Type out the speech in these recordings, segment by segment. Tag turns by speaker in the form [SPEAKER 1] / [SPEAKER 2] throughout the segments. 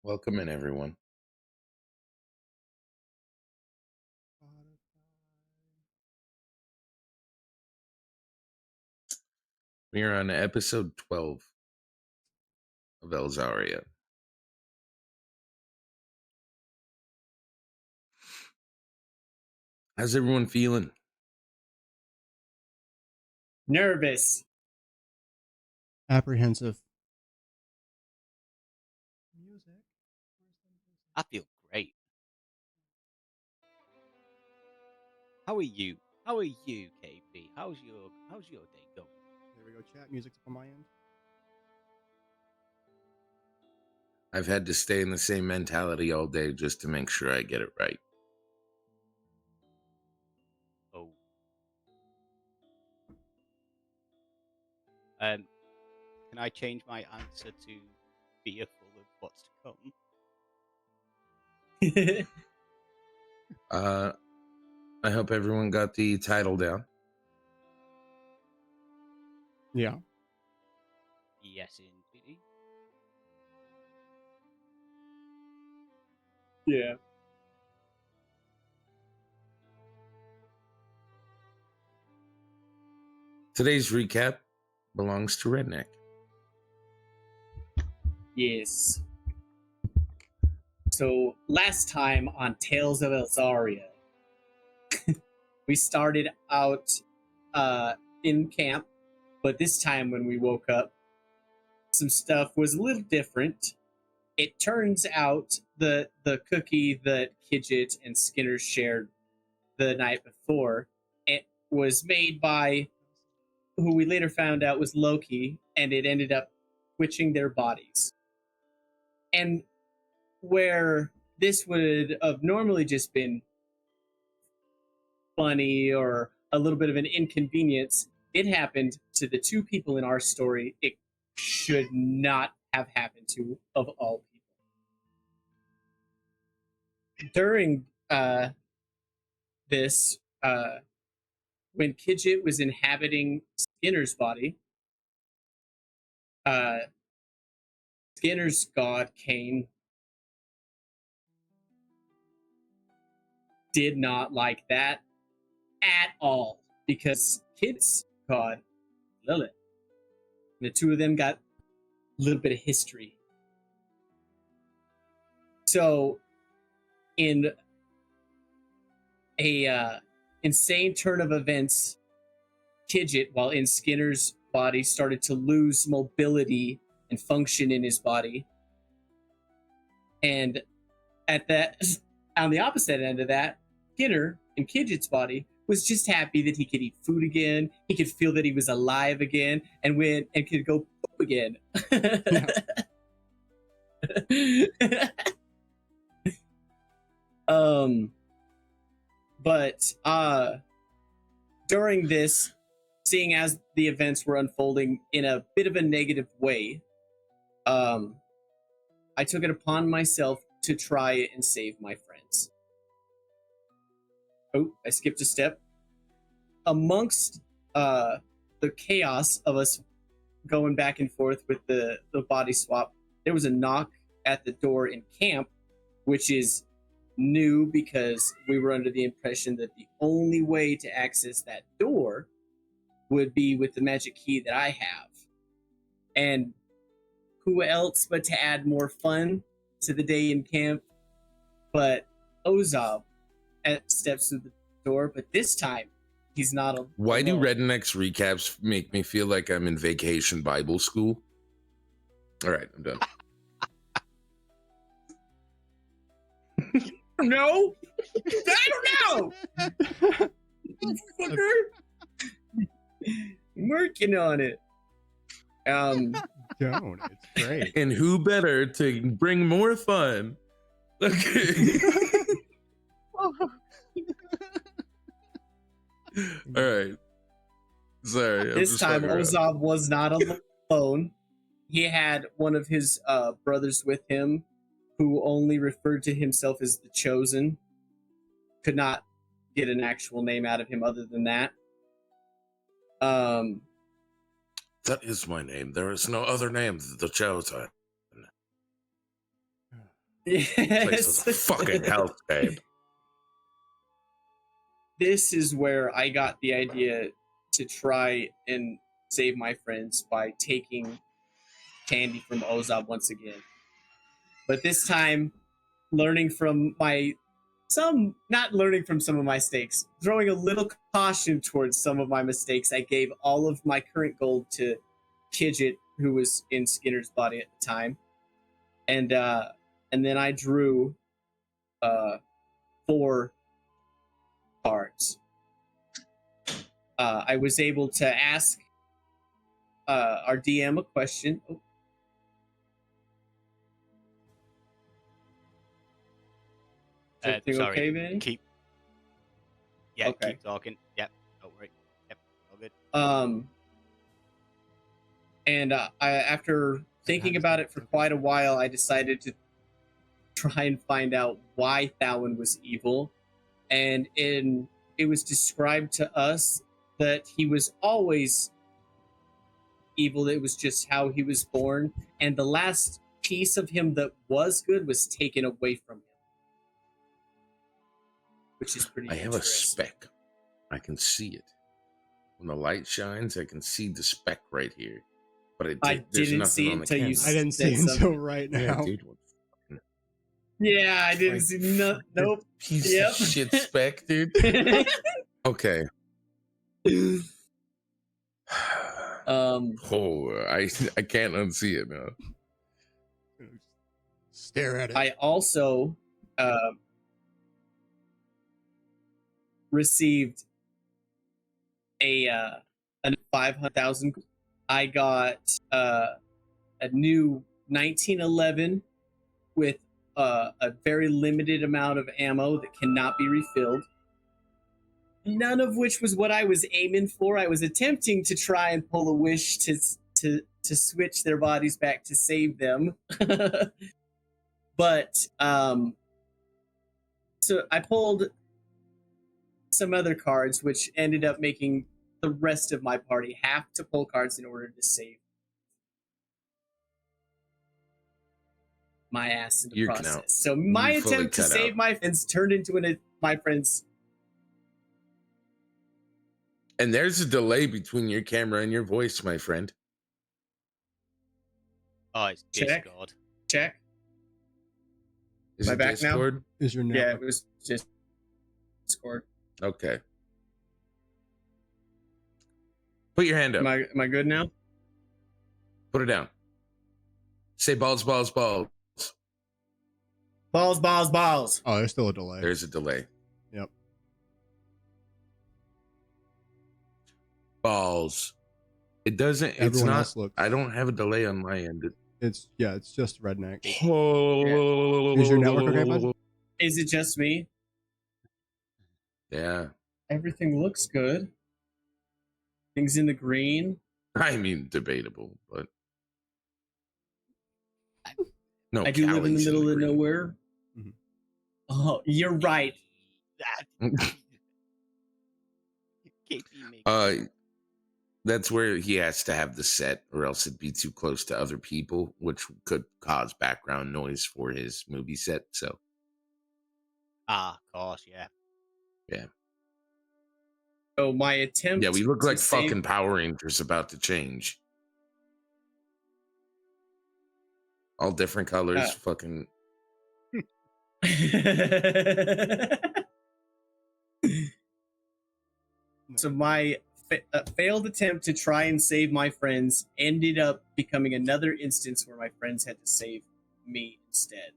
[SPEAKER 1] Welcome in, everyone. We are on episode 12 of Elzaria. How's everyone feeling?
[SPEAKER 2] Nervous.
[SPEAKER 3] Apprehensive.
[SPEAKER 4] I feel great. How are you? How are you, KB? How's your day going?
[SPEAKER 3] There we go. Chat music's up on my end.
[SPEAKER 1] I've had to stay in the same mentality all day just to make sure I get it right.
[SPEAKER 4] Oh. Can I change my answer to fearful of what's to come?
[SPEAKER 1] I hope everyone got the title down.
[SPEAKER 3] Yeah.
[SPEAKER 4] Yes, indeed.
[SPEAKER 2] Yeah.
[SPEAKER 1] Today's recap belongs to Redneck.
[SPEAKER 2] Yes. So last time on Tales of Elzaria, we started out in camp, but this time when we woke up, some stuff was a little different. It turns out the cookie that Kidget and Skinner shared the night before, it was made by who we later found out was Loki, and it ended up switching their bodies. And where this would have normally just been funny or a little bit of an inconvenience, it happened to the two people in our story it should not have happened to, of all people. During this, when Kidget was inhabiting Skinner's body, Skinner's god Cain did not like that at all, because Kid's god Lilith, the two of them got a little bit of history. So in a insane turn of events, Kidget, while in Skinner's body, started to lose mobility and function in his body. And at that, on the opposite end of that, Skinner in Kidget's body was just happy that he could eat food again. He could feel that he was alive again, and could go poop again. But during this, seeing as the events were unfolding in a bit of a negative way, I took it upon myself to try and save my friends. Oh, I skipped a step. Amongst the chaos of us going back and forth with the body swap, there was a knock at the door in camp, which is new because we were under the impression that the only way to access that door would be with the magic key that I have. And who else but to add more fun to the day in camp but Ozab steps through the door, but this time he's not alone.
[SPEAKER 1] Why do Redneck's recaps make me feel like I'm in vacation Bible school? All right, I'm done.
[SPEAKER 2] No, I don't know. I'm working on it.
[SPEAKER 3] Don't. It's great.
[SPEAKER 1] And who better to bring more fun? Okay. All right. Sorry.
[SPEAKER 2] This time, Ozab was not alone. He had one of his brothers with him, who only referred to himself as the Chosen. Could not get an actual name out of him other than that.
[SPEAKER 1] That is my name. There is no other name than the Chosen. This place was a
[SPEAKER 2] Yes.
[SPEAKER 1] fucking hellscape.
[SPEAKER 2] This is where I got the idea to try and save my friends by taking candy from Ozab once again. But this time, learning from not learning from some of my mistakes, throwing a little caution towards some of my mistakes, I gave all of my current gold to Kidget, who was in Skinner's body at the time. And then I drew 4 cards. I was able to ask our DM a question. Oh. Everything
[SPEAKER 4] Sorry.
[SPEAKER 2] okay, Vinny?
[SPEAKER 4] Keep talking. Yep, don't worry. Yep, all good.
[SPEAKER 2] And after thinking about it for quite a while, I decided to try and find out why Thawen was evil. And it was described to us that he was always evil. It was just how he was born. And the last piece of him that was good was taken away from him. Which is pretty
[SPEAKER 1] I have a speck. I can see it. When the light shines, I can see the speck right here. But
[SPEAKER 2] I
[SPEAKER 1] there's
[SPEAKER 2] didn't
[SPEAKER 1] nothing
[SPEAKER 2] see
[SPEAKER 1] on
[SPEAKER 2] it
[SPEAKER 1] the
[SPEAKER 2] till you
[SPEAKER 1] camera.
[SPEAKER 3] I didn't see it
[SPEAKER 2] said
[SPEAKER 3] until right
[SPEAKER 1] Yeah,
[SPEAKER 3] now.
[SPEAKER 1] dude,
[SPEAKER 2] Yeah, I didn't
[SPEAKER 1] like,
[SPEAKER 2] see nope.
[SPEAKER 1] piece
[SPEAKER 2] Yep.
[SPEAKER 1] of shit speck, dude. Okay. Oh, I can't unsee it now.
[SPEAKER 3] Stare at it.
[SPEAKER 2] I also received a 500,000. I got a new 1911 with a very limited amount of ammo that cannot be refilled. None of which was what I was aiming for. I was attempting to try and pull a wish to switch their bodies back to save them. But so I pulled some other cards, which ended up making the rest of my party have to pull cards in order to save my ass in the
[SPEAKER 1] You're
[SPEAKER 2] process.
[SPEAKER 1] out.
[SPEAKER 2] So my
[SPEAKER 1] You fully
[SPEAKER 2] attempt to
[SPEAKER 1] cut
[SPEAKER 2] save
[SPEAKER 1] out.
[SPEAKER 2] my friends turned into my friends.
[SPEAKER 1] And there's a delay between your camera and your voice, my friend.
[SPEAKER 4] Oh, it's
[SPEAKER 2] Check.
[SPEAKER 4] Discord.
[SPEAKER 2] Check.
[SPEAKER 1] Is
[SPEAKER 2] Am I
[SPEAKER 1] it
[SPEAKER 2] back now?
[SPEAKER 1] Discord?
[SPEAKER 3] Is your
[SPEAKER 2] Yeah,
[SPEAKER 3] network?
[SPEAKER 2] it was just Discord.
[SPEAKER 1] Okay. Put your hand up.
[SPEAKER 2] Am I good now?
[SPEAKER 1] Put it down. Say balls, balls, balls.
[SPEAKER 2] Balls, balls, balls.
[SPEAKER 3] Oh, there's still a delay.
[SPEAKER 1] There's a delay.
[SPEAKER 3] Yep.
[SPEAKER 1] Balls. It doesn't. It's
[SPEAKER 3] Everyone
[SPEAKER 1] not.
[SPEAKER 3] else looks.
[SPEAKER 1] I don't have a delay on my end.
[SPEAKER 3] It's just redneck.
[SPEAKER 1] Is
[SPEAKER 3] your network okay, bud?
[SPEAKER 2] Is it just me?
[SPEAKER 1] Yeah.
[SPEAKER 2] Everything looks good. Things in the green.
[SPEAKER 1] I mean, debatable, but no.
[SPEAKER 2] I do live in the
[SPEAKER 1] Callie's
[SPEAKER 2] middle of
[SPEAKER 1] green.
[SPEAKER 2] nowhere.
[SPEAKER 3] Mhm.
[SPEAKER 2] Oh, you're right.
[SPEAKER 1] That's where he has to have the set, or else it'd be too close to other people, which could cause background noise for his movie set. So,
[SPEAKER 4] Of course, yeah.
[SPEAKER 2] So my attempt.
[SPEAKER 1] yeah, we look
[SPEAKER 2] to
[SPEAKER 1] like
[SPEAKER 2] save-
[SPEAKER 1] fucking Power Rangers about to change. All different colors, fucking.
[SPEAKER 2] So my failed attempt to try and save my friends ended up becoming another instance where my friends had to save me instead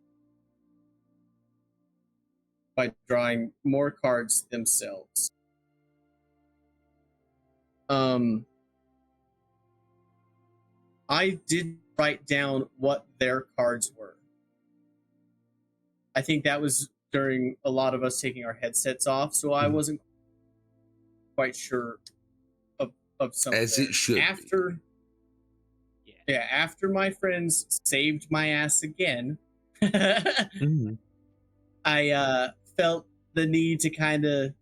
[SPEAKER 2] by drawing more cards themselves. I did write down what their cards were. I think that was during a lot of us taking our headsets off, so I wasn't quite sure of some
[SPEAKER 1] As it should be.
[SPEAKER 2] after after my friends saved my ass again. I felt the need to kind of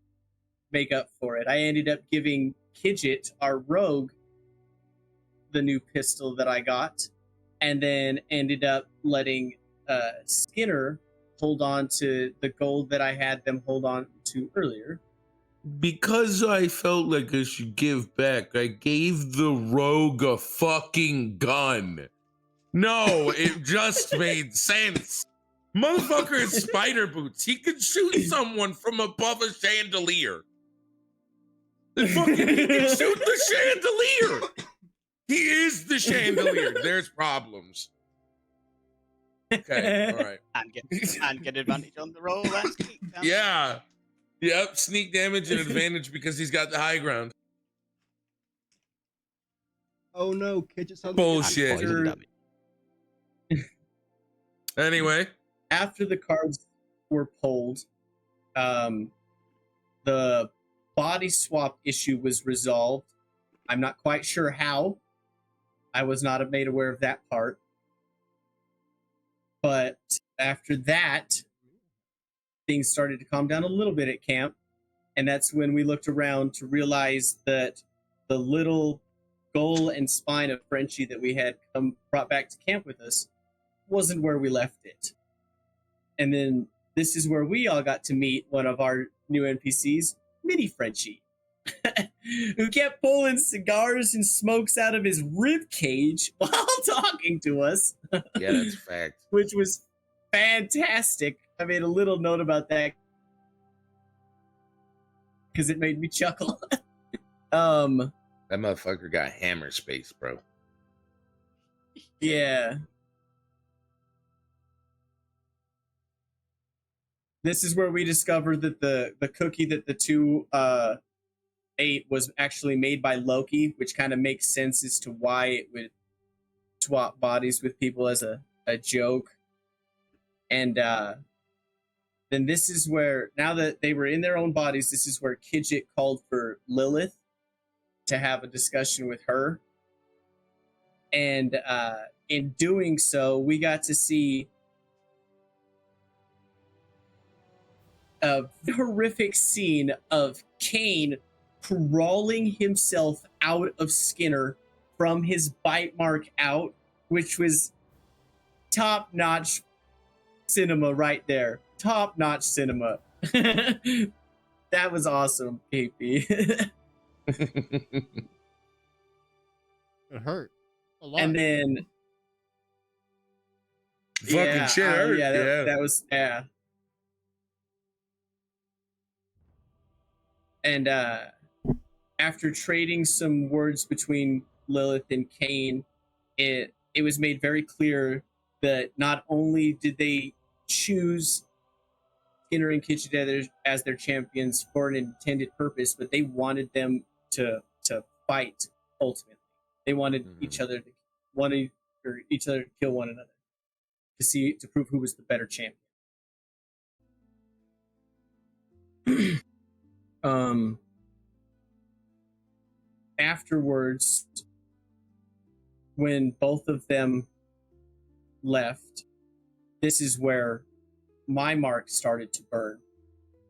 [SPEAKER 2] make up for it. I ended up giving Kidget, our rogue, the new pistol that I got, and then ended up letting Skinner hold on to the gold that I had them hold on to earlier.
[SPEAKER 1] Because I felt like I should give back, I gave the rogue a fucking gun. No, it just made sense. Motherfucker has spider boots. He could shoot someone from above a chandelier. He can shoot the chandelier. He is the chandelier. There's problems. Okay, all right.
[SPEAKER 4] And get advantage on the roll. That's
[SPEAKER 1] Yeah. Yep, sneak damage and advantage because he's got the high ground.
[SPEAKER 3] Oh no, Kitchen sounds
[SPEAKER 1] Bullshit. Anyway.
[SPEAKER 2] After the cards were pulled, the body swap issue was resolved. I'm not quite sure how. I was not made aware of that part. But after that, things started to calm down a little bit at camp. And that's when we looked around to realize that the little goal and spine of Frenchie that we had brought back to camp with us wasn't where we left it. And then this is where we all got to meet one of our new NPCs, Mini Frenchie, who kept pulling cigars and smokes out of his rib cage while talking to us.
[SPEAKER 1] Yeah, that's a fact.
[SPEAKER 2] Which was fantastic. I made a little note about that because it made me chuckle.
[SPEAKER 1] That motherfucker got hammer space, bro.
[SPEAKER 2] Yeah. This is where we discovered that the cookie that the two ate was actually made by Loki, which kind of makes sense as to why it would swap bodies with people as a joke. And then this is where, now that they were in their own bodies, this is where Kidget called for Lilith to have a discussion with her. And in doing so, we got to see a horrific scene of Kane crawling himself out of Skinner from his bite mark out, which was top-notch cinema right there. Top-notch cinema. That was awesome, KP.
[SPEAKER 3] It hurt a lot.
[SPEAKER 2] And then
[SPEAKER 1] Fucking shit hurt.
[SPEAKER 2] Yeah, that was, yeah. And after trading some words between Lilith and Kane, it was made very clear that not only did they choose Skinner and Kitchen as their champions for an intended purpose, but they wanted them to fight ultimately. They wanted each other to kill one another to prove who was the better champion. Afterwards, when both of them left, this is where my mark started to burn,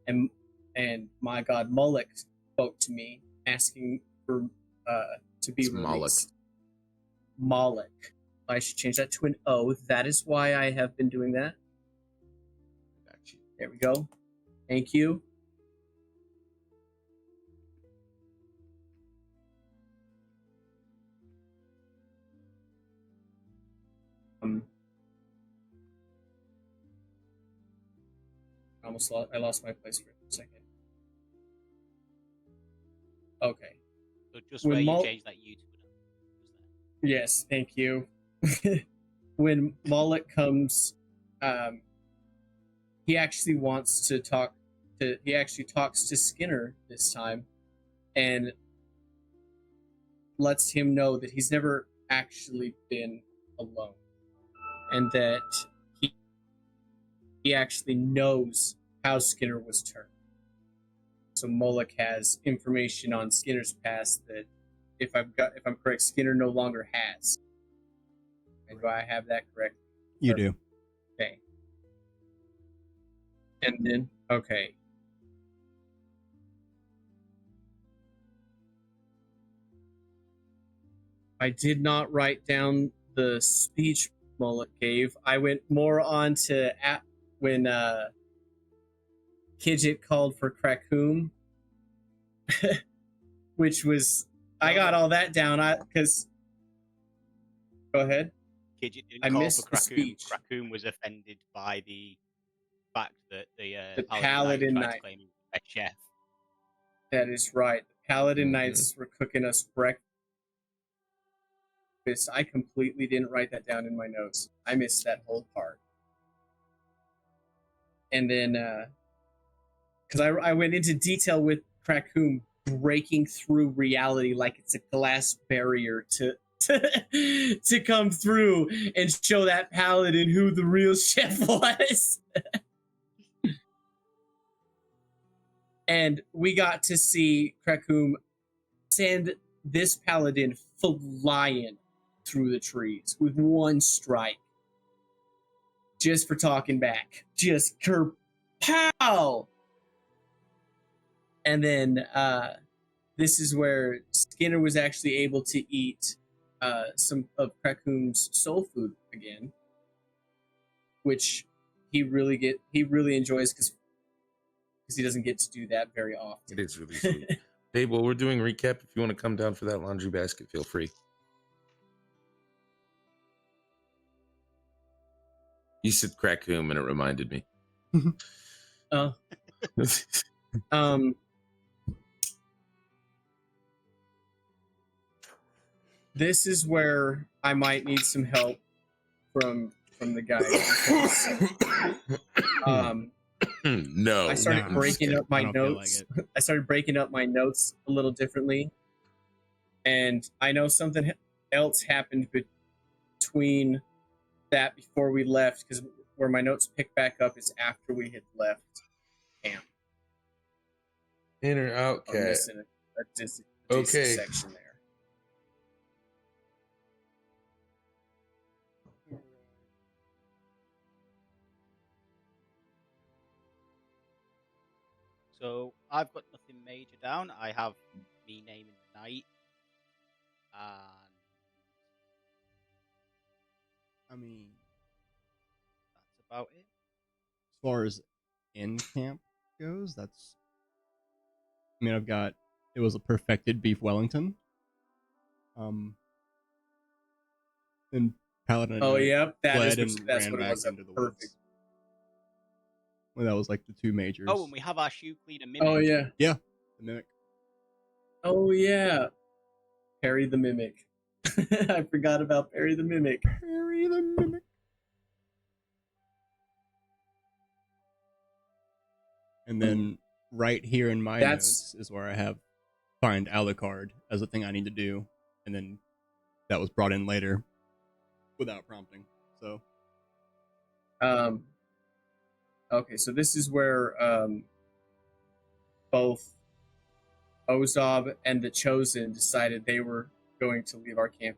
[SPEAKER 2] and my god, Moloch spoke to me asking for to be released. Moloch. I should change that to an O. That is why I have been doing that.
[SPEAKER 1] Got you.
[SPEAKER 2] There we go. Thank you. I lost my place for a second. Okay.
[SPEAKER 4] So just where you changed that YouTube.
[SPEAKER 2] Yes, thank you. When Moloch comes, he actually wants to talk to. He actually talks to Skinner this time, and lets him know that he's never actually been alone, and that he actually knows how Skinner was turned. So Moloch has information on Skinner's past that, if I'm correct, Skinner no longer has. And do I have that correct?
[SPEAKER 3] You do.
[SPEAKER 2] Okay. And then, okay. I did not write down the speech Moloch Cave. I went more on to when Kidget called for Krakoom, which was I got all that down. Because go ahead.
[SPEAKER 4] Kidget didn't
[SPEAKER 2] I
[SPEAKER 4] call
[SPEAKER 2] missed
[SPEAKER 4] for
[SPEAKER 2] the
[SPEAKER 4] Krakoom.
[SPEAKER 2] speech.
[SPEAKER 4] Krakoom was offended by the fact that the
[SPEAKER 2] Paladin
[SPEAKER 4] tried
[SPEAKER 2] Knight.
[SPEAKER 4] to claim he was a chef.
[SPEAKER 2] That is right. The Paladin
[SPEAKER 1] Mhm.
[SPEAKER 2] Knights were cooking us breakfast. I completely didn't write that down in my notes. I missed that whole part. And then, because I went into detail with Krakoom breaking through reality like it's a glass barrier to come through and show that paladin who the real chef was. And we got to see Krakoom send this paladin flying through the trees with one strike. Just for talking back. Just kerpow! And then this is where Skinner was actually able to eat some of Krakoom's soul food again, which he really enjoys because he doesn't get to do that very often.
[SPEAKER 1] It is really sweet. Babe, while we're doing recap, if you want to come down for that laundry basket, feel free. You said Krakoom and it reminded me.
[SPEAKER 2] Oh. This is where I might need some help from the guys.
[SPEAKER 1] No.
[SPEAKER 2] I started breaking up my notes. I started breaking up my notes a little differently. And I know something else happened between that before we left, because where my notes pick back up is after we had left camp.
[SPEAKER 1] In or out,
[SPEAKER 2] I'm
[SPEAKER 1] cat.
[SPEAKER 2] missing a
[SPEAKER 1] Okay.
[SPEAKER 2] section there.
[SPEAKER 4] So I've got nothing major down. I have me naming the night, and
[SPEAKER 3] I mean,
[SPEAKER 4] that's about it.
[SPEAKER 3] as far as in camp goes, that's. I mean, it was a perfected beef Wellington. And Paladin.
[SPEAKER 2] Oh, yep, that's
[SPEAKER 3] and
[SPEAKER 2] what
[SPEAKER 3] ran
[SPEAKER 2] it
[SPEAKER 3] back
[SPEAKER 2] was.
[SPEAKER 3] into the
[SPEAKER 2] Perfect.
[SPEAKER 3] woods. Well, that was like the two majors.
[SPEAKER 4] Oh, and we have our shoe cleaner mimic.
[SPEAKER 2] Oh yeah.
[SPEAKER 3] The mimic.
[SPEAKER 2] Oh yeah. Perry the Mimic. I forgot about Perry the Mimic.
[SPEAKER 3] Perry the mimic. And then right here in my notes is where I have find Alucard as a thing I need to do, and then that was brought in later without prompting. So
[SPEAKER 2] okay, so this is where both Ozob and the Chosen decided they were going to leave our camp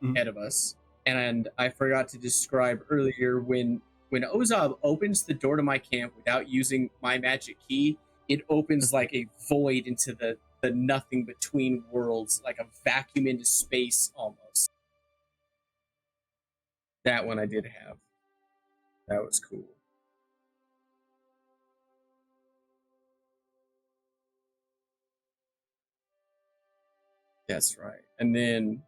[SPEAKER 2] ahead of us. And I forgot to describe earlier when Ozob opens the door to my camp without using my magic key, it opens like a void into the nothing between worlds, like a vacuum into space almost. That one I did have. That was cool. That's right. And then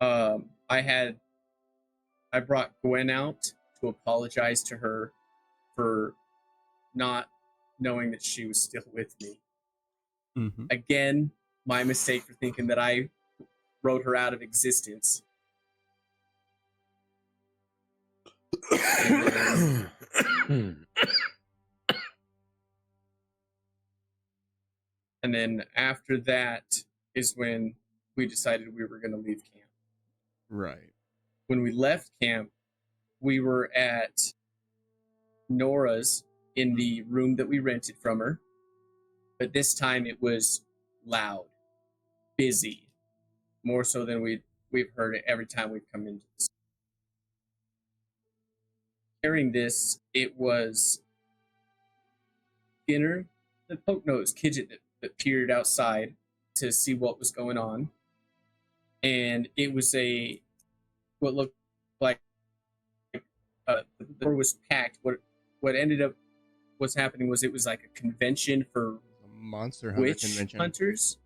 [SPEAKER 2] I brought Gwen out to apologize to her for not knowing that she was still with me.
[SPEAKER 3] Mm-hmm.
[SPEAKER 2] Again, my mistake for thinking that I wrote her out of existence. And then after that is when we decided we were going to leave camp.
[SPEAKER 3] Right.
[SPEAKER 2] When we left camp, we were at Nora's in the room that we rented from her. But this time it was loud, busy, more so than we've heard it every time we've come into this. Hearing this, it was Skinner, the poke nose Kidget that peered outside to see what was going on. and it was what looked like the door was packed. What ended up what's happening was it was like a convention for
[SPEAKER 3] A monster hunter
[SPEAKER 2] witch
[SPEAKER 3] convention.
[SPEAKER 2] hunters.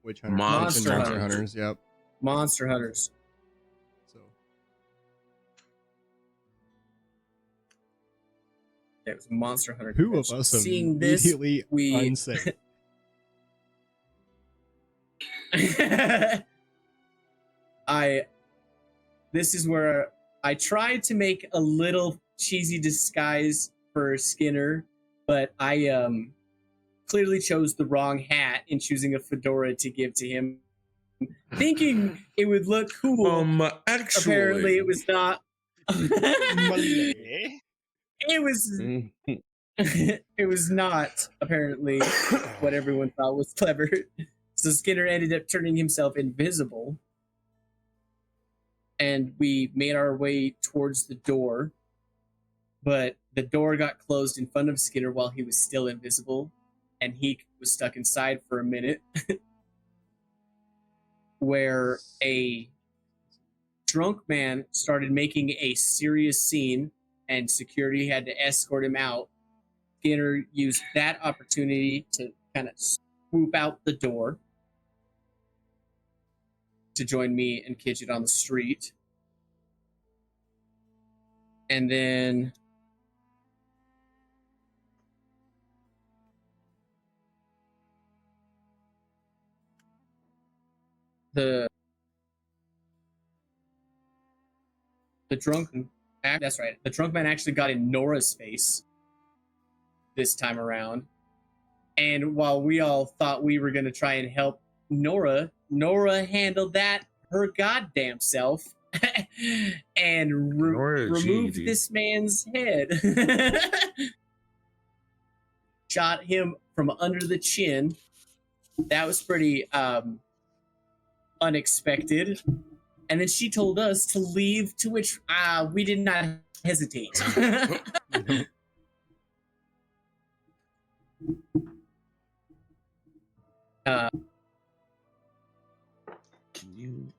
[SPEAKER 3] Witch hunters.
[SPEAKER 1] Monster
[SPEAKER 3] Monster
[SPEAKER 2] hunters.
[SPEAKER 3] hunters. Yep.
[SPEAKER 2] Monster hunters.
[SPEAKER 3] So
[SPEAKER 2] Yeah, it was a monster hunter.
[SPEAKER 3] two of
[SPEAKER 2] convention.
[SPEAKER 3] us
[SPEAKER 2] Seeing this,
[SPEAKER 3] immediately
[SPEAKER 2] we
[SPEAKER 3] unsafe.
[SPEAKER 2] This is where I tried to make a little cheesy disguise for Skinner, but I clearly chose the wrong hat in choosing a fedora to give to him, thinking it would look cool.
[SPEAKER 1] Actually,
[SPEAKER 2] Apparently, it was not.
[SPEAKER 4] Eh?
[SPEAKER 2] It was. It was not apparently what everyone thought was clever. So Skinner ended up turning himself invisible, and we made our way towards the door, but the door got closed in front of Skinner while he was still invisible, and he was stuck inside for a minute, where a drunk man started making a serious scene, and security had to escort him out. Skinner used that opportunity to kind of swoop out the door to join me and Kidget on the street. And then the drunk, that's right, the drunk man actually got in Nora's face this time around. And while we all thought we were going to try and help Nora handled that her goddamn self and removed this man's head. Shot him from under the chin. That was pretty unexpected. And then she told us to leave, to which we did not hesitate.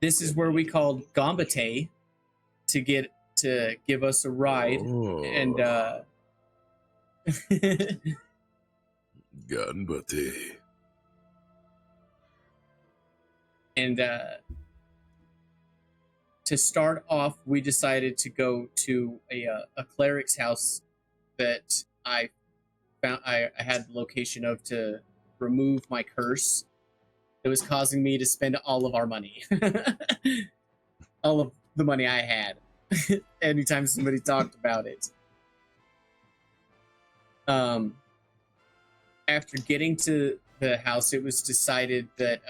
[SPEAKER 2] This is where we called Gambate to give us a ride. And
[SPEAKER 1] Gambate.
[SPEAKER 2] And to start off, we decided to go to a cleric's house that I found. I had the location of to remove my curse. It was causing me to spend all of our money, all of the money I had, anytime somebody talked about it. After getting to the house, it was decided that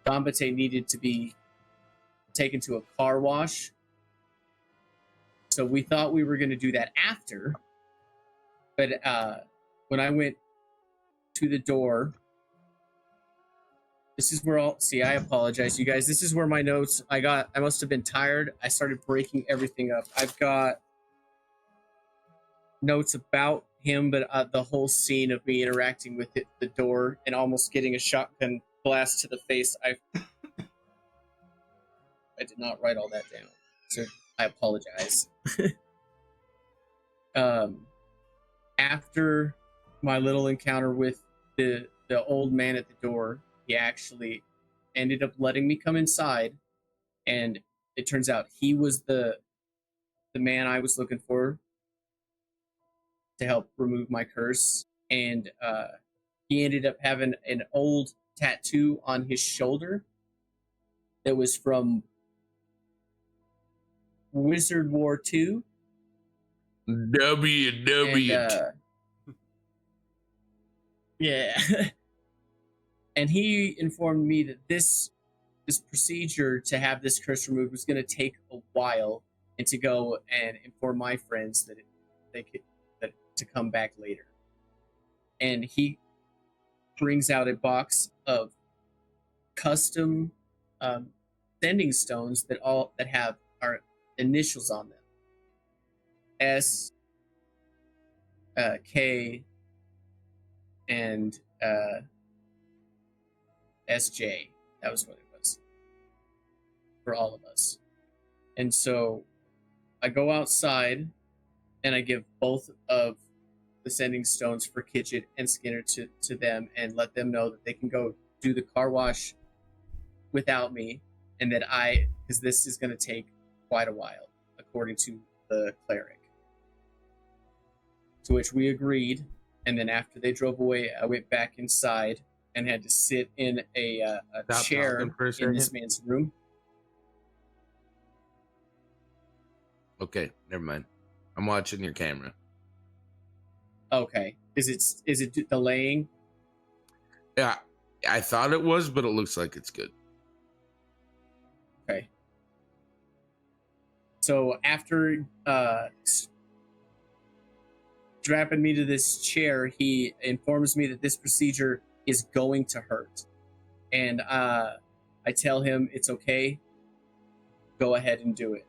[SPEAKER 2] Gambate needed to be taken to a car wash. So we thought we were going to do that after. But when I went to the door, this is where I apologize, you guys. This is where my notes, I must have been tired. I started breaking everything up. I've got notes about him, but the whole scene of me interacting with the door and almost getting a shotgun blast to the face, I did not write all that down, so I apologize. After my little encounter with the old man at the door, he actually ended up letting me come inside, and it turns out he was the man I was looking for to help remove my curse. And he ended up having an old tattoo on his shoulder that was from Wizard War 2.
[SPEAKER 1] WW.
[SPEAKER 2] Yeah. And he informed me that this procedure to have this curse removed was going to take a while, and to go and inform my friends that to come back later. And he brings out a box of custom sending stones that have our initials on them. S, K, and SJ. That was what it was. for all of us. And so I go outside and I give both of the sending stones for Kitchett and Skinner to them and let them know that they can go do the car wash without me, and that because this is going to take quite a while, according to the cleric. To which we agreed, and then after they drove away, I went back inside and had to sit in a
[SPEAKER 1] Stop
[SPEAKER 2] chair
[SPEAKER 1] talking for a
[SPEAKER 2] in this
[SPEAKER 1] second.
[SPEAKER 2] man's room.
[SPEAKER 1] Okay, never mind. I'm watching your camera.
[SPEAKER 2] Okay, is it delaying?
[SPEAKER 1] Yeah, I thought it was, but it looks like it's good.
[SPEAKER 2] Okay. So after strapping me to this chair, he informs me that this procedure is going to hurt. And I tell him it's okay. Go ahead and do it.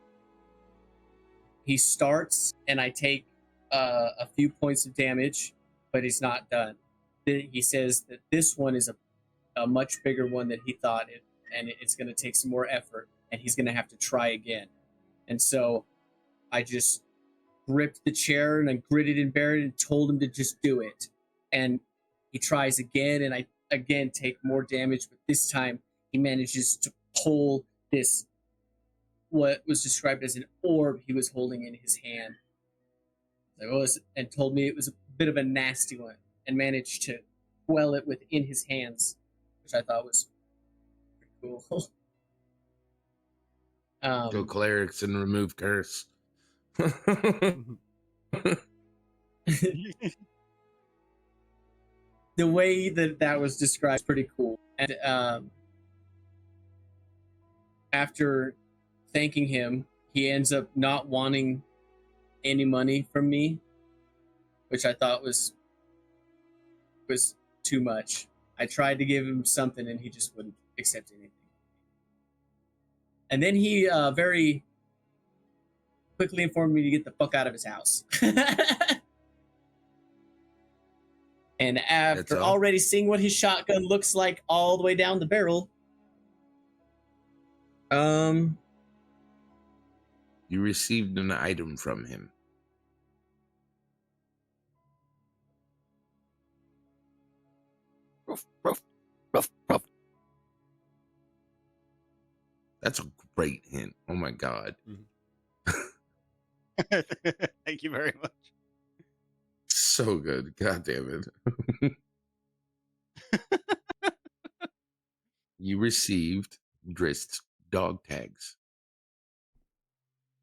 [SPEAKER 2] He starts, and I take a few points of damage, but he's not done. He says that this one is a much bigger one than he thought, and it's going to take some more effort, and he's going to have to try again. And so I just gripped the chair and I gritted and bared it and told him to just do it. And he tries again, and I again take more damage, but this time he manages to pull this, what was described as an orb he was holding in his hand. And told me it was a bit of a nasty one, and managed to quell it within his hands, which I thought was pretty cool.
[SPEAKER 1] Go clerics and remove curse.
[SPEAKER 2] The way that was described is pretty cool. And after thanking him, he ends up not wanting any money from me, which I thought was too much. I tried to give him something, and he just wouldn't accept anything. And then he very quickly informed me to get the fuck out of his house. And after already seeing what his shotgun looks like all the way down the barrel,
[SPEAKER 1] you received an item from him.
[SPEAKER 4] Ruff, ruff, ruff, ruff.
[SPEAKER 1] That's a great hint. Oh my god.
[SPEAKER 4] Thank you very much.
[SPEAKER 1] So good. God damn it. You received Drist's dog tags.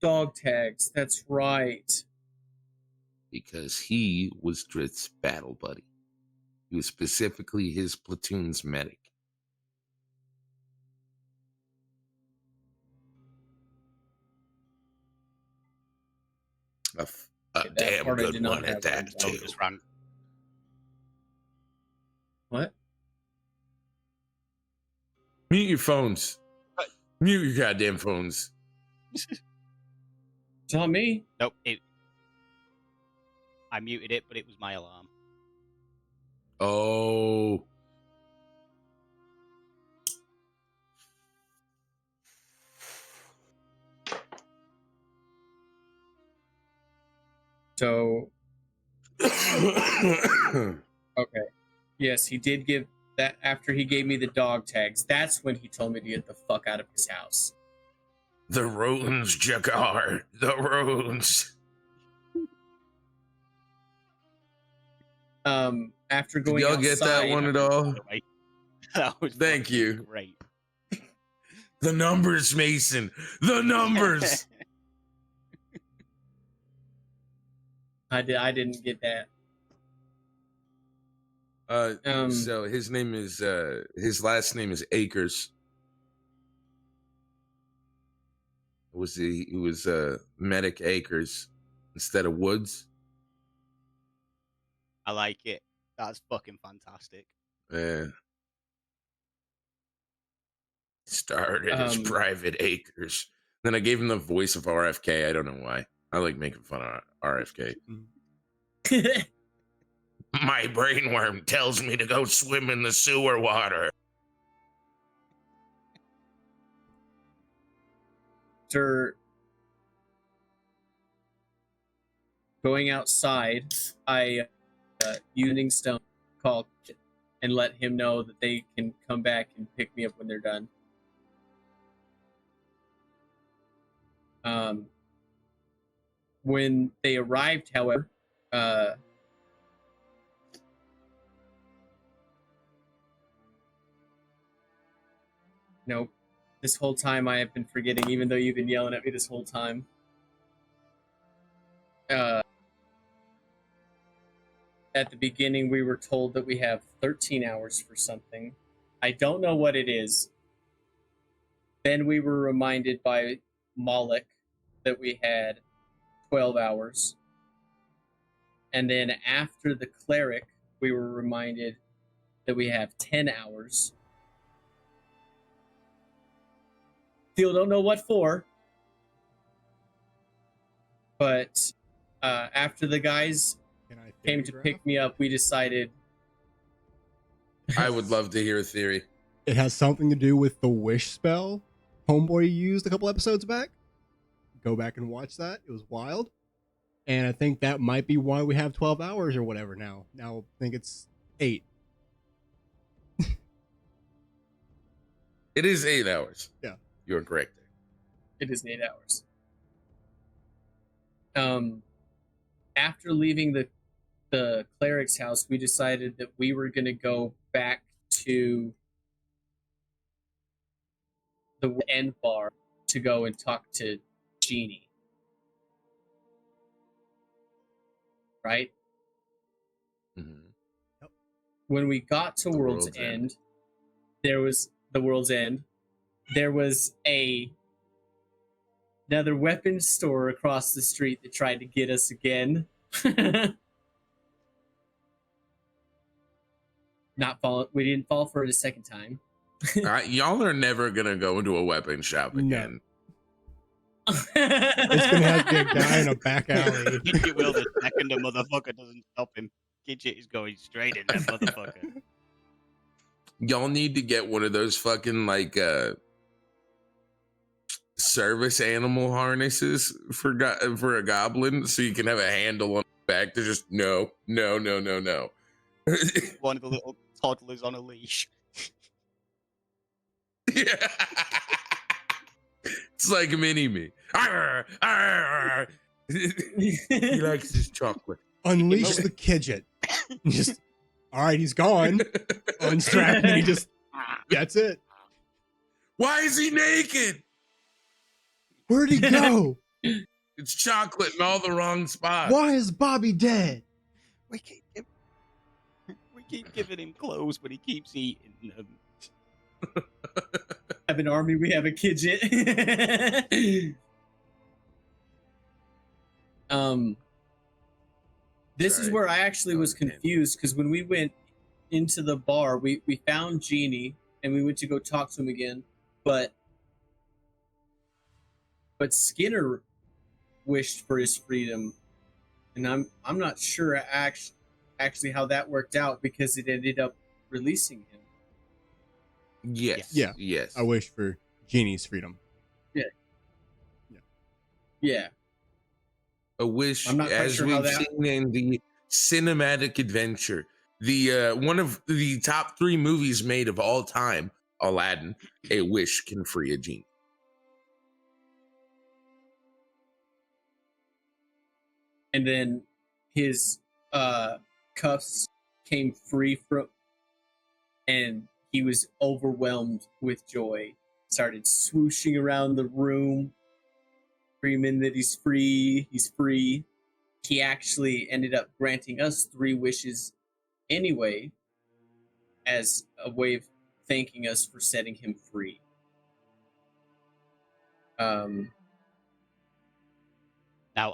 [SPEAKER 2] dog tags, that's right.
[SPEAKER 1] Because he was Drist's battle buddy. He was specifically his platoon's medic. A damn
[SPEAKER 2] part I
[SPEAKER 1] good
[SPEAKER 2] did not
[SPEAKER 1] one
[SPEAKER 2] have
[SPEAKER 1] at that,
[SPEAKER 2] written down.
[SPEAKER 1] too.
[SPEAKER 4] Just ran.
[SPEAKER 2] What?
[SPEAKER 1] Mute your phones. Mute your goddamn phones.
[SPEAKER 2] It's not me.
[SPEAKER 4] Nope. I muted it, but it was my alarm.
[SPEAKER 1] Oh.
[SPEAKER 2] So, okay. Yes, he did give that after he gave me the dog tags. That's when he told me to get the fuck out of his house.
[SPEAKER 1] The runes, Jakar. The runes.
[SPEAKER 2] After going
[SPEAKER 1] Did y'all
[SPEAKER 2] outside,
[SPEAKER 1] get that one at all?
[SPEAKER 4] That was
[SPEAKER 1] Thank
[SPEAKER 4] fucking
[SPEAKER 1] you.
[SPEAKER 4] Great.
[SPEAKER 1] The numbers, Mason. The numbers.
[SPEAKER 2] I didn't get that.
[SPEAKER 1] So his name is his last name is Akers. He was Medic Akers instead of Woods.
[SPEAKER 4] I like it. That's fucking fantastic.
[SPEAKER 1] Yeah. Started as Private Akers. Then I gave him the voice of RFK. I don't know why. I like making fun of RFK. My brainworm tells me to go swim in the sewer water.
[SPEAKER 2] after going outside, I using stone call and let him know that they can come back and pick me up when they're done. When they arrived, however, nope. This whole time I have been forgetting, even though you've been yelling at me this whole time. At the beginning, we were told that we have 13 hours for something. I don't know what it is. Then we were reminded by Moloch that we had 12 hours. And then after the cleric, we were reminded that we have 10 hours. Still don't know what for. But after the guys came to pick me up, we decided...
[SPEAKER 1] I would love to hear a theory.
[SPEAKER 3] It has something to do with the wish spell Homeboy used a couple episodes back. Go back and watch that. It was wild. And I think that might be why we have 12 hours or whatever now. Now I think it's 8.
[SPEAKER 1] It is 8 hours.
[SPEAKER 3] Yeah.
[SPEAKER 1] You're correct.
[SPEAKER 2] It is 8 hours. After leaving the cleric's house, we decided that we were going to go back to the end bar to go and talk to Jeannie. Right?
[SPEAKER 1] Mm-hmm.
[SPEAKER 3] Yep.
[SPEAKER 2] When we got to World's
[SPEAKER 1] World's
[SPEAKER 2] End, there was the World's End. There was another weapons store across the street that tried to get us again. We didn't fall for it a second time.
[SPEAKER 1] Y'all are never gonna go into a weapon shop again.
[SPEAKER 3] It's gonna have to be a guy in a back alley.
[SPEAKER 4] Gidget will the second a motherfucker doesn't stop him. Gidget is going straight in that motherfucker.
[SPEAKER 1] Y'all need to get one of those fucking like service animal harnesses for a goblin, so you can have a handle on the back to just no.
[SPEAKER 4] One of the little toddlers on a leash.
[SPEAKER 1] Yeah. It's like mini-me. Arr, arr. He likes his chocolate.
[SPEAKER 3] Unleash the Kidget. Just, all right, he's gone. Unstrap and he just, that's it.
[SPEAKER 1] Why is he naked?
[SPEAKER 3] Where'd he go?
[SPEAKER 1] It's chocolate in all the wrong spots.
[SPEAKER 3] Why is Bobby dead?
[SPEAKER 4] We keep giving him clothes, but he keeps eating them.
[SPEAKER 2] Have an army, we have a Kidget. This is where I actually was confused, because when we went into the bar, we found Jeannie and we went to go talk to him again, but Skinner wished for his freedom, and I'm not sure actually how that worked out, because it ended up releasing him.
[SPEAKER 1] Yes.
[SPEAKER 3] Yeah.
[SPEAKER 1] Yes.
[SPEAKER 3] I wish for Jeannie's freedom.
[SPEAKER 2] Yeah.
[SPEAKER 1] A wish,
[SPEAKER 2] I'm not quite
[SPEAKER 1] as
[SPEAKER 2] sure how
[SPEAKER 1] we've
[SPEAKER 2] that...
[SPEAKER 1] seen in the cinematic adventure, the one of the top 3 movies made of all time, Aladdin. A wish can free a genie.
[SPEAKER 2] And then his cuffs came free from, and he was overwhelmed with joy. Started swooshing around the room, screaming that he's free. He's free. He actually ended up granting us 3 wishes anyway, as a way of thanking us for setting him free.
[SPEAKER 4] Now,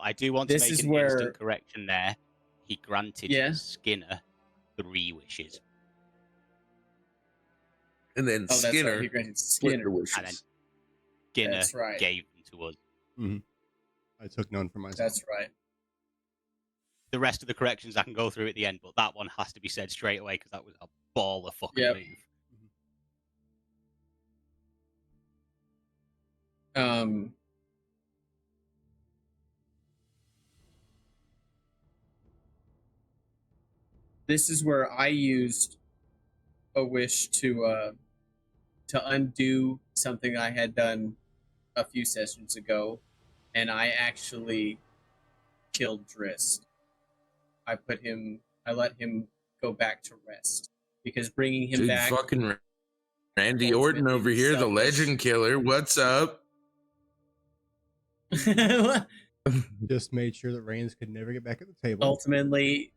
[SPEAKER 4] I do want to
[SPEAKER 2] This
[SPEAKER 4] make
[SPEAKER 2] is
[SPEAKER 4] an
[SPEAKER 2] where-
[SPEAKER 4] instant correction there. He granted
[SPEAKER 2] Yeah.
[SPEAKER 4] Skinner 3 wishes.
[SPEAKER 1] And then
[SPEAKER 2] Oh, that's
[SPEAKER 1] Skinner
[SPEAKER 2] right. He granted
[SPEAKER 1] split
[SPEAKER 2] Skinner.
[SPEAKER 1] the wishes.
[SPEAKER 4] And then Skinner
[SPEAKER 2] That's right.
[SPEAKER 4] gave them to us.
[SPEAKER 3] I took none for myself.
[SPEAKER 2] That's right.
[SPEAKER 4] The rest of the corrections I can go through at the end, but that one has to be said straight away because that was a ball of fucking
[SPEAKER 2] Yep.
[SPEAKER 4] move.
[SPEAKER 2] this is where I used a wish to undo something I had done a few sessions ago, and I actually killed Drist. I let him go back to rest because bringing him
[SPEAKER 1] Dude,
[SPEAKER 2] back.
[SPEAKER 1] fucking Randy Orton over here, the legend killer. What's up?
[SPEAKER 3] Just made sure that Reigns could never get back at the table.
[SPEAKER 2] Ultimately,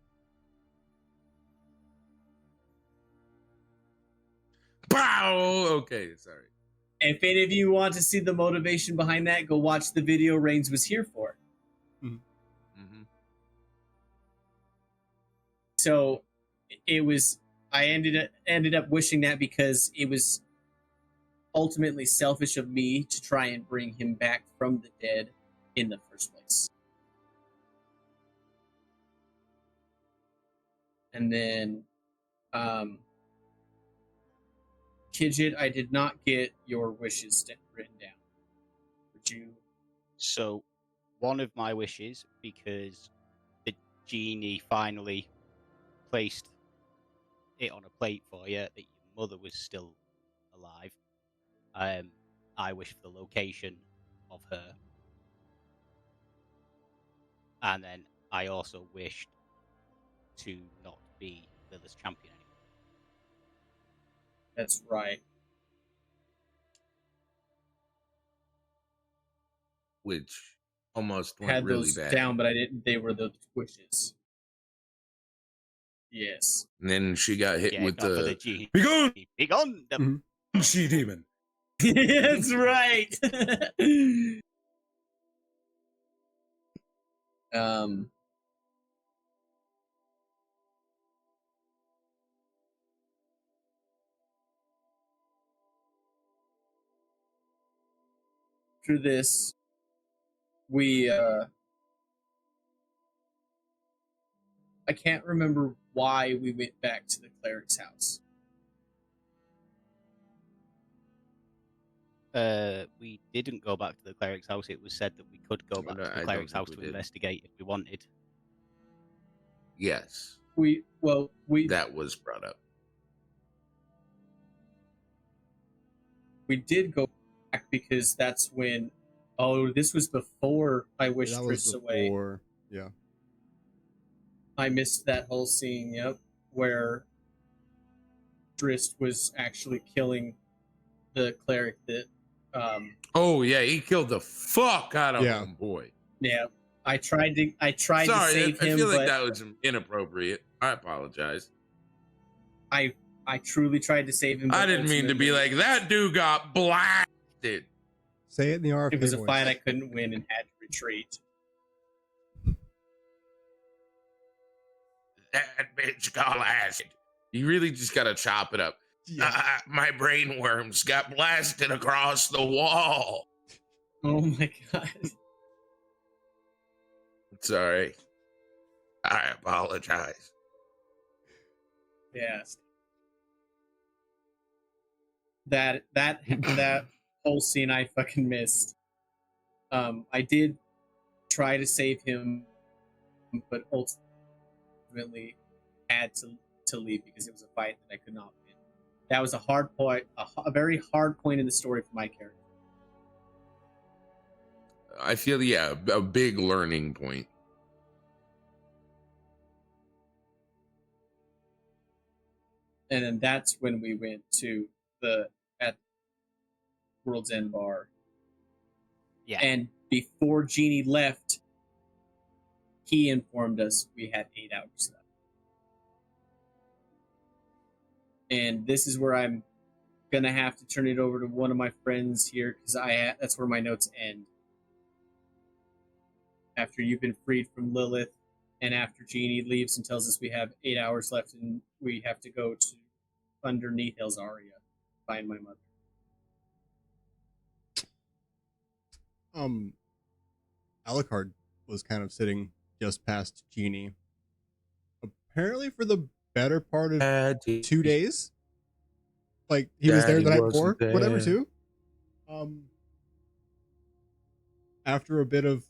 [SPEAKER 1] Pow! Okay, sorry.
[SPEAKER 2] if any of you want to see the motivation behind that, go watch the video Reigns was here for.
[SPEAKER 1] Mm-hmm.
[SPEAKER 2] So it was. I ended up wishing that because it was ultimately selfish of me to try and bring him back from the dead in the first place. And then, Kidget, I did not get your wishes written down. Would you?
[SPEAKER 4] So, one of my wishes, because the genie finally placed it on a plate for you, that your mother was still alive. I wish for the location of her. And then I also wished to not be Lilith's champion anymore.
[SPEAKER 2] That's right.
[SPEAKER 1] Which almost went
[SPEAKER 2] Had
[SPEAKER 1] really
[SPEAKER 2] those
[SPEAKER 1] bad.
[SPEAKER 2] down, but I didn't. They were the wishes. Yes.
[SPEAKER 1] And then she got hit with
[SPEAKER 4] not for
[SPEAKER 1] the
[SPEAKER 4] genie.
[SPEAKER 1] "Be gone,
[SPEAKER 4] Be gone!
[SPEAKER 1] she demon."
[SPEAKER 2] That's right. Through this, we I can't remember why we went back to the cleric's house.
[SPEAKER 4] We didn't go back to the cleric's house. It was said that we could go back to the cleric's house to investigate if we wanted.
[SPEAKER 1] Yes.
[SPEAKER 2] That
[SPEAKER 1] was brought up.
[SPEAKER 2] We did go back because that's when. Oh, this was before I wished Drist away.
[SPEAKER 3] Yeah.
[SPEAKER 2] I missed that whole scene. Yep, where Drist was actually killing the cleric that.
[SPEAKER 1] Oh yeah, he killed the fuck out of him, boy.
[SPEAKER 2] Yeah, I tried to save him.
[SPEAKER 1] I feel like
[SPEAKER 2] but
[SPEAKER 1] that was inappropriate. I apologize.
[SPEAKER 2] I truly tried to save him.
[SPEAKER 1] I didn't mean to be like that. Dude got blasted.
[SPEAKER 3] Say it in the RFK
[SPEAKER 2] It was a
[SPEAKER 3] voice.
[SPEAKER 2] fight I couldn't win and had to retreat.
[SPEAKER 1] That bitch got blasted. You really just gotta chop it up. Yeah. My brain worms got blasted across the wall.
[SPEAKER 2] Oh my god.
[SPEAKER 1] Sorry. I apologize.
[SPEAKER 2] Yeah. That whole scene I fucking missed. I did try to save him, but ultimately had to leave because it was a fight that I could not win. That was a hard point, a very hard point in the story for my character.
[SPEAKER 1] I feel, yeah, a big learning point.
[SPEAKER 2] And then that's when we went to at World's End Bar.
[SPEAKER 4] Yeah.
[SPEAKER 2] And before Jeannie left, he informed us we had 8 hours left. And this is where I'm gonna have to turn it over to one of my friends here because that's where my notes end. After you've been freed from Lilith, and after Jeannie leaves and tells us we have 8 hours left, and we have to go to underneath Elzaria, find my mother.
[SPEAKER 3] Alucard was kind of sitting just past Jeannie, apparently for the better part of 2 days. Like he was there the night before, whatever too. After a bit of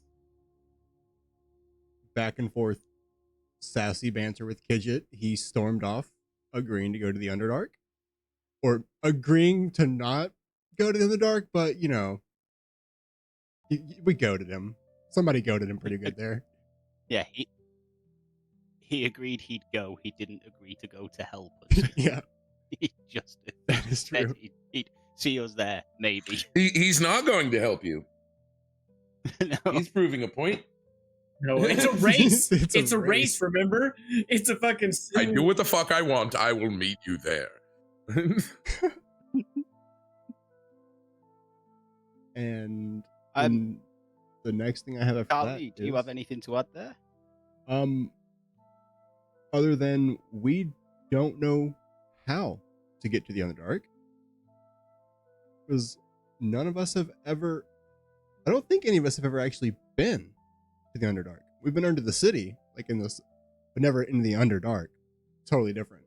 [SPEAKER 3] back and forth sassy banter with Kidget, he stormed off, agreeing to go to the Underdark, or agreeing to not go to the Underdark, but you know, we goaded him. Somebody goaded him pretty good there.
[SPEAKER 4] Yeah, he agreed he'd go. He didn't agree to go to help us.
[SPEAKER 3] Yeah,
[SPEAKER 4] He just
[SPEAKER 3] that is
[SPEAKER 4] said
[SPEAKER 3] true.
[SPEAKER 4] he'd see us there, maybe.
[SPEAKER 1] He's not going to help you.
[SPEAKER 4] No.
[SPEAKER 1] He's proving a point.
[SPEAKER 2] No, it's a race.
[SPEAKER 3] It's a
[SPEAKER 2] it's a race.
[SPEAKER 3] race.
[SPEAKER 2] Remember, it's a fucking.
[SPEAKER 1] I do what the fuck I want. I will meet you there.
[SPEAKER 3] And
[SPEAKER 4] Um,
[SPEAKER 3] the next thing I have after
[SPEAKER 4] Charlie,
[SPEAKER 3] that
[SPEAKER 4] do you have anything to add there?
[SPEAKER 3] Other than we don't know how to get to the Underdark, because none of us have ever. I don't think any of us have ever actually been to the Underdark. We've been under the city, like in this, but never in the Underdark. Totally different.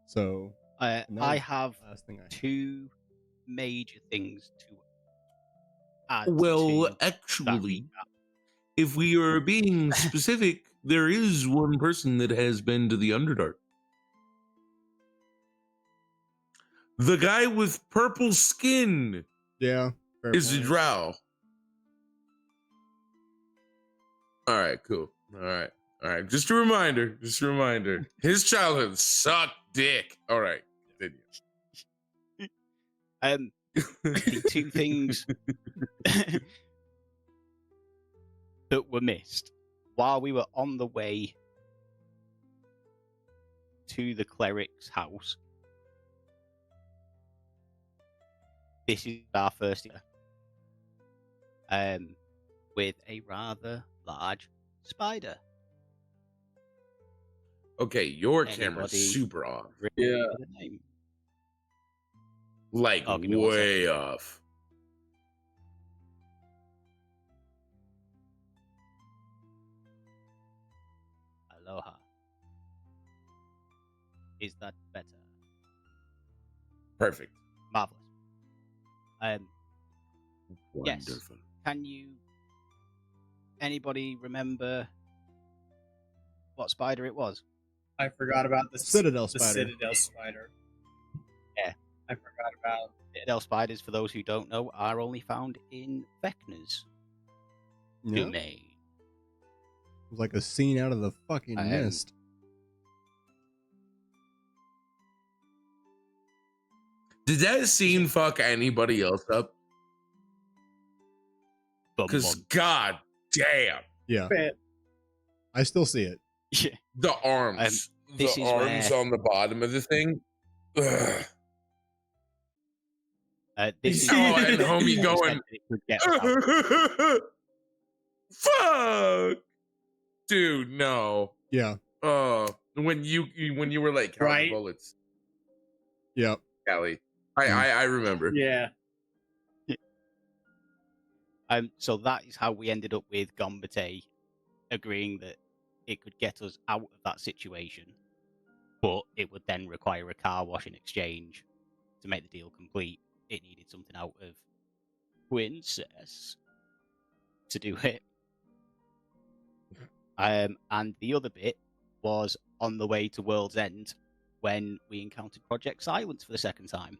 [SPEAKER 3] So
[SPEAKER 4] I have
[SPEAKER 3] last thing I have.
[SPEAKER 4] two major things to add.
[SPEAKER 1] Well,
[SPEAKER 4] to that
[SPEAKER 1] actually,
[SPEAKER 4] recap.
[SPEAKER 1] if we are being specific, there is one person that has been to the Underdark. The guy with purple skin
[SPEAKER 3] Yeah, fair
[SPEAKER 1] is a
[SPEAKER 3] point.
[SPEAKER 1] drow. All right, cool. All right. Just a reminder. His childhood sucked dick. All right, continue.
[SPEAKER 4] The two things that were missed while we were on the way to the cleric's house. This is our first year, with a rather large spider.
[SPEAKER 1] Okay, your
[SPEAKER 4] Anybody
[SPEAKER 1] camera's super off.
[SPEAKER 2] Yeah.
[SPEAKER 4] The name?
[SPEAKER 1] Like
[SPEAKER 4] Oh, give me 1 second.
[SPEAKER 1] way off.
[SPEAKER 4] Aloha. Is that better?
[SPEAKER 1] Perfect.
[SPEAKER 4] Marvelous. Yes.
[SPEAKER 1] Wonderful.
[SPEAKER 4] Can you? Anybody remember what spider it was?
[SPEAKER 2] I forgot about the
[SPEAKER 3] Citadel
[SPEAKER 2] the
[SPEAKER 3] spider.
[SPEAKER 2] Citadel spider.
[SPEAKER 4] Yeah.
[SPEAKER 2] I forgot about it.
[SPEAKER 4] Citadel spiders, for those who don't know, are only found in Vecna's
[SPEAKER 3] Yeah,
[SPEAKER 4] domain.
[SPEAKER 3] it was like a scene out of the fucking Mist.
[SPEAKER 1] Did that scene fuck anybody else up? Because god damn,
[SPEAKER 3] Yeah,
[SPEAKER 2] Man,
[SPEAKER 3] I still see it.
[SPEAKER 4] Yeah.
[SPEAKER 1] the arms,
[SPEAKER 4] this
[SPEAKER 1] the
[SPEAKER 4] is
[SPEAKER 1] arms
[SPEAKER 4] where-
[SPEAKER 1] on the bottom of the thing. Ugh.
[SPEAKER 4] This is
[SPEAKER 1] Oh, and homie
[SPEAKER 4] where
[SPEAKER 1] going,
[SPEAKER 4] it would get us out.
[SPEAKER 1] fuck, dude, no.
[SPEAKER 3] Yeah,
[SPEAKER 1] When you were like counting
[SPEAKER 2] Right.
[SPEAKER 1] bullets,
[SPEAKER 3] yeah.
[SPEAKER 1] Callie. I remember.
[SPEAKER 2] yeah.
[SPEAKER 4] So that is how we ended up with Gombate agreeing that it could get us out of that situation, but it would then require a car wash in exchange to make the deal complete. It needed something out of Princess to do it. And the other bit was on the way to World's End when we encountered Project Silence for the second time.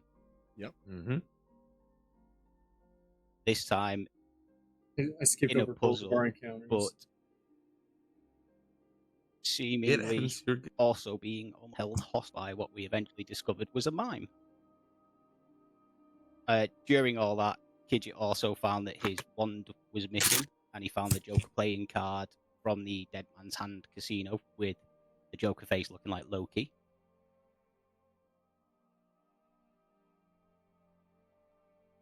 [SPEAKER 1] Mm-hmm.
[SPEAKER 4] This time
[SPEAKER 2] I skipped
[SPEAKER 4] in a
[SPEAKER 2] over both
[SPEAKER 4] puzzle,
[SPEAKER 2] of our encounters.
[SPEAKER 4] but
[SPEAKER 1] It
[SPEAKER 4] seemingly
[SPEAKER 1] happens. You're good.
[SPEAKER 4] also being held hostage by what we eventually discovered was a mime. During all that, Kidget also found that his wand was missing, and he found the Joker playing card from the Dead Man's Hand casino with the Joker face looking like Loki.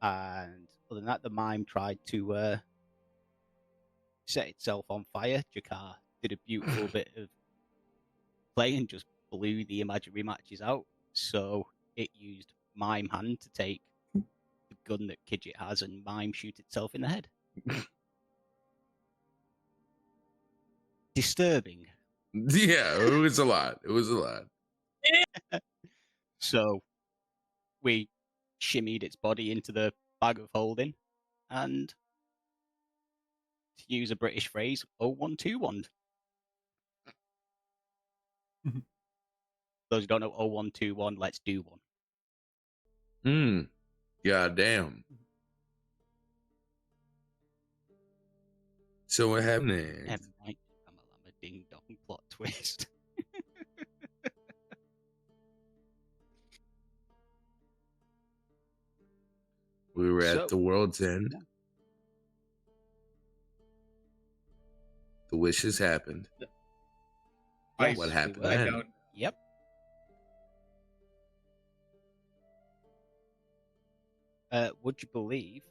[SPEAKER 4] And other than that, the mime tried to set itself on fire. Jakar did a beautiful bit of play and just blew the imaginary matches out. So it used Mime Hand to take the gun that Kidget has and Mime shoot itself in the head. Disturbing.
[SPEAKER 1] Yeah, it was a lot.
[SPEAKER 4] So we shimmied its body into the bag of holding and, to use a British phrase, 0121. Those who don't know 0121, let's do one.
[SPEAKER 1] God damn. So what happened next?
[SPEAKER 4] I'm a ding dong plot twist.
[SPEAKER 1] We were at the world's end.
[SPEAKER 4] Yeah.
[SPEAKER 1] The wishes happened.
[SPEAKER 2] Yes,
[SPEAKER 1] What happened
[SPEAKER 2] I
[SPEAKER 1] then?
[SPEAKER 2] don't.
[SPEAKER 4] Yep. Would you believe?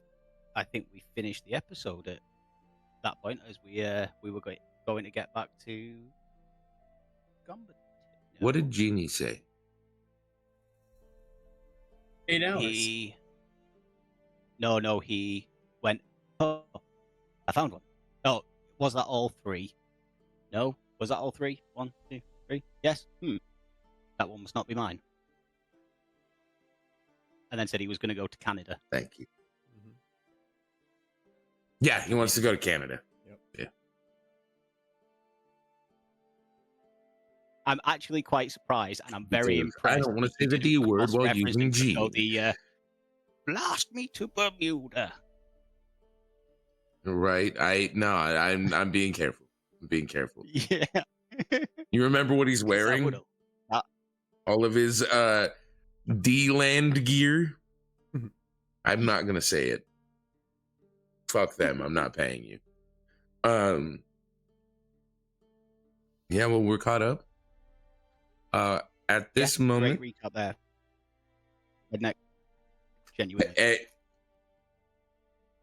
[SPEAKER 4] I think we finished the episode at that point, as we were going to get back to Gumberton.
[SPEAKER 1] What did Genie say?
[SPEAKER 2] 8 hours.
[SPEAKER 4] No, he went, oh, I found one. Oh, was that all three? No? Was that all three? 1, 2, 3? Yes? That one must not be mine. And then said he was going to go to Canada.
[SPEAKER 1] Thank you. Yeah, he wants to go to Canada.
[SPEAKER 3] Yep.
[SPEAKER 1] Yeah.
[SPEAKER 4] I'm actually quite surprised, and I'm very impressed.
[SPEAKER 1] I don't want to say the D word while using G.
[SPEAKER 4] The blast me to Bermuda.
[SPEAKER 1] Right? I'm being careful. I'm being careful.
[SPEAKER 4] Yeah.
[SPEAKER 1] You remember what he's wearing? All of his D-land gear. I'm not gonna say it. Fuck them. I'm not paying you. Yeah, well, we're caught up. At this moment,
[SPEAKER 4] great recap there. Redneck. Genuine.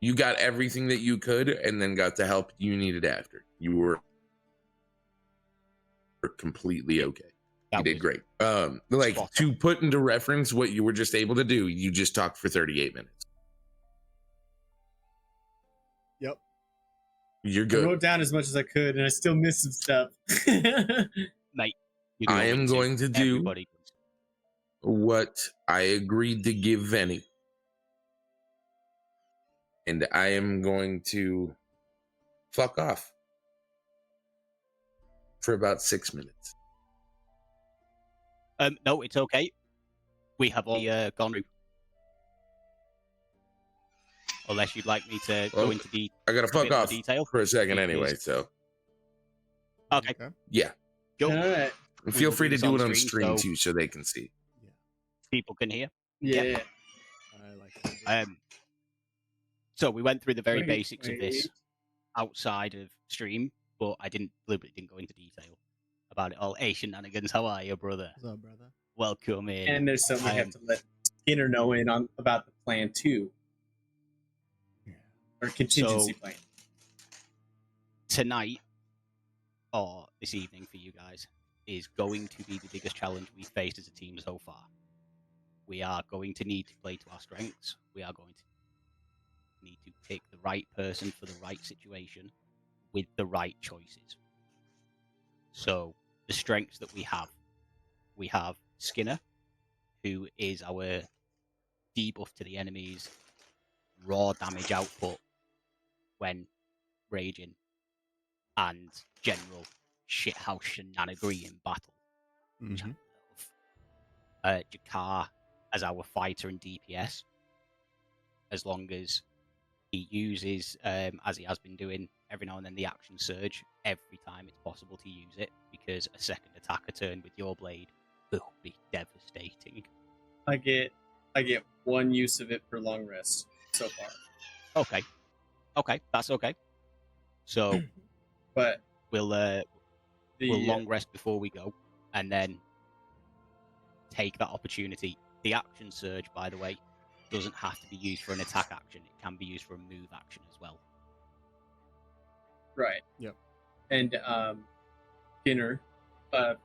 [SPEAKER 1] You got everything that you could, and then got the help you needed after. You were completely okay. You did great. Like, to put into reference what you were just able to do, you just talked for 38 minutes.
[SPEAKER 3] Yep.
[SPEAKER 1] You're good.
[SPEAKER 2] I wrote down as much as I could, and I still missed some stuff.
[SPEAKER 4] Mate,
[SPEAKER 1] I am going to do what I agreed to give Venny. And I am going to fuck off for about 6 minutes.
[SPEAKER 4] No, it's okay. We have all gone through. Unless you'd like me to go into the
[SPEAKER 1] I gotta fuck off
[SPEAKER 4] detail
[SPEAKER 1] for a second anyway, so.
[SPEAKER 4] Okay.
[SPEAKER 1] Yeah.
[SPEAKER 2] All right.
[SPEAKER 1] Feel free to do it on stream too, so they can see.
[SPEAKER 4] People can hear.
[SPEAKER 2] Yeah.
[SPEAKER 3] I like it.
[SPEAKER 4] So we went through the very basics of this outside of stream, but I deliberately didn't go into detail about it all. Hey, Shenanigans, how are you, brother?
[SPEAKER 3] What's up, brother?
[SPEAKER 4] Welcome in.
[SPEAKER 2] And there's something we have to let Skinner know about the plan too. Or contingency plan.
[SPEAKER 4] Tonight, or this evening for you guys, is going to be the biggest challenge we've faced as a team so far. We are going to need to play to our strengths. We are going to need to pick the right person for the right situation with the right choices. So, the strengths that we have Skinner, who is our debuff to the enemy's raw damage output when raging, and general shithouse shenanigery in battle. Which I love. Jakar as our fighter and DPS, as long as he uses, as he has been doing every now and then, the action surge every time it's possible to use it, because a second attack a turn with your blade will be devastating.
[SPEAKER 2] I get one use of it per long rest so far.
[SPEAKER 4] Okay, that's okay. So,
[SPEAKER 2] but
[SPEAKER 4] we'll long rest before we go, and then take that opportunity. The action surge, by the way, doesn't have to be used for an attack action. It can be used for a move action as well.
[SPEAKER 2] Right.
[SPEAKER 3] Yep.
[SPEAKER 2] And Skinner, a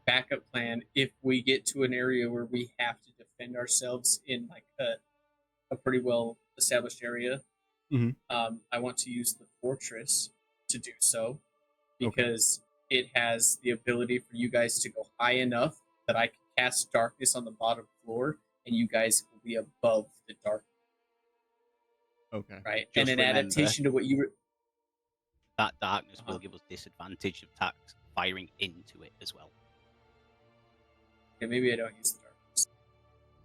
[SPEAKER 2] backup plan if we get to an area where we have to defend ourselves in like a pretty well established area. I want to use the fortress to do so, because it has the ability for you guys to go high enough that I can cast darkness on the bottom floor, and you guys will be above the dark.
[SPEAKER 3] Okay.
[SPEAKER 2] right?
[SPEAKER 4] Just
[SPEAKER 2] and an
[SPEAKER 4] remember-
[SPEAKER 2] adaptation to what you were.
[SPEAKER 4] That darkness will
[SPEAKER 2] Uh-huh.
[SPEAKER 4] give us disadvantage of attacks firing into it as well.
[SPEAKER 2] Okay, maybe I don't use the darkness.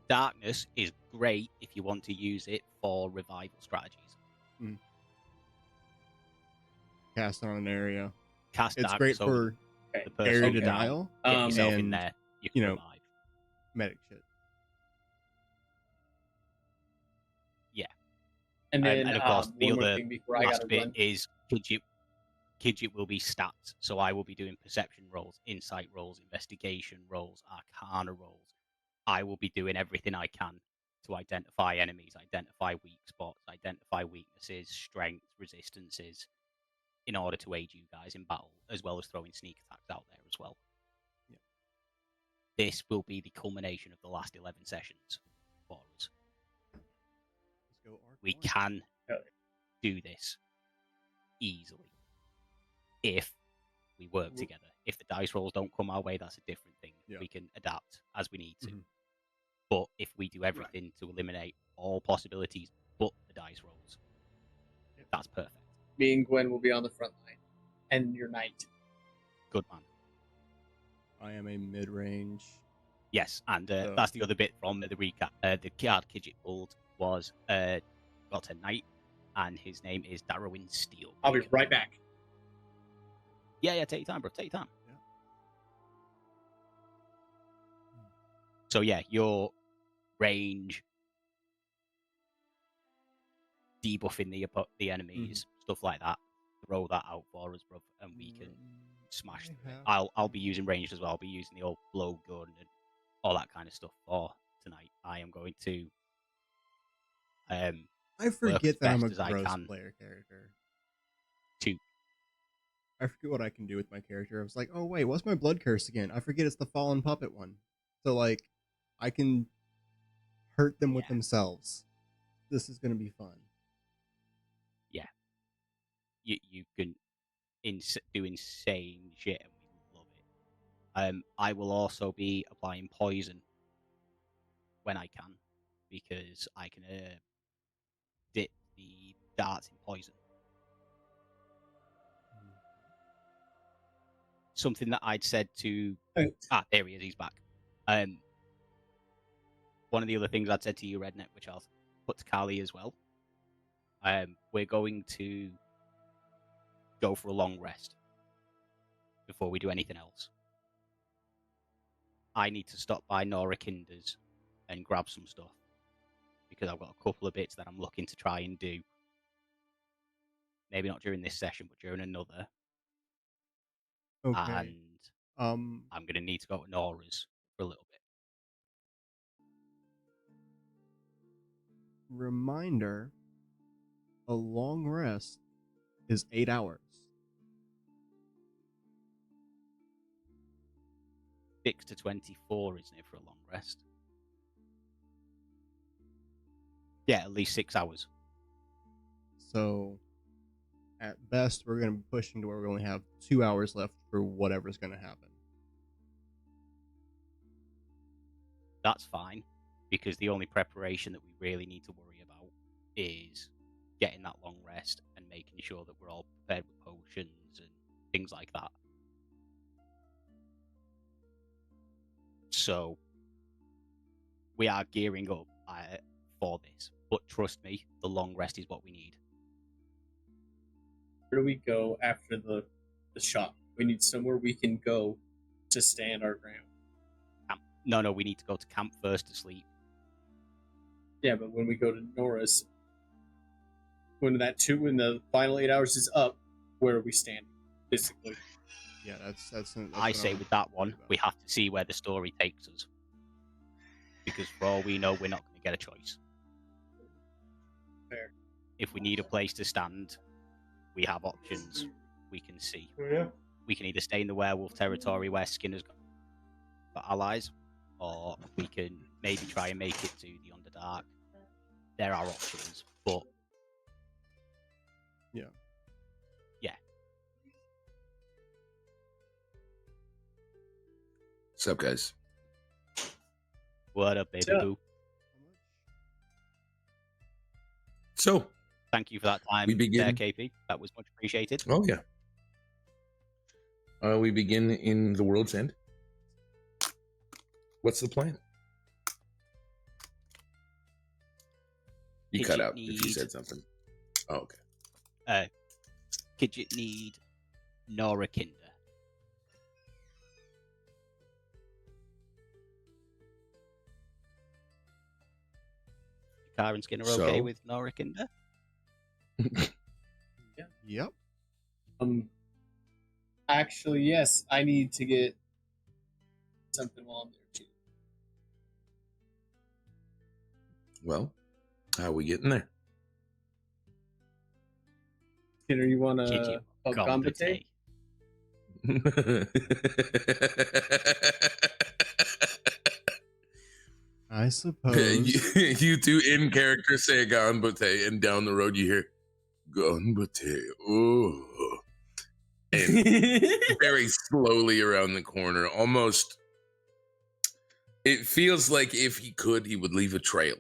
[SPEAKER 4] Darkness is great if you want to use it for revival strategies.
[SPEAKER 3] Cast on an area.
[SPEAKER 4] Cast
[SPEAKER 3] It's
[SPEAKER 4] darkness
[SPEAKER 3] great
[SPEAKER 4] over
[SPEAKER 3] for
[SPEAKER 2] Okay.
[SPEAKER 4] the person
[SPEAKER 3] area
[SPEAKER 4] who died.
[SPEAKER 3] denial,
[SPEAKER 4] Get yourself in
[SPEAKER 3] and,
[SPEAKER 4] there. You can
[SPEAKER 3] you know,
[SPEAKER 4] revive.
[SPEAKER 3] medic shit.
[SPEAKER 2] And then,
[SPEAKER 4] and of course, the
[SPEAKER 2] one more
[SPEAKER 4] other
[SPEAKER 2] thing before I
[SPEAKER 4] last
[SPEAKER 2] gotta
[SPEAKER 4] bit
[SPEAKER 2] run.
[SPEAKER 4] is Kidget will be stats. So I will be doing perception rolls, insight rolls, investigation rolls, arcana rolls. I will be doing everything I can to identify enemies, identify weak spots, identify weaknesses, strengths, resistances, in order to aid you guys in battle, as well as throwing sneak attacks out there as well.
[SPEAKER 3] Yeah.
[SPEAKER 4] This will be the culmination of the last 11 sessions for us.
[SPEAKER 3] Let's go arc
[SPEAKER 4] We
[SPEAKER 3] one.
[SPEAKER 4] can
[SPEAKER 2] Okay.
[SPEAKER 4] do this easily if we work together. If the dice rolls don't come our way, that's a different thing.
[SPEAKER 3] Yeah.
[SPEAKER 4] We can adapt as we need to.
[SPEAKER 3] Mhm.
[SPEAKER 4] But if we do everything to eliminate all possibilities but the dice rolls, that's perfect.
[SPEAKER 2] Me and Gwen will be on the front line, and your knight.
[SPEAKER 4] Good man.
[SPEAKER 3] I am a mid-range.
[SPEAKER 4] Yes, and
[SPEAKER 3] So-
[SPEAKER 4] that's the other bit from the recap. The card Kidget pulled was got a knight, and his name is Darwin Steele.
[SPEAKER 2] I'll be right back.
[SPEAKER 4] Yeah, take your time, bro. Take your time.
[SPEAKER 3] Yeah.
[SPEAKER 4] So yeah, your range, debuffing the enemies, stuff like that. Throw that out for us, bro, and we can smash
[SPEAKER 3] I
[SPEAKER 4] through it.
[SPEAKER 3] have-
[SPEAKER 4] I'll be using ranged as well. I'll be using the old blow gun and all that kind of stuff for tonight. I am going to
[SPEAKER 3] I
[SPEAKER 4] work
[SPEAKER 3] forget
[SPEAKER 4] as
[SPEAKER 3] that I'm a
[SPEAKER 4] best as I
[SPEAKER 3] gross
[SPEAKER 4] can.
[SPEAKER 3] player character.
[SPEAKER 4] To
[SPEAKER 3] I forget what I can do with my character. I was like, oh wait, what's my blood curse again? I forget it's the fallen puppet one. So like, I can hurt them with
[SPEAKER 4] Yeah.
[SPEAKER 3] themselves. This is gonna be fun.
[SPEAKER 4] you can do insane shit, and we love it. I will also be applying poison when I can, because I can dip the darts in poison. Something that I'd said to there he is, he's back. One of the other things I'd said to you, Redneck, which I'll put to Carly as well. We're going to go for a long rest before we do anything else. I need to stop by Nora Kinder's and grab some stuff, because I've got a couple of bits that I'm looking to try and do. Maybe not during this session, but during another.
[SPEAKER 3] Okay.
[SPEAKER 4] And I'm going to need to go to Nora's for a little bit.
[SPEAKER 3] Reminder: a long rest is 8 hours.
[SPEAKER 4] 6 to 24, isn't it, for a long rest? Yeah, at least 6 hours.
[SPEAKER 3] So, at best, we're going to be pushing to where we only have 2 hours left for whatever's going to happen.
[SPEAKER 4] That's fine, because the only preparation that we really need to worry about is getting that long rest and making sure that we're all prepared with potions and things like that. So we are gearing up for this, but trust me, the long rest is what we need.
[SPEAKER 2] Where do we go after the shop? We need somewhere we can go to stand our ground.
[SPEAKER 4] No, we need to go to camp first to sleep.
[SPEAKER 2] Yeah, but when we go to Nora's, when the final 8 hours is up, where are we standing physically?
[SPEAKER 3] Yeah, that's
[SPEAKER 4] I
[SPEAKER 3] what
[SPEAKER 4] say
[SPEAKER 3] I'm
[SPEAKER 4] with that
[SPEAKER 3] worried
[SPEAKER 4] one,
[SPEAKER 3] about.
[SPEAKER 4] we have to see where the story takes us, because for all we know, we're not going to get a choice.
[SPEAKER 2] Fair.
[SPEAKER 4] If we need a place to stand, we have options. We can see.
[SPEAKER 2] Yeah.
[SPEAKER 4] We can either stay in the werewolf territory where Skinner's got allies, or we can maybe try and make it to the Underdark. There are options, but
[SPEAKER 3] Yeah.
[SPEAKER 1] What's up, guys?
[SPEAKER 4] What up, baby
[SPEAKER 2] Yeah.
[SPEAKER 4] boo?
[SPEAKER 1] So,
[SPEAKER 4] Thank you for that time
[SPEAKER 1] We begin.
[SPEAKER 4] there, KP. That was much appreciated.
[SPEAKER 1] Oh yeah. We begin in the world's end. What's the plan? You
[SPEAKER 4] Did
[SPEAKER 1] cut
[SPEAKER 4] you
[SPEAKER 1] out if you
[SPEAKER 4] need-
[SPEAKER 1] said something. Oh, okay.
[SPEAKER 4] Kidget need Nora Kinder. Car and Skinner okay
[SPEAKER 1] So?
[SPEAKER 4] with Nora Kinder?
[SPEAKER 3] Yep.
[SPEAKER 2] Actually, yes, I need to get something while I'm there too.
[SPEAKER 1] Well, how are we getting there?
[SPEAKER 2] Skinner, you want
[SPEAKER 4] Kidget
[SPEAKER 2] a gambate?
[SPEAKER 3] I suppose.
[SPEAKER 1] You two in character say ganbate, and down the road you hear ganbate. Oh. And very slowly around the corner, almost. It feels like if he could, he would leave a trail.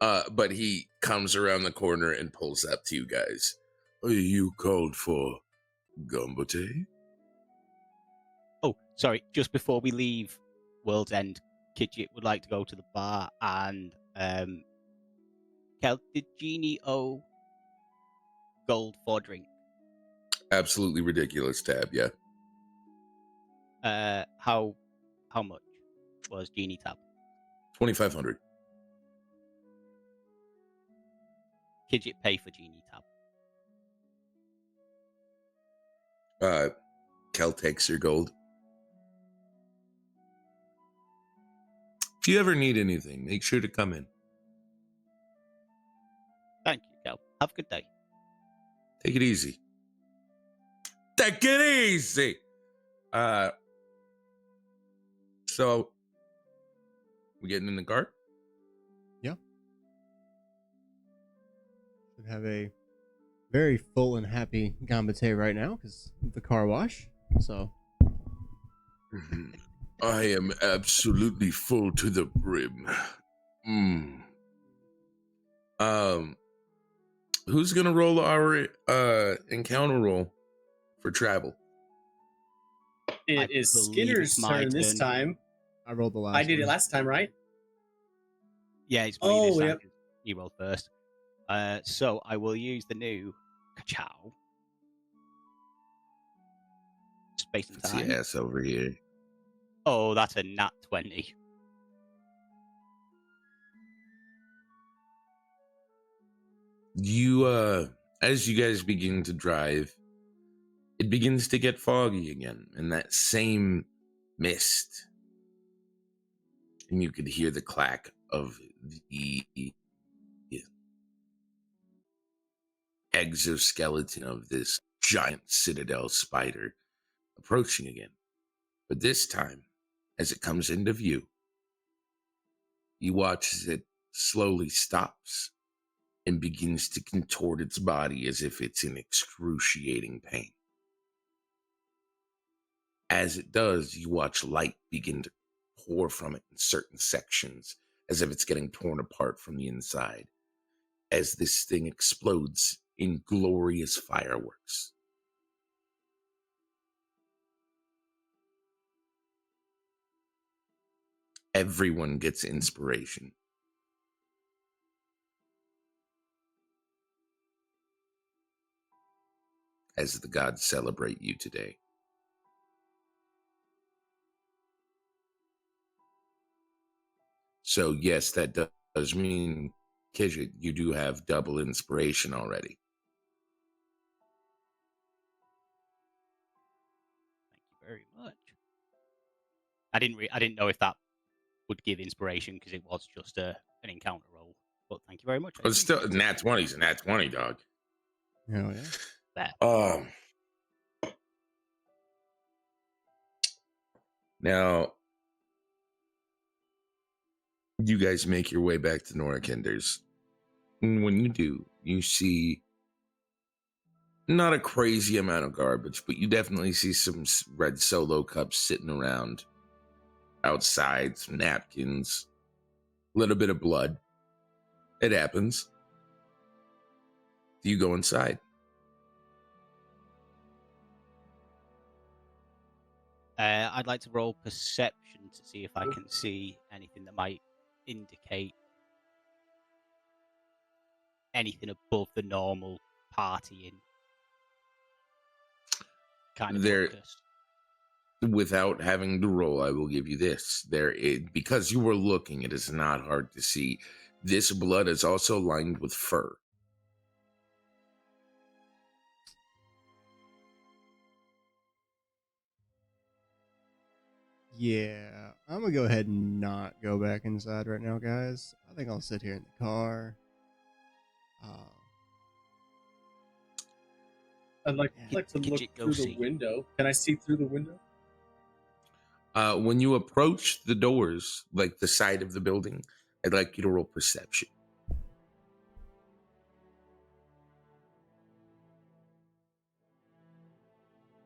[SPEAKER 1] But he comes around the corner and pulls up to you guys. You called for gambate?
[SPEAKER 4] Oh, sorry. Just before we leave World's End, Kidget would like to go to the bar and Kel, did Genie owe gold for a drink?
[SPEAKER 1] Absolutely ridiculous tab, yeah.
[SPEAKER 4] How much was Genie tab?
[SPEAKER 1] 2,500.
[SPEAKER 4] Kidget pay for Genie tab.
[SPEAKER 1] Kel takes your gold. If you ever need anything, make sure to come in.
[SPEAKER 4] Thank you, Kel. Have a good day.
[SPEAKER 1] Take it easy. Take it easy. So we getting in the car?
[SPEAKER 3] Should have a very full and happy Gambate right now because of the car wash. So
[SPEAKER 1] I am absolutely full to the brim. Who's gonna roll our encounter roll for travel?
[SPEAKER 2] It is
[SPEAKER 4] believe
[SPEAKER 2] Skinner's
[SPEAKER 4] it's my
[SPEAKER 2] turn this
[SPEAKER 4] turn.
[SPEAKER 2] time.
[SPEAKER 3] I rolled the last.
[SPEAKER 2] I did it
[SPEAKER 3] one.
[SPEAKER 2] last time, right?
[SPEAKER 4] Yeah, it's me this time.
[SPEAKER 2] yep.
[SPEAKER 4] 'Cause he rolled first. So I will use the new Kachow. Space and
[SPEAKER 1] It's
[SPEAKER 4] time.
[SPEAKER 1] your ass over here.
[SPEAKER 4] Oh, that's a nat 20.
[SPEAKER 1] You as you guys begin to drive, it begins to get foggy again, and that same mist. And you could hear the clack of the exoskeleton of this giant citadel spider approaching again. But this time, as it comes into view, you watch as it slowly stops and begins to contort its body as if it's in excruciating pain. As it does, you watch light begin to pour from it in certain sections, as if it's getting torn apart from the inside, as this thing explodes in glorious fireworks. Everyone gets inspiration. As the gods celebrate you today. So yes, that does mean, Kidget, you do have double inspiration already.
[SPEAKER 4] Thank you very much. I didn't know if that would give inspiration because it was just an encounter roll. But thank you very much.
[SPEAKER 1] But still, nat 20's a nat 20, dog.
[SPEAKER 3] Hell yeah.
[SPEAKER 4] There.
[SPEAKER 1] Now, you guys make your way back to Nora Kinder's. And when you do, you see not a crazy amount of garbage, but you definitely see some red Solo cups sitting around outside, some napkins, a little bit of blood. It happens. Do you go inside?
[SPEAKER 4] I'd like to roll perception to see if I can see anything that might indicate anything above the normal partying kind of ruckus.
[SPEAKER 1] Without having to roll, I will give you this. Because you were looking, it is not hard to see. This blood is also lined with fur.
[SPEAKER 3] Yeah, I'm gonna go ahead and not go back inside right now, guys. I think I'll sit here in the car.
[SPEAKER 2] I'd like to look through the window. Can I see through the window?
[SPEAKER 1] When you approach the doors, like the side of the building, I'd like you to roll perception.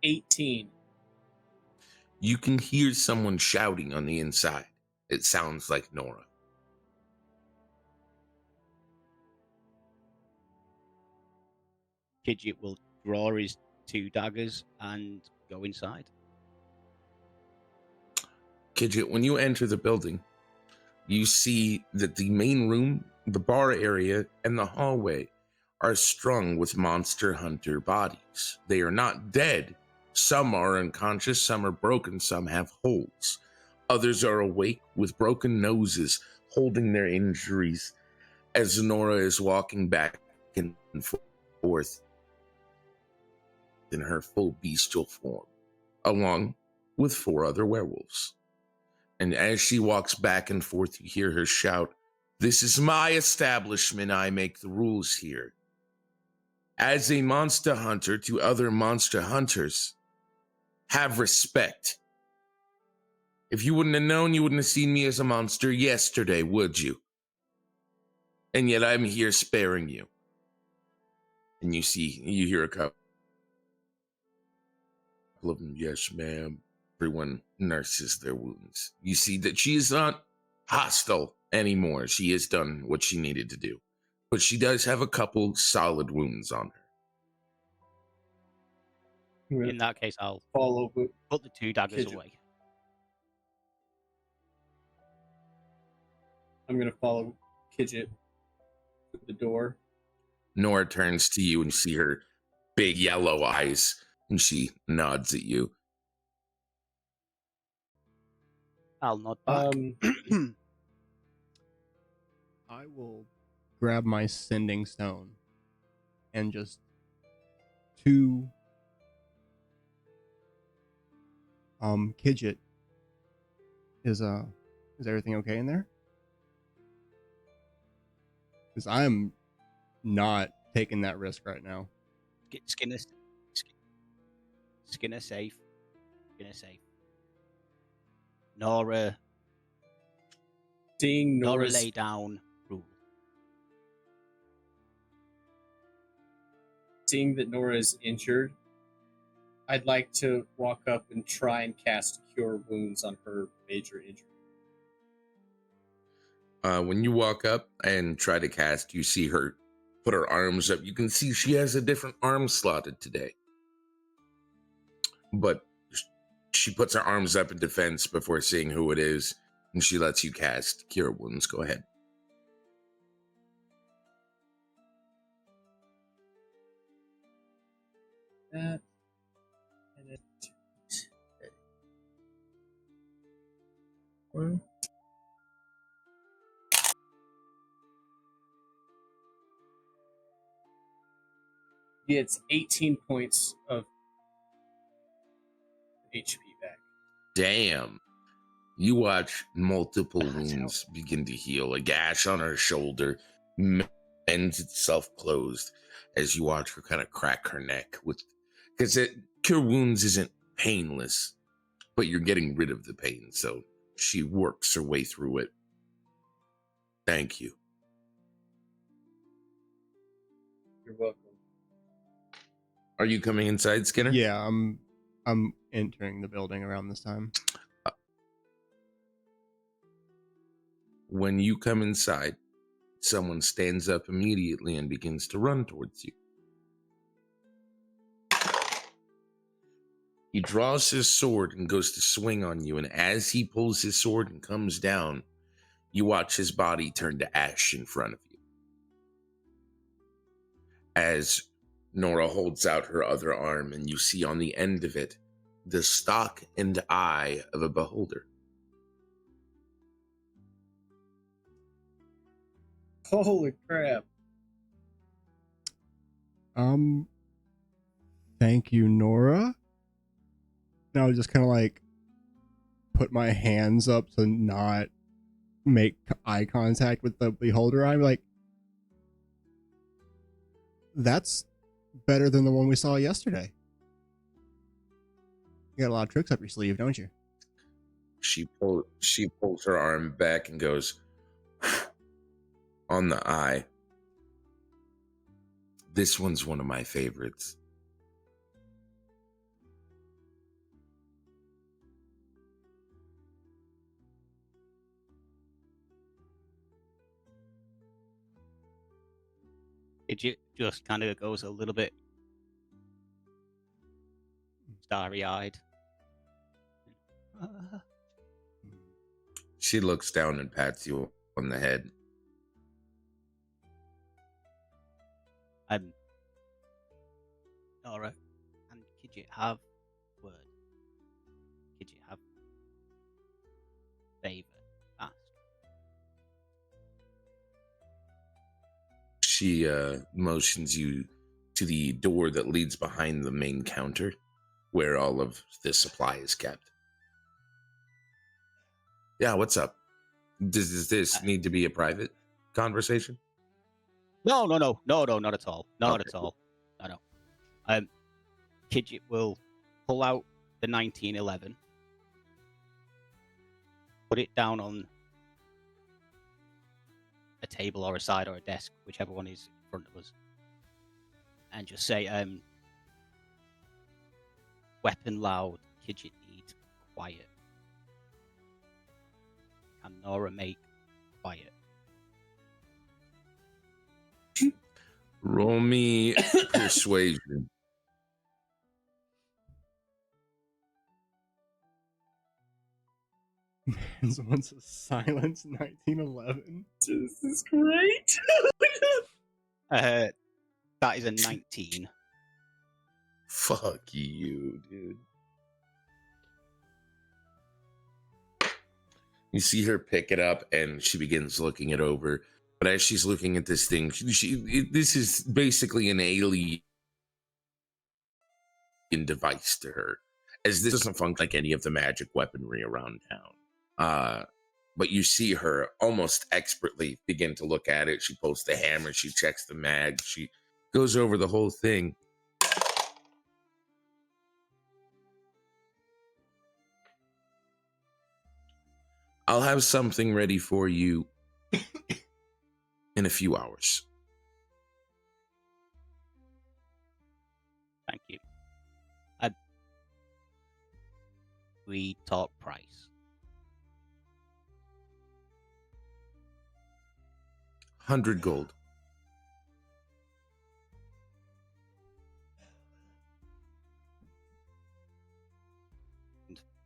[SPEAKER 2] $18.
[SPEAKER 1] You can hear someone shouting on the inside. It sounds like Nora.
[SPEAKER 4] Kidget will draw his 2 daggers and go inside.
[SPEAKER 1] Kidget, when you enter the building, you see that the main room, the bar area, and the hallway are strung with monster hunter bodies. They are not dead. Some are unconscious, some are broken, some have holes. Others are awake with broken noses, holding their injuries as Nora is walking back and forth in her full bestial form, along with 4 other werewolves. And as she walks back and forth, you hear her shout, "This is my establishment. I make the rules here. As a monster hunter to other monster hunters, have respect. If you wouldn't have known, you wouldn't have seen me as a monster yesterday, would you? And yet I'm here sparing you." And you hear a couple of them, "Yes, ma'am." Everyone nurses their wounds. You see that she is not hostile anymore. She has done what she needed to do. But she does have a couple solid wounds on her.
[SPEAKER 4] In that case, I'll put the 2 daggers away.
[SPEAKER 2] I'm going to follow Kidget to the door.
[SPEAKER 1] Nora turns to you and you see her big yellow eyes, and she nods at you.
[SPEAKER 4] I'll nod back.
[SPEAKER 3] I will grab my sending stone and just 2 Kidget, is everything okay in there? Because I'm not taking that risk right now.
[SPEAKER 4] Skinner safe. Skinner safe. Nora lay down rule.
[SPEAKER 2] Seeing that Nora is injured, I'd like to walk up and try and cast Cure Wounds on her major injury.
[SPEAKER 1] When you walk up and try to cast, you see her put her arms up. You can see she has a different arm slotted today. But she puts her arms up in defense before seeing who it is, and she lets you cast Cure Wounds. Go ahead.
[SPEAKER 2] That and it. Well, gets 18 points of HP back.
[SPEAKER 1] Damn. You watch multiple wounds begin to heal. A gash on her shoulder mends itself closed as you watch her kind of crack her neck with, because Cure Wounds isn't painless, but you're getting rid of the pain, so she works her way through it. Thank you.
[SPEAKER 2] You're welcome.
[SPEAKER 1] Are you coming inside, Skinner?
[SPEAKER 3] Yeah, I'm entering the building around this time.
[SPEAKER 1] When you come inside, someone stands up immediately and begins to run towards you. He draws his sword and goes to swing on you, and as he pulls his sword and comes down, you watch his body turn to ash in front of you. As Nora holds out her other arm, and you see on the end of it the stalk and eye of a beholder.
[SPEAKER 2] Holy crap.
[SPEAKER 3] Thank you, Nora. Now I just kind of like put my hands up to not make eye contact with the beholder. I'm like, that's better than the one we saw yesterday. You got a lot of tricks up your sleeve, don't you?
[SPEAKER 1] She pulls her arm back and goes on the eye. This one's one of my favorites.
[SPEAKER 4] It just kind of goes a little bit starry-eyed.
[SPEAKER 1] She looks down and pats you on the head.
[SPEAKER 4] Nora, and could you have word? Could you have favor asked?
[SPEAKER 1] She motions you to the door that leads behind the main counter, where all of the supply is kept. Yeah, what's up? Does this need to be a private conversation?
[SPEAKER 4] No, not at all. Not
[SPEAKER 1] Okay.
[SPEAKER 4] at all. No. Kidget will pull out the 1911, put it down on a table or a side or a desk, whichever one is in front of us, and just say, weapon loud, Kidget need quiet. Can Nora make quiet?
[SPEAKER 1] Roll me persuasion.
[SPEAKER 3] Someone says silence 1911.
[SPEAKER 2] This is great.
[SPEAKER 4] That is a 19.
[SPEAKER 1] Fuck you, dude. You see her pick it up and she begins looking it over. But as she's looking at this thing, this is basically an alien device to her, as this doesn't function like any of the magic weaponry around town. But you see her almost expertly begin to look at it. She pulls the hammer, she checks the mag, she goes over the whole thing. I'll have something ready for you in a few hours.
[SPEAKER 4] Thank you. We talk price.
[SPEAKER 1] 100 gold.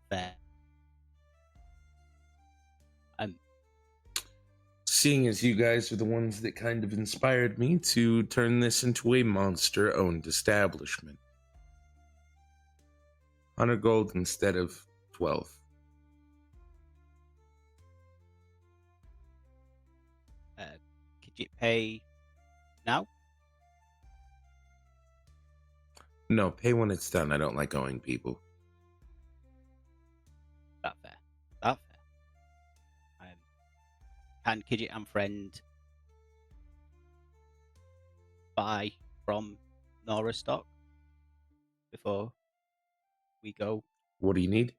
[SPEAKER 4] Fair.
[SPEAKER 1] Seeing as you guys are the ones that kind of inspired me to turn this into a monster-owned establishment. 100 gold instead of 12.
[SPEAKER 4] Could you pay now?
[SPEAKER 1] No, pay when it's done. I don't like owing people.
[SPEAKER 4] That fair. That fair. Can Kidget and friend buy from Nora's stock before we go?
[SPEAKER 1] What do you need?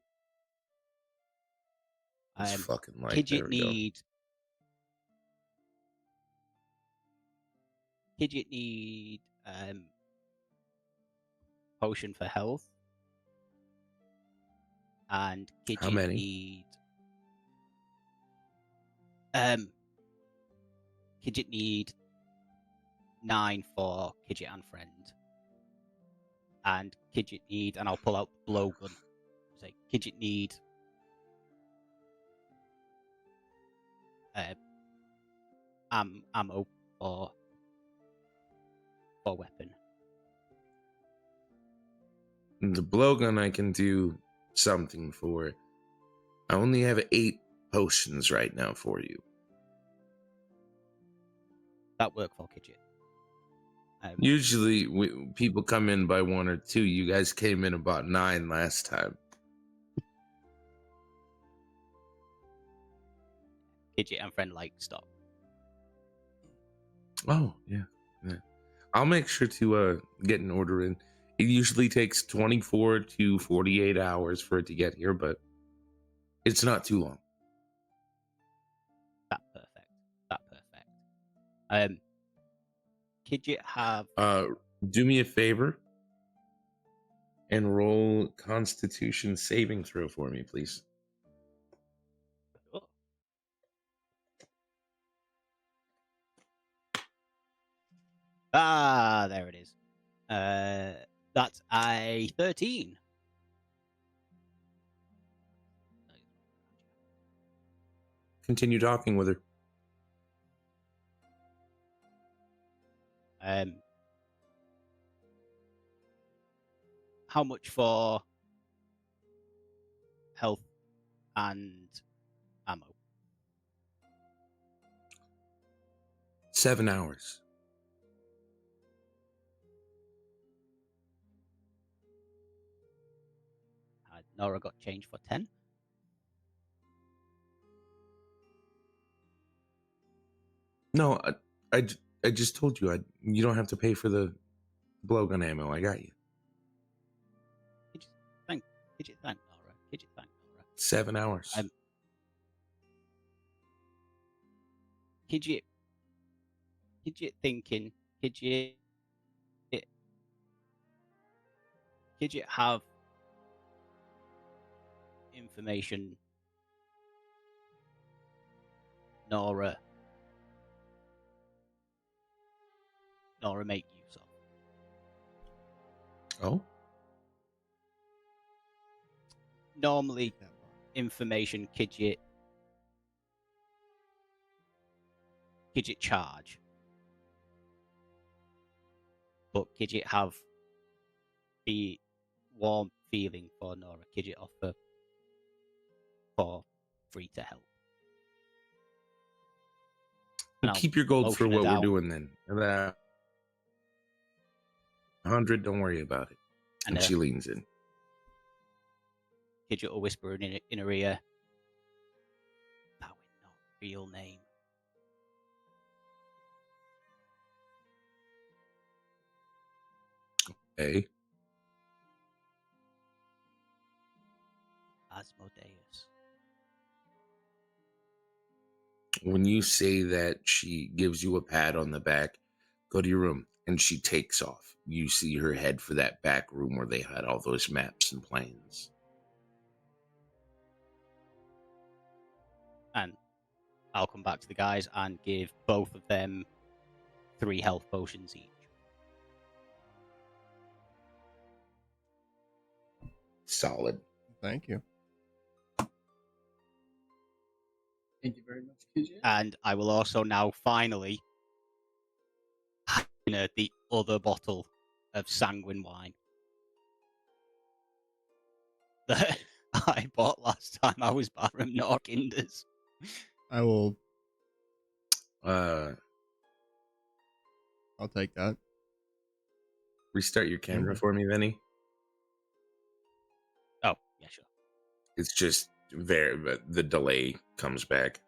[SPEAKER 1] It's fucking light. There
[SPEAKER 4] Kidget
[SPEAKER 1] we go.
[SPEAKER 4] Kidget need potion for health, and Kidget
[SPEAKER 1] How many?
[SPEAKER 4] need Kidget need 9 for Kidget and friend, and Kidget need, and I'll pull out the blowgun. Say, Kidget need ammo for weapon.
[SPEAKER 1] The blowgun I can do something for. I only have 8 potions right now for you.
[SPEAKER 4] That work for Kidget.
[SPEAKER 1] Usually people come in by 1 or 2. You guys came in about 9 last time.
[SPEAKER 4] Kidget and friend like stop.
[SPEAKER 1] Oh, yeah. I'll make sure to get an order in. It usually takes 24 to 48 hours for it to get here, but it's not too long.
[SPEAKER 4] That perfect. Kidget have
[SPEAKER 1] Do me a favor and roll Constitution saving throw for me, please.
[SPEAKER 4] There it is. That's a 13.
[SPEAKER 1] Continue talking with her.
[SPEAKER 4] How much for health and ammo?
[SPEAKER 1] 7 hours.
[SPEAKER 4] Nora got changed for 10.
[SPEAKER 1] No, I just told you you don't have to pay for the blowgun ammo. I got you.
[SPEAKER 4] Kidget, thank Nora.
[SPEAKER 1] 7 hours.
[SPEAKER 4] Kidget thinking. Kidget have information Nora make use of.
[SPEAKER 1] Oh?
[SPEAKER 4] Normally, information Kidget charge, but Kidget have the warm feeling for Nora. Kidget offer for free to help.
[SPEAKER 1] Well, keep your gold for
[SPEAKER 4] motion
[SPEAKER 1] what
[SPEAKER 4] it
[SPEAKER 1] we're
[SPEAKER 4] out.
[SPEAKER 1] doing then. That 100, don't worry about it. And she leans in.
[SPEAKER 4] Kidget will whisper in her ear, "That was not real name."
[SPEAKER 1] Hey.
[SPEAKER 4] Asmodeus.
[SPEAKER 1] When you say that, she gives you a pat on the back. Go to your room. And she takes off. You see her head for that back room where they had all those maps and plans.
[SPEAKER 4] And I'll come back to the guys and give both of them 3 health potions each.
[SPEAKER 1] Solid.
[SPEAKER 3] Thank you.
[SPEAKER 2] Thank you very much, Kidget.
[SPEAKER 4] And I will also now finally the other bottle of sanguine wine that I bought last time I was Barham Norkinders.
[SPEAKER 3] I will.
[SPEAKER 1] Uh,
[SPEAKER 3] I'll take that.
[SPEAKER 1] Restart your camera
[SPEAKER 3] Okay.
[SPEAKER 1] for me, Vinny.
[SPEAKER 4] Oh, yeah, sure.
[SPEAKER 1] It's just but the delay comes back.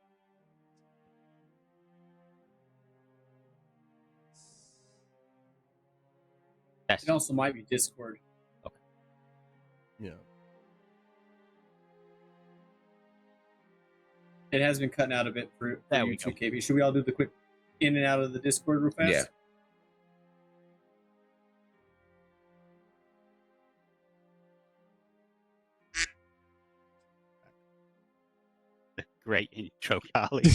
[SPEAKER 4] Yes.
[SPEAKER 2] It also might be Discord.
[SPEAKER 3] Yeah.
[SPEAKER 2] It has been cutting out a bit for
[SPEAKER 4] There
[SPEAKER 2] you
[SPEAKER 4] we
[SPEAKER 2] too,
[SPEAKER 4] go.
[SPEAKER 2] KB. Should we all do the quick in and out of the Discord real fast?
[SPEAKER 1] Yeah.
[SPEAKER 4] Great intro, Carly.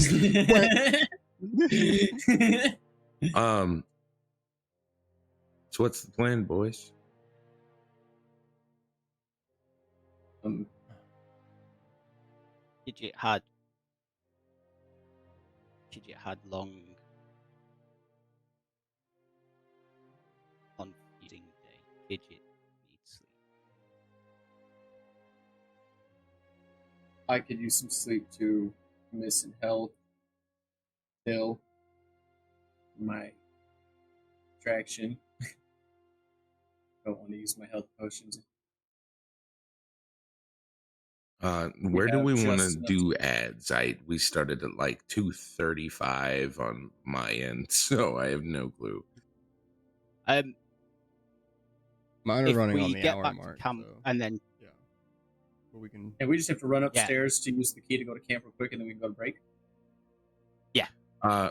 [SPEAKER 1] So what's the plan, boys?
[SPEAKER 4] Gidget had long on feeding day. Gidget needs sleep.
[SPEAKER 2] I could use some sleep too. Missing health. Still. My traction. Don't want to use my health potions.
[SPEAKER 1] Where do
[SPEAKER 2] have
[SPEAKER 1] we want to
[SPEAKER 2] just enough
[SPEAKER 1] do ads? We started at like 2:35 on my end, so I have no clue.
[SPEAKER 3] Mine are
[SPEAKER 4] If
[SPEAKER 3] running on
[SPEAKER 4] we
[SPEAKER 3] the
[SPEAKER 4] get
[SPEAKER 3] hour
[SPEAKER 4] back
[SPEAKER 3] mark,
[SPEAKER 4] to camp
[SPEAKER 3] so
[SPEAKER 4] and then
[SPEAKER 3] yeah. But we can.
[SPEAKER 2] And we just have to run
[SPEAKER 4] Yeah.
[SPEAKER 2] upstairs to use the key to go to camp real quick, and then we can go to break.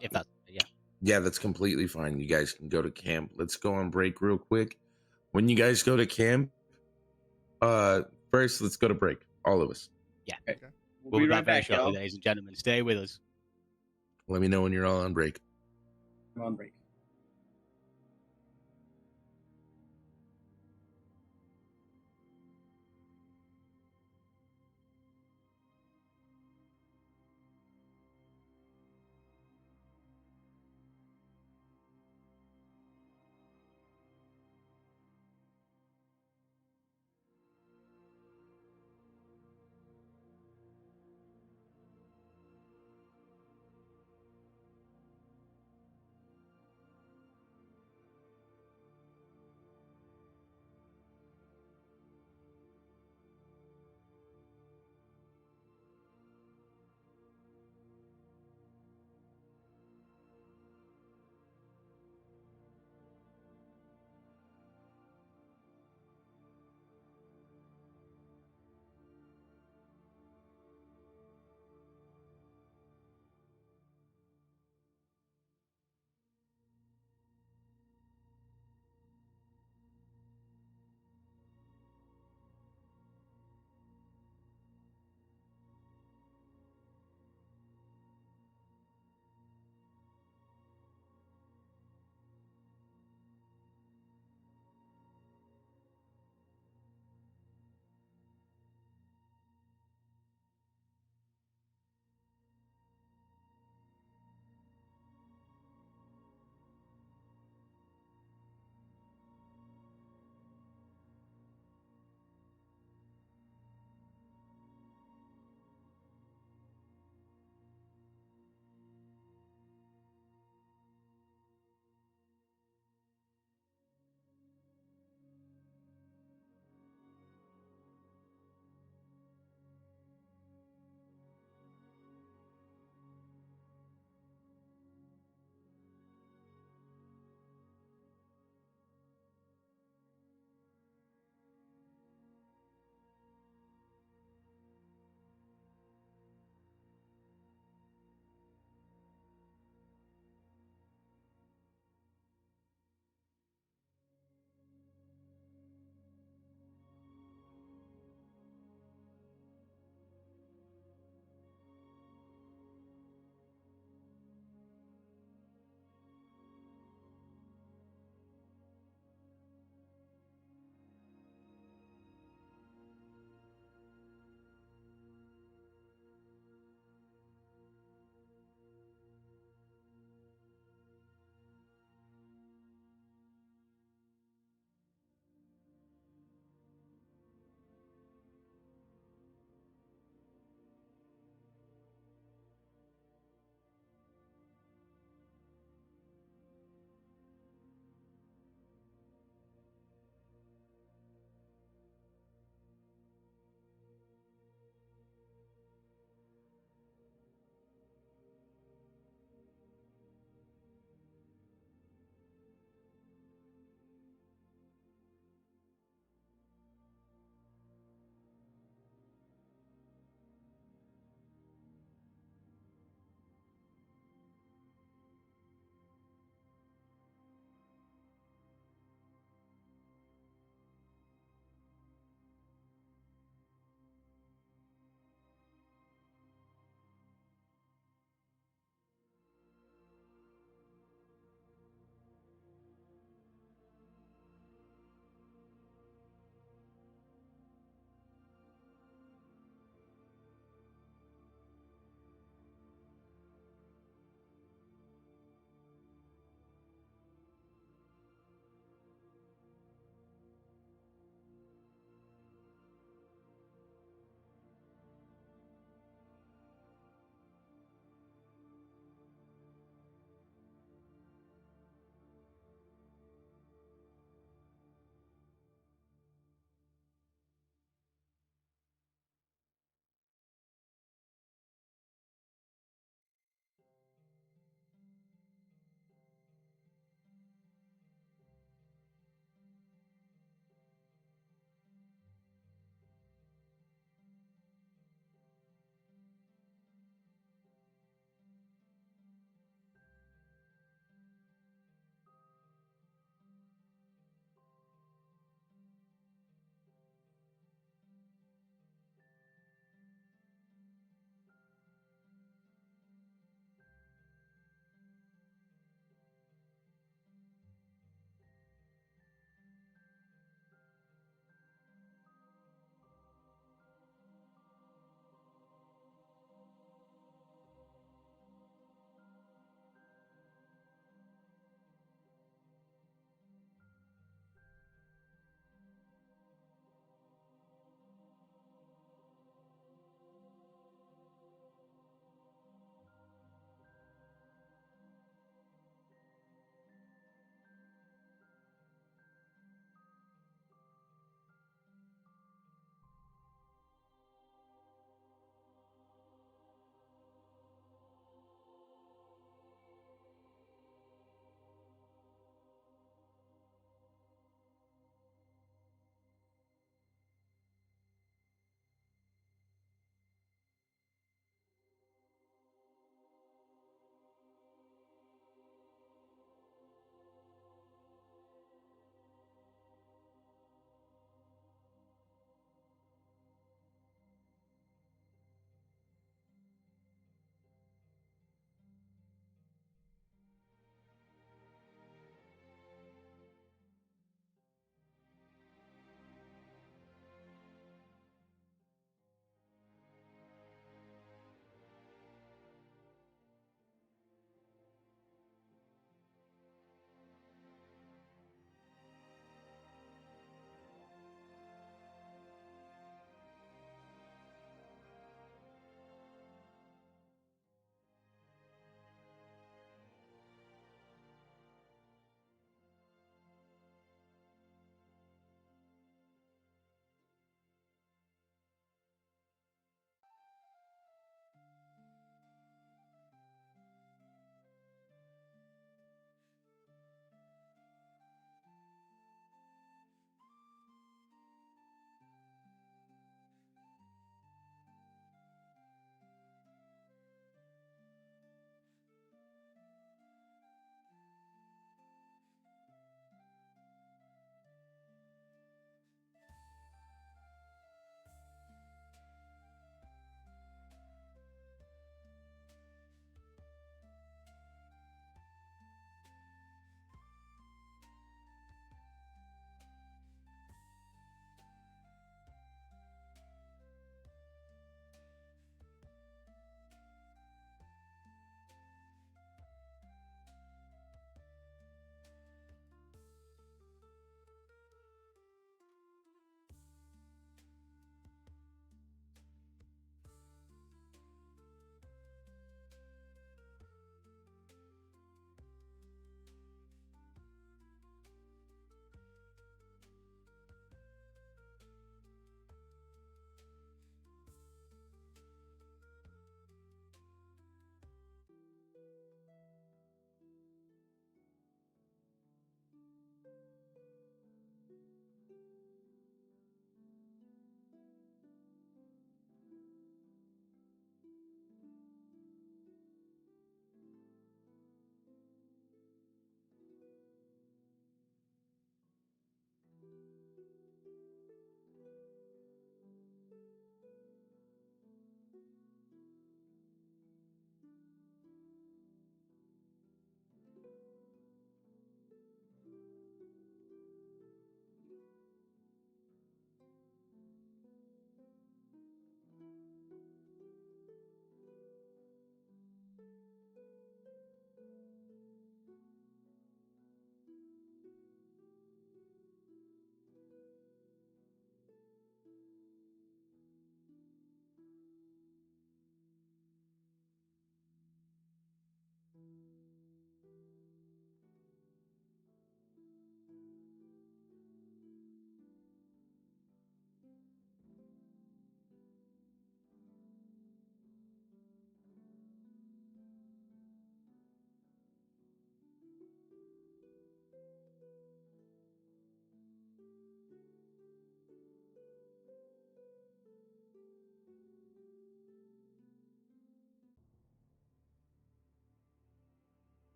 [SPEAKER 4] if that's
[SPEAKER 1] Yeah, that's completely fine. You guys can go to camp. Let's go on break real quick. When you guys go to camp, first let's go to break. All of us.
[SPEAKER 4] we'll be
[SPEAKER 2] right
[SPEAKER 4] back very
[SPEAKER 2] back,
[SPEAKER 4] shortly,
[SPEAKER 2] y'all.
[SPEAKER 4] ladies and gentlemen. Stay with us.
[SPEAKER 1] Let me know when you're all on break.
[SPEAKER 2] I'm on break.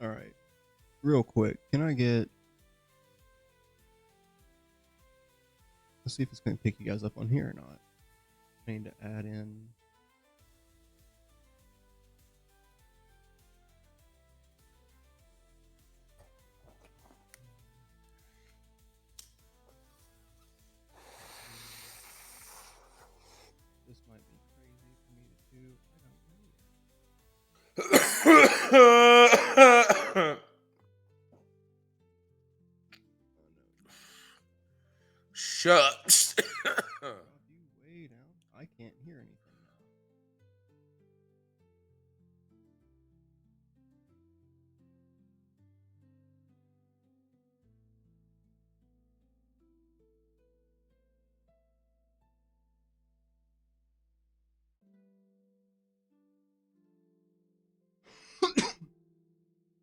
[SPEAKER 3] All right. Real quick, can I get... Let's see if it's going to pick you guys up on here or not. I need to add in... This might be crazy for me to do. I don't know yet.
[SPEAKER 1] Shucks.
[SPEAKER 3] You way down. I can't hear anything now.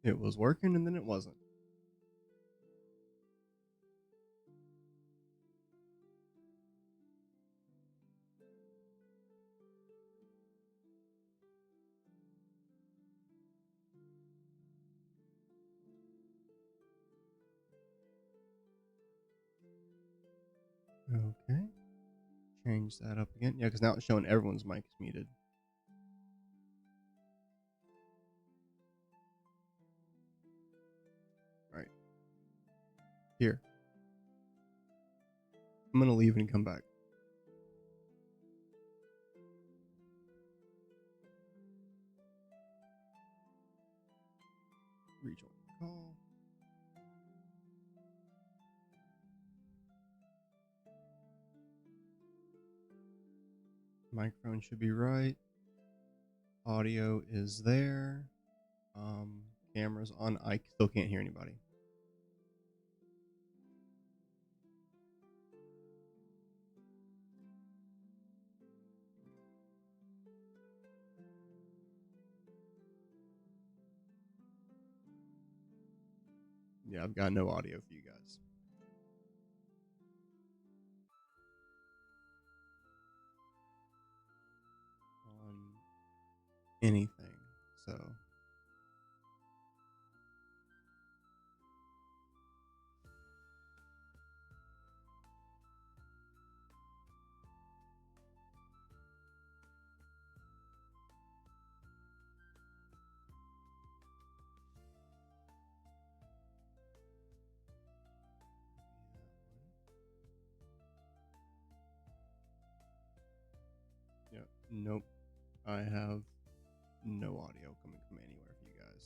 [SPEAKER 3] It was working and then it wasn't. Okay. Change that up again. Yeah, because now it's showing everyone's mic is muted. All right. Here. I'm going to leave and come back. Rejoin the call. Microphone should be right. Audio is there. Camera's on. I still can't hear anybody. Yeah, I've got no audio for you guys. On anything, so. Yep. Nope. I have no audio coming from anywhere for you guys.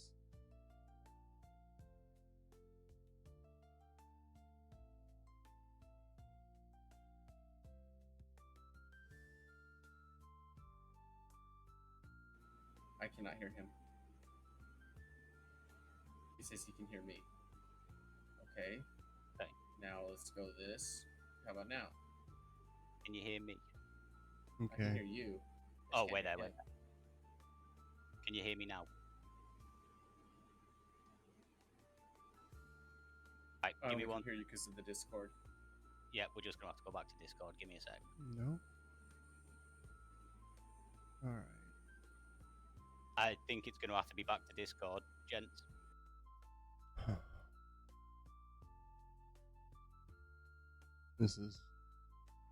[SPEAKER 2] I cannot hear him. He says he can hear me. Okay.
[SPEAKER 4] Okay.
[SPEAKER 2] Now let's go to this. How about now?
[SPEAKER 4] Can you hear me?
[SPEAKER 2] I can
[SPEAKER 3] Okay.
[SPEAKER 2] hear you.
[SPEAKER 4] Oh, wait there, wait there. Can you hear me now? Right, give me
[SPEAKER 2] we
[SPEAKER 4] one.
[SPEAKER 2] can hear you because of the Discord.
[SPEAKER 4] Yeah, we're just gonna have to go back to Discord. Give me a sec.
[SPEAKER 3] No. All right.
[SPEAKER 4] I think it's gonna have to be back to Discord, gents.
[SPEAKER 3] This is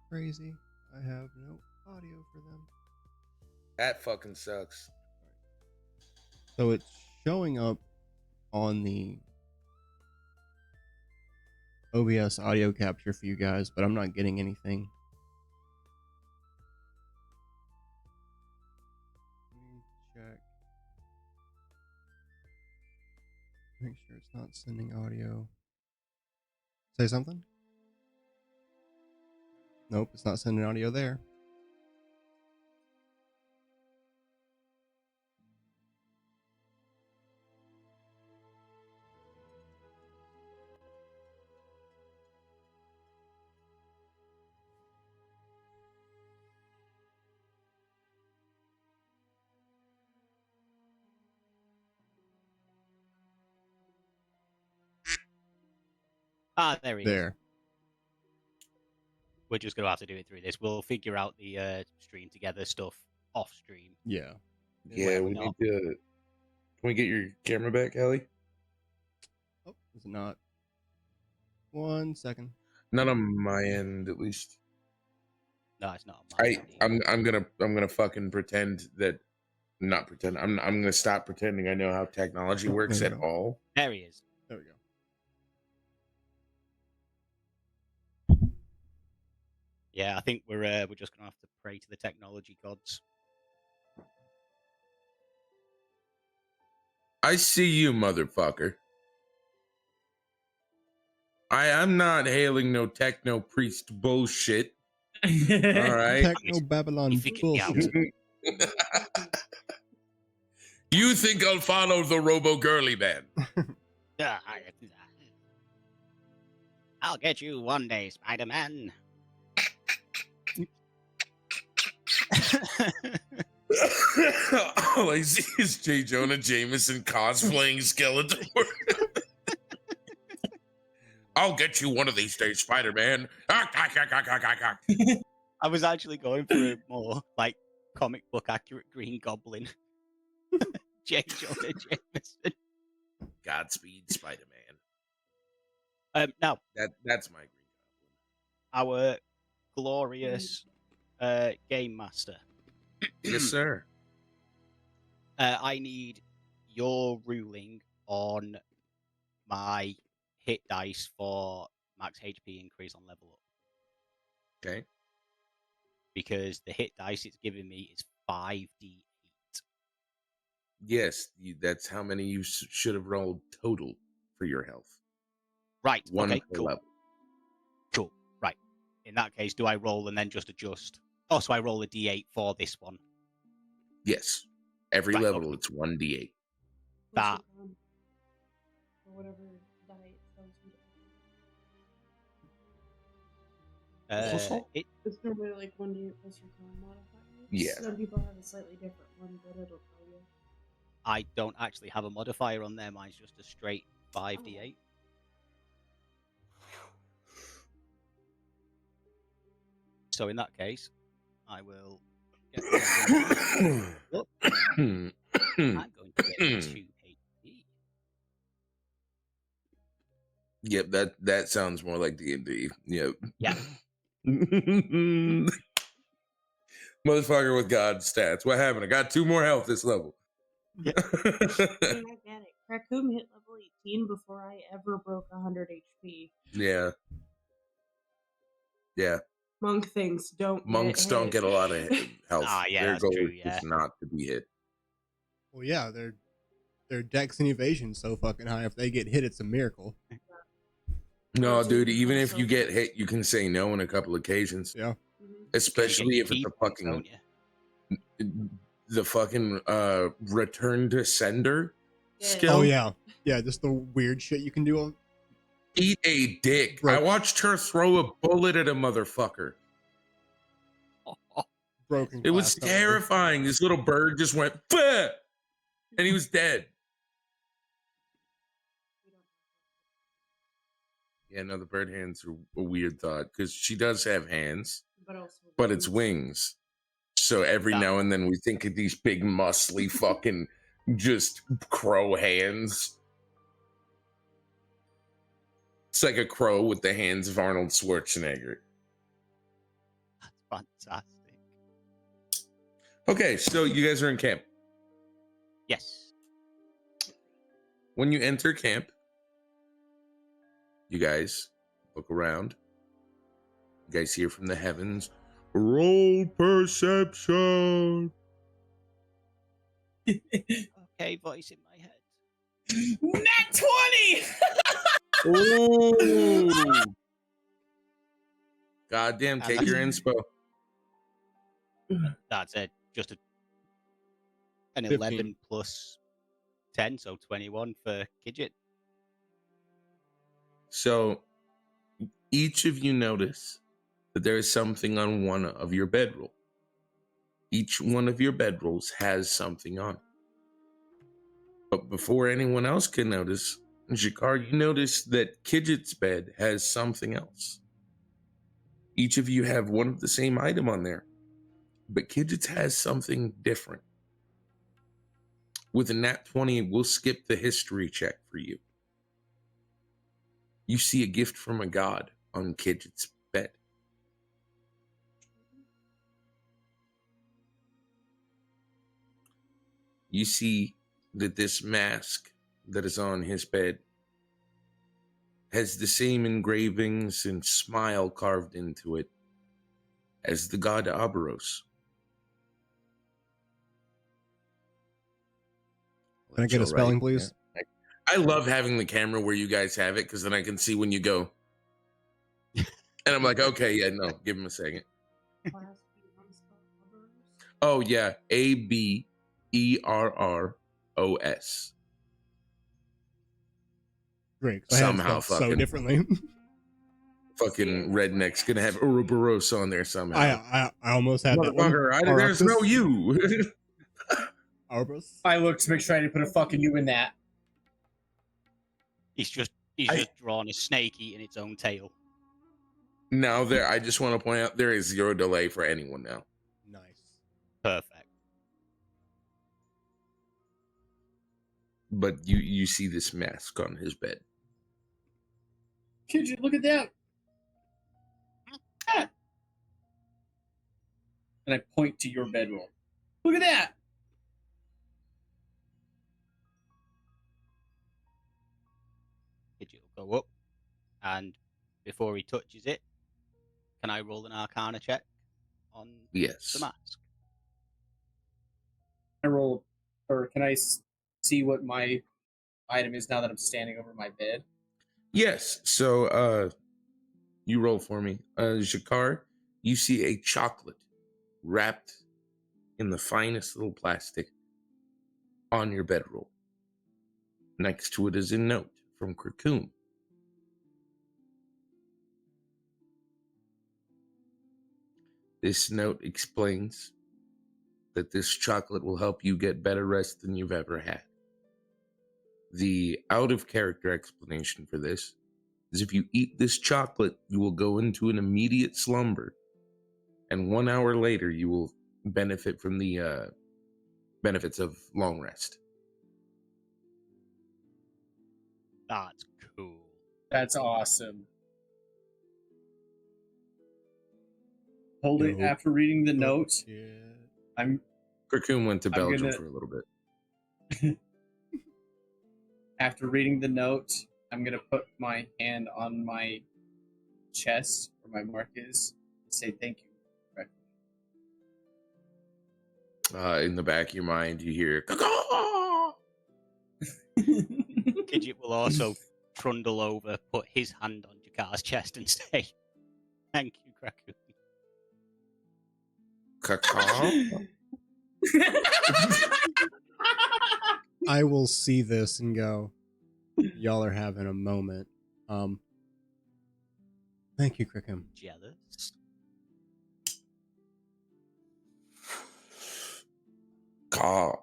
[SPEAKER 3] crazy. I have no audio for them.
[SPEAKER 1] That fucking sucks.
[SPEAKER 3] So it's showing up on the OBS audio capture for you guys, but I'm not getting anything. Let me check. Make sure it's not sending audio. Say something? Nope, it's not sending audio there.
[SPEAKER 4] Ah, there he is.
[SPEAKER 3] There.
[SPEAKER 4] We're just gonna have to do it through this. We'll figure out the stream together stuff off stream.
[SPEAKER 3] Yeah.
[SPEAKER 1] Yeah,
[SPEAKER 4] Whatever
[SPEAKER 1] we
[SPEAKER 4] not.
[SPEAKER 1] need to. Can we get your camera back, Ellie?
[SPEAKER 3] Is it not? 1 second.
[SPEAKER 1] Not on my end, at least.
[SPEAKER 4] No, it's not on my end either.
[SPEAKER 1] I'm gonna fucking pretend that. Not pretend. I'm gonna stop pretending I know how technology works
[SPEAKER 3] There
[SPEAKER 1] at
[SPEAKER 3] we go.
[SPEAKER 1] all.
[SPEAKER 4] There he is.
[SPEAKER 3] There we go.
[SPEAKER 4] Yeah, I think we're just gonna have to pray to the technology gods.
[SPEAKER 1] I see you, motherfucker. I'm not hailing no techno priest bullshit. All right.
[SPEAKER 3] Techno Babylon
[SPEAKER 4] You figured me out.
[SPEAKER 3] bullshit.
[SPEAKER 1] You think I'll follow the Robo Girly man?
[SPEAKER 4] I'll get you one day, Spider-Man.
[SPEAKER 1] All I see is J. Jonah Jameson cosplaying Skeletor. I'll get you one of these days, Spider-Man.
[SPEAKER 4] I was actually going for a more like comic book accurate Green Goblin. J. Jonah Jameson.
[SPEAKER 1] Godspeed, Spider-Man.
[SPEAKER 4] Now
[SPEAKER 1] That's my Green
[SPEAKER 4] our glorious game master.
[SPEAKER 1] Goblin. Yes, sir.
[SPEAKER 4] I need your ruling on my hit dice for max HP increase on level up.
[SPEAKER 1] Okay.
[SPEAKER 4] Because the hit dice it's giving me is 5d8.
[SPEAKER 1] Yes, that's how many you should have rolled total for your health.
[SPEAKER 4] Right.
[SPEAKER 1] One
[SPEAKER 4] okay.
[SPEAKER 1] per
[SPEAKER 4] Cool.
[SPEAKER 1] level.
[SPEAKER 4] Cool. Right. In that case, do I roll and then just adjust? Oh, so I roll a d8 for this one.
[SPEAKER 1] Yes. Every
[SPEAKER 4] Right,
[SPEAKER 1] level,
[SPEAKER 4] okay.
[SPEAKER 1] it's 1d8.
[SPEAKER 4] That.
[SPEAKER 5] Or whatever diet tells you. It's normally like 1d8 plus your con modifier.
[SPEAKER 1] Yeah.
[SPEAKER 5] Some people have a slightly different one, but it'll tell you.
[SPEAKER 4] I don't actually have a modifier on there. Mine's just a straight 5d8. So in that case, I will get up. I'm going to get 2 HP.
[SPEAKER 1] Yep, that sounds more like D&D. Yep.
[SPEAKER 4] Yeah.
[SPEAKER 1] Motherfucker with God stats. What happened? I got 2 more health this level.
[SPEAKER 5] Yeah, I get it. Raccoon hit level 18 before I ever broke 100 HP.
[SPEAKER 1] Yeah. Yeah.
[SPEAKER 5] Monk things don't.
[SPEAKER 1] Monks don't get a lot of health.
[SPEAKER 4] Ah, yeah,
[SPEAKER 1] Their
[SPEAKER 4] that's
[SPEAKER 1] goal
[SPEAKER 4] true,
[SPEAKER 1] is
[SPEAKER 4] yeah.
[SPEAKER 1] just not to be hit.
[SPEAKER 3] Well, yeah, their dex and evasion so fucking high. If they get hit, it's a miracle.
[SPEAKER 1] No,
[SPEAKER 5] Or two
[SPEAKER 1] dude,
[SPEAKER 5] people
[SPEAKER 1] even
[SPEAKER 5] are
[SPEAKER 1] if
[SPEAKER 5] so
[SPEAKER 1] you get
[SPEAKER 5] good.
[SPEAKER 1] hit, you can say no on a couple occasions.
[SPEAKER 3] Yeah.
[SPEAKER 1] Especially
[SPEAKER 4] You
[SPEAKER 1] if
[SPEAKER 4] get
[SPEAKER 1] it's
[SPEAKER 4] your
[SPEAKER 1] a
[SPEAKER 4] keep,
[SPEAKER 1] fucking
[SPEAKER 4] don't you?
[SPEAKER 1] the fucking return to sender
[SPEAKER 5] Yeah.
[SPEAKER 1] skill.
[SPEAKER 3] Oh yeah, yeah. Just the weird shit you can do. On
[SPEAKER 1] Eat a dick.
[SPEAKER 3] Bro.
[SPEAKER 1] I watched her throw a bullet at a motherfucker.
[SPEAKER 3] broken.
[SPEAKER 1] It was
[SPEAKER 3] glass tunnel.
[SPEAKER 1] terrifying. This little bird just went, "Bah!" and he was dead. Yeah, no, the bird hands are a weird thought because she does have hands,
[SPEAKER 5] But also.
[SPEAKER 1] but it's wings. So every
[SPEAKER 4] That-
[SPEAKER 1] now and then we think of these big, muscly, fucking just crow hands. It's like a crow with the hands of Arnold Schwarzenegger.
[SPEAKER 4] That's fantastic.
[SPEAKER 1] Okay, so you guys are in camp.
[SPEAKER 4] Yes.
[SPEAKER 1] When you enter camp, you guys look around. You guys hear from the heavens, roll perception.
[SPEAKER 4] Okay, voice in my head.
[SPEAKER 2] Nat 20!
[SPEAKER 1] Ooh. Goddamn, take your inspo.
[SPEAKER 4] That's just an
[SPEAKER 3] 15.
[SPEAKER 4] 11 plus 10, so 21 for Kidget.
[SPEAKER 1] So each of you notice that there is something on one of your bedroll. Each one of your bedrolls has something on it. But before anyone else can notice, Jakar, you notice that Kidget's bed has something else. Each of you have one of the same item on there, but Kidget's has something different. With a nat 20, we'll skip the history check for you. You see a gift from a god on Kidget's bed. You see that this mask that is on his bed has the same engravings and smile carved into it as the god Aberos.
[SPEAKER 3] Can I get a spelling, please?
[SPEAKER 1] Yeah. I love having the camera where you guys have it, because then I can see when you go. And I'm like, okay, yeah, no, give him a second. Oh, yeah, Aberros.
[SPEAKER 3] Great.
[SPEAKER 1] Somehow
[SPEAKER 3] so
[SPEAKER 1] fucking
[SPEAKER 3] differently.
[SPEAKER 1] fucking redneck's gonna have Ouroboros on there somehow.
[SPEAKER 3] I almost had that one.
[SPEAKER 1] Motherfucker, there's no you.
[SPEAKER 3] Ouroboros.
[SPEAKER 2] I looked to make sure I didn't put a fucking U in that.
[SPEAKER 4] He's just drawn a snake eating its own tail.
[SPEAKER 1] Now there, I just want to point out there is 0 delay for anyone now.
[SPEAKER 3] Nice.
[SPEAKER 4] Perfect.
[SPEAKER 1] But you see this mask on his bed.
[SPEAKER 2] Kidget, look at that. Ah. And I point to your bedroll. Look at that.
[SPEAKER 4] Kidget will go up, and before he touches it, can I roll an Arcana check on
[SPEAKER 1] Yes.
[SPEAKER 4] the mask?
[SPEAKER 2] I roll, or can I see what my item is now that I'm standing over my bed?
[SPEAKER 1] Yes. So you roll for me. Jakar, you see a chocolate wrapped in the finest little plastic on your bedroll. Next to it is a note from Krakoom. This note explains that this chocolate will help you get better rest than you've ever had. The out-of-character explanation for this is if you eat this chocolate, you will go into an immediate slumber, and 1 hour later, you will benefit from the benefits of long rest.
[SPEAKER 4] That's cool.
[SPEAKER 2] That's awesome. Hold it. After reading the note, I'm
[SPEAKER 1] Krakoom went to Belgium
[SPEAKER 2] gonna-
[SPEAKER 1] for a little bit.
[SPEAKER 2] after reading the note, I'm gonna put my hand on my chest where my mark is. Say thank you.
[SPEAKER 1] In the back of your mind, you hear "Caw-caw!"
[SPEAKER 4] Kidget will also trundle over, put his hand on Jakar's chest, and say, "Thank you, Krakoom."
[SPEAKER 1] Caw-caw?
[SPEAKER 3] I will see this and go, y'all are having a moment. Thank you, Krickham.
[SPEAKER 4] Jealous?
[SPEAKER 1] Caw.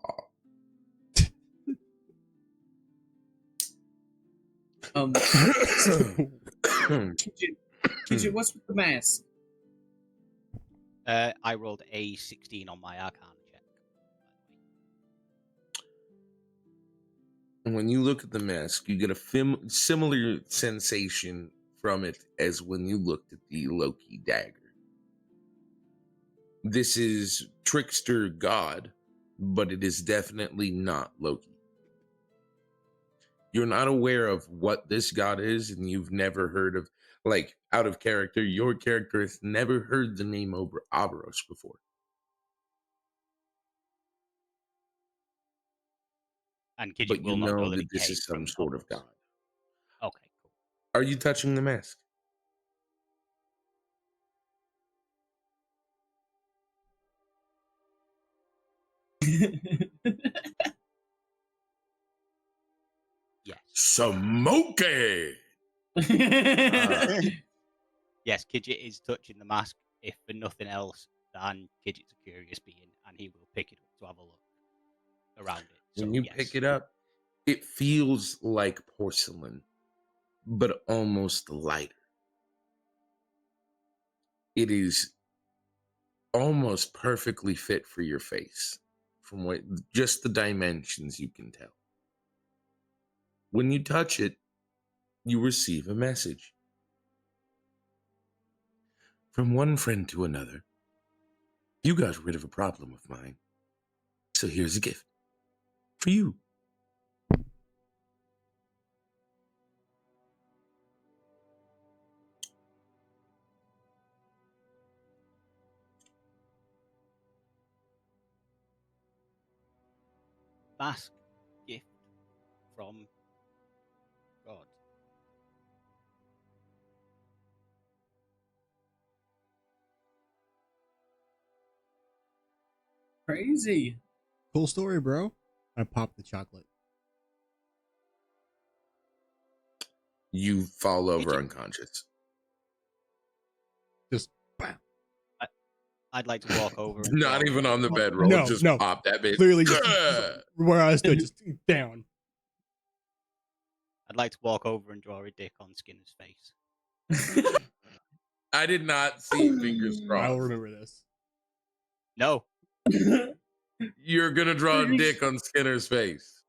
[SPEAKER 2] Kidget, what's with the mask?
[SPEAKER 4] I rolled a 16 on my Arcana check.
[SPEAKER 1] When you look at the mask, you get a similar sensation from it as when you looked at the Loki dagger. This is trickster god, but it is definitely not Loki. You're not aware of what this god is, and you've never heard of, like, out of character, your character has never heard the name Aberos before.
[SPEAKER 4] And Kidget
[SPEAKER 1] But
[SPEAKER 4] will
[SPEAKER 1] you
[SPEAKER 4] not
[SPEAKER 1] know
[SPEAKER 4] that
[SPEAKER 1] that
[SPEAKER 4] it
[SPEAKER 1] this
[SPEAKER 4] came
[SPEAKER 1] is some
[SPEAKER 4] from
[SPEAKER 1] sort of
[SPEAKER 4] Aberos.
[SPEAKER 1] god.
[SPEAKER 4] Okay, cool.
[SPEAKER 1] Are you touching the mask?
[SPEAKER 4] Yes.
[SPEAKER 1] Smoky!
[SPEAKER 4] Yes, Kidget is touching the mask, if for nothing else than Kidget's a curious being, and he will pick it up to have a look around it.
[SPEAKER 1] When
[SPEAKER 4] So,
[SPEAKER 1] you
[SPEAKER 4] yes.
[SPEAKER 1] pick it up, it feels like porcelain, but almost lighter. It is almost perfectly fit for your face, from what just the dimensions you can tell. When you touch it, you receive a message. From one friend to another, you got rid of a problem of mine. So here's a gift for you.
[SPEAKER 4] Mask gift from God.
[SPEAKER 2] Crazy.
[SPEAKER 3] Cool story, bro. I popped the chocolate.
[SPEAKER 1] You fall over
[SPEAKER 4] you-
[SPEAKER 1] unconscious.
[SPEAKER 3] Just bam.
[SPEAKER 4] I'd like to walk over. And
[SPEAKER 1] Not
[SPEAKER 4] draw
[SPEAKER 1] even
[SPEAKER 4] a
[SPEAKER 1] on the
[SPEAKER 4] dick
[SPEAKER 1] bedroll.
[SPEAKER 3] No,
[SPEAKER 1] just
[SPEAKER 3] no.
[SPEAKER 1] pop that bitch.
[SPEAKER 3] Clearly, just where I stood, just down.
[SPEAKER 4] I'd like to walk over and draw a dick on Skinner's face.
[SPEAKER 1] I did not see fingers
[SPEAKER 3] I
[SPEAKER 1] crossed.
[SPEAKER 3] will remember this.
[SPEAKER 4] No,
[SPEAKER 1] You're gonna draw a dick on Skinner's face.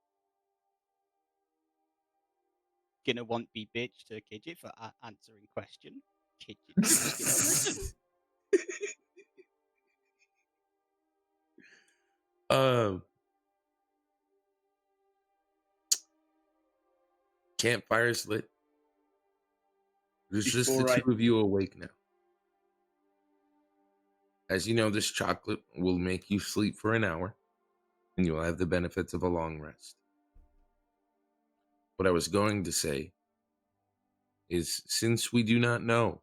[SPEAKER 4] Skinner won't be bitch to Kidget for answering question. Kidget, Skinner, listen.
[SPEAKER 1] Campfire's lit. There's just the
[SPEAKER 2] Before
[SPEAKER 1] two of you awake now. As you know, this chocolate will make you sleep for an hour, and you'll have the benefits of a long rest. What I was going to say is, since we do not know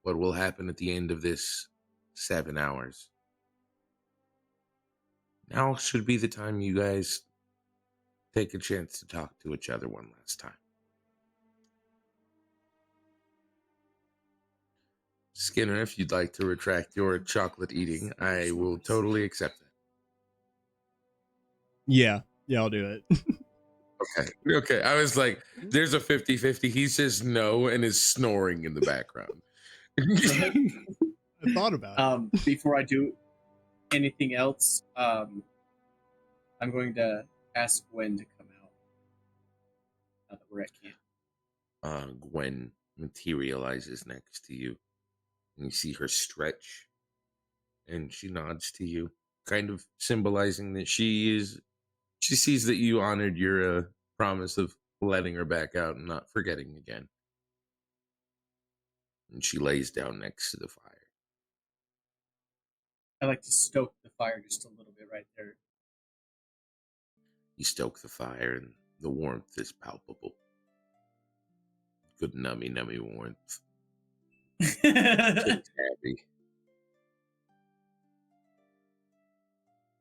[SPEAKER 1] what will happen at the end of this 7 hours, now should be the time you guys take a chance to talk to each other one last time. Skinner, if you'd like to retract your chocolate eating, I will totally accept that.
[SPEAKER 3] Yeah, I'll do it.
[SPEAKER 1] Okay. I was like, there's a 50-50. He says no and is snoring in the background.
[SPEAKER 3] I thought about it.
[SPEAKER 2] Before I do anything else, I'm going to ask Gwen to come out. Now that we're at camp.
[SPEAKER 1] Gwen materializes next to you, and you see her stretch, and she nods to you, kind of symbolizing that she sees that you honored your promise of letting her back out and not forgetting again. And she lays down next to the fire.
[SPEAKER 2] I like to stoke the fire just a little bit right there.
[SPEAKER 1] You stoke the fire, and the warmth is palpable. Good nummy warmth. Kit's happy.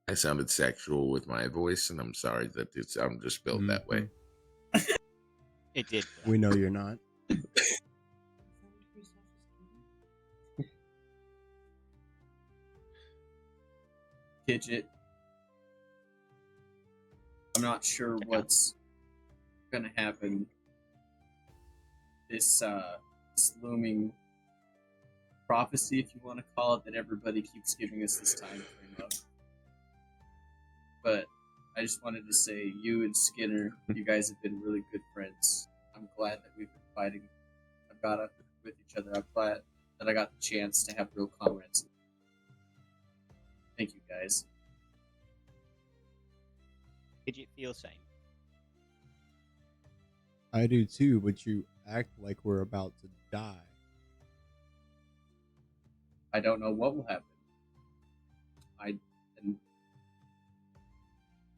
[SPEAKER 1] I sounded sexual with my voice, and I'm sorry that I'm just built that way.
[SPEAKER 4] It did.
[SPEAKER 3] We know you're not.
[SPEAKER 2] Kidget. I'm not sure what's gonna happen. This looming prophecy, if you want to call it, that everybody keeps giving us this time frame of. But I just wanted to say, you and Skinner, you guys have been really good friends. I'm glad that we've been fighting. I've got up with each other. I'm glad that I got the chance to have real comrades. Thank you, guys.
[SPEAKER 4] Did you feel same?
[SPEAKER 3] I do too, but you act like we're about to die.
[SPEAKER 2] I don't know what will happen.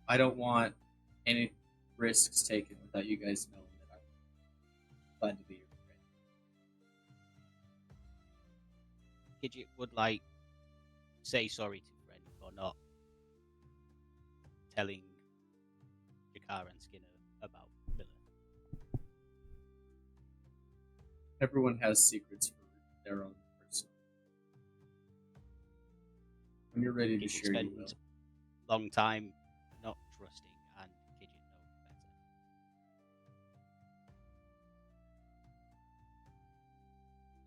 [SPEAKER 2] I don't want any risks taken without you guys knowing that I'm glad to be your friend.
[SPEAKER 4] Kidget would like say sorry to friend for not telling Jakar and Skinner about Villa.
[SPEAKER 2] Everyone has secrets for their own person. When you're ready to
[SPEAKER 4] Kidget
[SPEAKER 2] share, you will.
[SPEAKER 4] spends a long time not trusting, and Kidget knows better.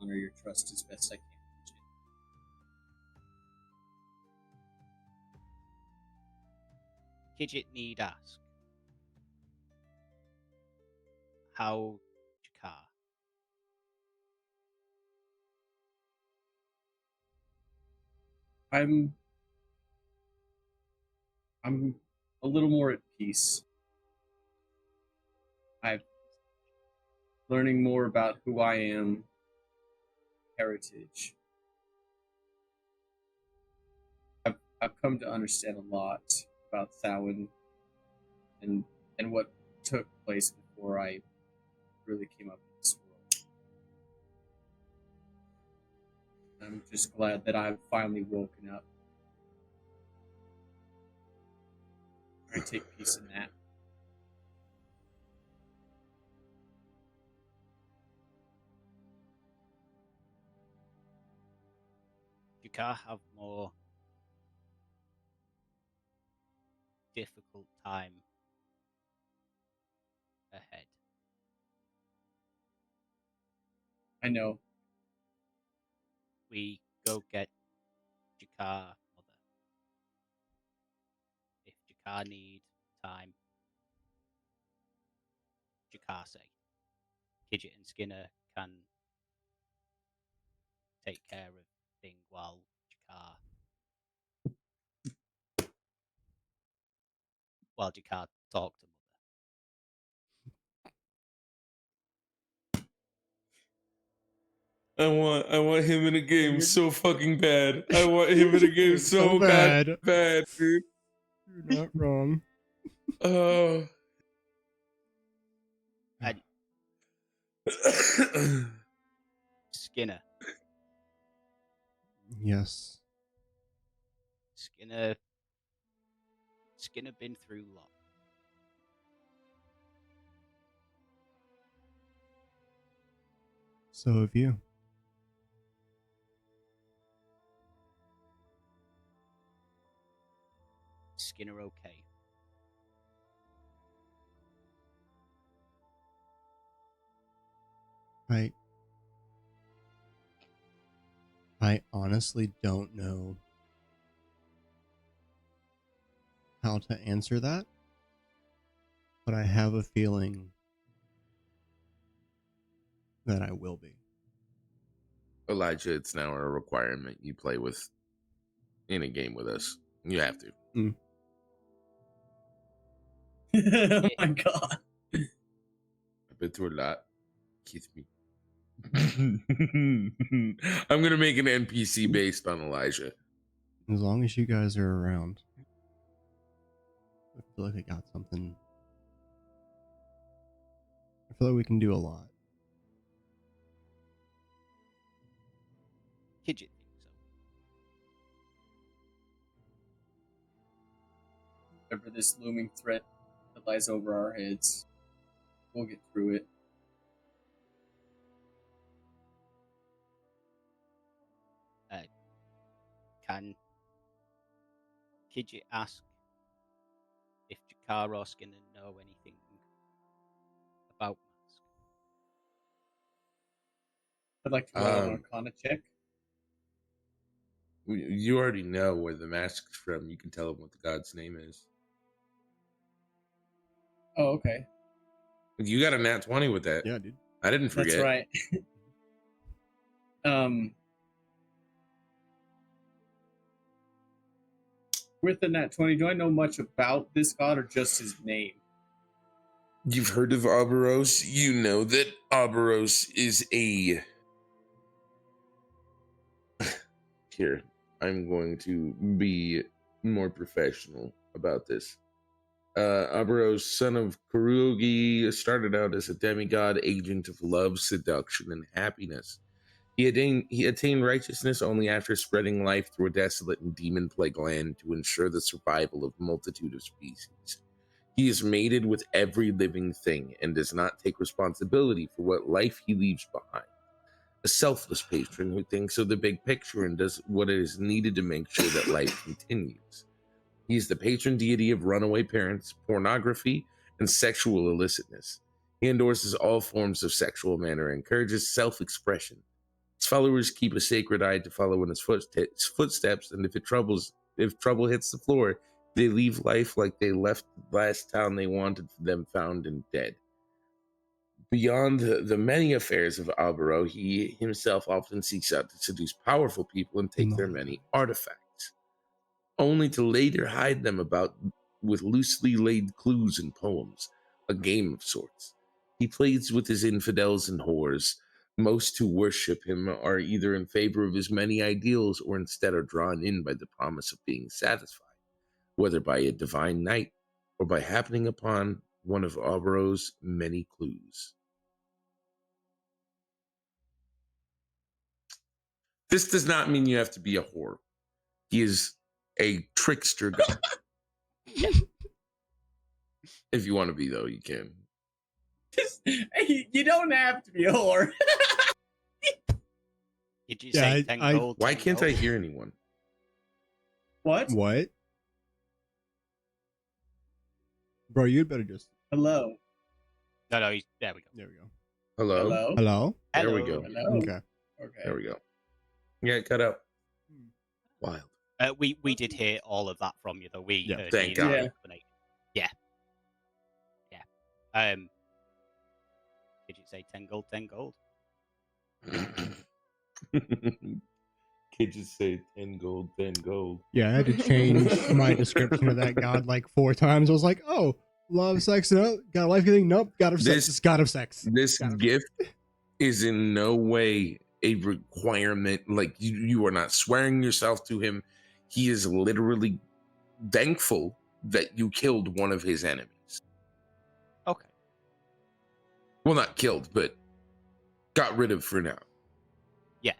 [SPEAKER 2] Honor your trust as best I can.
[SPEAKER 4] Kidget need ask how Jakar
[SPEAKER 2] I'm a little more at peace. I'm learning more about who I am, heritage. I've come to understand a lot about Samhain and what took place before I really came up in this world. I'm just glad that I've finally woken up. I take peace in that.
[SPEAKER 4] You can't have more difficult time ahead.
[SPEAKER 2] I know.
[SPEAKER 4] We go get Jakar, mother. If Jakar need time, Jakar say. Kidget and Skinner can take care of thing while Jakar talk to mother.
[SPEAKER 1] I want him in a game so fucking bad. I want him in a game
[SPEAKER 3] It's
[SPEAKER 1] so bad, dude.
[SPEAKER 3] You're not wrong.
[SPEAKER 1] Oh.
[SPEAKER 4] And Skinner.
[SPEAKER 3] Yes.
[SPEAKER 4] Skinner been through a lot.
[SPEAKER 3] So have you.
[SPEAKER 4] Skinner okay.
[SPEAKER 3] I honestly don't know how to answer that, but I have a feeling that I will be.
[SPEAKER 1] Elijah, it's now a requirement you play with in a game with us. You have to.
[SPEAKER 2] Oh my god.
[SPEAKER 1] I've been through a lot. Kiss me. I'm gonna make an NPC based on Elijah.
[SPEAKER 3] As long as you guys are around, I feel like I got something. I feel like we can do a lot.
[SPEAKER 4] Kidget thinks so.
[SPEAKER 2] Whatever this looming threat that lies over our heads, we'll get through it.
[SPEAKER 4] Can Kidget ask if Jakar or Skinner know anything about Mask?
[SPEAKER 2] I'd like to roll an Arcana check.
[SPEAKER 1] You already know where the mask's from. You can tell him what the god's name is.
[SPEAKER 2] Oh, okay.
[SPEAKER 1] You got a nat 20 with that.
[SPEAKER 3] Yeah, dude.
[SPEAKER 1] I didn't forget.
[SPEAKER 2] That's right. With the nat 20, do I know much about this god or just his name?
[SPEAKER 1] You've heard of Oberos. You know that Oberos is a... Here, I'm going to be more professional about this. Oberos, son of Kurugi, started out as a demigod agent of love, seduction, and happiness. He attained righteousness only after spreading life through a desolate and demon-plagued land to ensure the survival of a multitude of species. He is mated with every living thing and does not take responsibility for what life he leaves behind. A selfless patron who thinks of the big picture and does what is needed to make sure that life continues. He is the patron deity of runaway parents, pornography, and sexual illicitness. He endorses all forms of sexual manner and encourages self-expression. His followers keep a sacred eye to follow in his footsteps, and if trouble hits the floor, they leave life like they left the last town they wanted them found and dead. Beyond the many affairs of Albero, he himself often seeks out to seduce powerful people and take their many artifacts. only to later hide them about with loosely laid clues and poems, a game of sorts. He plays with his infidels and whores. Most who worship him are either in favor of his many ideals or instead are drawn in by the promise of being satisfied, whether by a divine night or by happening upon one of Auro's many clues. This does not mean you have to be a whore. He is a trickster god. If you want to be, though, you can.
[SPEAKER 2] You don't have to be a whore.
[SPEAKER 4] Did you say 10 gold?
[SPEAKER 1] Why
[SPEAKER 4] 10
[SPEAKER 1] can't I
[SPEAKER 4] gold?
[SPEAKER 1] hear anyone?
[SPEAKER 2] What?
[SPEAKER 3] What? Bro, you'd better just.
[SPEAKER 2] Hello.
[SPEAKER 4] No, there we go.
[SPEAKER 3] There we go.
[SPEAKER 1] Hello?
[SPEAKER 2] Hello.
[SPEAKER 3] Hello?
[SPEAKER 1] There we
[SPEAKER 4] Hello.
[SPEAKER 1] go.
[SPEAKER 2] Hello.
[SPEAKER 3] Okay.
[SPEAKER 2] Okay.
[SPEAKER 1] There we go. Yeah, cut out. Wild.
[SPEAKER 4] We did hear all of that from you, though. We
[SPEAKER 3] Yeah.
[SPEAKER 4] heard
[SPEAKER 1] Thank
[SPEAKER 4] the
[SPEAKER 1] God.
[SPEAKER 4] explanation. Yeah. Did you say 10 gold? 10 gold.
[SPEAKER 1] Kid just say 10 gold, 10 gold.
[SPEAKER 3] Yeah, I had to change my description of that god like 4 times. I was like, oh, love, sex, no, got a life healing, nope, god of sex, it's god of sex.
[SPEAKER 1] This
[SPEAKER 3] God of
[SPEAKER 1] gift is in no way a requirement. Like, you are not swearing yourself to him. He is literally thankful that you killed one of his enemies.
[SPEAKER 4] Okay.
[SPEAKER 1] Well, not killed, but got rid of for now.
[SPEAKER 4] Yeah.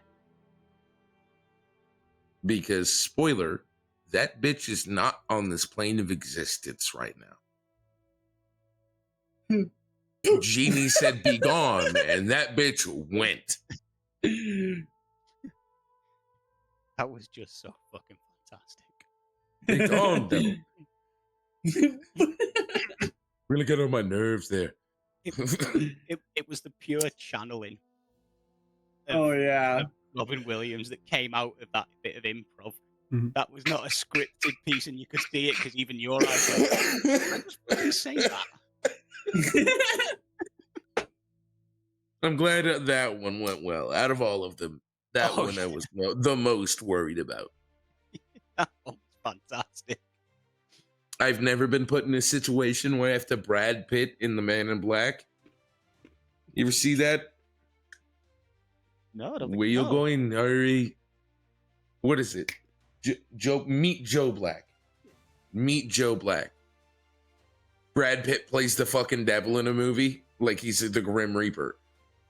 [SPEAKER 1] Because, spoiler, that bitch is not on this plane of existence right now. Genie said be gone, and that bitch went.
[SPEAKER 4] That was just so fucking fantastic.
[SPEAKER 1] Be gone, devil. Really get on my nerves there.
[SPEAKER 4] It was the pure channeling of,
[SPEAKER 2] Oh yeah.
[SPEAKER 4] of Robin Williams that came out of that bit of improv.
[SPEAKER 3] Mhm.
[SPEAKER 4] That was not a scripted piece, and you could see it because even your eyes went, "I just fucking say that."
[SPEAKER 1] I'm glad that one went well. Out of all of them, that
[SPEAKER 4] Oh,
[SPEAKER 1] one
[SPEAKER 4] yeah.
[SPEAKER 1] I was the most worried about.
[SPEAKER 4] That one was fantastic.
[SPEAKER 1] I've never been put in a situation where I have to Brad Pitt in The Man in Black. You ever see that?
[SPEAKER 4] No, I don't think
[SPEAKER 1] Where you
[SPEAKER 4] so.
[SPEAKER 1] going, Hurry? What is it? Meet Joe Black. Meet Joe Black. Brad Pitt plays the fucking devil in a movie, like he's the Grim Reaper.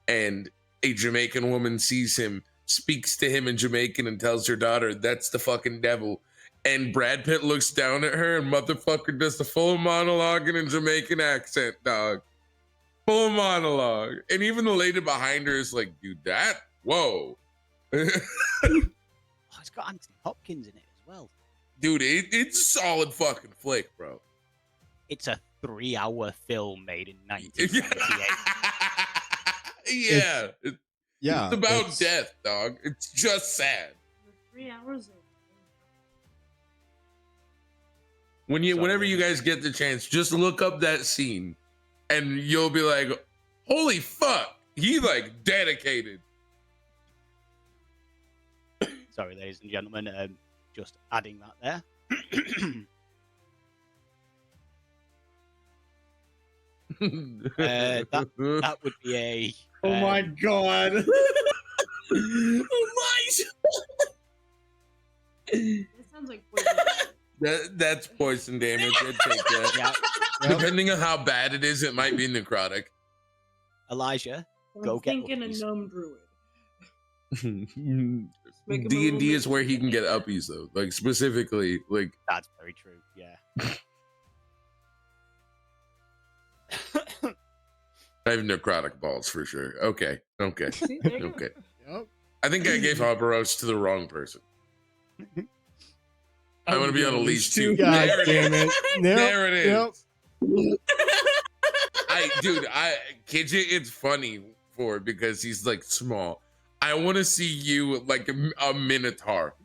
[SPEAKER 1] And a Jamaican woman sees him, speaks to him in Jamaican, and tells her daughter, that's the fucking devil. And Brad Pitt looks down at her, and motherfucker does the full monologue in a Jamaican accent, dog. Full monologue. And even the lady behind her is like, dude, that? Whoa.
[SPEAKER 4] Oh, it's got Anthony Hopkins in it as well.
[SPEAKER 1] Dude, it's a solid fucking flick, bro.
[SPEAKER 4] It's a 3-hour film made in 1998.
[SPEAKER 1] Yeah.
[SPEAKER 3] Yeah.
[SPEAKER 1] It's about death, dog. It's just sad.
[SPEAKER 5] For 3 hours.
[SPEAKER 1] Whenever you guys get the chance, just look up that scene and you'll be like, holy fuck, he like dedicated.
[SPEAKER 4] Sorry, ladies and gentlemen, just adding that there. That would be a.
[SPEAKER 2] Oh my god.
[SPEAKER 5] That sounds like poison.
[SPEAKER 1] That's poison damage. I'd take that.
[SPEAKER 4] Yeah,
[SPEAKER 1] Depending on how bad it is, it might be necrotic.
[SPEAKER 4] Elijah,
[SPEAKER 5] I'm
[SPEAKER 4] go get
[SPEAKER 5] thinking a
[SPEAKER 4] uppies.
[SPEAKER 5] gnome druid. Make him a
[SPEAKER 1] D&D
[SPEAKER 5] little
[SPEAKER 1] is where he can get
[SPEAKER 5] bit-
[SPEAKER 1] uppies though. Like specifically, like
[SPEAKER 4] That's very true. Yeah.
[SPEAKER 1] I have necrotic balls for sure. Okay.
[SPEAKER 5] See, there you go.
[SPEAKER 1] Okay.
[SPEAKER 3] Yep.
[SPEAKER 1] I think I gave Habaros to the wrong person. I want to be on a leash too.
[SPEAKER 3] God
[SPEAKER 1] There it
[SPEAKER 3] damn
[SPEAKER 1] is.
[SPEAKER 3] it. Yep.
[SPEAKER 1] There it is.
[SPEAKER 3] Yep.
[SPEAKER 1] Kid you, it's funny for because he's like small. I want to see you like a minotaur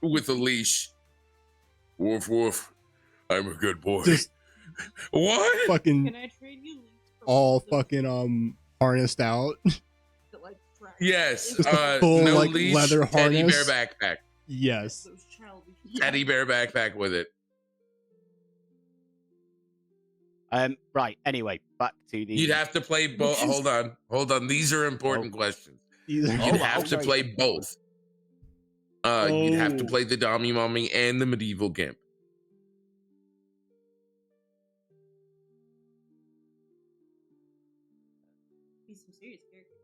[SPEAKER 1] with a leash. Woof woof. I'm a good boy.
[SPEAKER 3] Just
[SPEAKER 1] What?
[SPEAKER 3] fucking
[SPEAKER 5] Can I trade you leads for
[SPEAKER 3] all
[SPEAKER 5] the-
[SPEAKER 3] fucking harnessed out.
[SPEAKER 5] that, like, track-
[SPEAKER 1] Yes.
[SPEAKER 3] Just a full,
[SPEAKER 1] no
[SPEAKER 3] like,
[SPEAKER 1] leash,
[SPEAKER 3] leather
[SPEAKER 1] teddy bear
[SPEAKER 3] harness.
[SPEAKER 1] backpack.
[SPEAKER 3] Yes.
[SPEAKER 5] Those childish
[SPEAKER 1] teddy bear backpack with it.
[SPEAKER 4] Right. Anyway, back to the.
[SPEAKER 1] You'd have to play both. Hold on. These are important questions.
[SPEAKER 3] These are-
[SPEAKER 1] You'd have to
[SPEAKER 4] right.
[SPEAKER 1] play both. You'd have to
[SPEAKER 2] Oh.
[SPEAKER 1] play the Dommy Mommy and the Medieval Gimp.
[SPEAKER 5] Be some serious characters.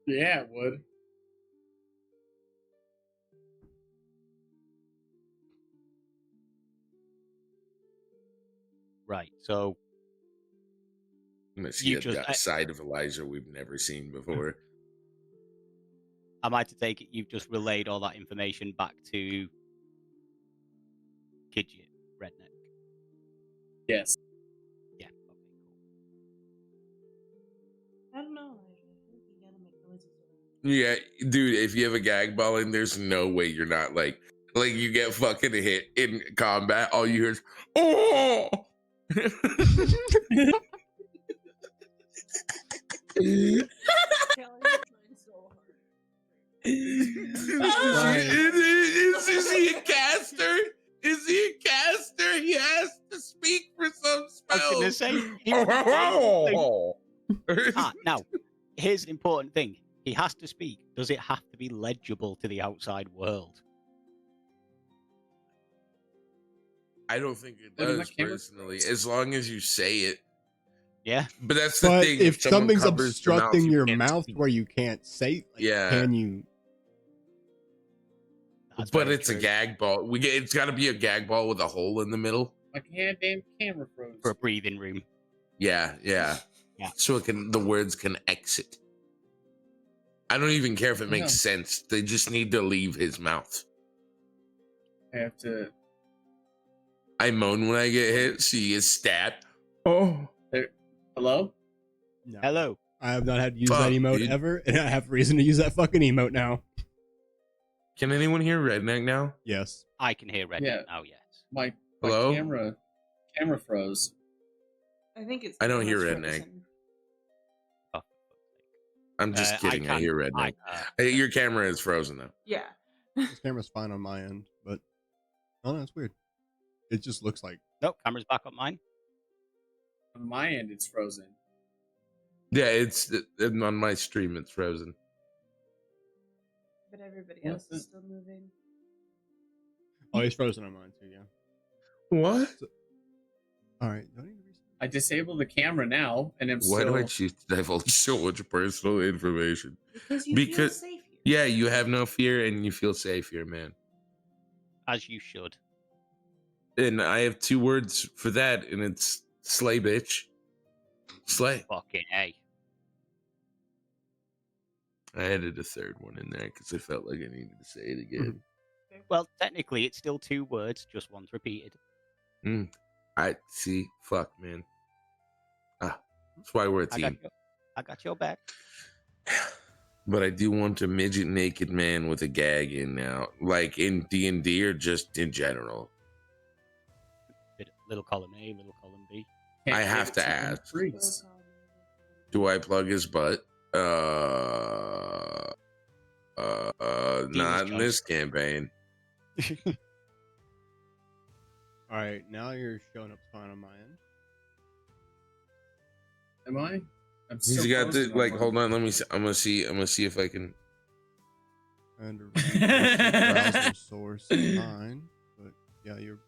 [SPEAKER 2] Yeah, it would.
[SPEAKER 4] Right. So
[SPEAKER 1] I'm gonna see
[SPEAKER 4] You
[SPEAKER 1] a
[SPEAKER 4] just-
[SPEAKER 1] side of Elijah we've never seen before.
[SPEAKER 4] am I to take it you've just relayed all that information back to Kidget Redneck?
[SPEAKER 2] Yes.
[SPEAKER 4] Yeah. Okay. Cool.
[SPEAKER 5] I don't know, Elijah. I feel like you gotta make noises around.
[SPEAKER 1] Yeah, dude, if you have a gag ball in, there's no way you're not like you get fucking hit in combat. All you hear is, oh!
[SPEAKER 5] Kelly, you're trying so hard.
[SPEAKER 1] Is he a caster? Is he a caster? He has to speak for some
[SPEAKER 4] I was gonna
[SPEAKER 1] spells.
[SPEAKER 4] say, now, here's an important thing. He has to speak. Does it have to be legible to the outside world?
[SPEAKER 1] I don't think it
[SPEAKER 2] What, am I
[SPEAKER 1] does
[SPEAKER 2] camera?
[SPEAKER 1] personally, as long as you say it.
[SPEAKER 4] Yeah.
[SPEAKER 1] But that's the
[SPEAKER 3] But
[SPEAKER 1] thing.
[SPEAKER 3] if
[SPEAKER 1] someone
[SPEAKER 3] something's
[SPEAKER 1] covers the mouth,
[SPEAKER 3] obstructing
[SPEAKER 1] you
[SPEAKER 3] your
[SPEAKER 1] can't
[SPEAKER 3] mouth
[SPEAKER 1] speak.
[SPEAKER 3] where you can't say, like,
[SPEAKER 1] Yeah.
[SPEAKER 3] can you?
[SPEAKER 4] That's
[SPEAKER 1] But
[SPEAKER 4] very
[SPEAKER 1] it's a
[SPEAKER 4] true.
[SPEAKER 1] gag ball. It's got to be a gag ball with a hole in the middle.
[SPEAKER 2] My goddamn camera froze.
[SPEAKER 4] For a breathing room.
[SPEAKER 1] Yeah.
[SPEAKER 4] Yeah.
[SPEAKER 1] So the words can exit. I don't even care if it makes sense. They just need to leave his mouth.
[SPEAKER 2] I have to.
[SPEAKER 1] I moan when I get hit. See his stat. Oh.
[SPEAKER 2] Hello?
[SPEAKER 3] No.
[SPEAKER 4] Hello.
[SPEAKER 3] I have not had to use
[SPEAKER 1] Fuck,
[SPEAKER 3] that emote
[SPEAKER 1] dude.
[SPEAKER 3] ever, and I have reason to use that fucking emote now.
[SPEAKER 1] Can anyone hear Redneck now?
[SPEAKER 3] Yes.
[SPEAKER 4] I can hear Redneck
[SPEAKER 2] Yeah.
[SPEAKER 4] now, yes.
[SPEAKER 2] My
[SPEAKER 1] Hello?
[SPEAKER 2] camera froze.
[SPEAKER 5] I think it's.
[SPEAKER 1] I don't hear
[SPEAKER 5] because
[SPEAKER 1] redneck.
[SPEAKER 5] frozen.
[SPEAKER 4] Oh,
[SPEAKER 1] I'm just
[SPEAKER 4] I
[SPEAKER 1] kidding. I
[SPEAKER 4] can't-
[SPEAKER 1] hear Redneck. Your camera is frozen though.
[SPEAKER 5] Yeah.
[SPEAKER 3] This camera's fine on my end, but oh no, it's weird. It just looks like
[SPEAKER 4] Nope, camera's back on mine.
[SPEAKER 2] On my end, it's frozen.
[SPEAKER 1] Yeah, it's on my stream. It's frozen.
[SPEAKER 5] But everybody
[SPEAKER 2] What
[SPEAKER 5] else
[SPEAKER 2] the-
[SPEAKER 5] is still moving.
[SPEAKER 3] oh, he's frozen on mine too. Yeah.
[SPEAKER 1] What?
[SPEAKER 3] All right. Do I need to reset?
[SPEAKER 2] I disabled the camera now, and I'm
[SPEAKER 1] Why
[SPEAKER 2] still.
[SPEAKER 1] do I choose to divulge so much personal information?
[SPEAKER 5] Because you feel
[SPEAKER 1] Because-
[SPEAKER 5] safe here.
[SPEAKER 1] Yeah, you have no fear and you feel safe here, man.
[SPEAKER 4] As you should.
[SPEAKER 1] And I have 2 words for that, and it's slay, bitch. Slay.
[SPEAKER 4] Fucking A.
[SPEAKER 1] I added a 3rd one in there because I felt like I needed to say it again.
[SPEAKER 4] Well, technically, it's still 2 words, just once repeated.
[SPEAKER 1] I see. Fuck, man. That's why we're a team.
[SPEAKER 4] I got your back.
[SPEAKER 1] But I do want a midget naked man with a gag in now, like in D&D or just in general.
[SPEAKER 4] Little column A, little column B.
[SPEAKER 1] I have to ask. Do I plug his butt? Not in this campaign.
[SPEAKER 3] All right. Now you're showing up fine on my end.
[SPEAKER 2] Am I? I'm
[SPEAKER 1] He's
[SPEAKER 2] still
[SPEAKER 1] got the
[SPEAKER 2] frozen
[SPEAKER 1] like.
[SPEAKER 2] mine.
[SPEAKER 1] Hold on, let me. I'm gonna see if I can.
[SPEAKER 3] And a browser source fine, but yeah, you're.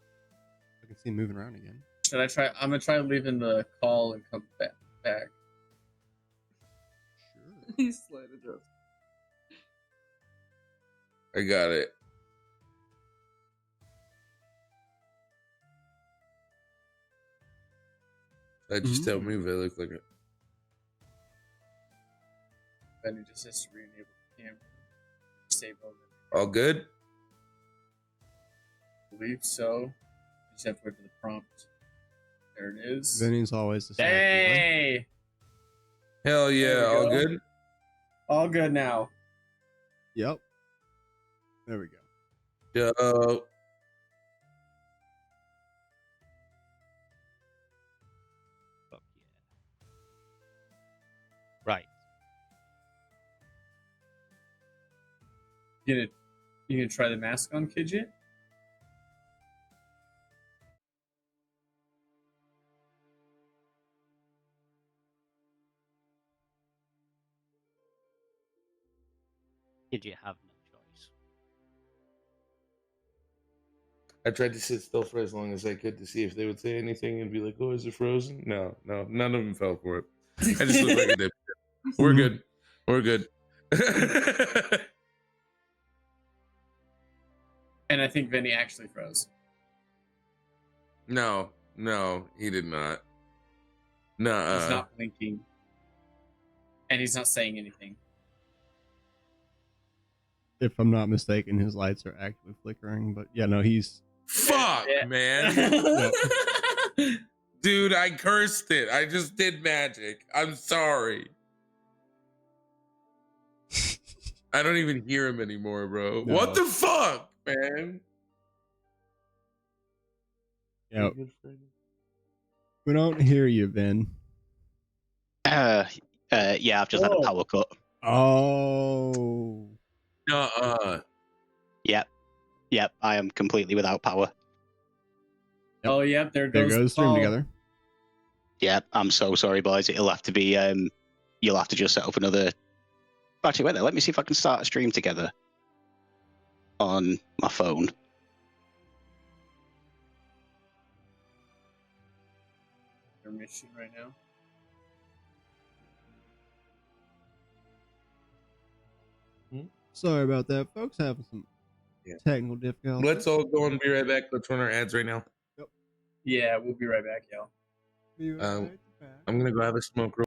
[SPEAKER 3] I can see him moving around again.
[SPEAKER 2] Should I try? I'm gonna try leaving the call and come back.
[SPEAKER 3] Sure.
[SPEAKER 5] He's slight adjust.
[SPEAKER 1] I got it. I just tell me if I look like it.
[SPEAKER 2] Then it just has to re-enable the camera. Save over.
[SPEAKER 1] All good.
[SPEAKER 2] I believe so. Just have to wait for the prompt. There it is.
[SPEAKER 3] Vinny's always the same.
[SPEAKER 2] Hey!
[SPEAKER 1] Hell yeah,
[SPEAKER 2] There we
[SPEAKER 1] all
[SPEAKER 2] go.
[SPEAKER 1] good.
[SPEAKER 2] All good now.
[SPEAKER 3] Yep. There we go.
[SPEAKER 1] Yo.
[SPEAKER 4] Fuck yeah. Right.
[SPEAKER 2] You gonna try the mask on, Kidget?
[SPEAKER 4] Did you have no choice?
[SPEAKER 1] I tried to sit still for as long as I could to see if they would say anything and be like, "Oh, is it frozen?" No, none of them fell for it. I just look like a dip. We're good. We're good.
[SPEAKER 2] And I think Vinny actually froze.
[SPEAKER 1] No, he did not.
[SPEAKER 2] He's
[SPEAKER 1] Nuh-uh.
[SPEAKER 2] not blinking. And he's not saying anything.
[SPEAKER 3] If I'm not mistaken, his lights are actually flickering. But yeah, no, he's
[SPEAKER 1] Fuck,
[SPEAKER 2] Yeah.
[SPEAKER 1] man. Dude, I cursed it. I just did magic. I'm sorry. I don't even hear him anymore, bro.
[SPEAKER 3] No.
[SPEAKER 1] What the fuck, man?
[SPEAKER 3] Yeah, we don't hear you, Ben.
[SPEAKER 4] Yeah, I've just had a
[SPEAKER 2] Whoa.
[SPEAKER 4] power cut.
[SPEAKER 3] Oh,
[SPEAKER 1] Nuh-uh.
[SPEAKER 4] Yep, I am completely without power.
[SPEAKER 3] Yep.
[SPEAKER 2] Oh, yep, there
[SPEAKER 3] there
[SPEAKER 2] goes
[SPEAKER 3] goes stream
[SPEAKER 2] Paul.
[SPEAKER 3] together.
[SPEAKER 4] Yep, I'm so sorry, boys. It'll have to be. You'll have to just set up another. Actually, wait there. Let me see if I can start a stream together on my phone.
[SPEAKER 2] Mission right now.
[SPEAKER 3] Sorry about that, folks. Having some technical difficulties.
[SPEAKER 1] Let's all go and be right back. Let's run our ads right now.
[SPEAKER 2] Yeah, we'll be right back, y'all.
[SPEAKER 3] Be right back.
[SPEAKER 1] I'm gonna go have a smoke real.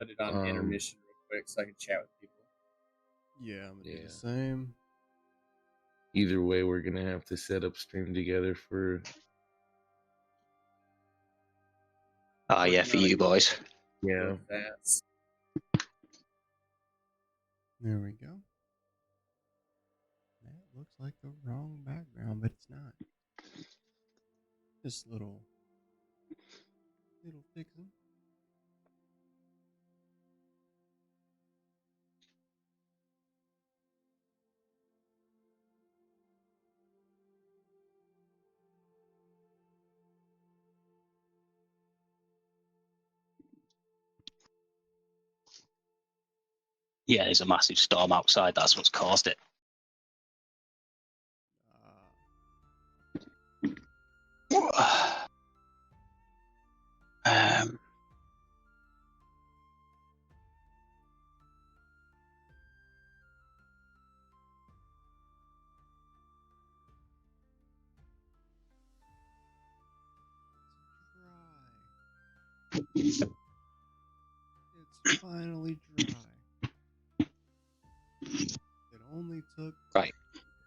[SPEAKER 2] put it on intermission real quick so I can chat with people.
[SPEAKER 3] Yeah, I'm gonna do
[SPEAKER 1] Yeah.
[SPEAKER 3] the same.
[SPEAKER 1] Either way, we're gonna have to set up stream together for.
[SPEAKER 4] Oh yeah, for you boys.
[SPEAKER 1] Yeah.
[SPEAKER 2] That's
[SPEAKER 3] There we go. That looks like the wrong background, but it's not. Just little fixing.
[SPEAKER 4] Yeah, there's a massive storm outside. That's what's caused it. Um,
[SPEAKER 3] It's finally dry. It only took
[SPEAKER 4] right.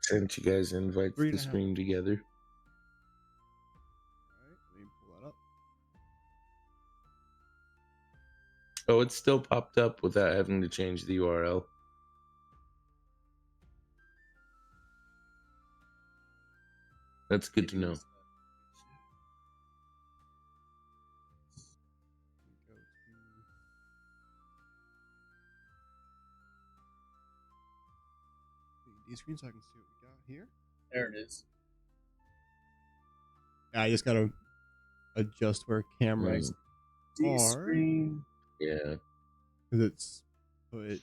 [SPEAKER 1] Sent you guys invites to
[SPEAKER 3] 3.5
[SPEAKER 1] stream together.
[SPEAKER 3] Alright, let me pull that up.
[SPEAKER 1] Oh, it's still popped up without having to change the URL. That's good to know.
[SPEAKER 3] Go to D screen so I can see what we got here.
[SPEAKER 2] there it is.
[SPEAKER 3] I just gotta adjust where cameras
[SPEAKER 2] D
[SPEAKER 3] are.
[SPEAKER 2] screen.
[SPEAKER 1] Yeah.
[SPEAKER 3] Because it's put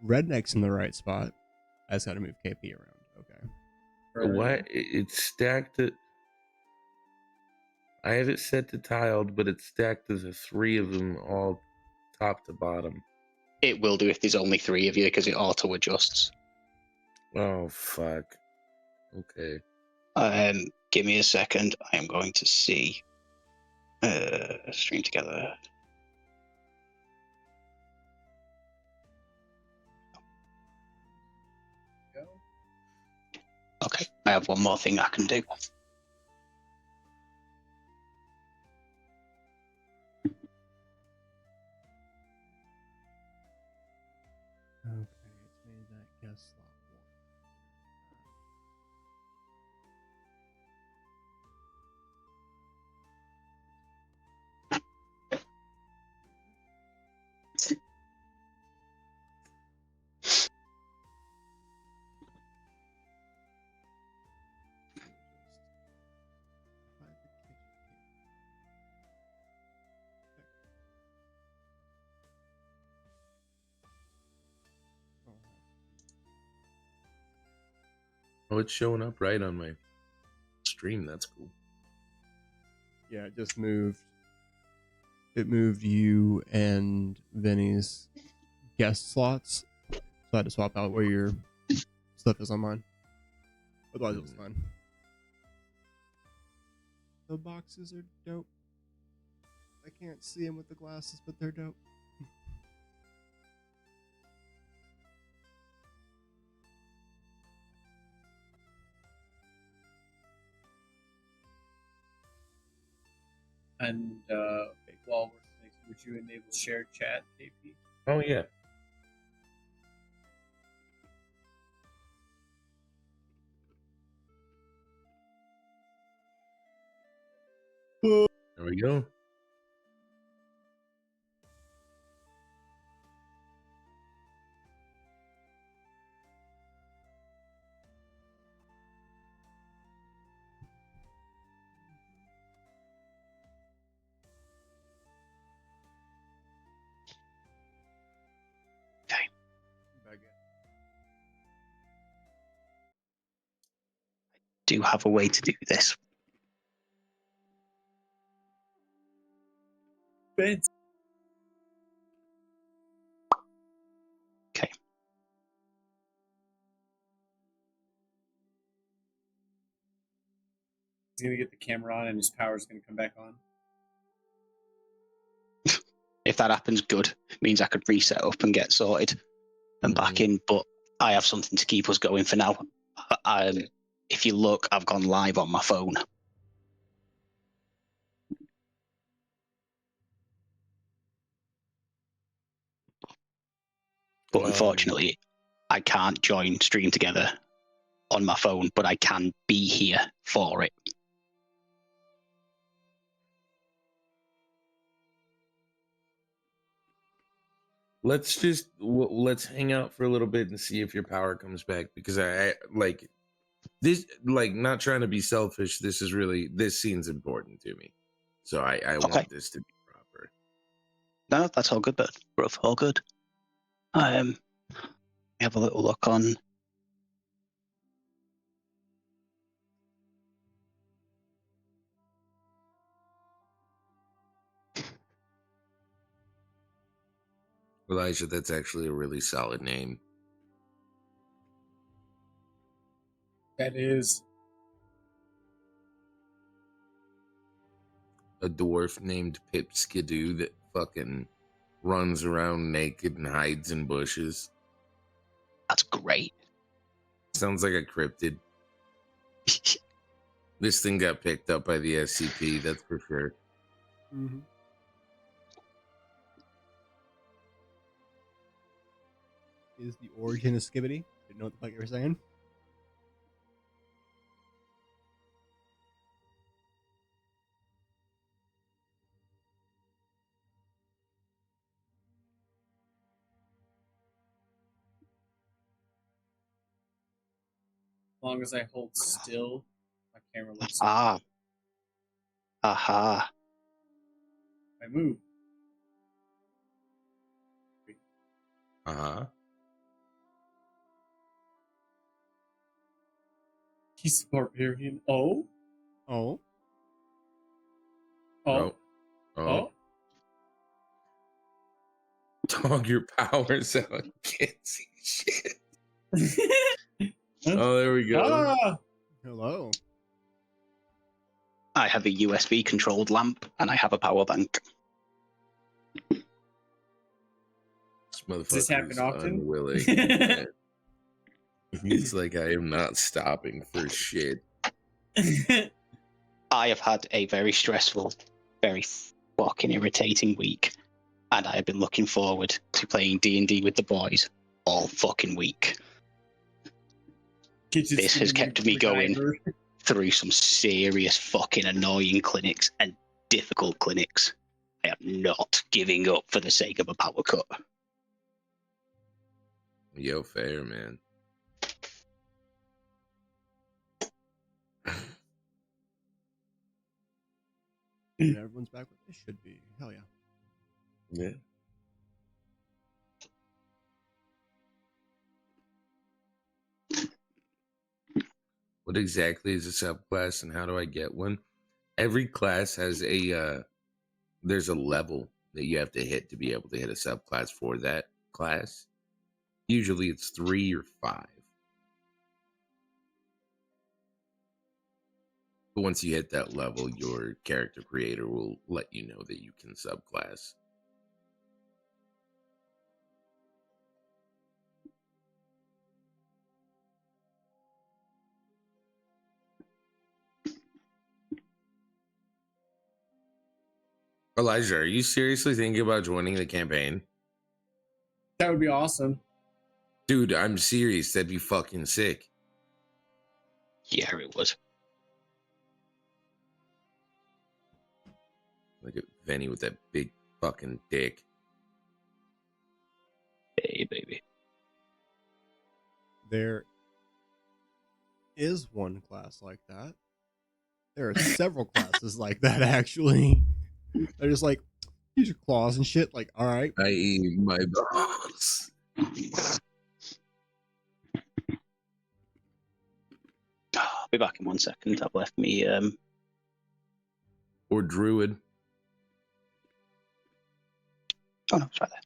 [SPEAKER 3] redneck's in the right spot. I just gotta move KP around. Okay.
[SPEAKER 1] Why it's stacked at. I have it set to tiled, but it's stacked as a 3 of them all top to bottom.
[SPEAKER 4] It will do if there's only 3 of you because it auto adjusts.
[SPEAKER 1] Oh fuck. Okay.
[SPEAKER 4] Give me a second. I am going to see. Stream together.
[SPEAKER 2] Go.
[SPEAKER 4] Okay, I have one more thing I can do.
[SPEAKER 3] Okay, it's made that guest slot one.
[SPEAKER 1] Oh, it's showing up right on my stream. That's cool.
[SPEAKER 3] Yeah, it just moved. It moved you and Vinny's guest slots. So I had to swap out where your stuff is on mine. Otherwise, it was fine. The boxes are dope. I can't see them with the glasses, but they're dope.
[SPEAKER 2] And while we're would you enable shared chat, KP?
[SPEAKER 1] Oh yeah. There we go.
[SPEAKER 4] Do have a way to do this.
[SPEAKER 2] Beds.
[SPEAKER 4] Okay.
[SPEAKER 2] He's gonna get the camera on and his power's gonna come back on.
[SPEAKER 4] If that happens, good. It means I could reset up and get sorted and back in. But I have something to keep us going for now. If you look, I've gone live on my phone. But unfortunately, I can't join Stream Together on my phone, but I can be here for it.
[SPEAKER 1] Let's hang out for a little bit and see if your power comes back, because I like this, like, not trying to be selfish. This scene's important to me. So I want this to be proper.
[SPEAKER 4] No, that's all good, but both all good. Have a little look on.
[SPEAKER 1] Elijah, that's actually a really solid name.
[SPEAKER 2] That is.
[SPEAKER 1] A dwarf named Pip Skidoo that fucking runs around naked and hides in bushes.
[SPEAKER 4] That's great.
[SPEAKER 1] Sounds like a cryptid. This thing got picked up by the SCP, that's for sure.
[SPEAKER 3] Mm-hmm. Is the origin of Skibbity? Didn't know what the fuck you were saying.
[SPEAKER 2] As long as I hold still, my camera looks.
[SPEAKER 4] Aha. Aha.
[SPEAKER 2] I move.
[SPEAKER 1] Uh-huh.
[SPEAKER 2] He's barbarian. Oh.
[SPEAKER 3] Oh.
[SPEAKER 2] Oh.
[SPEAKER 1] Oh.
[SPEAKER 2] Oh.
[SPEAKER 1] Dog, your powers out. I can't see shit. Oh, there we go.
[SPEAKER 2] Ah!
[SPEAKER 3] Hello.
[SPEAKER 4] I have a USB controlled lamp and I have a power bank.
[SPEAKER 1] This motherfucker
[SPEAKER 2] Does this happen
[SPEAKER 1] is
[SPEAKER 2] often?
[SPEAKER 1] unwilling. He's like, I am not stopping for shit.
[SPEAKER 4] I have had a very stressful, very fucking irritating week, and I have been looking forward to playing D&D with the boys all fucking week. This has kept me going through some serious fucking annoying clinics and difficult clinics. I am not giving up for the sake of a power cut.
[SPEAKER 1] Yo, fair, man.
[SPEAKER 3] And everyone's back where they should be. Hell yeah.
[SPEAKER 1] Yeah. What exactly is a subclass and how do I get one? Every class has there's a level that you have to hit to be able to hit a subclass for that class. Usually it's 3 or 5. But once you hit that level, your character creator will let you know that you can subclass. Elijah, are you seriously thinking about joining the campaign?
[SPEAKER 2] That would be awesome.
[SPEAKER 1] Dude, I'm serious. That'd be fucking sick.
[SPEAKER 4] Yeah, it would.
[SPEAKER 1] Look at Venny with that big fucking dick.
[SPEAKER 4] Hey, baby.
[SPEAKER 3] There is one class like that. There are several classes like that, actually. They're just like, use your claws and shit. Like, all right.
[SPEAKER 1] I eat my balls.
[SPEAKER 4] I'll be back in 1 second. I've left me.
[SPEAKER 1] Or druid.
[SPEAKER 4] Oh no, it's right there.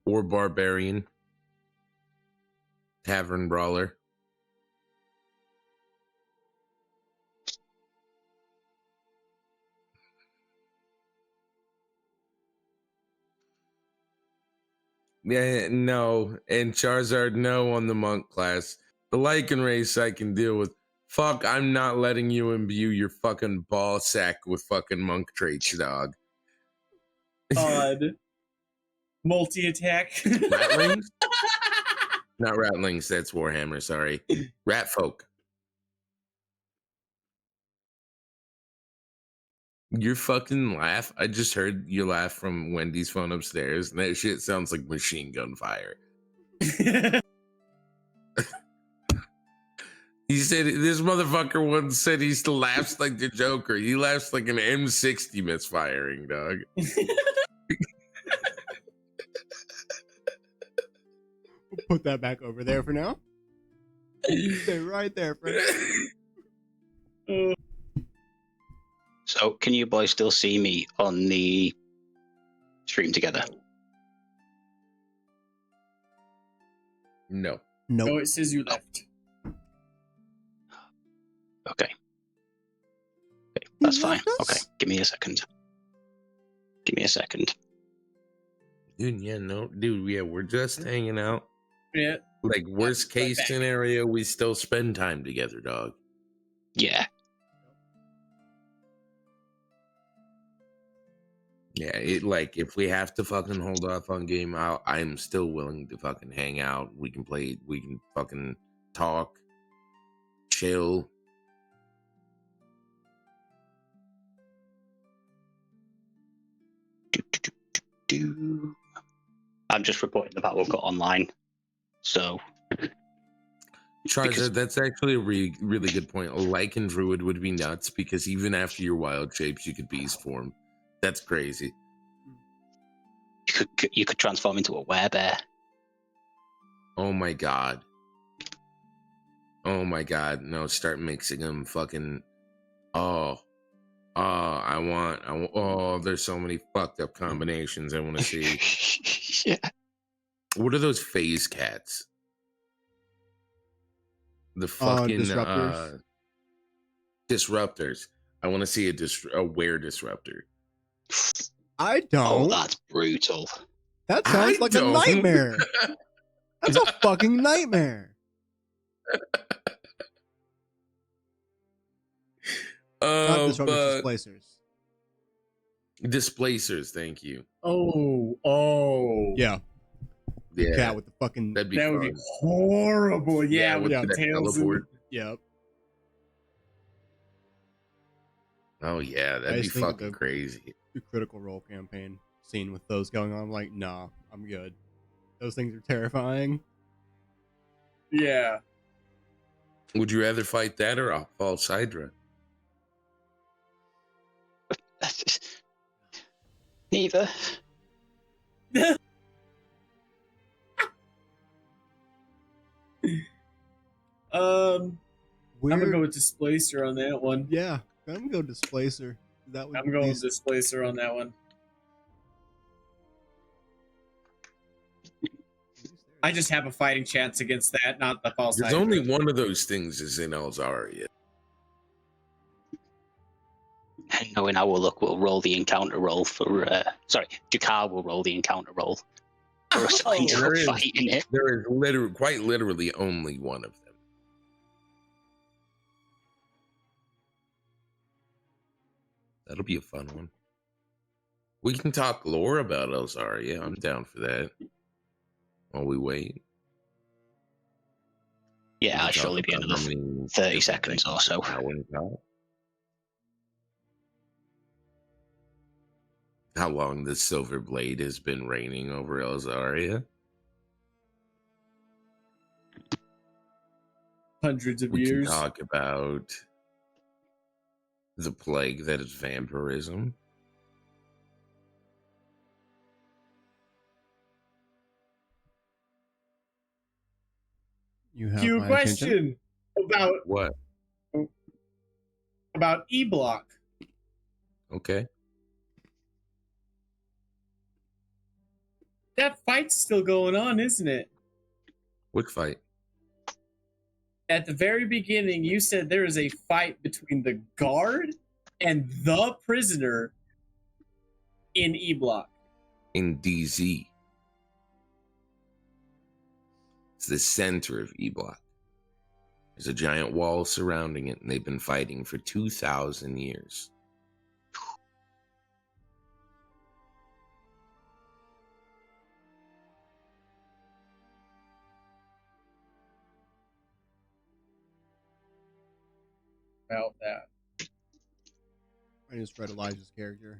[SPEAKER 1] Or barbarian. Tavern brawler. Yeah, no. And Charizard, no on the monk class. The Lycan race I can deal with. Fuck, I'm not letting you imbue your fucking ball sack with fucking monk traits, dog.
[SPEAKER 2] Odd. Multi-attack.
[SPEAKER 1] Ratlings? Not Ratlings, that's Warhammer, sorry. Rat folk. Your fucking laugh. I just heard your laugh from Wendy's phone upstairs, and that shit sounds like machine gun fire. He said this motherfucker once said he still laughs like the Joker. He laughs like an M60 misfiring, dog.
[SPEAKER 3] We'll put that back over there for now. Stay right there, friend.
[SPEAKER 4] So, can you boys still see me on the stream together?
[SPEAKER 1] No.
[SPEAKER 3] Nope.
[SPEAKER 2] Oh, it says you left.
[SPEAKER 4] Okay. Okay, that's
[SPEAKER 3] You
[SPEAKER 4] fine.
[SPEAKER 3] left us?
[SPEAKER 4] Okay, give me a second. Give me a second.
[SPEAKER 1] Dude, yeah, no. Dude, yeah, we're just hanging out.
[SPEAKER 2] Yeah.
[SPEAKER 1] Like, worst
[SPEAKER 2] Right
[SPEAKER 1] case
[SPEAKER 2] back.
[SPEAKER 1] scenario, we still spend time together, dog.
[SPEAKER 4] Yeah.
[SPEAKER 1] Yeah, it like if we have to fucking hold off on game out, I'm still willing to fucking hang out. We can play, we can fucking talk, chill.
[SPEAKER 4] I'm just reporting the battle we've got online. So
[SPEAKER 1] Charizard, that's actually a really good point. A Lycan Druid would be nuts because even after your wild shapes, you could beast form. That's crazy.
[SPEAKER 4] you could transform into a werebear.
[SPEAKER 1] Oh my god. Oh my god. No, start mixing them fucking. Oh, oh, there's so many fucked up combinations I want to see.
[SPEAKER 4] Yeah.
[SPEAKER 1] What are those phase cats? The fucking
[SPEAKER 3] disruptors.
[SPEAKER 1] Disruptors. I want to see a were disruptor.
[SPEAKER 3] I don't.
[SPEAKER 4] Oh, that's brutal.
[SPEAKER 3] That sounds like a nightmare. That's a fucking nightmare. Not disruptors, displacers.
[SPEAKER 1] Displacers, thank you.
[SPEAKER 2] Oh.
[SPEAKER 3] Yeah.
[SPEAKER 1] Yeah.
[SPEAKER 3] Cat with the fucking.
[SPEAKER 1] That'd be
[SPEAKER 2] That
[SPEAKER 1] fun.
[SPEAKER 2] would be horrible. Yeah, with
[SPEAKER 3] yeah.
[SPEAKER 2] the tails. And...
[SPEAKER 3] Yep.
[SPEAKER 1] Oh yeah, that'd be fucking crazy.
[SPEAKER 3] The Critical Role campaign scene with those going on, I'm like, nah, I'm good. Those things are terrifying.
[SPEAKER 2] Yeah.
[SPEAKER 1] Would you rather fight that or a false Hydra?
[SPEAKER 4] Neither.
[SPEAKER 2] I'm gonna go with Displacer on that one.
[SPEAKER 3] Yeah, I'm gonna go Displacer.
[SPEAKER 2] I'm going with Displacer on that one. I just have a fighting chance against that, not the false.
[SPEAKER 1] There's only one of those things is in Elzaria.
[SPEAKER 4] And knowing our luck, we'll roll the encounter roll for. Sorry, Jakar will roll the encounter roll for us to end up fighting it.
[SPEAKER 1] There is quite literally only one of them. That'll be a fun one. We can talk lore about Elzaria. I'm down for that. While we wait.
[SPEAKER 4] Yeah, I'll surely be another 30 seconds or so.
[SPEAKER 1] How long the Silver Blade has been reigning over Elzaria?
[SPEAKER 2] Hundreds of
[SPEAKER 1] we
[SPEAKER 2] years.
[SPEAKER 1] Can talk about the plague that is vampirism.
[SPEAKER 3] You have
[SPEAKER 2] Q
[SPEAKER 3] my
[SPEAKER 2] question
[SPEAKER 3] attention.
[SPEAKER 2] about
[SPEAKER 1] what?
[SPEAKER 2] About E-Block.
[SPEAKER 1] Okay.
[SPEAKER 2] That fight's still going on, isn't it?
[SPEAKER 1] Which fight?
[SPEAKER 2] At the very beginning, you said there is a fight between the guard and the prisoner in E-Block.
[SPEAKER 1] In DZ. It's the center of E-Block. There's a giant wall surrounding it, and they've been fighting for 2,000 years.
[SPEAKER 2] About that.
[SPEAKER 3] I just read Elijah's character.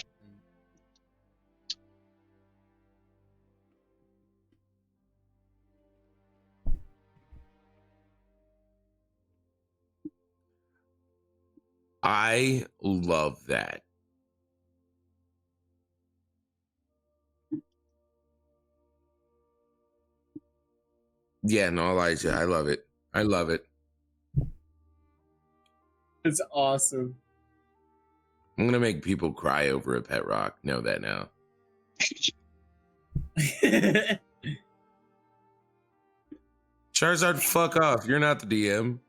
[SPEAKER 1] I love that. Yeah, no, Elijah, I love it. I love it.
[SPEAKER 2] It's awesome.
[SPEAKER 1] I'm gonna make people cry over a pet rock. Know that now. Charizard, fuck off. You're not the DM.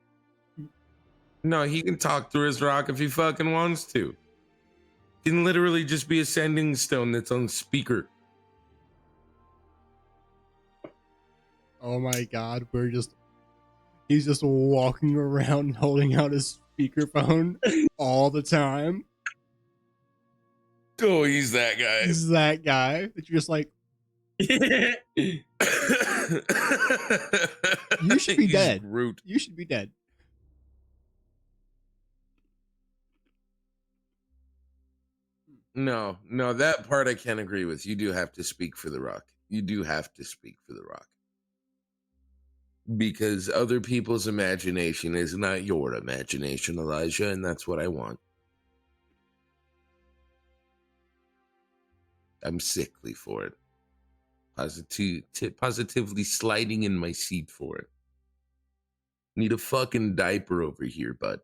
[SPEAKER 1] No, he can talk through his rock if he fucking wants to. He can literally just be a sending stone that's on speaker.
[SPEAKER 3] Oh my god, he's just walking around holding out his speakerphone all the time.
[SPEAKER 1] Oh, he's that guy.
[SPEAKER 3] He's that guy that you're just like, you should be dead.
[SPEAKER 1] Groot.
[SPEAKER 3] You should be dead.
[SPEAKER 1] No, that part I can't agree with. You do have to speak for the rock. You do have to speak for the rock. Because other people's imagination is not your imagination, Elijah, and that's what I want. I'm sickly for it. Positively sliding in my seat for it. Need a fucking diaper over here, bud.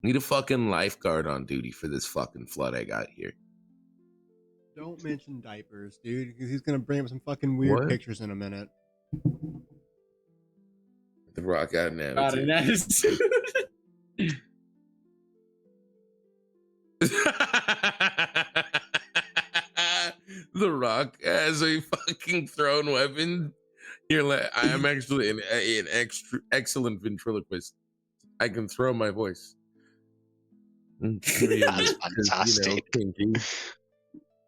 [SPEAKER 1] Need a fucking lifeguard on duty for this fucking flood I got here.
[SPEAKER 3] Don't mention diapers, dude, because he's gonna bring up some fucking weird
[SPEAKER 1] What?
[SPEAKER 3] pictures in a minute.
[SPEAKER 1] The rock got an
[SPEAKER 2] Got an
[SPEAKER 1] attitude.
[SPEAKER 2] attitude.
[SPEAKER 1] The rock has a fucking thrown weapon. Here, I am actually an excellent ventriloquist. I can throw my voice.
[SPEAKER 6] That's fantastic.
[SPEAKER 1] Kinky.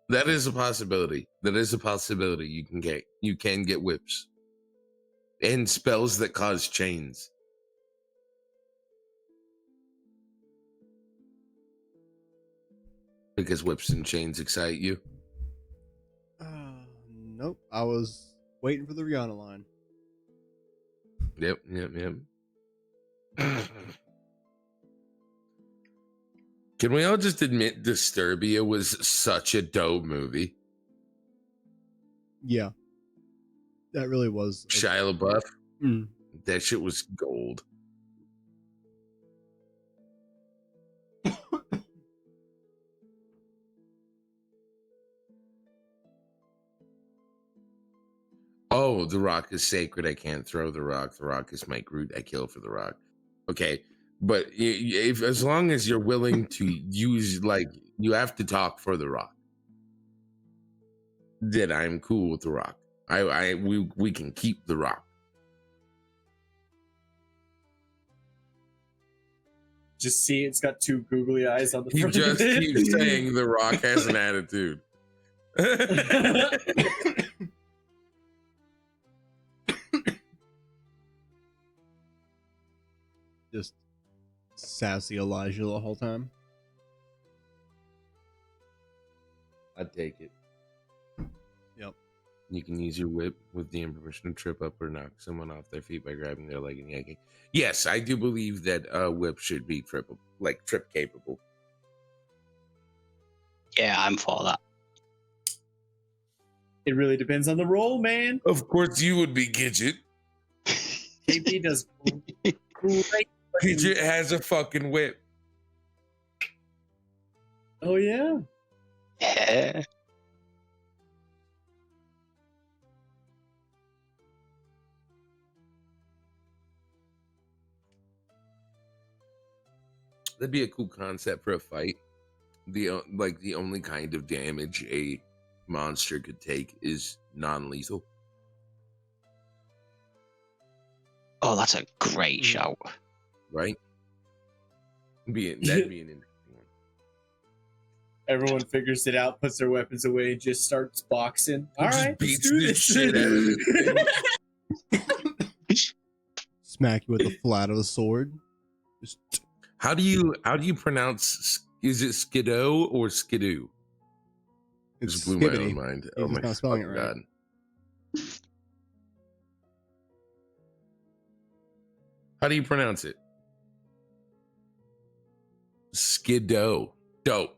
[SPEAKER 1] That is a possibility. That is a possibility. You can get whips and spells that cause chains. Because whips and chains excite you.
[SPEAKER 3] Nope. I was waiting for the Rihanna line.
[SPEAKER 1] Yep. Can we all just admit Disturbia was such a dope movie?
[SPEAKER 3] Yeah. That really was.
[SPEAKER 1] Shia LaBeouf.
[SPEAKER 3] Mm.
[SPEAKER 1] That shit was gold. Oh, the rock is sacred. I can't throw the rock. The rock is my Groot. I kill for the rock. Okay, but if as long as you're willing to use, like, you have to talk for the rock, then I'm cool with the rock. We can keep the rock.
[SPEAKER 2] Just see, it's got two googly eyes on the
[SPEAKER 1] You
[SPEAKER 2] front.
[SPEAKER 1] just
[SPEAKER 2] of it.
[SPEAKER 1] keep saying the rock has an attitude.
[SPEAKER 3] Just sassy Elijah the whole time.
[SPEAKER 1] I'd take it.
[SPEAKER 3] Yep.
[SPEAKER 1] You can use your whip with the impermission to trip up or knock someone off their feet by grabbing their leg and yanking. Yes, I do believe that whip should be trip capable.
[SPEAKER 6] Yeah, I'm for that.
[SPEAKER 2] It really depends on the role, man.
[SPEAKER 1] Of course, you would be Gidget.
[SPEAKER 2] KP does great.
[SPEAKER 1] Gidget has a fucking whip.
[SPEAKER 2] Oh yeah.
[SPEAKER 6] Yeah.
[SPEAKER 1] That'd be a cool concept for a fight. The only kind of damage a monster could take is non-lethal.
[SPEAKER 6] Oh, that's a great shout.
[SPEAKER 1] Right? That'd be an interesting one.
[SPEAKER 2] Everyone figures it out, puts their weapons away, just starts boxing. All
[SPEAKER 1] Just
[SPEAKER 2] right, let's
[SPEAKER 1] beats
[SPEAKER 2] do
[SPEAKER 1] the
[SPEAKER 2] this.
[SPEAKER 1] shit out of this thing.
[SPEAKER 3] Smack you with the flat of the sword. Just
[SPEAKER 1] How do you pronounce? Is it Skidoo or Skidoo?
[SPEAKER 3] it's
[SPEAKER 1] Just blew my
[SPEAKER 3] skibbity.
[SPEAKER 1] own mind.
[SPEAKER 3] He's
[SPEAKER 1] Oh
[SPEAKER 3] just
[SPEAKER 1] my
[SPEAKER 3] not spelling it
[SPEAKER 1] fucking
[SPEAKER 3] right.
[SPEAKER 1] god! How do you pronounce it? Skidoo. Dope.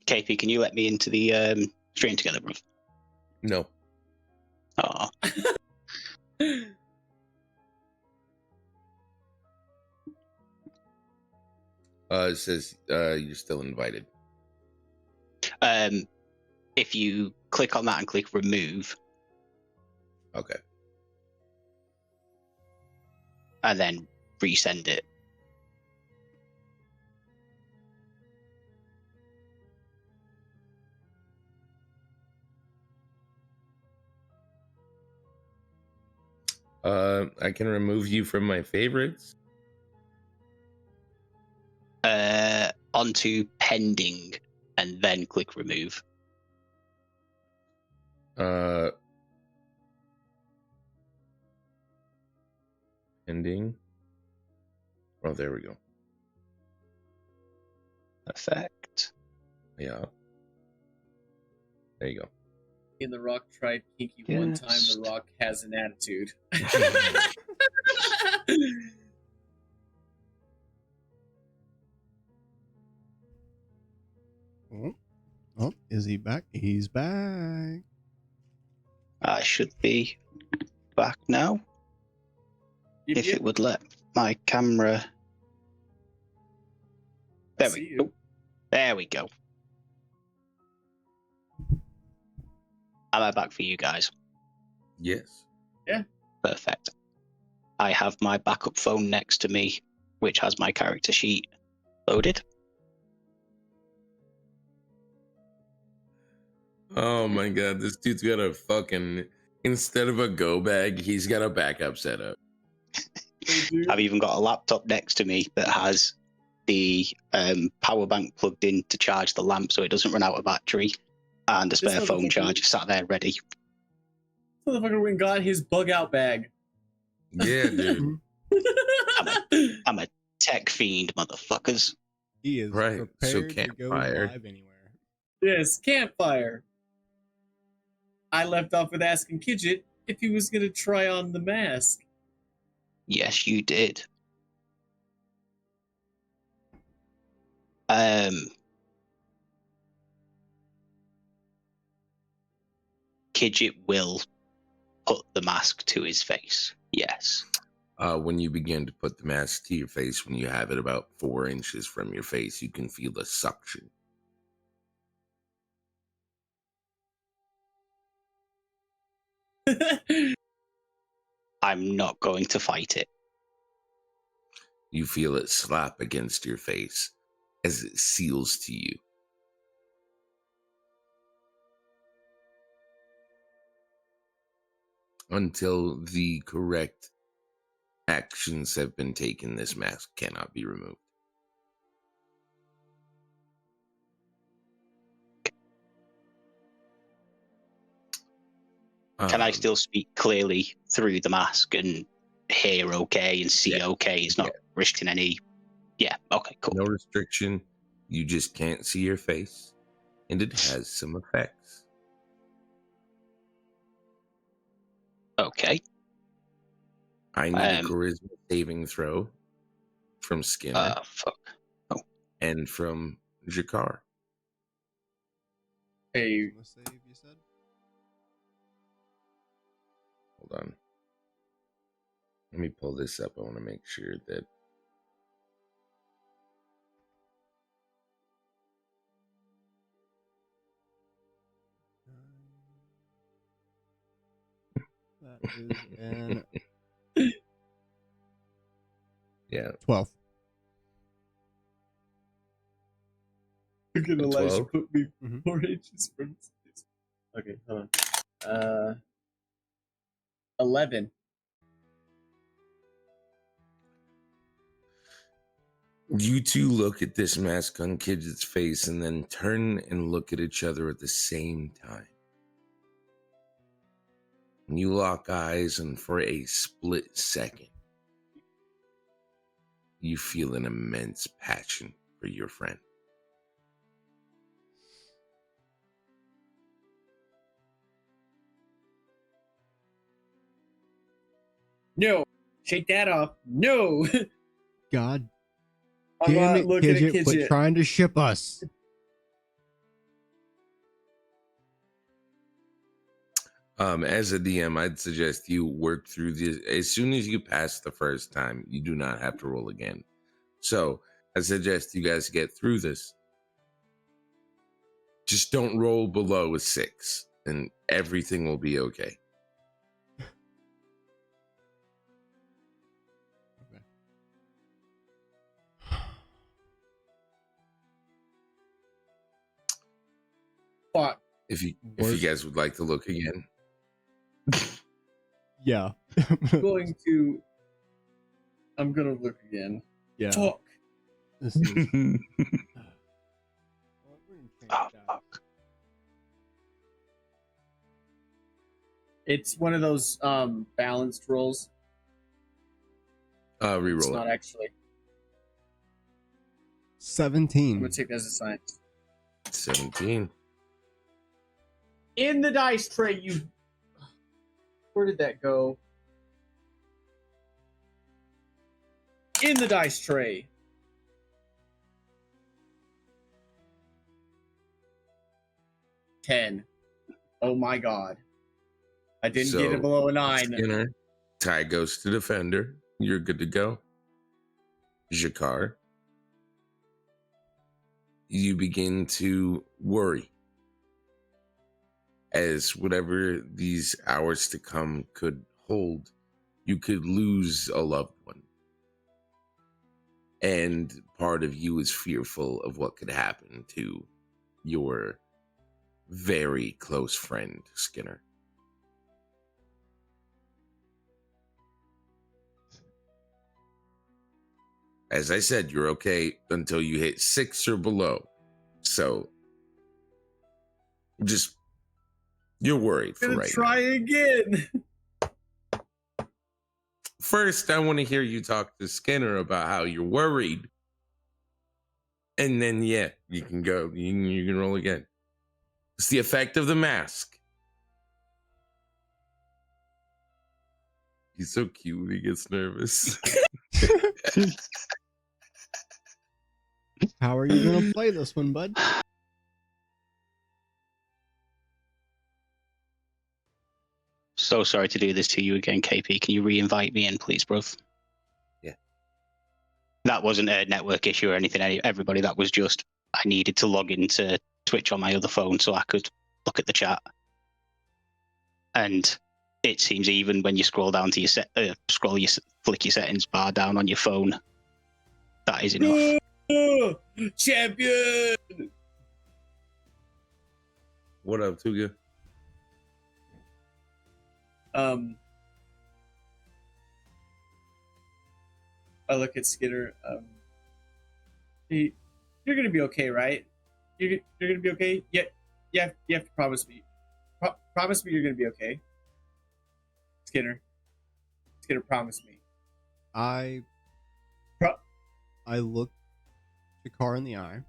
[SPEAKER 6] KP, can you let me into the stream together, bro?
[SPEAKER 1] No.
[SPEAKER 6] Oh,
[SPEAKER 1] It says you're still invited.
[SPEAKER 6] if you click on that and click remove,
[SPEAKER 1] Okay.
[SPEAKER 6] and then resend it.
[SPEAKER 1] I can remove you from my favorites.
[SPEAKER 6] Onto pending, and then click remove.
[SPEAKER 1] Ending. Oh, there we go.
[SPEAKER 6] Perfect.
[SPEAKER 1] Yeah. There you go.
[SPEAKER 2] In The Rock tried kinky one time,
[SPEAKER 6] Yes.
[SPEAKER 2] The Rock has an attitude.
[SPEAKER 3] Oh, is he back? He's back.
[SPEAKER 6] I should be back now. If it would let my camera. There
[SPEAKER 2] see
[SPEAKER 6] we
[SPEAKER 2] you.
[SPEAKER 6] go. There we go. Am I back for you guys?
[SPEAKER 1] Yes.
[SPEAKER 6] Perfect. I have my backup phone next to me, which has my character sheet loaded.
[SPEAKER 1] Oh my god, this dude's got a fucking, instead of a go bag, he's got a backup setup.
[SPEAKER 6] I've even got a laptop next to me that has the power bank plugged in to charge the lamp so it doesn't run out of battery, and a spare phone
[SPEAKER 2] motherfucker-
[SPEAKER 6] charger sat there ready.
[SPEAKER 2] Motherfucker went and got his bug out bag.
[SPEAKER 1] Yeah, dude.
[SPEAKER 6] I'm a tech fiend, motherfuckers.
[SPEAKER 3] He is
[SPEAKER 1] Right, so
[SPEAKER 3] prepared to go
[SPEAKER 1] campfire.
[SPEAKER 3] live anywhere.
[SPEAKER 2] Yes, campfire. I left off with asking Kidget if he was gonna try on the mask.
[SPEAKER 6] Yes, you did. Kidget will put the mask to his face. Yes.
[SPEAKER 1] When you begin to put the mask to your face, when you have it about 4 inches from your face, you can feel the suction.
[SPEAKER 6] I'm not going to fight it.
[SPEAKER 1] You feel it slap against your face as it seals to you. Until the correct actions have been taken, this mask cannot be removed.
[SPEAKER 6] Can I still speak clearly through the mask and hear okay and see okay? It's not risking any. Yeah, okay, cool.
[SPEAKER 1] No restriction. You just can't see your face, and it has some effects.
[SPEAKER 6] Okay.
[SPEAKER 1] I need a charisma saving throw from Skinner
[SPEAKER 6] Fuck. Oh.
[SPEAKER 1] and from Jakar.
[SPEAKER 2] Hey,
[SPEAKER 3] Save, you said?
[SPEAKER 1] Hold on. Let me pull this up. I want to make sure that.
[SPEAKER 3] That is an
[SPEAKER 1] Yeah.
[SPEAKER 3] 12.
[SPEAKER 2] look at Elijah
[SPEAKER 1] 12?
[SPEAKER 2] put me
[SPEAKER 3] Mhm.
[SPEAKER 2] 4 inches from his face. Okay, hold on. 11.
[SPEAKER 1] You two look at this mask on Kidget's face and then turn and look at each other at the same time. And you lock eyes, and for a split second, you feel an immense passion for your friend.
[SPEAKER 2] No, shake that off. No,
[SPEAKER 3] God
[SPEAKER 2] I'm
[SPEAKER 3] damn
[SPEAKER 2] not
[SPEAKER 3] it,
[SPEAKER 2] looking at
[SPEAKER 3] Kidget, quit
[SPEAKER 2] Kidget.
[SPEAKER 3] trying to ship us.
[SPEAKER 1] As a DM, I'd suggest you work through this. As soon as you pass the first time, you do not have to roll again. So I suggest you guys get through this. Just don't roll below a 6, and everything will be okay.
[SPEAKER 2] Fuck.
[SPEAKER 1] If you guys would like to look again.
[SPEAKER 3] Yeah.
[SPEAKER 2] I'm gonna look again.
[SPEAKER 3] Yeah.
[SPEAKER 2] Fuck.
[SPEAKER 3] This is...
[SPEAKER 6] Fuck.
[SPEAKER 2] It's one of those balanced rolls. It's
[SPEAKER 1] Reroll
[SPEAKER 2] not
[SPEAKER 1] it.
[SPEAKER 2] actually.
[SPEAKER 3] 17.
[SPEAKER 2] I'm gonna take that as a sign.
[SPEAKER 1] 17.
[SPEAKER 2] In the dice tray, you. Where did that go? In the dice tray. $10. Oh my god. I didn't get it below a 9.
[SPEAKER 1] Skinner, tie goes to defender. You're good to go. Jakar, you begin to worry as whatever these hours to come could hold. You could lose a loved one. And part of you is fearful of what could happen to your very close friend, Skinner. As I said, you're okay until you hit 6 or below. So, just, you're worried for
[SPEAKER 2] I'm gonna
[SPEAKER 1] right
[SPEAKER 2] try
[SPEAKER 1] now.
[SPEAKER 2] again.
[SPEAKER 1] First, I want to hear you talk to Skinner about how you're worried. And then, yeah, you can go. You can roll again. It's the effect of the mask. He's so cute when he gets nervous.
[SPEAKER 3] How are you going to play this one, bud?
[SPEAKER 6] So sorry to do this to you again, KP. Can you re-invite me in, please, bruv?
[SPEAKER 1] Yeah.
[SPEAKER 6] That wasn't a network issue or anything, everybody. That was just I needed to log into Twitch on my other phone so I could look at the chat. And it seems even when you scroll down to your flick your settings bar down on your phone, that is enough.
[SPEAKER 2] Champion.
[SPEAKER 1] What up, Tuga?
[SPEAKER 2] I look at Skinner. Hey, you're gonna be okay, right? You're gonna be okay. Yeah, you have to promise me. Promise me you're gonna be okay. Skinner, promise me.
[SPEAKER 3] I look Jakar in the eye,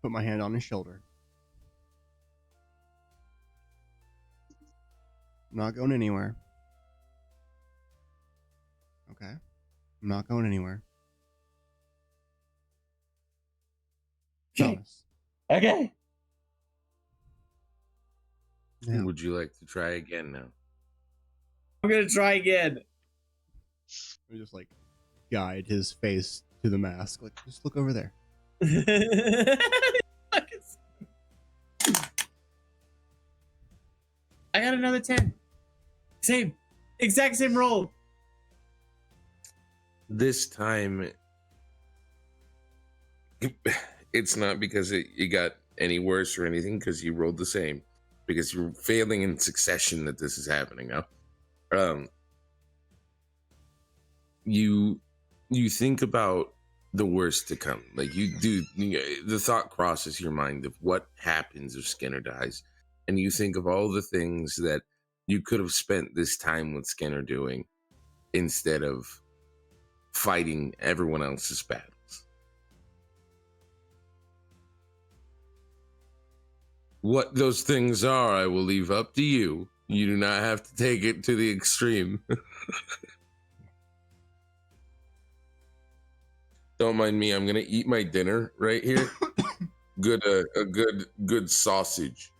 [SPEAKER 3] put my hand on his shoulder. I'm not going anywhere. Okay? I'm not going anywhere. Promise.
[SPEAKER 2] Okay.
[SPEAKER 3] Now,
[SPEAKER 1] Would you like to try again now?
[SPEAKER 2] I'm gonna try again.
[SPEAKER 3] we just like guide his face to the mask. Like, just look over there.
[SPEAKER 2] I got another 10. Exact same roll.
[SPEAKER 1] This time, it's not because it got any worse or anything, because you rolled the same. because you're failing in succession that this is happening now. You think about the worst to come. Like the thought crosses your mind of what happens if Skinner dies, and you think of all the things that you could have spent this time with Skinner doing instead of fighting everyone else's battles. What those things are, I will leave up to you. You do not have to take it to the extreme. Don't mind me. I'm gonna eat my dinner right here. A good sausage.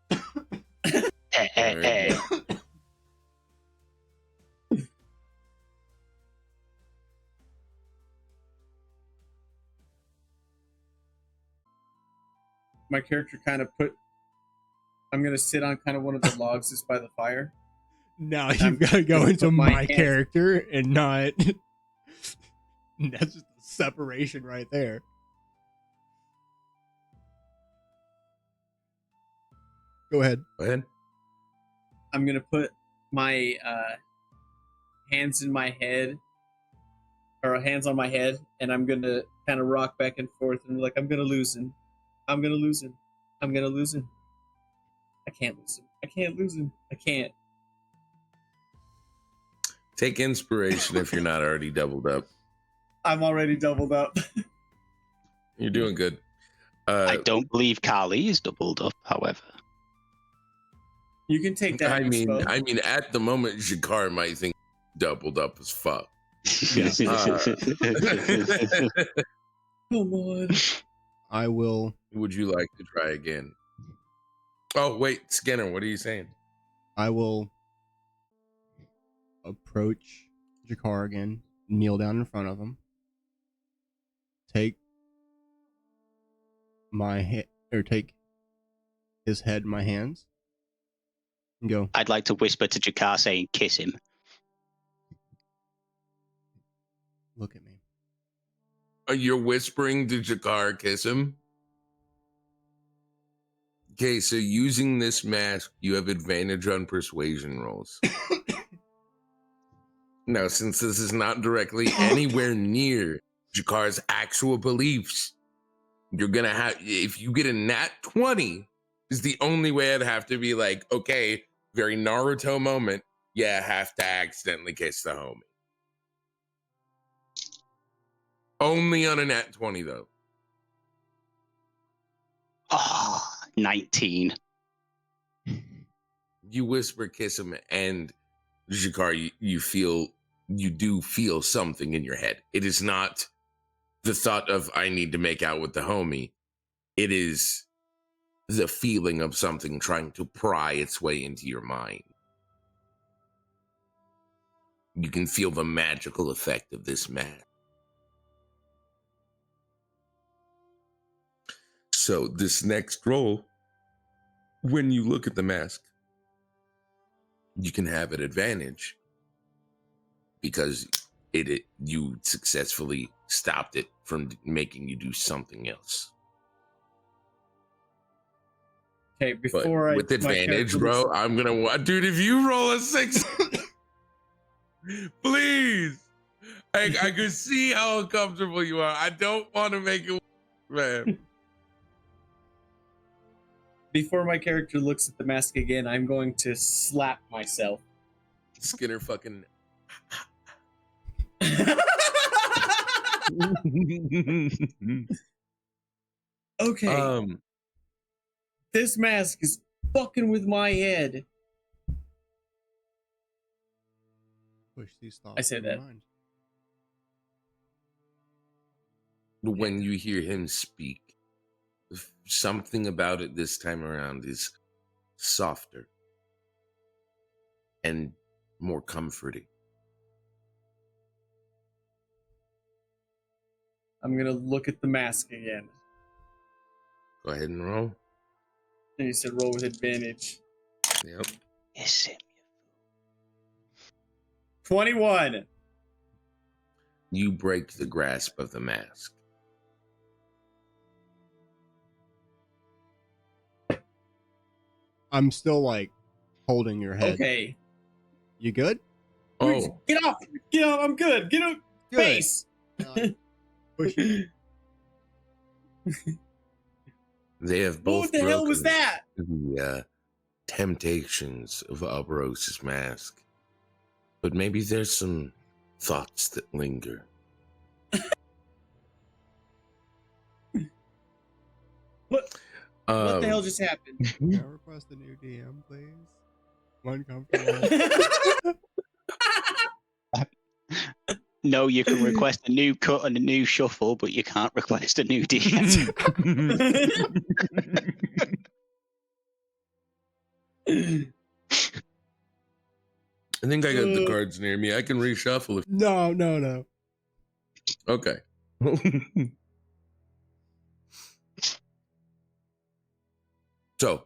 [SPEAKER 1] There you go.
[SPEAKER 2] My character kind of I'm gonna sit on kind of one of the logs that's by the fire.
[SPEAKER 3] Now you've got to go into my
[SPEAKER 2] hands.
[SPEAKER 3] character and not. That's just a separation right there. Go ahead.
[SPEAKER 2] I'm gonna put my hands in my head, or hands on my head, and I'm gonna kind of rock back and forth and be like, I'm gonna lose him. I'm gonna lose him. I'm gonna lose him. I can't lose him. I can't lose him. I can't.
[SPEAKER 1] Take inspiration if you're not already doubled up.
[SPEAKER 2] I'm already doubled up.
[SPEAKER 1] You're doing good.
[SPEAKER 6] I don't believe Carly is doubled up, however.
[SPEAKER 2] You can take that.
[SPEAKER 1] I mean, at the moment, Jakar might think doubled up as fuck.
[SPEAKER 2] Come on.
[SPEAKER 3] I will.
[SPEAKER 1] Would you like to try again? Oh, wait, Skinner, what are you saying?
[SPEAKER 3] I will approach Jakar again, kneel down in front of him, take his head in my hands, and go.
[SPEAKER 6] I'd like to whisper to Jakar saying, kiss him.
[SPEAKER 3] Look at me.
[SPEAKER 1] You're whispering to Jakar, kiss him? Okay, so using this mask, you have advantage on persuasion rolls. Now, since this is not directly anywhere near Jakar's actual beliefs, you're gonna have, if you get a nat 20, is the only way I'd have to be like, okay, very Naruto moment, yeah, have to accidentally kiss the homie. Only on a nat 20, though.
[SPEAKER 6] Oh, 19.
[SPEAKER 1] You whisper, kiss him, and Jakar, you do feel something in your head. It is not the thought of, I need to make out with the homie. It is the feeling of something trying to pry its way into your mind. You can feel the magical effect of this mask. So this next roll, when you look at the mask, you can have an advantage because you successfully stopped it from making you do something else.
[SPEAKER 2] Okay, before
[SPEAKER 1] with advantage, bro, I'm gonna, dude, if you roll a 6, please. I can see how uncomfortable you are. I don't want to make it, man.
[SPEAKER 2] Before my character looks at the mask again, I'm going to slap myself.
[SPEAKER 1] Skinner fucking.
[SPEAKER 2] Okay. This mask is fucking with my head.
[SPEAKER 3] Push these thoughts.
[SPEAKER 2] I said that.
[SPEAKER 3] Mind.
[SPEAKER 1] When you hear him speak, something about it this time around is softer and more comforting.
[SPEAKER 2] I'm gonna look at the mask again.
[SPEAKER 1] Go ahead and roll.
[SPEAKER 2] And you said roll with advantage.
[SPEAKER 1] Yep.
[SPEAKER 6] Yes, him.
[SPEAKER 2] 21.
[SPEAKER 1] You break the grasp of the mask.
[SPEAKER 3] I'm still like holding your head.
[SPEAKER 2] Okay.
[SPEAKER 3] You good?
[SPEAKER 1] Oh,
[SPEAKER 2] Get off! Get off! I'm good. Get off!
[SPEAKER 3] Good.
[SPEAKER 2] Face.
[SPEAKER 3] Push you.
[SPEAKER 1] they have both
[SPEAKER 2] What the hell was
[SPEAKER 1] broken
[SPEAKER 2] that?
[SPEAKER 1] the temptations of Alberosis' mask. But maybe there's some thoughts that linger.
[SPEAKER 2] What the hell just happened?
[SPEAKER 3] Can I request a new DM, please? I'm uncomfortable.
[SPEAKER 6] No, you can request a new cut and a new shuffle, but you can't request a new DM.
[SPEAKER 1] I think I got the cards near me. I can reshuffle if.
[SPEAKER 3] No.
[SPEAKER 1] Okay. So,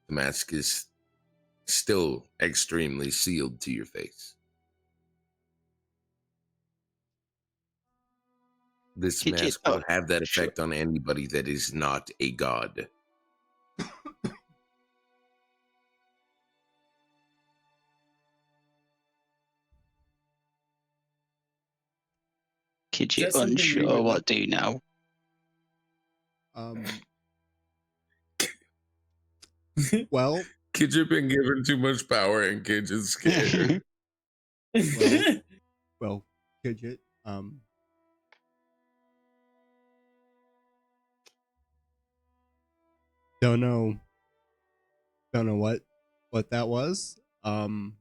[SPEAKER 1] the mask is still extremely sealed to your face. This
[SPEAKER 6] Could you-
[SPEAKER 1] mask will
[SPEAKER 6] oh,
[SPEAKER 1] have that
[SPEAKER 6] sure.
[SPEAKER 1] effect on anybody that is not a god.
[SPEAKER 6] Kid,
[SPEAKER 2] Is
[SPEAKER 6] you
[SPEAKER 2] that something we
[SPEAKER 6] unsure
[SPEAKER 2] would-
[SPEAKER 6] what to do now?
[SPEAKER 3] Well,
[SPEAKER 1] Kids have been given too much power and kids is scared.
[SPEAKER 3] well, Kidget, don't know what that was. You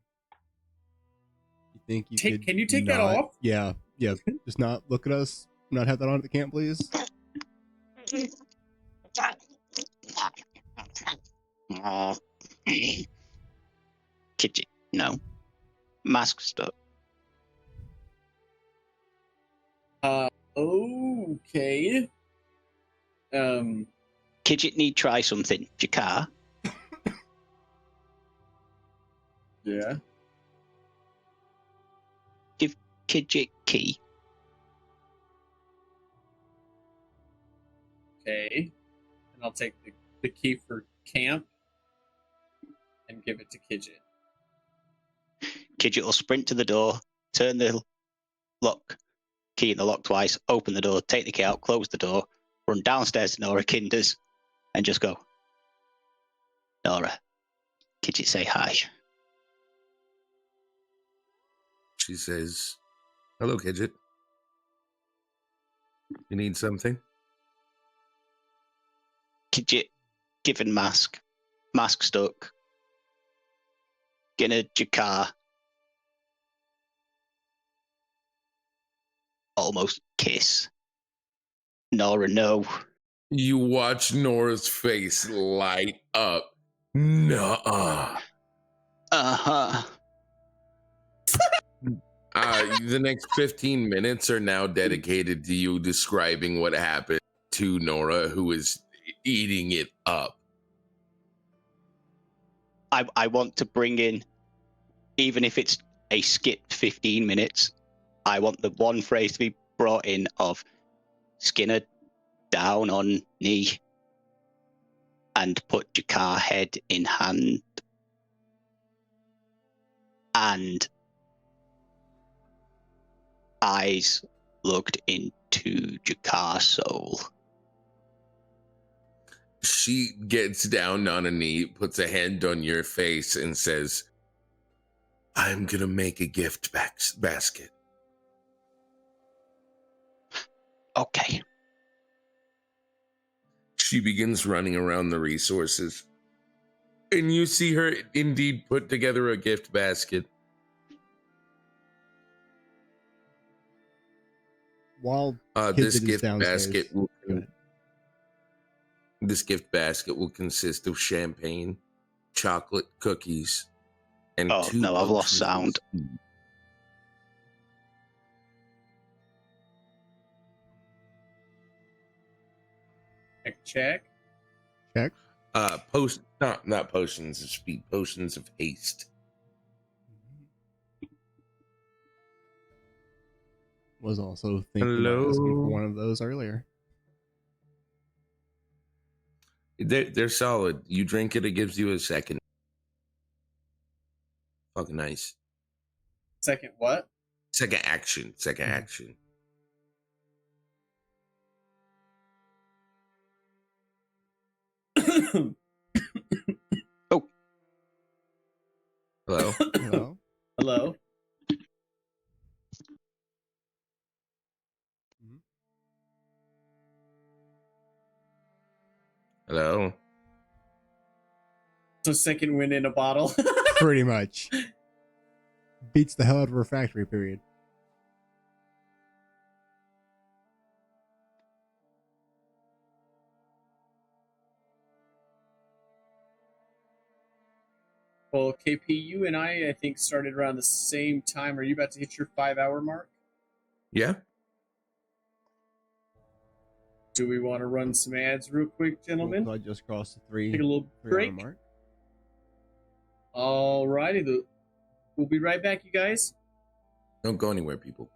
[SPEAKER 3] think you could
[SPEAKER 2] Can you take that
[SPEAKER 3] not-
[SPEAKER 2] off?
[SPEAKER 3] Yeah. Just not look at us. Not have that on at the camp, please.
[SPEAKER 6] Kid, you no. Mask stuck.
[SPEAKER 2] Okay.
[SPEAKER 6] Kidget need try something. Jakar.
[SPEAKER 2] Yeah.
[SPEAKER 6] Give Kidget key.
[SPEAKER 2] Okay. And I'll take the key for camp and give it to Kidget.
[SPEAKER 6] Kidget will sprint to the door, turn the lock, key in the lock twice, open the door, take the key out, close the door, run downstairs to Nora Kinders, and just go. Nora, Kidget say hi.
[SPEAKER 1] She says, "Hello, Kidget. You need something?"
[SPEAKER 6] Kidget, given mask stuck. Gonna Jakar. Almost kiss. Nora, no.
[SPEAKER 1] You watch Nora's face light up. Nuh-uh.
[SPEAKER 6] Uh-huh.
[SPEAKER 1] The next 15 minutes are now dedicated to you describing what happened to Nora, who is eating it up.
[SPEAKER 6] I want to bring in, even if it's a skipped 15 minutes, I want the one phrase to be brought in of Skinner down on knee and put Jakar head in hand and eyes looked into Jakar's soul.
[SPEAKER 1] She gets down on a knee, puts a hand on your face, and says, "I'm gonna make a gift basket."
[SPEAKER 6] Okay.
[SPEAKER 1] She begins running around the resources, and you see her indeed put together a gift basket.
[SPEAKER 3] While
[SPEAKER 1] This
[SPEAKER 3] Kidget is
[SPEAKER 1] gift
[SPEAKER 3] downstairs.
[SPEAKER 1] basket will
[SPEAKER 3] Go ahead.
[SPEAKER 1] This gift basket will consist of champagne, chocolate cookies, and
[SPEAKER 6] Oh,
[SPEAKER 1] 2
[SPEAKER 6] no, I've lost
[SPEAKER 1] potions of
[SPEAKER 6] sound.
[SPEAKER 1] speed.
[SPEAKER 2] Check.
[SPEAKER 3] Check.
[SPEAKER 1] Not potions of speed, potions of haste.
[SPEAKER 3] Was also thinking about asking for
[SPEAKER 1] Hello?
[SPEAKER 3] one of those earlier.
[SPEAKER 1] They're solid. You drink it, it gives you a second. Fucking nice.
[SPEAKER 2] Second what?
[SPEAKER 1] Second action. Second
[SPEAKER 3] Mhm.
[SPEAKER 1] action. Hello?
[SPEAKER 3] Hello?
[SPEAKER 2] Hello.
[SPEAKER 1] Hello?
[SPEAKER 2] So second win in a bottle.
[SPEAKER 3] Pretty much. Beats the hell out of refractory period.
[SPEAKER 2] Well, KP, you and I think, started around the same time. Are you about to hit your 5-hour mark?
[SPEAKER 1] Yeah?
[SPEAKER 2] Do we want to run some ads real quick, gentlemen?
[SPEAKER 3] I just crossed the three
[SPEAKER 2] Take a little
[SPEAKER 3] 3
[SPEAKER 2] break.
[SPEAKER 3] hour mark.
[SPEAKER 2] All righty. We'll be right back, you guys.
[SPEAKER 1] Don't go anywhere, people.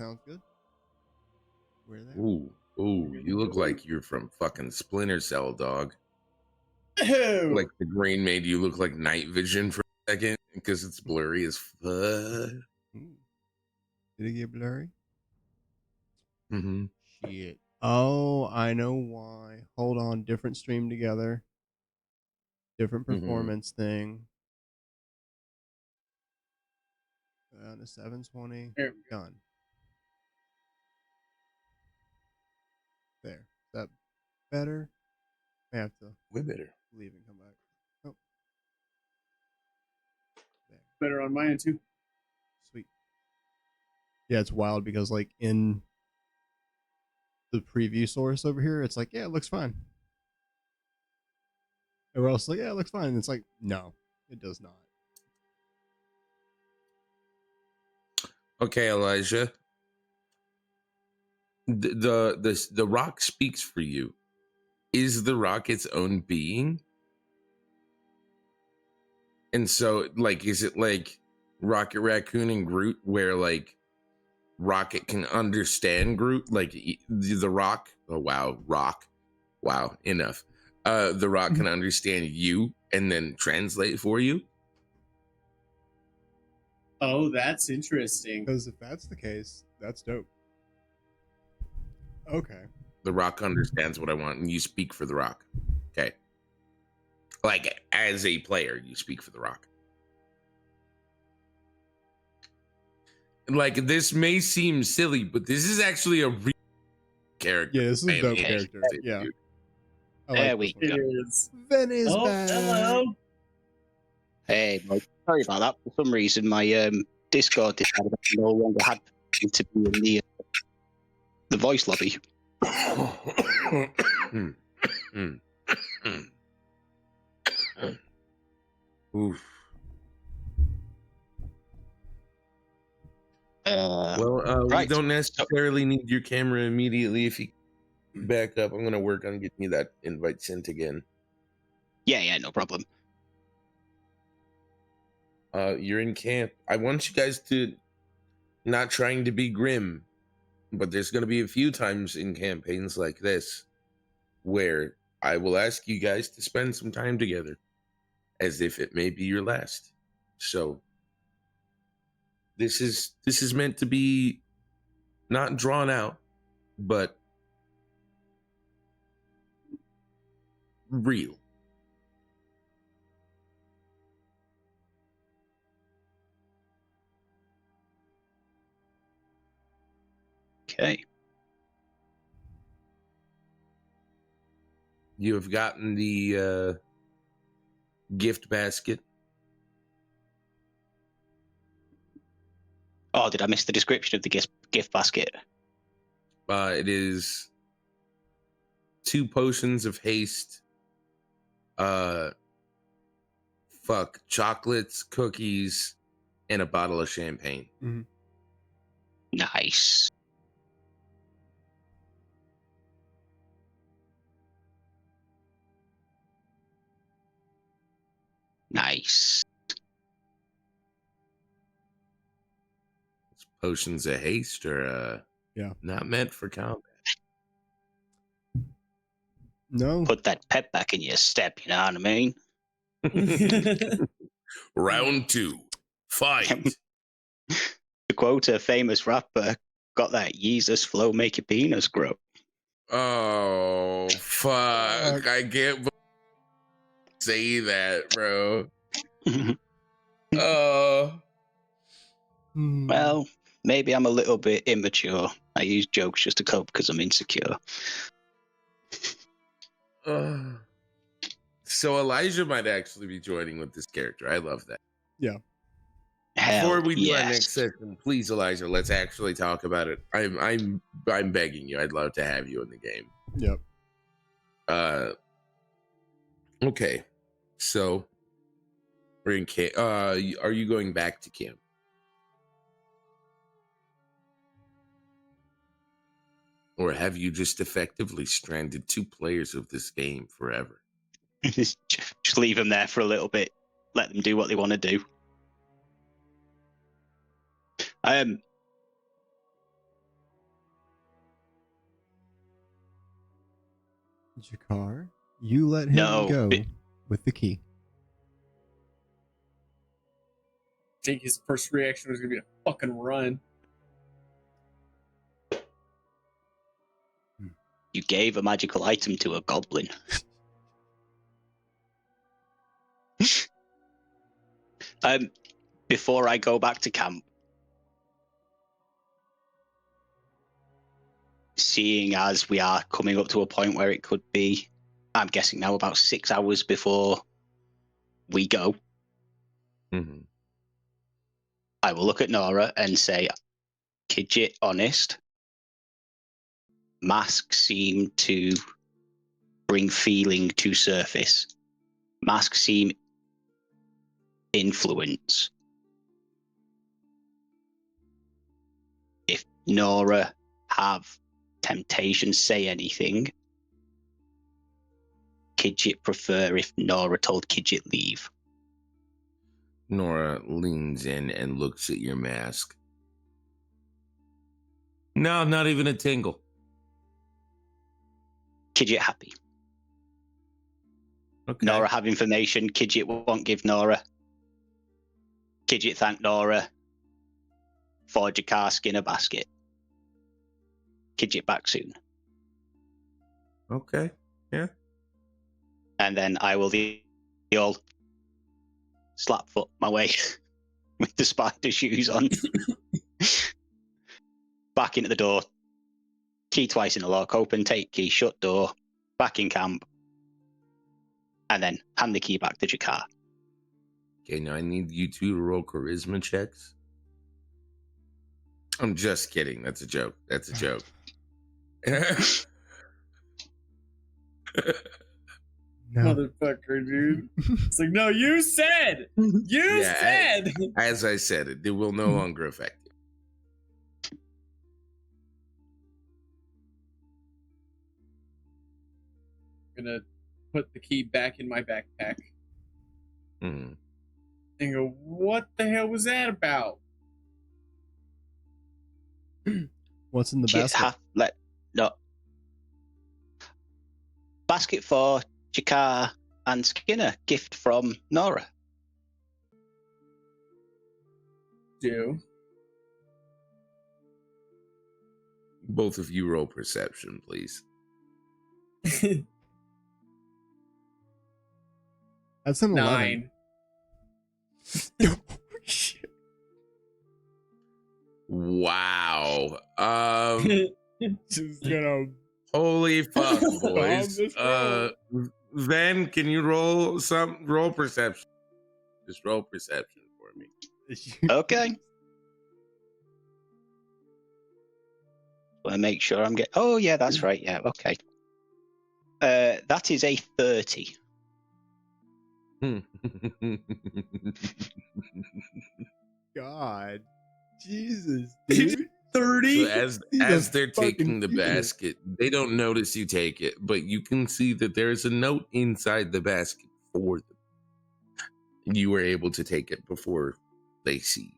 [SPEAKER 3] Sounds good. We're there.
[SPEAKER 1] Ooh, you look like you're from fucking Splinter Cell, dog.
[SPEAKER 2] Oh,
[SPEAKER 1] Like the green made you look like night vision for a second because it's blurry as fuck.
[SPEAKER 3] Ooh. Did it get blurry?
[SPEAKER 1] Mm-hmm.
[SPEAKER 3] Shit. Oh, I know why. Hold on. Different stream together. Different performance thing. The 720.
[SPEAKER 2] there we go.
[SPEAKER 3] Done. There. Is that better? I have to
[SPEAKER 1] Way better.
[SPEAKER 3] leave and come back. Oh. There.
[SPEAKER 2] Better on my end too.
[SPEAKER 3] Sweet. Yeah, it's wild because like in the preview source over here, it's like, yeah, it looks fine. And we're also like, yeah, it looks fine. And it's like, no, it does not.
[SPEAKER 1] Okay, Elijah. The rock speaks for you. Is the rock its own being? And so, like, is it like Rocket Raccoon and Groot, where like Rocket can understand Groot, like the Rock? Oh wow, Rock! Wow, enough. The Rock can understand you and then translate for you.
[SPEAKER 2] Oh, that's interesting.
[SPEAKER 3] Because if that's the case, that's dope. Okay.
[SPEAKER 1] The Rock understands what I want, and you speak for the Rock. Okay. Like, as a player, you speak for the Rock. Like, this may seem silly, but this is actually a real character.
[SPEAKER 3] Yeah, this is a dope
[SPEAKER 1] Man,
[SPEAKER 3] character. Yeah.
[SPEAKER 1] dude.
[SPEAKER 3] I
[SPEAKER 6] There
[SPEAKER 3] like
[SPEAKER 6] we
[SPEAKER 3] this
[SPEAKER 2] It
[SPEAKER 3] one.
[SPEAKER 6] go.
[SPEAKER 2] is.
[SPEAKER 3] Ven is
[SPEAKER 2] Oh,
[SPEAKER 3] back.
[SPEAKER 2] hello.
[SPEAKER 6] Hey, Mike. Sorry about that. For some reason, my Discord decided I no longer had to be in the voice lobby.
[SPEAKER 1] Oof.
[SPEAKER 6] Right.
[SPEAKER 1] We don't necessarily need your camera immediately. If you back up, I'm gonna work on getting you that invite sent again.
[SPEAKER 6] Yeah, no problem.
[SPEAKER 1] You're in camp. I want you guys to not trying to be grim, but there's gonna be a few times in campaigns like this where I will ask you guys to spend some time together, as if it may be your last. So this is meant to be not drawn out, but real.
[SPEAKER 6] Okay.
[SPEAKER 1] You have gotten the gift basket.
[SPEAKER 6] Oh, did I miss the description of the gift basket?
[SPEAKER 1] It is 2 potions of haste, chocolates, cookies, and a bottle of champagne.
[SPEAKER 3] Mm-hmm.
[SPEAKER 6] Nice. Nice.
[SPEAKER 1] Potions of haste are not meant for combat.
[SPEAKER 3] No.
[SPEAKER 6] Put that pep back in your step, you know what I mean?
[SPEAKER 1] Round 2. Fight.
[SPEAKER 6] To quote a famous rapper, got that Jesus flow, make your penis grow.
[SPEAKER 1] Oh, fuck. I can't say that, bro.
[SPEAKER 6] Well, maybe I'm a little bit immature. I use jokes just to cope because I'm insecure.
[SPEAKER 1] So Elijah might actually be joining with this character. I love that.
[SPEAKER 3] Yeah.
[SPEAKER 1] Before we do
[SPEAKER 6] yes.
[SPEAKER 1] our next session, please, Elijah, let's actually talk about it. I'm begging you. I'd love to have you in the game.
[SPEAKER 3] Yep.
[SPEAKER 1] Okay. So we're in camp. Are you going back to camp? Or have you just effectively stranded 2 players of this game forever?
[SPEAKER 6] Just leave them there for a little bit. Let them do what they want to do.
[SPEAKER 3] Jakar, you let him
[SPEAKER 6] No,
[SPEAKER 3] go
[SPEAKER 6] but-
[SPEAKER 3] with the key.
[SPEAKER 2] I think his first reaction was gonna be a fucking run.
[SPEAKER 6] You gave a magical item to a goblin. Before I go back to camp, seeing as we are coming up to a point where it could be, I'm guessing now about 6 hours before we go,
[SPEAKER 1] Mm-hmm.
[SPEAKER 6] I will look at Nora and say, Kidget, honest, masks seem to bring feeling to surface. Masks seem influence. If Nora have temptation, say anything. Kidget prefer if Nora told Kidget leave.
[SPEAKER 1] Nora leans in and looks at your mask. No, not even a tingle.
[SPEAKER 6] Kidget happy.
[SPEAKER 1] Okay.
[SPEAKER 6] Nora have information. Kidget won't give Nora. Kidget thank Nora. Forge a car, skin a basket. Kidget back soon.
[SPEAKER 1] Okay. Yeah.
[SPEAKER 6] And then I will the old slap foot my way with the spider shoes on. Back into the door. Key twice in the lock. Open, take key, shut door. Back in camp. And then hand the key back to Jakar.
[SPEAKER 1] Okay, now I need you two to roll charisma checks. I'm just kidding. That's a joke. That's a joke.
[SPEAKER 3] No.
[SPEAKER 2] Motherfucker, dude. It's like, no, you said! You
[SPEAKER 1] Yeah,
[SPEAKER 2] said!
[SPEAKER 1] As I said, it will no longer affect you.
[SPEAKER 2] I'm gonna put the key back in my backpack
[SPEAKER 1] Mhm.
[SPEAKER 2] and go, what the hell was that about?
[SPEAKER 3] What's in the basket?
[SPEAKER 6] No. Basket for Jakar and Skinner. Gift from Nora.
[SPEAKER 2] Do.
[SPEAKER 1] Both of you roll perception, please.
[SPEAKER 3] That's an 11.
[SPEAKER 2] 9.
[SPEAKER 3] Oh, shit.
[SPEAKER 1] Wow.
[SPEAKER 3] Just gonna
[SPEAKER 1] Holy fuck,
[SPEAKER 3] Bomb
[SPEAKER 1] boys.
[SPEAKER 3] this roll.
[SPEAKER 1] Van, can you roll perception? Just roll perception for me.
[SPEAKER 6] Okay. Want to make sure I'm getting. Oh yeah, that's right. Yeah, okay. That is a 30.
[SPEAKER 3] God, Jesus, dude.
[SPEAKER 2] 30?
[SPEAKER 1] So
[SPEAKER 3] He's
[SPEAKER 1] as
[SPEAKER 3] a
[SPEAKER 1] they're taking
[SPEAKER 3] fucking
[SPEAKER 1] the
[SPEAKER 3] fugitive.
[SPEAKER 1] basket, they don't notice you take it, but you can see that there's a note inside the basket for them. You were able to take it before they see.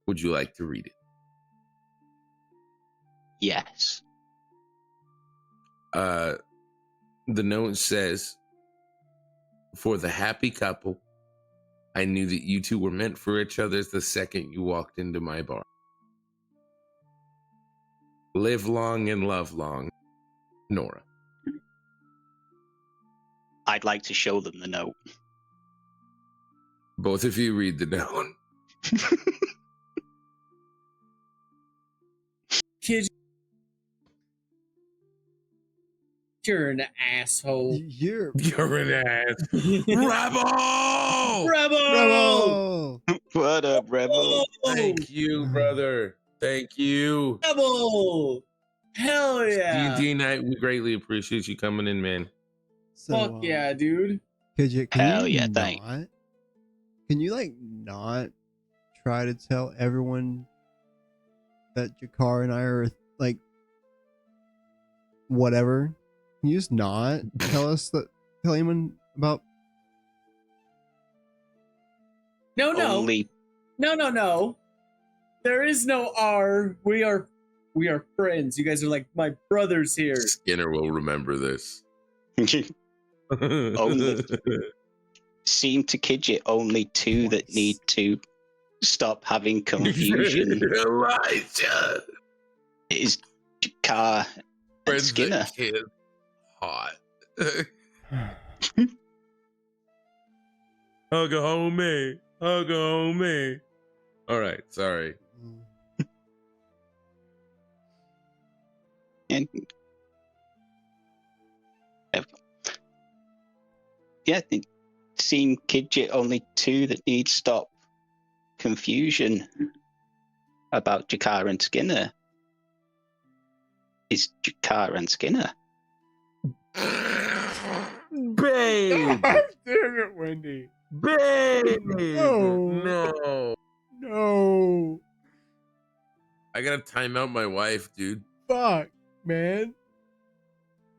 [SPEAKER 1] Would you like to read it?
[SPEAKER 6] Yes.
[SPEAKER 1] The note says, "For the happy couple, I knew that you two were meant for each other the second you walked into my bar. Live long and love long, Nora."
[SPEAKER 6] I'd like to show them the note.
[SPEAKER 1] Both of you read the note.
[SPEAKER 2] Kid, you're an asshole.
[SPEAKER 3] You're
[SPEAKER 1] You're an ass. Rebel!
[SPEAKER 2] Rebel!
[SPEAKER 6] What up, Rebel?
[SPEAKER 1] Thank you, brother. Thank you.
[SPEAKER 2] Rebel! Hell yeah!
[SPEAKER 1] D&D night, we greatly appreciate you coming in, man.
[SPEAKER 3] so,
[SPEAKER 2] Fuck yeah, dude.
[SPEAKER 3] Can
[SPEAKER 6] Hell
[SPEAKER 3] you
[SPEAKER 6] yeah,
[SPEAKER 3] not?
[SPEAKER 6] thank-
[SPEAKER 3] Can you like not try to tell everyone that Jakar and I are like whatever? Can you just not tell anyone about?
[SPEAKER 2] No.
[SPEAKER 6] Only
[SPEAKER 2] No. There is no R. We are friends. You guys are like my brothers here.
[SPEAKER 1] Skinner will remember this.
[SPEAKER 6] Only seem to Kidget only two that need to stop having confusion.
[SPEAKER 1] Elijah.
[SPEAKER 6] Is Jakar and
[SPEAKER 1] Friends
[SPEAKER 6] Skinner.
[SPEAKER 1] that kid hot. Hug a homie. Hug a homie. All right, sorry.
[SPEAKER 6] And yeah, it seemed Kidget only two that need stop confusion about Jakar and Skinner. Is Jakar and Skinner?
[SPEAKER 1] Babe.
[SPEAKER 3] God damn it, Wendy.
[SPEAKER 1] Babe.
[SPEAKER 3] No.
[SPEAKER 1] No.
[SPEAKER 3] No.
[SPEAKER 1] I gotta time out my wife, dude.
[SPEAKER 3] Fuck, man.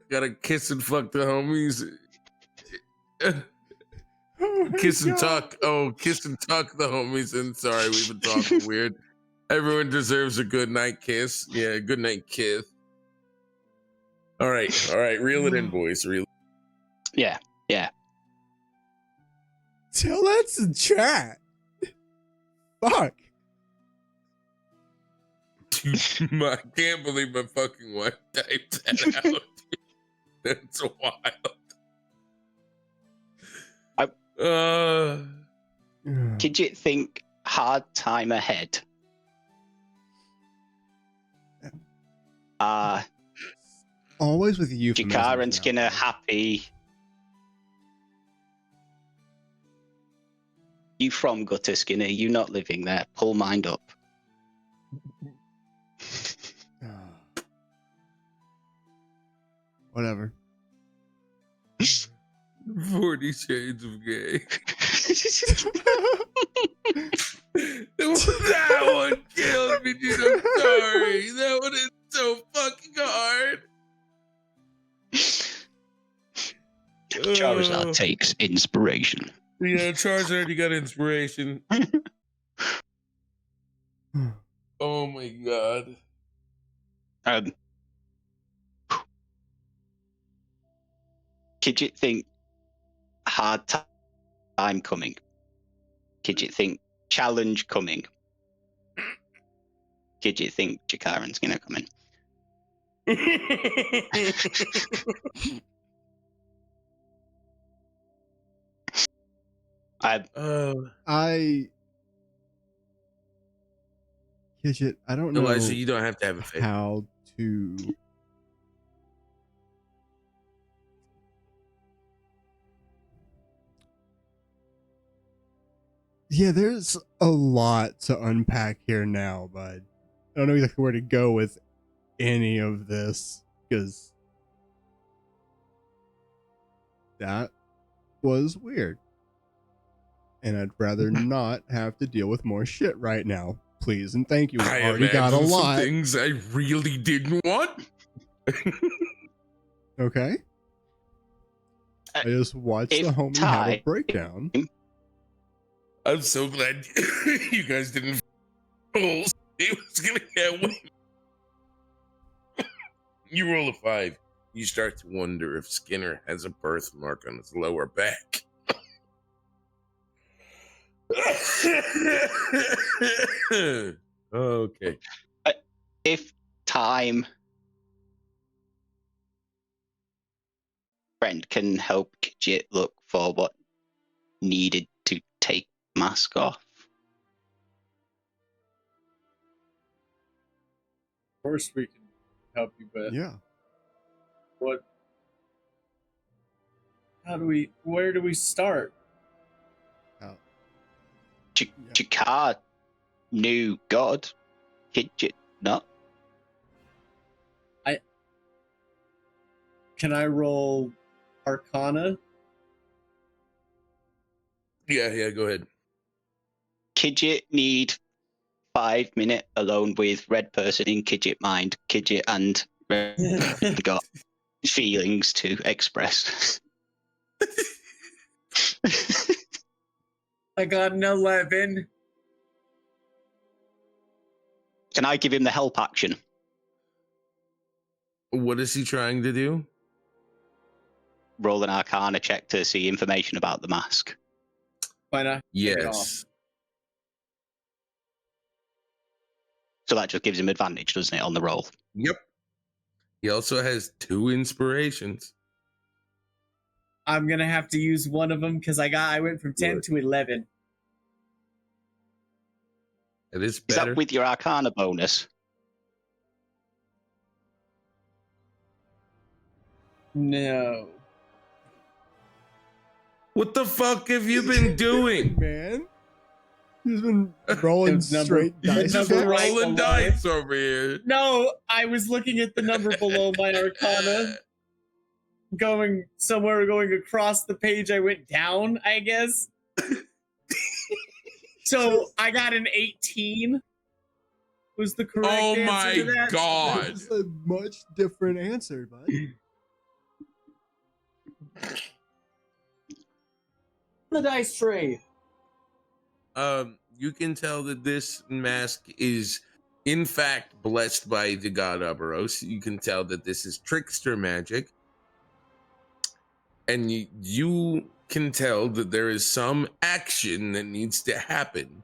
[SPEAKER 1] Gotta kiss and fuck the homies.
[SPEAKER 3] Oh my
[SPEAKER 1] Kiss and
[SPEAKER 3] God.
[SPEAKER 1] tuck. Oh, kiss and tuck the homies. And sorry, we've been talking weird. Everyone deserves a good night kiss. Yeah, good night kiss. All right, reel it in, boys. Reel.
[SPEAKER 6] Yeah.
[SPEAKER 3] Tell that to chat. Fuck.
[SPEAKER 1] Dude, I can't believe my fucking wife typed that out. Dude. That's wild.
[SPEAKER 6] Kidget think hard time ahead.
[SPEAKER 3] Always with you.
[SPEAKER 6] Jakar and Skinner happy. You from Gutter, Skinner? You not living there? Pull mind up.
[SPEAKER 3] Whatever.
[SPEAKER 1] 40 Shades of Gay. That one killed me, dude. I'm sorry. That one is so fucking hard.
[SPEAKER 6] Charizard takes inspiration.
[SPEAKER 1] Yeah, Charizard, you got inspiration. Oh my god.
[SPEAKER 6] Kidget think hard time coming. Kidget think challenge coming. Kidget think Jakar and Skinner coming.
[SPEAKER 3] Kidget, I don't know.
[SPEAKER 1] Elijah, you don't have to have a face.
[SPEAKER 3] How to. Yeah, there's a lot to unpack here now, but I don't know exactly where to go with any of this because that was weird. And I'd rather not have to deal with more shit right now. Please and thank you. We
[SPEAKER 1] I
[SPEAKER 3] already got a
[SPEAKER 1] imagined some
[SPEAKER 3] lot.
[SPEAKER 1] things I really didn't want.
[SPEAKER 3] Okay. I just watched the homie have a breakdown.
[SPEAKER 1] I'm so glad you guys didn't. He was gonna get one. You roll a 5. You start to wonder if Skinner has a birthmark on his lower back. Okay.
[SPEAKER 6] If time friend can help Kidget look for what needed to take mask off.
[SPEAKER 2] Of course we can help you, but
[SPEAKER 3] Yeah.
[SPEAKER 2] what? Where do we start?
[SPEAKER 6] Jakar knew God. Kidget not.
[SPEAKER 2] Can I roll Arcana?
[SPEAKER 1] Yeah, go ahead.
[SPEAKER 6] Kidget need 5 minute alone with red person in Kidget mind. Kidget and red got feelings to express.
[SPEAKER 2] I got an 11.
[SPEAKER 6] Can I give him the help action?
[SPEAKER 1] What is he trying to do?
[SPEAKER 6] roll an Arcana check to see information about the mask?
[SPEAKER 2] Why not? Take it off.
[SPEAKER 1] Yes.
[SPEAKER 6] So that just gives him advantage, doesn't it, on the roll?
[SPEAKER 1] Yep. He also has 2 inspirations.
[SPEAKER 2] I'm gonna have to use one of them because I went from 10
[SPEAKER 1] Good.
[SPEAKER 2] to 11.
[SPEAKER 1] It is
[SPEAKER 6] Is
[SPEAKER 1] better.
[SPEAKER 6] that with your Arcana bonus?
[SPEAKER 2] No.
[SPEAKER 1] What the fuck have you been doing?
[SPEAKER 3] Man, he's been rolling
[SPEAKER 2] It's number-
[SPEAKER 3] straight
[SPEAKER 1] You
[SPEAKER 3] dice.
[SPEAKER 1] just
[SPEAKER 2] Number
[SPEAKER 3] checks.
[SPEAKER 2] right
[SPEAKER 1] rolling
[SPEAKER 2] below
[SPEAKER 1] dice over here.
[SPEAKER 2] No, I was looking at the number below my Arcana. Going across the page, I went down, I guess. So I got an 18. Was the correct
[SPEAKER 1] Oh
[SPEAKER 2] answer
[SPEAKER 1] my
[SPEAKER 2] to that?
[SPEAKER 1] God.
[SPEAKER 3] It's a much different answer, bud.
[SPEAKER 2] The dice tray.
[SPEAKER 1] You can tell that this mask is in fact blessed by the god Uberos. You can tell that this is trickster magic. And you can tell that there is some action that needs to happen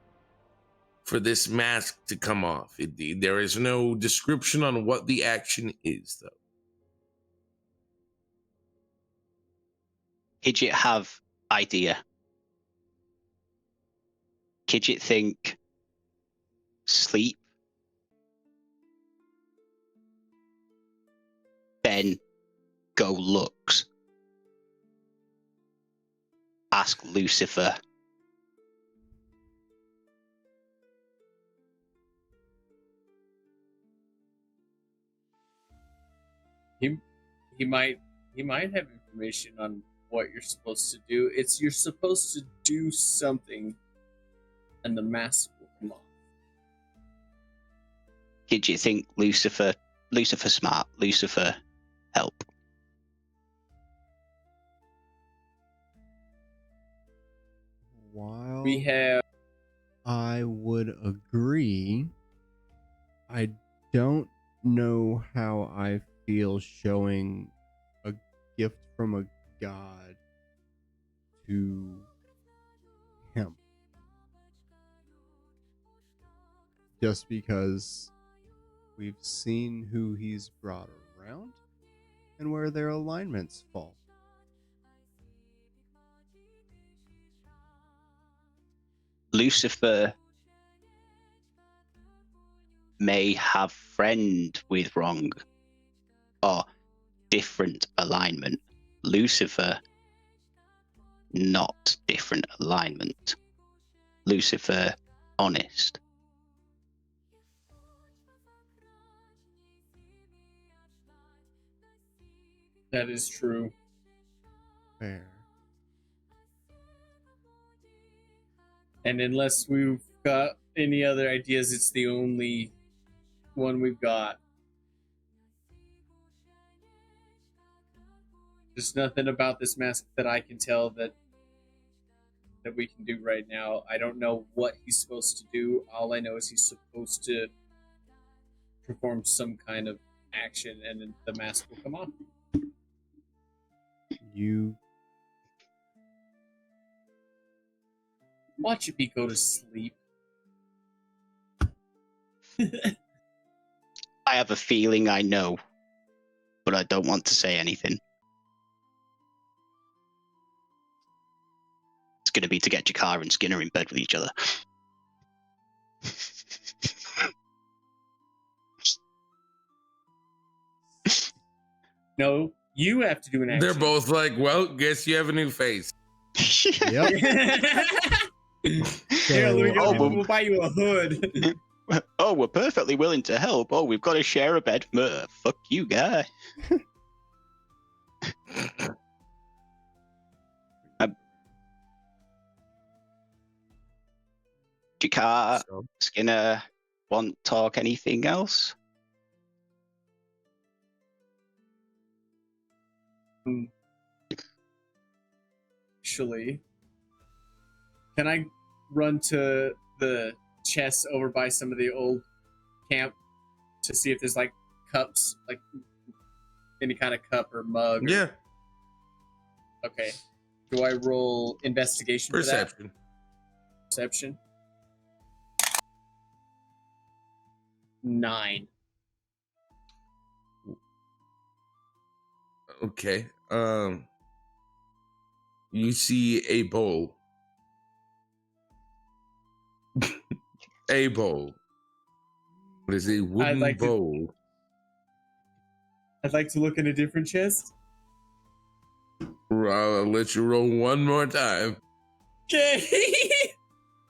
[SPEAKER 1] for this mask to come off. There is no description on what the action is, though.
[SPEAKER 6] Kidget have idea. Kidget think sleep. Then go looks. Ask Lucifer.
[SPEAKER 2] He might have information on what you're supposed to do. You're supposed to do something, and the mask will come off.
[SPEAKER 6] Kidget think Lucifer smart. Lucifer help.
[SPEAKER 3] While
[SPEAKER 2] We have
[SPEAKER 3] I would agree, I don't know how I feel showing a gift from a god to him. Just because we've seen who he's brought around and where their alignments fall.
[SPEAKER 6] Lucifer may have friend with wrong or different alignment. Lucifer, not different alignment. Lucifer, honest.
[SPEAKER 2] that is true.
[SPEAKER 3] Fair.
[SPEAKER 2] And unless we've got any other ideas, it's the only one we've got. There's nothing about this mask that I can tell that we can do right now. I don't know what he's supposed to do. All I know is he's supposed to perform some kind of action, and then the mask will come on.
[SPEAKER 3] You
[SPEAKER 2] Watch it go to sleep.
[SPEAKER 6] I have a feeling I know, but I don't want to say anything. It's going to be to get Jakar and Skinner in bed with each other.
[SPEAKER 2] No, you have to do an action.
[SPEAKER 1] They're both like, well, guess you have a new face.
[SPEAKER 3] Yep.
[SPEAKER 2] Here, let me go.
[SPEAKER 6] Oh,
[SPEAKER 2] We'll buy you a hood.
[SPEAKER 6] Oh, we're perfectly willing to help. Oh, we've got to share a bed. Fuck you, guy. Jakar,
[SPEAKER 1] So,
[SPEAKER 6] Skinner, want to talk anything else?
[SPEAKER 2] Actually, can I run to the chest over by some of the old camp to see if there's like cups, like any kind of cup or mug?
[SPEAKER 1] yeah.
[SPEAKER 2] Okay. Do I roll investigation for that?
[SPEAKER 1] Perception.
[SPEAKER 2] Perception. 9.
[SPEAKER 1] Okay. You see a bowl. A bowl. It is a wooden bowl.
[SPEAKER 2] I'd like to look in a different chest.
[SPEAKER 1] I'll let you roll one more time.
[SPEAKER 2] Okay.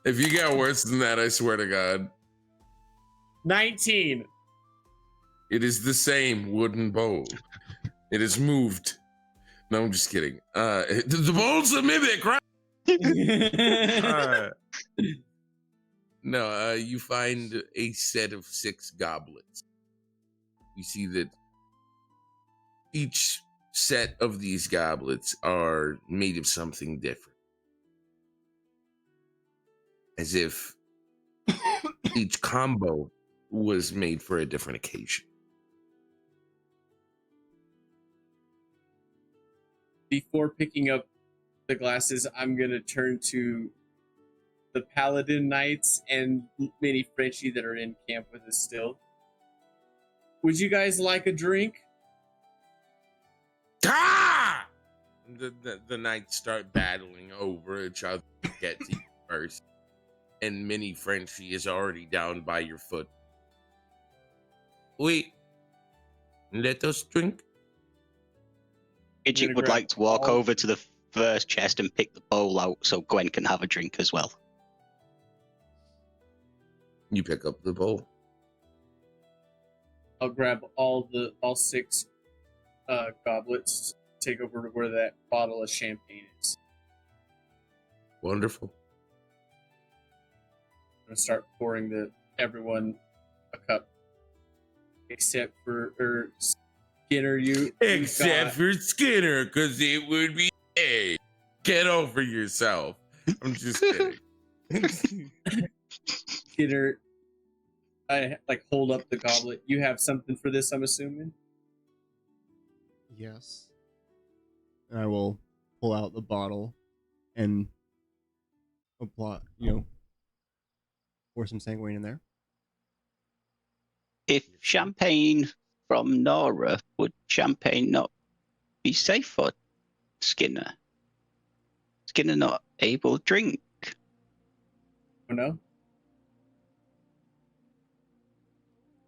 [SPEAKER 1] If you get worse than that, I swear to God.
[SPEAKER 2] 19.
[SPEAKER 1] It is the same wooden bowl. It is moved. No, I'm just kidding. The bowl's a mimic, right? No, you find a set of 6 goblets. You see that each set of these goblets are made of something different. As if each combo was made for a different occasion.
[SPEAKER 2] Before picking up the glasses, I'm going to turn to the Paladin Knights and Mini Frenchie that are in camp with us still. Would you guys like a drink?
[SPEAKER 1] Ah! The knights start battling over each other to get to you first. And Mini Frenchie is already down by your foot. Wait. Let us drink.
[SPEAKER 6] Gidget would like to walk over to the first chest and pick the bowl out so Gwen can have a drink as well.
[SPEAKER 1] You pick up the bowl.
[SPEAKER 2] I'll grab all 6 goblets, take over to where that bottle of champagne is.
[SPEAKER 1] Wonderful.
[SPEAKER 2] I'm going to start pouring everyone a cup. Except for Skinner,
[SPEAKER 1] Except for Skinner, because it would be, hey, get over yourself. I'm just kidding.
[SPEAKER 2] Skinner, I hold up the goblet. You have something for this, I'm assuming?
[SPEAKER 3] Yes. I will pull out the bottle and apply, pour some sanguine in there.
[SPEAKER 6] If champagne from Nora, would champagne not be safe for Skinner? Skinner not able to drink?
[SPEAKER 2] Oh, no?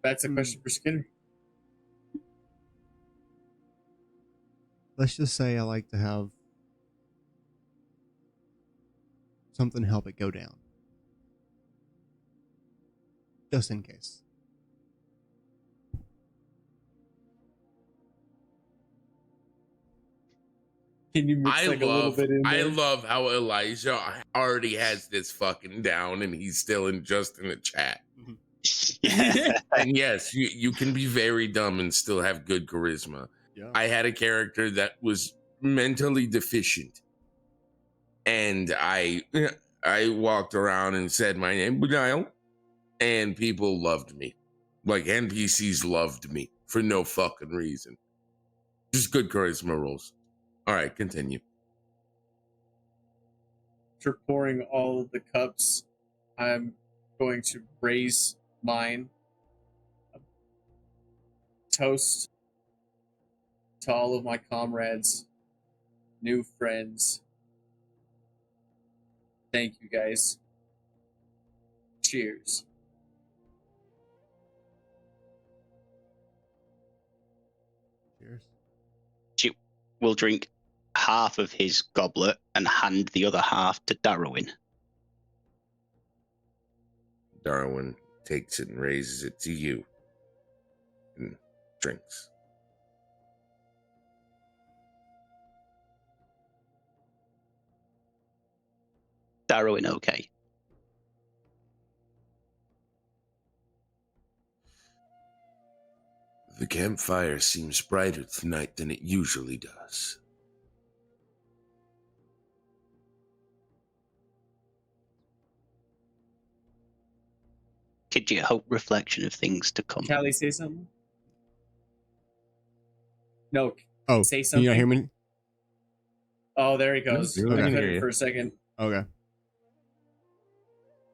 [SPEAKER 2] That's a question for Skinner.
[SPEAKER 3] Let's just say I like to have something help it go down. Just in case.
[SPEAKER 2] Can you mix a little bit in there?
[SPEAKER 1] I love how Elijah already has this fucking down and he's still just in the chat. And yes, you can be very dumb and still have good charisma.
[SPEAKER 3] Yeah.
[SPEAKER 1] I had a character that was mentally deficient. And I walked around and said my name, Benile, and people loved me. Like NPCs loved me for no fucking reason. Just good charisma rolls. All right, continue.
[SPEAKER 2] After pouring all the cups, I'm going to raise mine. Toast to all of my comrades, new friends. Thank you, guys. Cheers.
[SPEAKER 3] Cheers.
[SPEAKER 6] We'll drink half of his goblet and hand the other half to Darwin.
[SPEAKER 1] Darwin takes it and raises it to you and drinks.
[SPEAKER 6] Darwin, okay.
[SPEAKER 1] The campfire seems brighter tonight than it usually does.
[SPEAKER 6] Could you hope reflection of things to come?
[SPEAKER 2] Callie, say something? No.
[SPEAKER 3] Oh,
[SPEAKER 2] say
[SPEAKER 3] can
[SPEAKER 2] something.
[SPEAKER 3] you not hear me?
[SPEAKER 2] Oh, there he goes.
[SPEAKER 1] Nope,
[SPEAKER 3] I
[SPEAKER 2] I
[SPEAKER 3] can
[SPEAKER 2] cut
[SPEAKER 1] hear
[SPEAKER 2] it
[SPEAKER 1] you.
[SPEAKER 2] for a second.
[SPEAKER 3] Okay.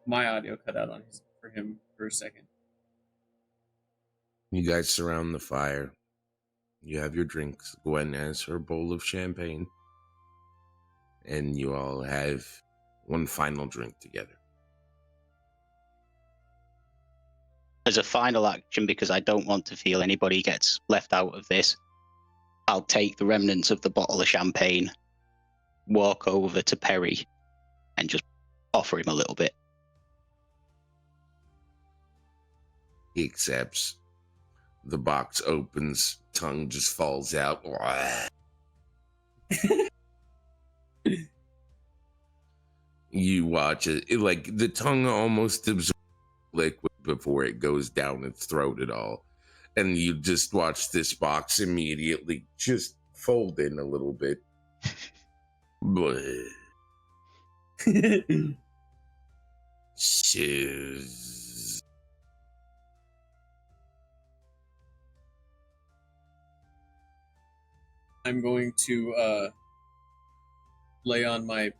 [SPEAKER 2] My audio cut out for him for a second.
[SPEAKER 1] You guys surround the fire. You have your drinks. Gwen has her bowl of champagne. And you all have one final drink together.
[SPEAKER 6] As a final action, because I don't want to feel anybody gets left out of this, I'll take the remnants of the bottle of champagne, walk over to Perry, and just offer him a little bit.
[SPEAKER 1] He accepts. The box opens. Tongue just falls out. You watch it. Like the tongue almost absorbs liquid before it goes down its throat at all. And you just watch this box immediately just fold in a little bit. Cheers.
[SPEAKER 2] I'm going to lay on my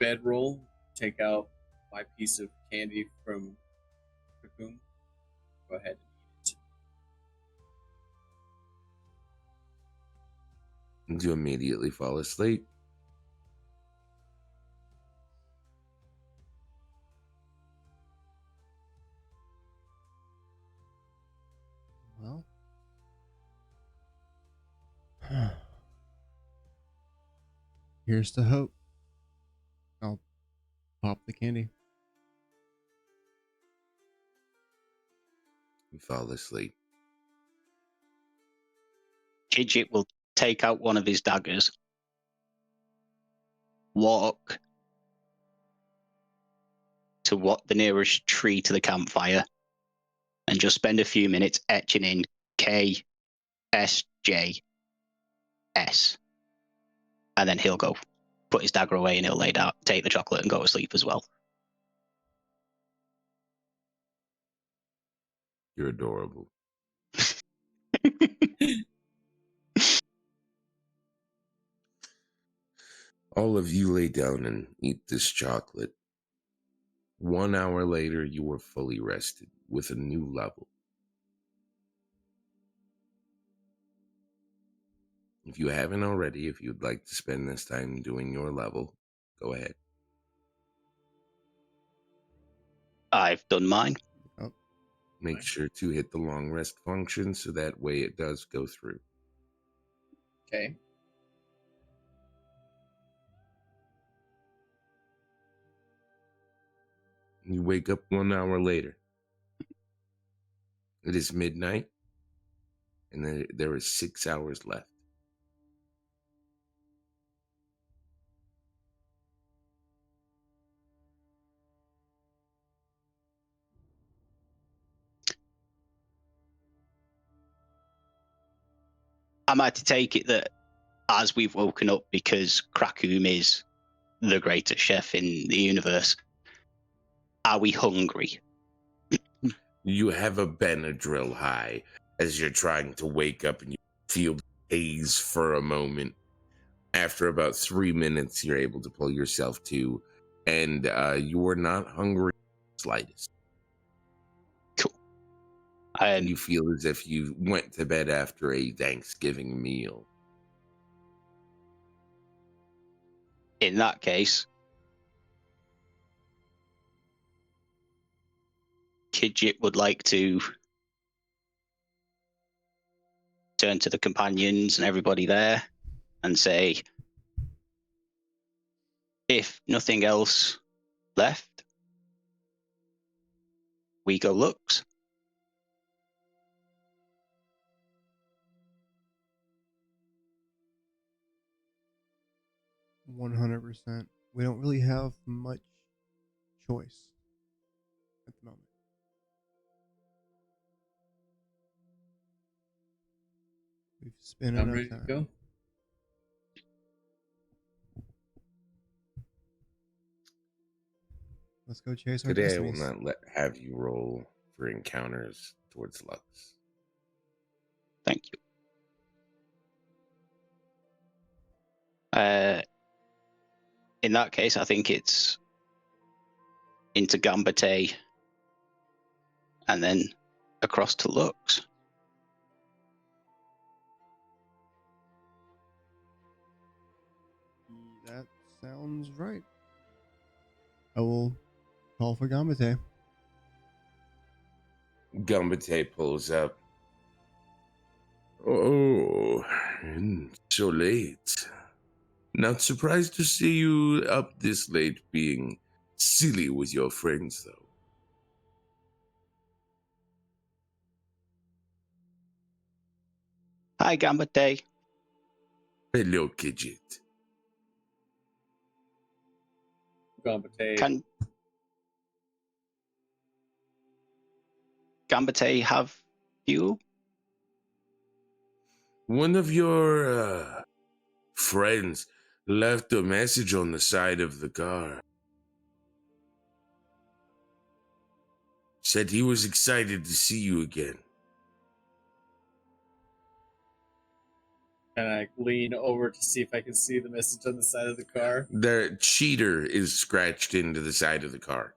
[SPEAKER 2] bedroll, take out my piece of candy from Cocoon. Go ahead and eat it.
[SPEAKER 1] You immediately fall asleep.
[SPEAKER 3] Well. Here's to hope. I'll pop the candy.
[SPEAKER 1] You fall asleep.
[SPEAKER 6] Gidget will take out one of his daggers, walk to what the nearest tree to the campfire, and just spend a few minutes etching in KSJS. And then he'll go put his dagger away and he'll lay down, take the chocolate and go to sleep as well.
[SPEAKER 1] You're adorable. All of you lay down and eat this chocolate. 1 hour later, you were fully rested with a new level. If you haven't already, if you'd like to spend this time doing your level, go ahead.
[SPEAKER 6] I've done mine.
[SPEAKER 1] Make sure to hit the long rest function so that way it does go through.
[SPEAKER 2] Okay.
[SPEAKER 1] You wake up 1 hour later. It is midnight, and there is 6 hours left.
[SPEAKER 6] I might take it that as we've woken up, because Krakoum is the greatest chef in the universe, are we hungry?
[SPEAKER 1] You have a Benadryl high as you're trying to wake up and you feel haze for a moment. After about 3 minutes, you're able to pull yourself to, and you are not hungry in the slightest.
[SPEAKER 6] Cool.
[SPEAKER 1] And you feel as if you went to bed after a Thanksgiving meal.
[SPEAKER 6] In that case, Kidjit would like to turn to the companions and everybody there and say, if nothing else left, we go Lux.
[SPEAKER 3] %. We don't really have much choice at the moment. We've spent
[SPEAKER 2] I'm
[SPEAKER 3] enough
[SPEAKER 2] ready
[SPEAKER 3] time.
[SPEAKER 2] to go.
[SPEAKER 3] Let's go chase our
[SPEAKER 1] Today, I will
[SPEAKER 3] destinies.
[SPEAKER 1] not have you roll for encounters towards Lux.
[SPEAKER 6] Thank you. in that case, I think it's into Gambate and then across to Lux.
[SPEAKER 3] That sounds right. I will call for Gambate.
[SPEAKER 1] Gambate pulls up. Oh, so late. Not surprised to see you up this late being silly with your friends, though.
[SPEAKER 6] Hi, Gambate.
[SPEAKER 1] Hello, Kidget.
[SPEAKER 2] Gambate.
[SPEAKER 6] Can Gambate have fuel?
[SPEAKER 1] One of your friends left a message on the side of the car. Said he was excited to see you again.
[SPEAKER 2] And I lean over to see if I can see the message on the side of the car.
[SPEAKER 1] The cheater is scratched into the side of the car.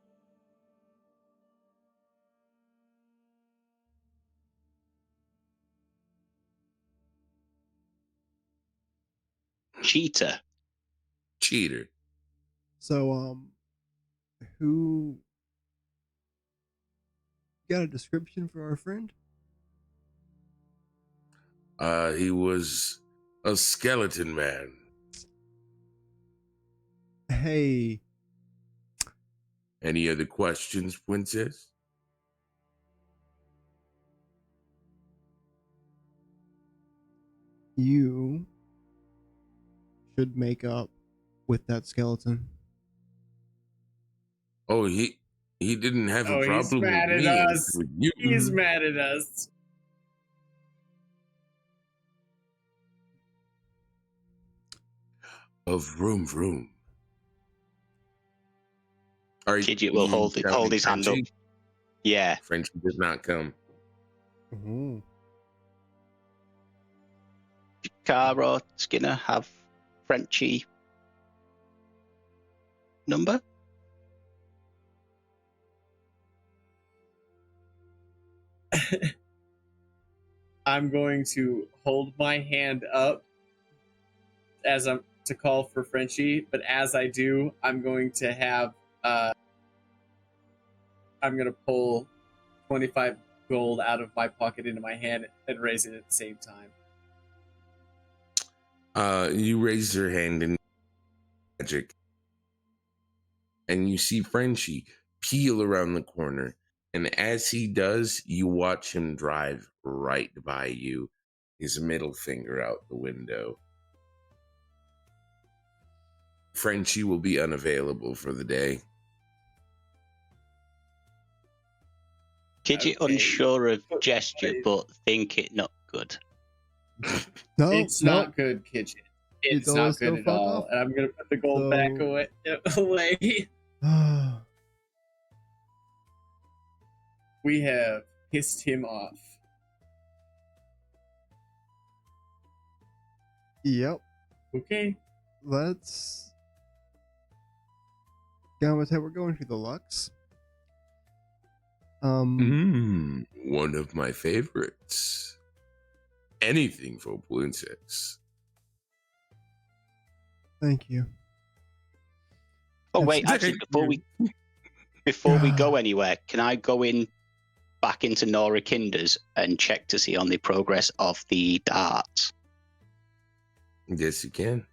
[SPEAKER 6] Cheetah.
[SPEAKER 1] Cheater.
[SPEAKER 3] So, who got a description for our friend?
[SPEAKER 1] He was a skeleton man.
[SPEAKER 3] Hey,
[SPEAKER 1] Any other questions, Princess?
[SPEAKER 3] you should make up with that skeleton.
[SPEAKER 1] Oh, he didn't have a
[SPEAKER 2] Oh, he's
[SPEAKER 1] problem
[SPEAKER 2] mad
[SPEAKER 1] with
[SPEAKER 2] at
[SPEAKER 1] me. it was
[SPEAKER 2] us.
[SPEAKER 1] with you.
[SPEAKER 2] He's mad at us.
[SPEAKER 1] Of vroom. Are
[SPEAKER 6] Kidget will
[SPEAKER 1] you
[SPEAKER 6] hold
[SPEAKER 1] counting
[SPEAKER 6] his hand up.
[SPEAKER 1] Frenchie?
[SPEAKER 6] Yeah.
[SPEAKER 1] Frenchie did not come.
[SPEAKER 3] Ooh.
[SPEAKER 6] Car or Skinner have Frenchie number?
[SPEAKER 2] I'm going to hold my hand up as I'm to call for Frenchie, but as I do, I'm going to have I'm gonna pull 25 gold out of my pocket into my hand and raise it at the same time.
[SPEAKER 1] You raise your hand in magic, and you see Frenchie peel around the corner. And as he does, you watch him drive right by you, his middle finger out the window. Frenchie will be unavailable for the day.
[SPEAKER 6] Kidget
[SPEAKER 2] Okay.
[SPEAKER 6] unsure of gesture, but think it not good.
[SPEAKER 3] No,
[SPEAKER 2] It's
[SPEAKER 3] no.
[SPEAKER 2] not good, Kitchen. It's
[SPEAKER 3] told
[SPEAKER 2] not
[SPEAKER 3] us to
[SPEAKER 2] good at
[SPEAKER 3] fuck
[SPEAKER 2] all.
[SPEAKER 3] off.
[SPEAKER 2] And I'm gonna put the gold back
[SPEAKER 3] So-
[SPEAKER 2] away. We have pissed him off.
[SPEAKER 3] Yep.
[SPEAKER 2] Okay.
[SPEAKER 3] Let's go with it. We're going to the Lux.
[SPEAKER 1] One of my favorites. Anything for Princess.
[SPEAKER 3] Thank you.
[SPEAKER 6] Oh
[SPEAKER 3] That's-
[SPEAKER 6] wait, actually, before we go anywhere, can I go in back into Nora Kinder's and check to see on the progress of the darts?
[SPEAKER 1] Yes, you can.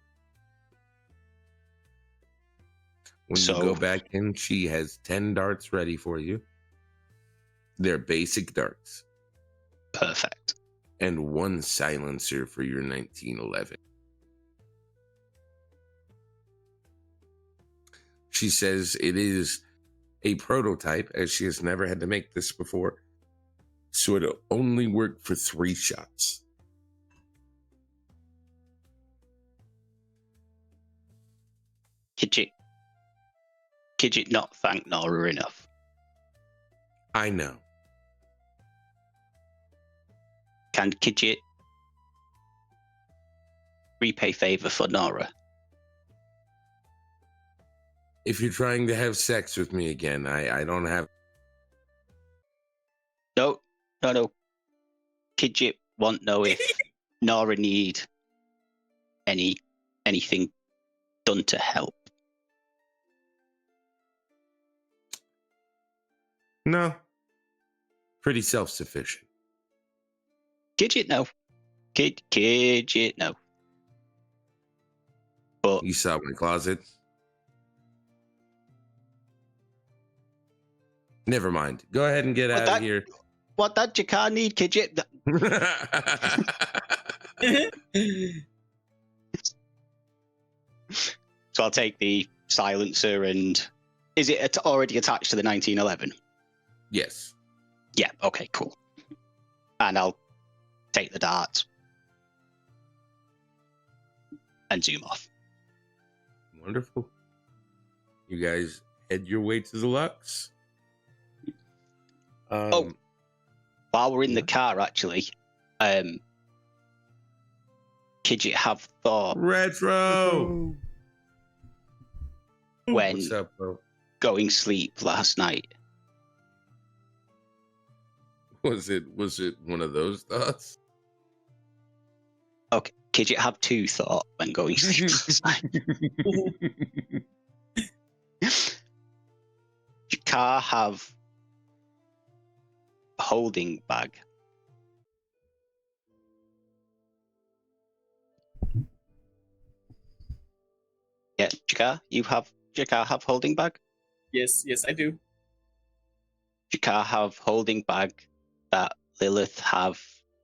[SPEAKER 1] When
[SPEAKER 6] So-
[SPEAKER 1] you go back in, she has 10 darts ready for you. They're basic darts.
[SPEAKER 6] Perfect.
[SPEAKER 1] And 1 silencer for your 1911. She says it is a prototype, as she has never had to make this before. So it'll only work for 3 shots.
[SPEAKER 6] Kidget not thank Nora enough.
[SPEAKER 1] I know.
[SPEAKER 6] Can Kidget repay favor for Nora?
[SPEAKER 1] If you're trying to have sex with me again, I don't have.
[SPEAKER 6] No. Kidget won't know if Nora need anything done to help.
[SPEAKER 1] No. Pretty self-sufficient.
[SPEAKER 6] Kidget no. Kidget no. But
[SPEAKER 1] You saw my closet. Never mind. Go ahead and get out of here.
[SPEAKER 6] What that Jakar need, Kidget? So I'll take the silencer and... Is it already attached to the 1911?
[SPEAKER 1] Yes.
[SPEAKER 6] Yeah, okay, cool. And I'll take the darts and zoom off.
[SPEAKER 1] Wonderful. You guys head your way to the Lux.
[SPEAKER 6] While we're in the car, actually, Kidget have thought
[SPEAKER 1] Retro.
[SPEAKER 6] when
[SPEAKER 1] What's up, bro?
[SPEAKER 6] going sleep last night.
[SPEAKER 1] Was it one of those thoughts?
[SPEAKER 6] Okay, Kidget have two thought when going sleep last night. Jakar have a holding bag. Yeah, Jakar have holding bag.
[SPEAKER 2] Yes, I do.
[SPEAKER 6] Jakar have holding bag that Lilith have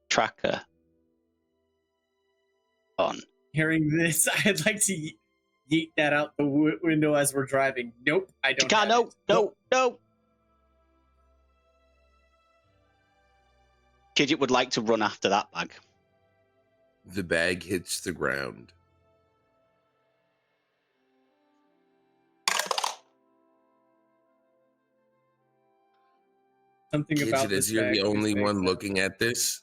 [SPEAKER 6] tracker on.
[SPEAKER 2] Hearing this, I'd like to yeet that out the window as we're driving. Nope, I don't.
[SPEAKER 6] Jakar,
[SPEAKER 2] have it.
[SPEAKER 6] no. Kidget would like to run after that bag.
[SPEAKER 1] The bag hits the ground.
[SPEAKER 2] Something about
[SPEAKER 1] Kidget,
[SPEAKER 2] this
[SPEAKER 1] as you're
[SPEAKER 2] bag
[SPEAKER 1] the
[SPEAKER 2] is
[SPEAKER 1] only
[SPEAKER 2] very
[SPEAKER 1] one
[SPEAKER 2] sad.
[SPEAKER 1] looking at this,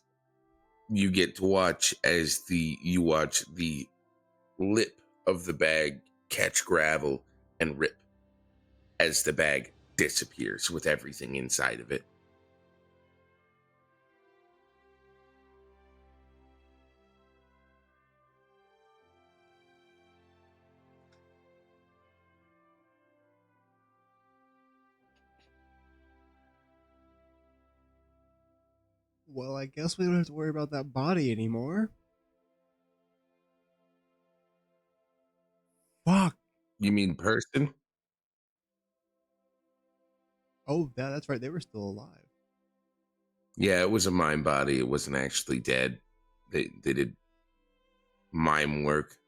[SPEAKER 1] you get to watch as you watch the lip of the bag catch gravel and rip as the bag disappears with everything inside of it.
[SPEAKER 3] Well, I guess we don't have to worry about that body anymore. Fuck.
[SPEAKER 1] You mean person?
[SPEAKER 3] Oh, that's right. They were still alive.
[SPEAKER 1] Yeah, it was a mime body. It wasn't actually dead. They did mime work.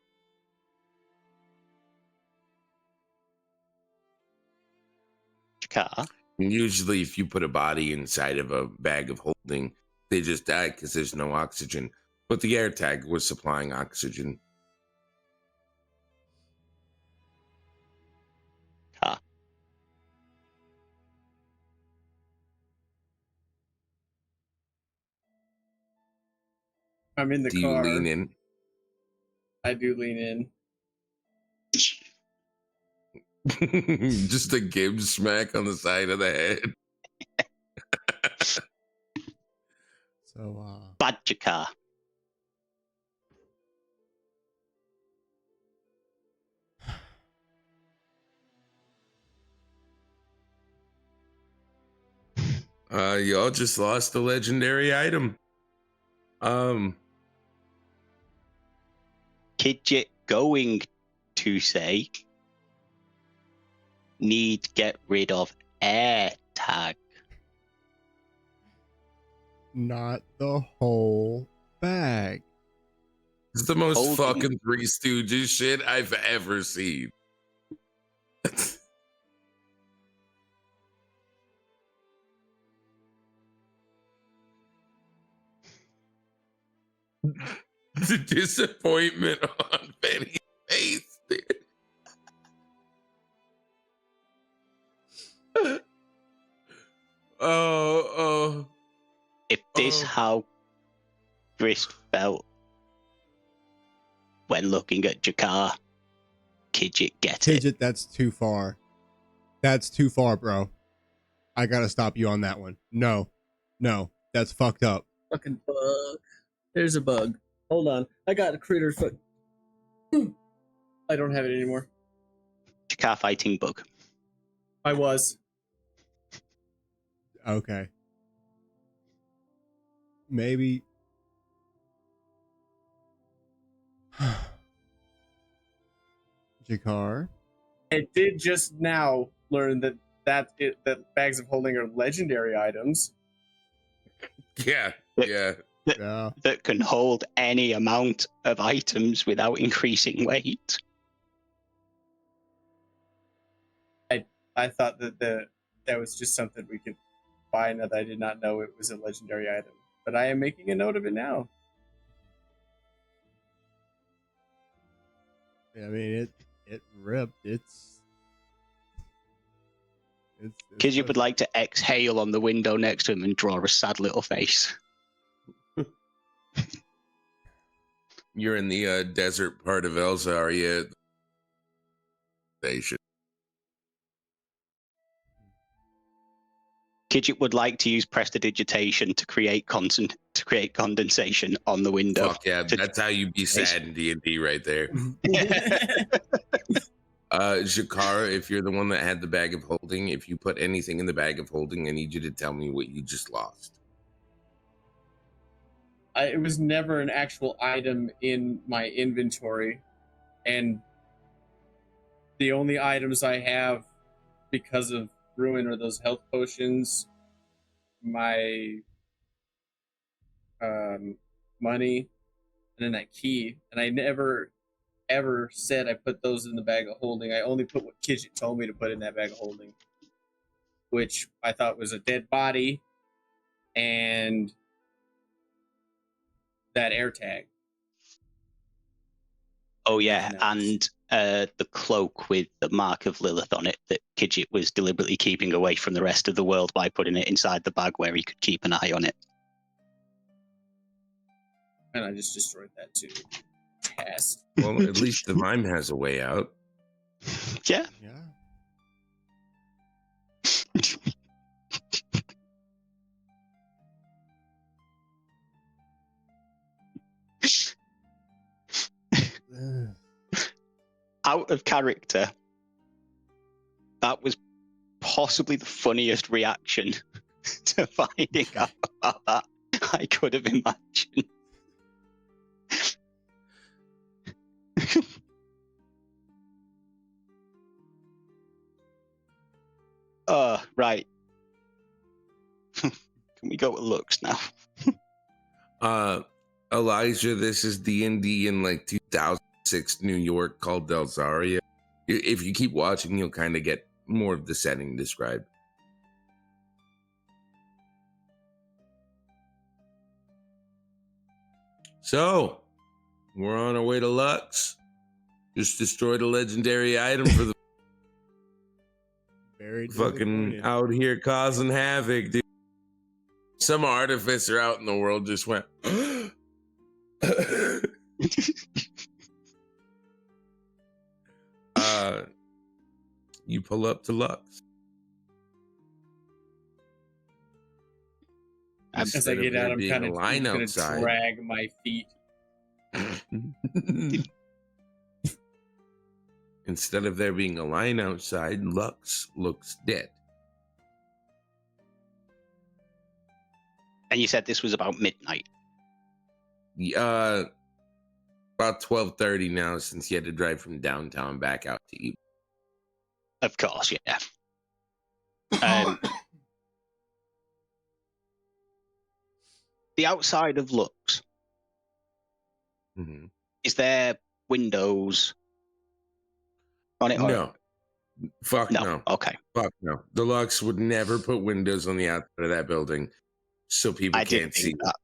[SPEAKER 6] Jakar,
[SPEAKER 1] Usually, if you put a body inside of a bag of holding, they just die because there's no oxygen. But the air tag was supplying oxygen.
[SPEAKER 2] I'm in the
[SPEAKER 1] Do
[SPEAKER 2] car.
[SPEAKER 1] you lean in?
[SPEAKER 2] I do lean in.
[SPEAKER 1] Just a Gibbs smack on the side of the head.
[SPEAKER 3] So,
[SPEAKER 6] bad Jakar.
[SPEAKER 1] Y'all just lost a legendary item.
[SPEAKER 6] Kidget going to say need get rid of air tag.
[SPEAKER 3] not the whole bag.
[SPEAKER 1] It's the most
[SPEAKER 6] Holding-
[SPEAKER 1] fucking Three Stooges shit I've ever seen. The disappointment on Benny's face, dude. Oh.
[SPEAKER 6] If this how Grist felt when looking at Jakar, Kidget, get it.
[SPEAKER 3] Kidget, that's too far. That's too far, bro. I gotta stop you on that one. No, that's fucked up.
[SPEAKER 2] Fucking bug. There's a bug. Hold on. I got a critter foot. I don't have it anymore.
[SPEAKER 6] Car fighting bug.
[SPEAKER 2] I was.
[SPEAKER 3] Okay. Maybe. Jakar.
[SPEAKER 2] I did just now learn that bags of holding are legendary items.
[SPEAKER 1] Yeah.
[SPEAKER 3] Yeah.
[SPEAKER 6] That can hold any amount of items without increasing weight.
[SPEAKER 2] I thought that was just something we could buy, and that I did not know it was a legendary item. But I am making a note of it now.
[SPEAKER 3] I mean, it ripped. It's
[SPEAKER 6] Kidget would like to exhale on the window next to him and draw a sad little face.
[SPEAKER 1] You're in the desert part of Elzaria. Station.
[SPEAKER 6] Kidget would like to use prestidigitation to create condensation on the window.
[SPEAKER 1] Fuck yeah, that's how you be sad in D&D right there. Jakara, if you're the one that had the bag of holding, if you put anything in the bag of holding, I need you to tell me what you just lost.
[SPEAKER 2] It was never an actual item in my inventory, and the only items I have because of ruin are those health potions, my money, and then that key. And I never ever said I put those in the bag of holding. I only put what Kidget told me to put in that bag of holding, which I thought was a dead body and that air tag.
[SPEAKER 6] Oh yeah, and the cloak with the mark of Lilith on it that Kidget was deliberately keeping away from the rest of the world by putting it inside the bag where he could keep an eye on it.
[SPEAKER 2] And I just destroyed that too. Test.
[SPEAKER 1] Well, at least the mime has a way out.
[SPEAKER 6] Yeah. Out of character, that was possibly the funniest reaction to finding out about that I could have imagined. Right. Can we go to looks now?
[SPEAKER 1] Elijah, this is D&D in like 2006 New York called Elzaria. If you keep watching, you'll kind of get more of the setting described. So, we're on our way to Lux. Just destroyed a legendary item for the
[SPEAKER 3] very
[SPEAKER 1] fucking out here causing havoc, dude. Some artificer out in the world just went. You pull up to Lux.
[SPEAKER 2] As I get out, I'm kind of going to drag my feet.
[SPEAKER 1] Instead of there being a line outside, Lux looks dead.
[SPEAKER 6] And you said this was about midnight?
[SPEAKER 1] About 12:30 now, since you had to drive from downtown back out to eat.
[SPEAKER 6] Of course, yeah. The outside of Lux, is there windows on it?
[SPEAKER 1] No. Fuck no.
[SPEAKER 6] Okay.
[SPEAKER 1] Fuck no. The Lux would never put windows on the outside of that building so people can't see
[SPEAKER 6] that.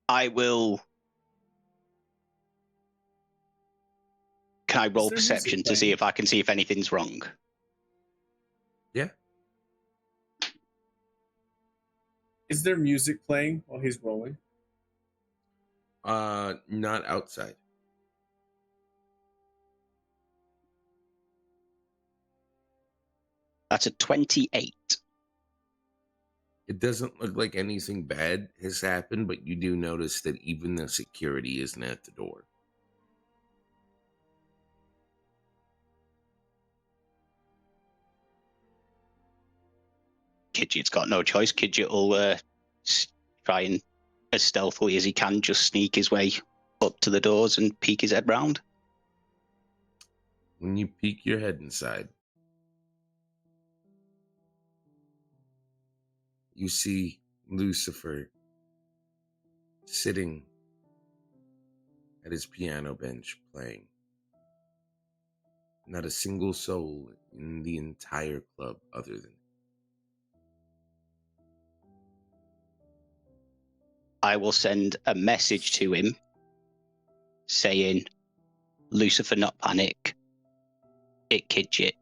[SPEAKER 6] I will. Can I roll perception to see if I can see if anything's wrong?
[SPEAKER 1] Yeah.
[SPEAKER 2] Is there music playing while he's rolling?
[SPEAKER 1] Not outside.
[SPEAKER 6] That's a 28.
[SPEAKER 1] It doesn't look like anything bad has happened, but you do notice that even the security isn't at the door.
[SPEAKER 6] Kidget's got no choice. Kidget will try and, as stealthily as he can, just sneak his way up to the doors and peek his head round.
[SPEAKER 1] When you peek your head inside, you see Lucifer sitting at his piano bench playing. Not a single soul in the entire club other than him.
[SPEAKER 6] I will send a message to him saying, Lucifer, not panic. It Kidget.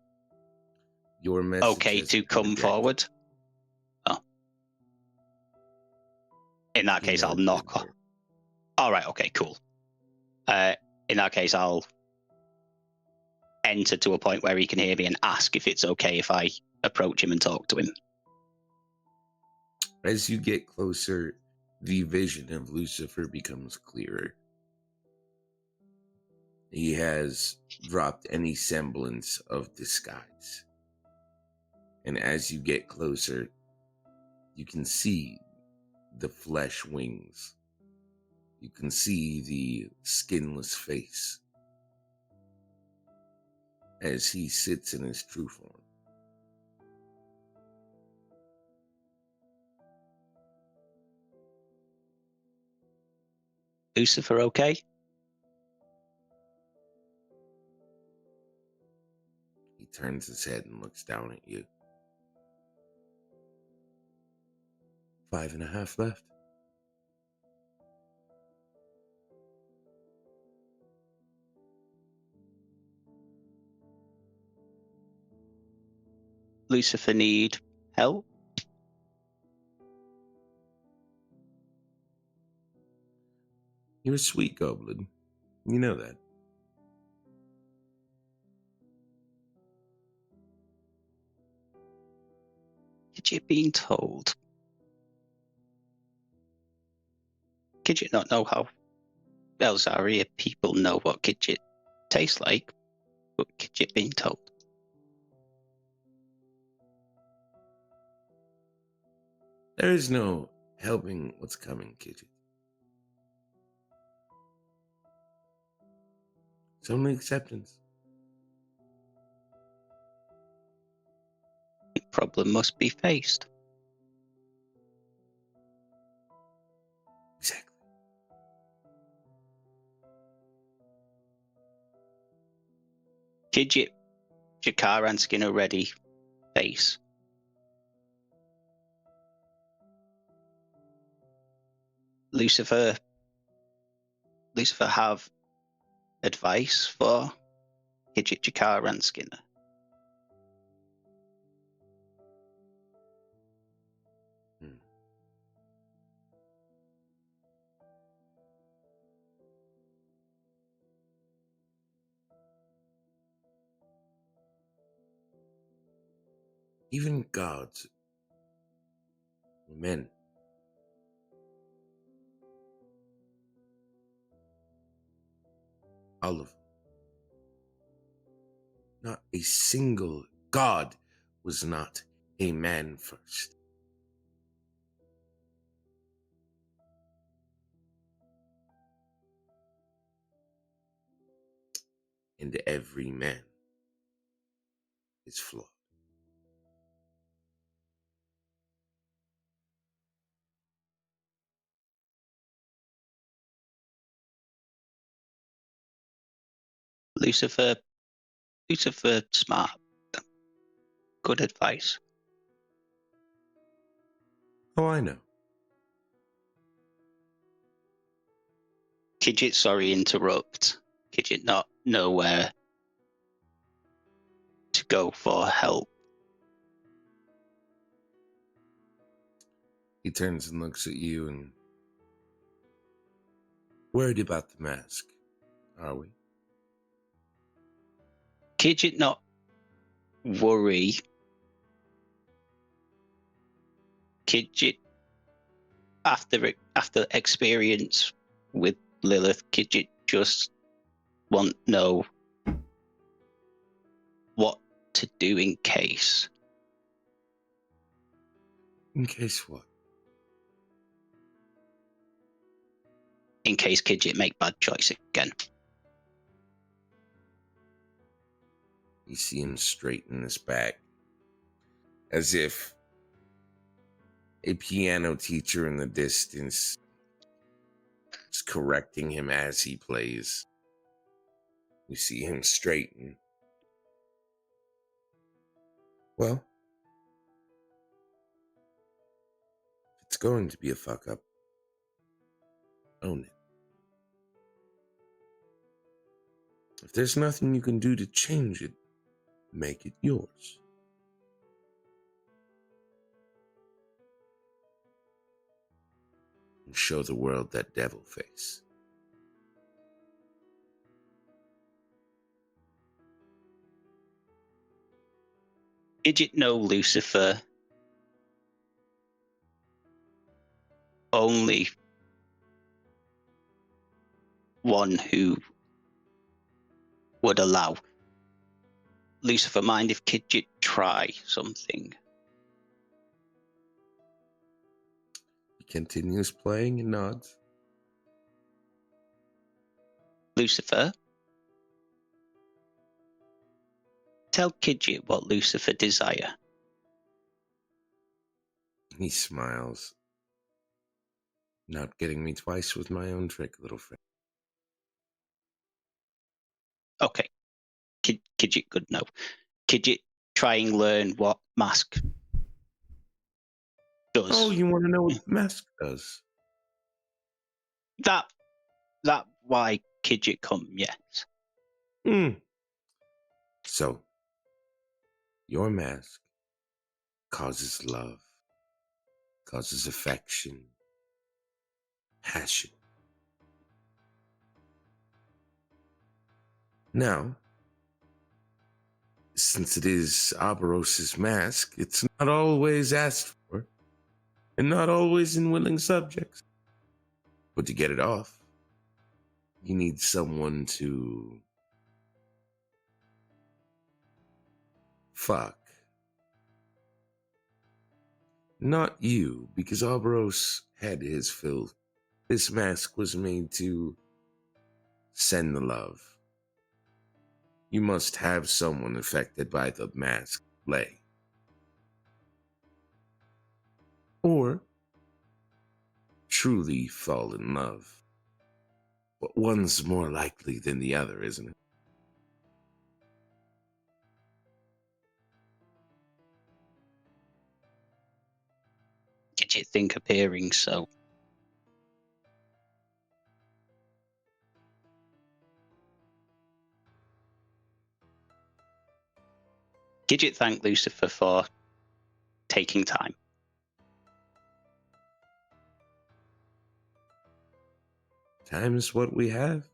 [SPEAKER 1] Your message
[SPEAKER 6] Okay
[SPEAKER 1] has
[SPEAKER 6] to
[SPEAKER 1] been
[SPEAKER 6] come
[SPEAKER 1] rejected.
[SPEAKER 6] forward. Oh. In that
[SPEAKER 1] He
[SPEAKER 6] case, I'll
[SPEAKER 1] nods
[SPEAKER 6] knock
[SPEAKER 1] in
[SPEAKER 6] on.
[SPEAKER 1] there.
[SPEAKER 6] All right, okay, cool. In that case, I'll enter to a point where he can hear me and ask if it's okay if I approach him and talk to him.
[SPEAKER 1] As you get closer, the vision of Lucifer becomes clearer. He has dropped any semblance of disguise. And as you get closer, you can see the flesh wings. You can see the skinless face as he sits in his true form.
[SPEAKER 6] Lucifer, okay?
[SPEAKER 1] He turns his head and looks down at you. 5.5 left.
[SPEAKER 6] Lucifer need help?
[SPEAKER 1] You're a sweet goblin. You know that.
[SPEAKER 6] Kidget being told. Kidget not know how Elzaria people know what Kidget tastes like, but Kidget being told.
[SPEAKER 1] There is no helping what's coming, Kidget. It's only acceptance.
[SPEAKER 6] The problem must be faced.
[SPEAKER 1] Exactly.
[SPEAKER 6] Kidget, Jakar and Skinner ready. Face. Lucifer have advice for Kidget, Jakar and Skinner.
[SPEAKER 1] Even gods were men. All of them. Not a single god was not a man first. And every man is flawed.
[SPEAKER 6] Lucifer smart. Good advice.
[SPEAKER 1] Oh, I know.
[SPEAKER 6] Kidget, sorry, interrupt. Kidget not know where to go for help.
[SPEAKER 1] He He turns and looks at you and... Worried about the mask, are we?
[SPEAKER 6] Kidget not worry. Kidget, after experience with Lilith, Kidget just want to know what to do in case.
[SPEAKER 1] In case what?
[SPEAKER 6] In case Kidget make bad choice again.
[SPEAKER 1] You see him straighten his back, as if a piano teacher in the distance is correcting him as he plays. You see him straighten. Well, it's going to be a fuck up. Own it. If there's nothing you can do to change it, make it yours. And show the world that devil face.
[SPEAKER 6] Kidget know Lucifer only one who would allow. Lucifer, mind if Kidget try something?
[SPEAKER 1] He continues playing and nods.
[SPEAKER 6] Lucifer, tell Kidget what Lucifer desire.
[SPEAKER 1] He smiles. Not getting me twice with my own trick, little friend.
[SPEAKER 6] Okay. Kidget could know. Kidget try and learn what mask does.
[SPEAKER 1] Oh, you want to know what the mask does?
[SPEAKER 6] That why Kidget come, yes.
[SPEAKER 1] So, your mask causes love, causes affection, passion. Now, since it is Aberos's mask, it's not always asked for, and not always in willing subjects. But to get it off, you need someone to fuck. Not you, because Aberos had his fill. This mask was made to send the love. You must have someone affected by the mask play. Or truly fall in love. But one's more likely than the other, isn't it?
[SPEAKER 6] Kidget think appearing so. Kidget thanked Lucifer for taking time.
[SPEAKER 1] Time is what we have.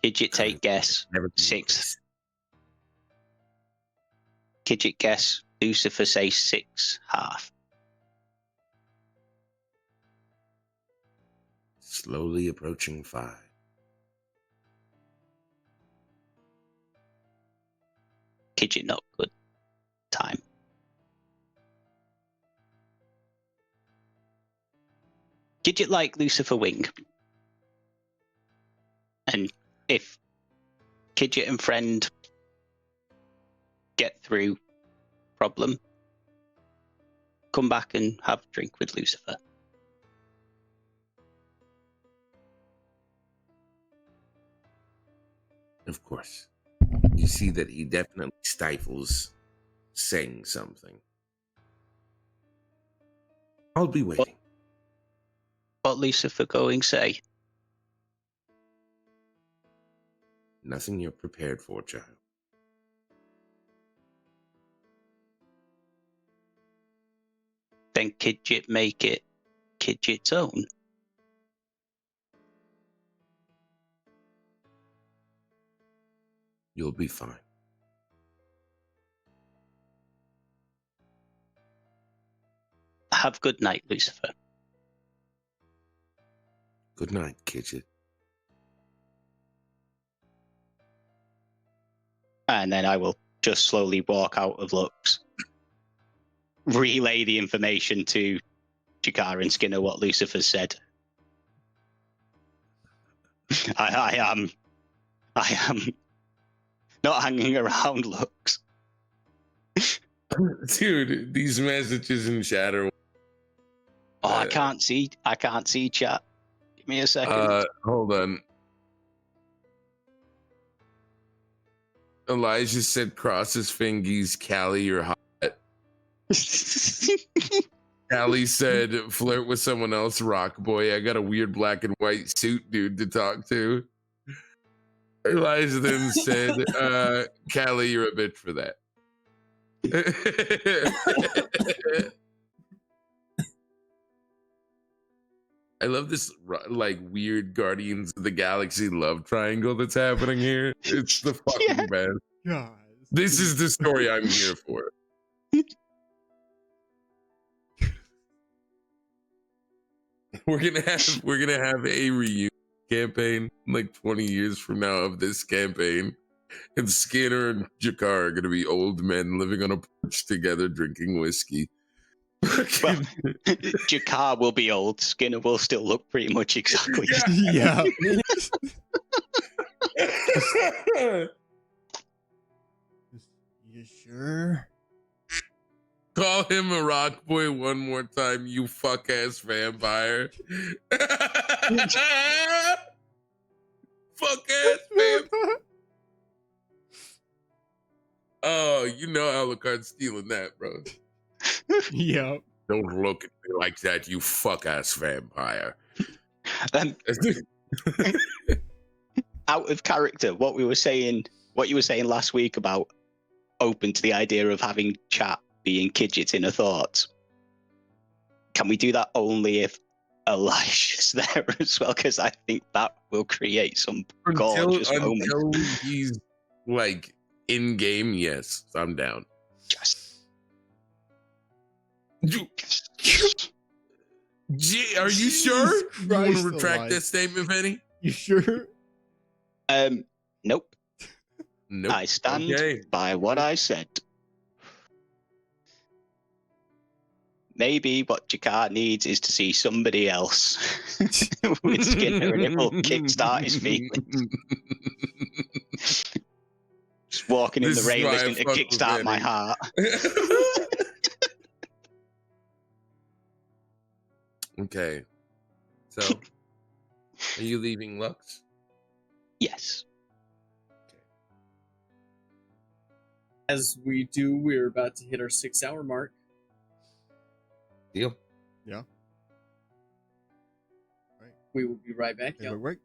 [SPEAKER 6] Kidget take guess.
[SPEAKER 1] Never been
[SPEAKER 6] 6.
[SPEAKER 1] replaced.
[SPEAKER 6] Kidget guess. Lucifer say 6.5.
[SPEAKER 1] Slowly approaching 5.
[SPEAKER 6] Kidget not good time. Kidget like Lucifer wing. And if Kidget and friend get through problem, come back and have a drink with Lucifer.
[SPEAKER 1] Of course. You see that he definitely stifles saying something. I'll be waiting.
[SPEAKER 6] What Lucifer going say?
[SPEAKER 1] Nothing you're prepared for, child.
[SPEAKER 6] then Kidget make it Kidget's own.
[SPEAKER 1] You'll be fine.
[SPEAKER 6] Have good night, Lucifer.
[SPEAKER 1] Good night, Kidget.
[SPEAKER 6] And then I will just slowly walk out of Lux. Relay the information to Jakar and Skinner what Lucifer said. I am not hanging around Lux.
[SPEAKER 1] Dude, these messages in chat are...
[SPEAKER 6] Oh, I can't see chat. Give me a second.
[SPEAKER 1] Hold on. Elijah said, cross his fingies, Callie, you're hot. Callie said, flirt with someone else, rock boy. I got a weird black and white suit dude to talk to. Elijah then said, Callie, you're a bitch for that. I love this like weird Guardians of the Galaxy love triangle that's happening here. It's the fucking best.
[SPEAKER 3] God.
[SPEAKER 1] This is the story I'm here for. We're gonna have a reunion campaign like 20 years from now of this campaign. And Skinner and Jakar are gonna be old men living on a porch together drinking whiskey.
[SPEAKER 6] Well, Jakar will be old. Skinner will still look pretty much exactly.
[SPEAKER 3] Yeah. You sure?
[SPEAKER 1] Call him a rock boy one more time, you fuck ass vampire. Fuck ass vampire. Oh, you know Alucard's stealing that, bro.
[SPEAKER 3] Yep.
[SPEAKER 1] Don't look at me like that, you fuck ass vampire.
[SPEAKER 6] Out of character, what you were saying last week about open to the idea of having chat being Kidget's inner thoughts. Can we do that only if Elijah's there as well? Because I think that will create some gorgeous moments.
[SPEAKER 1] Until he's like in game, yes, I'm down. Are you sure? You want to retract that statement, Penny?
[SPEAKER 3] You sure?
[SPEAKER 6] Nope.
[SPEAKER 1] Nope.
[SPEAKER 6] I stand by what I said. Maybe what Jakar needs is to see somebody else with Skinner, and it will kickstart his feelings. Just walking in the rain is going to kickstart my heart.
[SPEAKER 1] Okay. So, are you leaving Lux?
[SPEAKER 6] Yes.
[SPEAKER 2] As we do, we're about to hit our 6-hour mark.
[SPEAKER 1] Deal.
[SPEAKER 3] Yeah. Right.
[SPEAKER 2] We will be right back.
[SPEAKER 3] It'll work.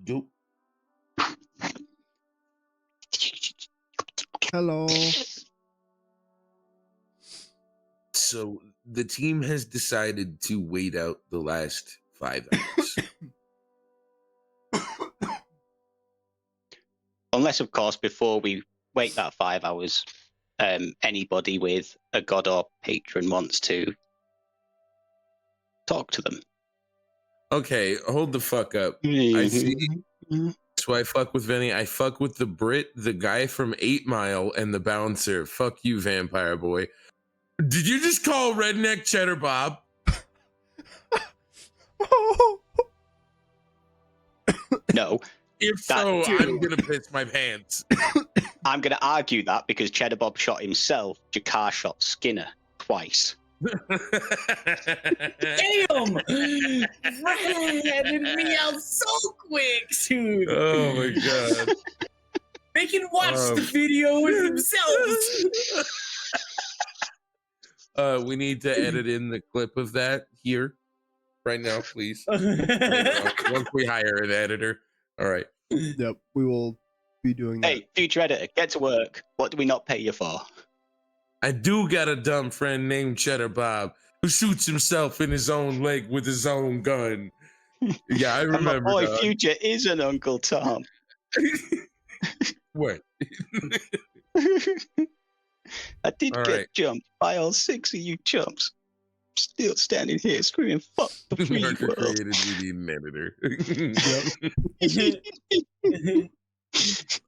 [SPEAKER 1] Go.
[SPEAKER 3] Hello.
[SPEAKER 1] So the team has decided to wait out the last 5 hours.
[SPEAKER 6] Unless, of course, before we wait that 5 hours, anybody with a god or patron wants to talk to them.
[SPEAKER 1] Okay, hold the fuck up. I see. That's why I fuck with Vinny. I fuck with the Brit, the guy from 8 Mile, and the bouncer. Fuck you, vampire boy. Did you just call Redneck Cheddar Bob?
[SPEAKER 6] No.
[SPEAKER 1] If so, I'm gonna piss my pants.
[SPEAKER 6] I'm going to argue that because Cheddar Bob shot himself, Jakar shot Skinner twice.
[SPEAKER 2] Damn! Ratted me out so quick, dude.
[SPEAKER 1] Oh my god.
[SPEAKER 2] They can watch the videos themselves.
[SPEAKER 1] We need to edit in the clip of that here, right now, please. Once we hire an editor. All right.
[SPEAKER 3] Yep, we will be doing that.
[SPEAKER 6] Hey, future editor, get to work. What do we not pay you for?
[SPEAKER 1] I do got a dumb friend named Cheddar Bob who shoots himself in his own leg with his own gun. Yeah, I remember.
[SPEAKER 6] And my boy
[SPEAKER 1] dog.
[SPEAKER 6] Future is an Uncle Tom.
[SPEAKER 1] What?
[SPEAKER 6] I did
[SPEAKER 1] All
[SPEAKER 6] get
[SPEAKER 1] right.
[SPEAKER 6] jumped by all 6 of you chumps. Still standing here screaming, fuck the free
[SPEAKER 1] Marker
[SPEAKER 6] world.
[SPEAKER 1] created, we need an editor.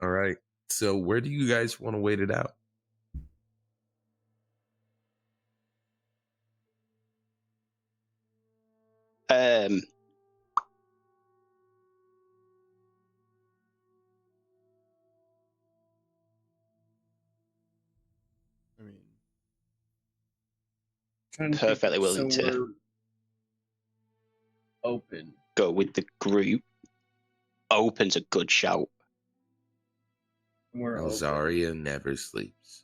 [SPEAKER 1] All right. So where do you guys want to wait it out?
[SPEAKER 3] I mean,
[SPEAKER 6] Perfectly willing to
[SPEAKER 2] we're open.
[SPEAKER 6] go with the group. Open's a good shout.
[SPEAKER 2] We're open.
[SPEAKER 1] Elzaria never sleeps.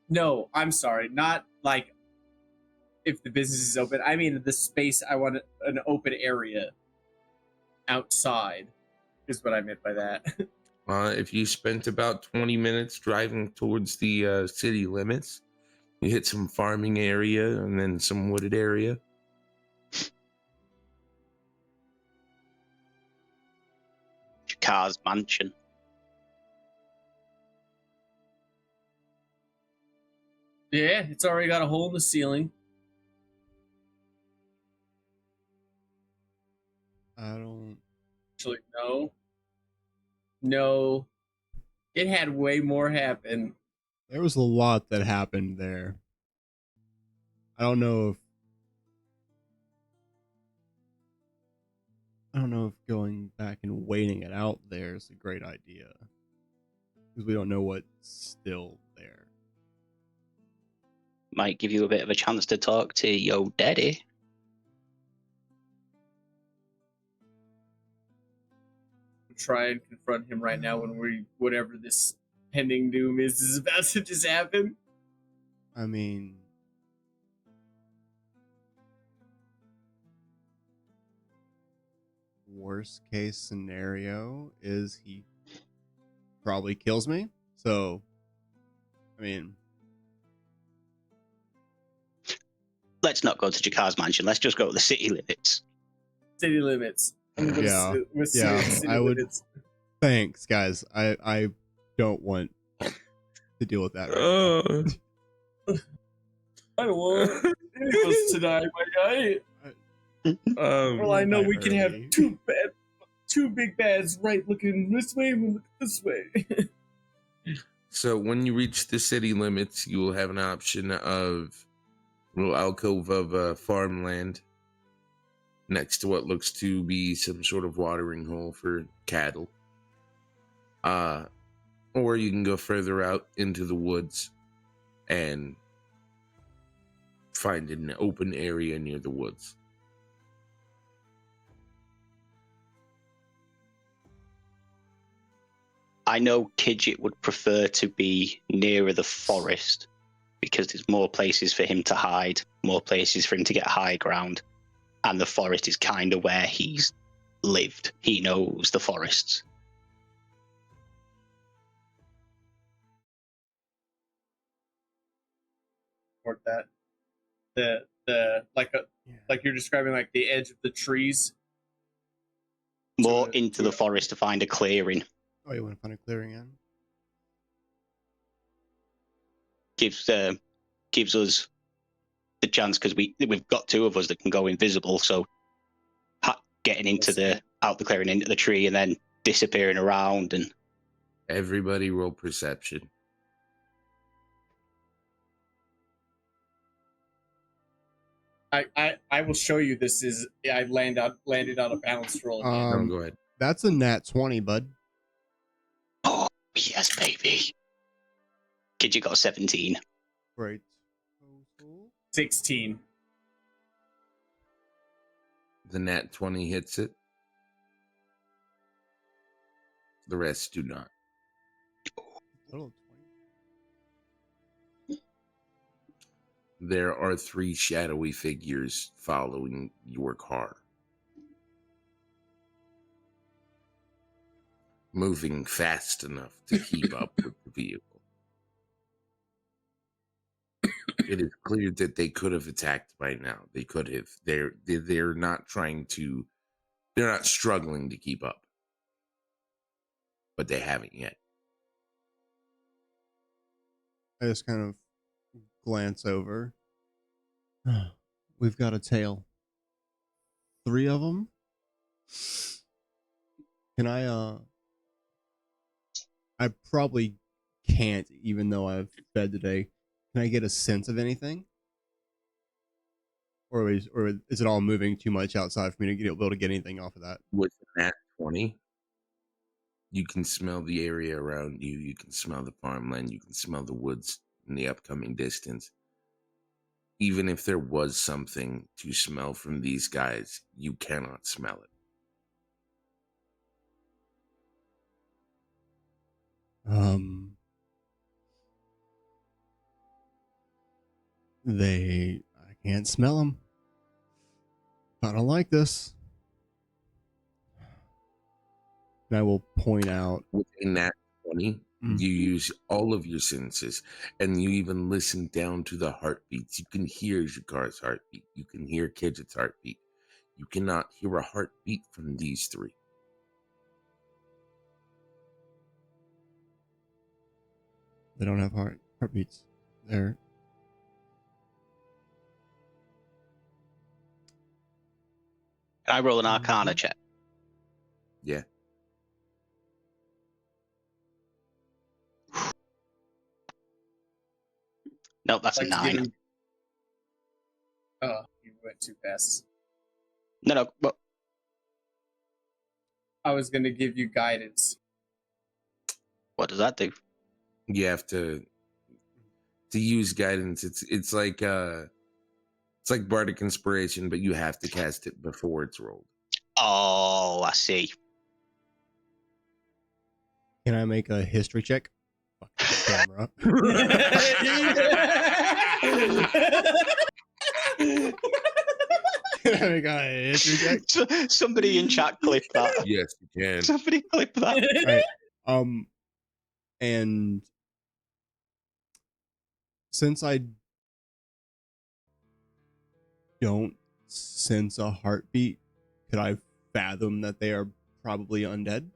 [SPEAKER 2] No, I'm sorry. Not like if the business is open. I mean the space. I want an open area outside is what I meant by that.
[SPEAKER 1] If you spent about 20 minutes driving towards the city limits, you hit some farming area and then some wooded area.
[SPEAKER 6] Jakar's mansion.
[SPEAKER 2] Yeah, it's already got a hole in the ceiling.
[SPEAKER 3] I don't.
[SPEAKER 2] Actually, no. It had way more happen.
[SPEAKER 3] There was a lot that happened there. I don't know if going back and waiting it out there is a great idea. Because we don't know what's still there.
[SPEAKER 6] Might give you a bit of a chance to talk to your daddy.
[SPEAKER 2] Try and confront him right now when whatever this pending doom is about to just happen.
[SPEAKER 3] I mean, worst case scenario is he probably kills me. So, I mean,
[SPEAKER 6] Let's not go to Jakar's mansion. Let's just go to the city limits.
[SPEAKER 2] City limits.
[SPEAKER 3] Yeah, I would.
[SPEAKER 2] Limits.
[SPEAKER 3] Thanks, guys. I don't want to deal with that right now.
[SPEAKER 2] I don't want any of us tonight, my guy. Well, I know we can have two big bads right looking this way and one look this way.
[SPEAKER 1] So when you reach the city limits, you will have an option of a little alcove of farmland next to what looks to be some sort of watering hole for cattle. Or you can go further out into the woods and find an open area near the woods.
[SPEAKER 6] I know Kidget would prefer to be nearer the forest, because there's more places for him to hide, more places for him to get high ground, and the forest is kind of where he's lived. He knows the forests.
[SPEAKER 2] Or that like you're describing, like the edge of the trees.
[SPEAKER 6] More into the forest to find a clearing.
[SPEAKER 3] Oh, you want to find a clearing in?
[SPEAKER 6] Gives us the chance, because we've got two of us that can go invisible, so getting into out the clearing into the tree and then disappearing around. And
[SPEAKER 1] everybody roll perception.
[SPEAKER 2] I will show you. This is I landed on a balanced roll.
[SPEAKER 1] No, go ahead.
[SPEAKER 3] That's a nat 20, bud.
[SPEAKER 6] oh yes, baby. Kid, you got 17.
[SPEAKER 3] Great.
[SPEAKER 2] 16.
[SPEAKER 1] The nat 20 hits it. The rest do not.
[SPEAKER 3] Total 20.
[SPEAKER 1] There are 3 shadowy figures following your car, moving fast enough to keep up with the vehicle. It is clear that they could have attacked by now. They could have. They're not trying to. They're not struggling to keep up, but they haven't yet.
[SPEAKER 3] I just kind of glance over. We've got a tail. 3 of them. Can I probably can't, even though I've fed today. Can I get a sense of anything? Or is it all moving too much outside for me to be able to get anything off of that?
[SPEAKER 1] With nat 20, you can smell the area around you. You can smell the farmland. You can smell the woods in the upcoming distance. Even if there was something to smell from these guys, you cannot smell it.
[SPEAKER 3] I can't smell them. I don't like this. And I will point out.
[SPEAKER 1] Within that 20, you use all of your senses, and you even listen down to the heartbeats. You can hear Jakar's heartbeat. You can hear Kidget's heartbeat. You cannot hear a heartbeat from these 3.
[SPEAKER 3] They don't have heartbeats. They're
[SPEAKER 6] Can I roll an Arcana check?
[SPEAKER 1] Yeah.
[SPEAKER 6] Nope, that's a 9.
[SPEAKER 2] Oh, you went too fast.
[SPEAKER 6] No, but
[SPEAKER 2] I was going to give you guidance.
[SPEAKER 6] what does that do?
[SPEAKER 1] You have to use guidance. It's like Bardic Inspiration, but you have to cast it before it's rolled.
[SPEAKER 6] Oh, I see.
[SPEAKER 3] Can I make a history check? Fuck the camera. Can I make a history check?
[SPEAKER 6] Somebody in chat clip that.
[SPEAKER 1] Yes, you can.
[SPEAKER 6] Somebody clip that.
[SPEAKER 3] Right. And since I don't sense a heartbeat, could I fathom that they are probably undead?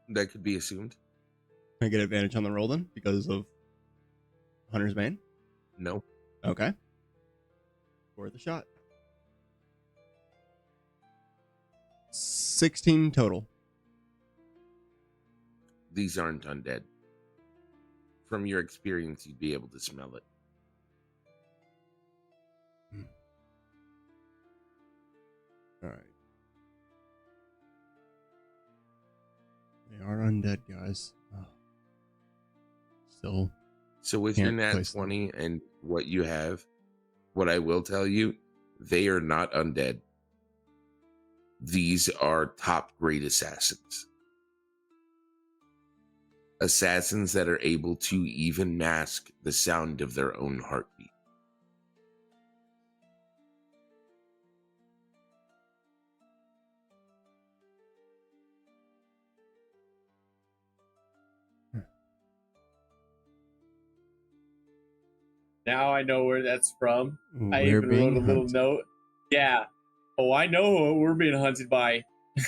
[SPEAKER 1] That could be assumed.
[SPEAKER 3] Can I get advantage on the roll then because of Hunter's Bane?
[SPEAKER 1] No.
[SPEAKER 3] Okay. Worth a shot. 16 total.
[SPEAKER 1] These aren't undead. From your experience, you'd be able to smell it.
[SPEAKER 3] All right. They are undead, guys. Oh. Still.
[SPEAKER 1] So with your nat 20 and what you have, what I will tell you, they are not undead. These are top grade assassins. assassins that are able to even mask the sound of their own heartbeat.
[SPEAKER 2] Now I know where that's from. I
[SPEAKER 3] We're
[SPEAKER 2] even wrote a
[SPEAKER 3] being
[SPEAKER 2] little
[SPEAKER 3] hunted.
[SPEAKER 2] note. Yeah. Oh, I know who we're being hunted by.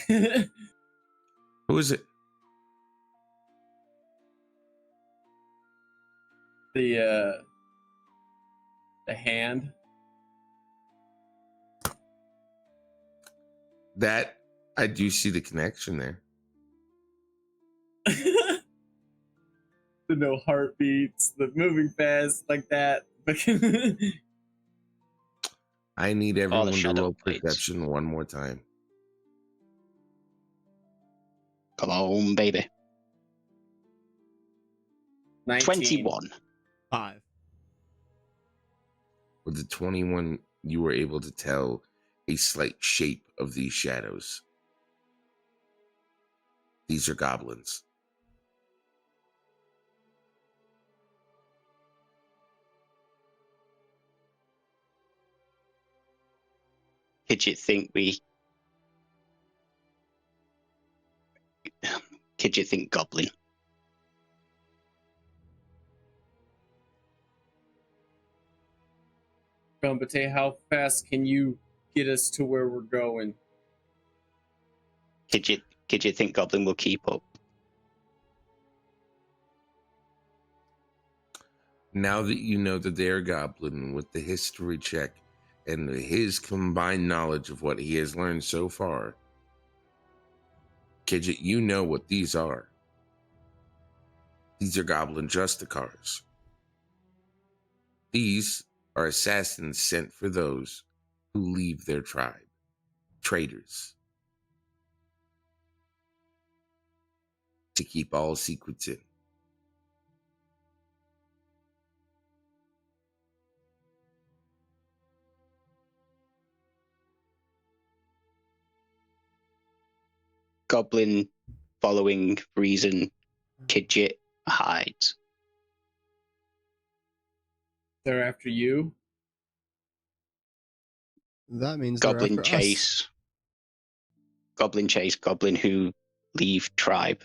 [SPEAKER 1] Who is it?
[SPEAKER 2] The hand.
[SPEAKER 1] That I do see the connection there.
[SPEAKER 2] The no heartbeats, the moving fast like that.
[SPEAKER 1] I need
[SPEAKER 6] All the
[SPEAKER 1] everyone to
[SPEAKER 6] shadow
[SPEAKER 1] roll
[SPEAKER 6] blades.
[SPEAKER 1] perception one more time.
[SPEAKER 6] Come on, baby.
[SPEAKER 2] 19.
[SPEAKER 6] 21.
[SPEAKER 3] 5.
[SPEAKER 1] With the 21, you were able to tell a slight shape of these shadows. These are goblins.
[SPEAKER 6] Kidget think goblin.
[SPEAKER 2] Gumbate, how fast can you get us to where we're going?
[SPEAKER 6] Kidget think goblin will keep up.
[SPEAKER 1] Now that you know that they're goblin, with the history check and his combined knowledge of what he has learned so far, Kidget, you know what these are. These are goblin justicars. These are assassins sent for those who leave their tribe. Traitors. To keep all secrets in.
[SPEAKER 6] Goblin following reason Kidget hides.
[SPEAKER 2] They're after you?
[SPEAKER 3] That means they're
[SPEAKER 6] Goblin
[SPEAKER 3] after us.
[SPEAKER 6] chase. Goblin chase. Goblin who leave tribe.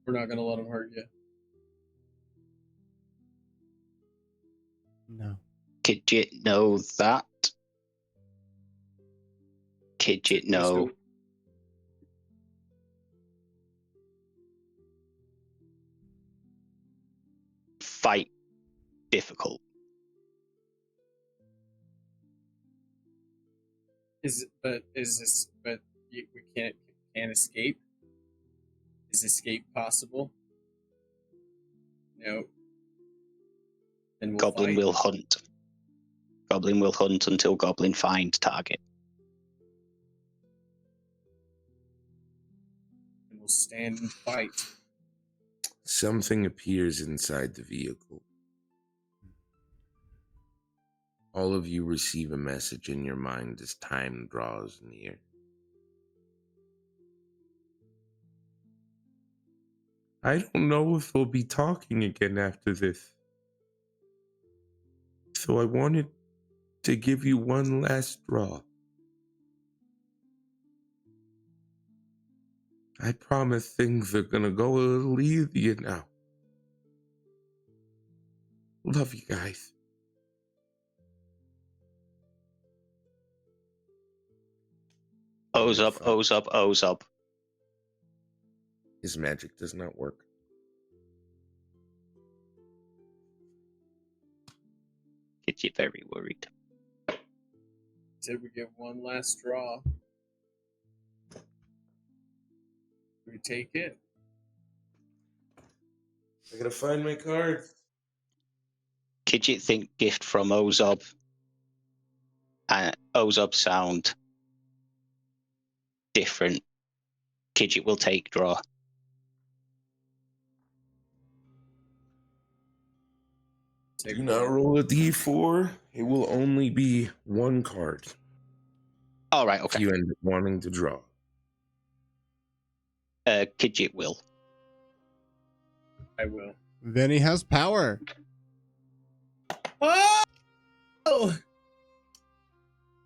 [SPEAKER 2] We're not going to let them hurt you.
[SPEAKER 3] No.
[SPEAKER 6] Kidget know that. Kidget know. Fight difficult.
[SPEAKER 2] But we can't escape? Is escape possible? No. Then we'll
[SPEAKER 6] Goblin
[SPEAKER 2] fight.
[SPEAKER 6] will hunt. Goblin will hunt until Goblin finds target.
[SPEAKER 2] And we'll stand and fight.
[SPEAKER 1] Something appears inside the vehicle. All of you receive a message in your mind as time draws near. I don't know if we'll be talking again after this. So I wanted to give you one last draw. I promise things are gonna go a little easier now. Love you guys.
[SPEAKER 6] O's up, O's up, O's up.
[SPEAKER 1] His magic does not work.
[SPEAKER 6] Gets you very worried.
[SPEAKER 2] Said we give one last draw. We take it.
[SPEAKER 1] I gotta find my card.
[SPEAKER 6] Kidget think gift from Ozob. And Ozob sound different. Kidget will take draw.
[SPEAKER 2] Take
[SPEAKER 1] Do not roll a d4. It will only be one card.
[SPEAKER 6] All right,
[SPEAKER 1] If
[SPEAKER 6] okay.
[SPEAKER 1] you end up wanting to draw.
[SPEAKER 6] Kidget will.
[SPEAKER 2] I will.
[SPEAKER 3] Then he has power.
[SPEAKER 2] Oh!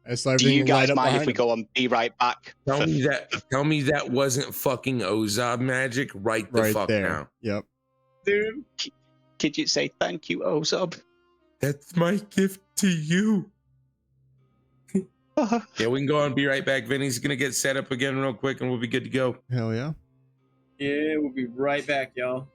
[SPEAKER 3] I saw
[SPEAKER 6] Do you
[SPEAKER 3] everything light
[SPEAKER 6] guys
[SPEAKER 3] up
[SPEAKER 6] mind if
[SPEAKER 3] behind
[SPEAKER 6] we
[SPEAKER 3] him.
[SPEAKER 6] go on Be Right Back?
[SPEAKER 1] Tell me that wasn't fucking Ozab magic right the
[SPEAKER 3] Right
[SPEAKER 1] fuck
[SPEAKER 3] there.
[SPEAKER 1] now.
[SPEAKER 3] Yep.
[SPEAKER 2] Dude.
[SPEAKER 6] Kidget say thank you, Ozab.
[SPEAKER 1] That's my gift to you. Yeah, we can go on. Be right back. Vinny's gonna get set up again real quick, and we'll be good to go.
[SPEAKER 3] Hell yeah.
[SPEAKER 2] Yeah, we'll be right back, y'all.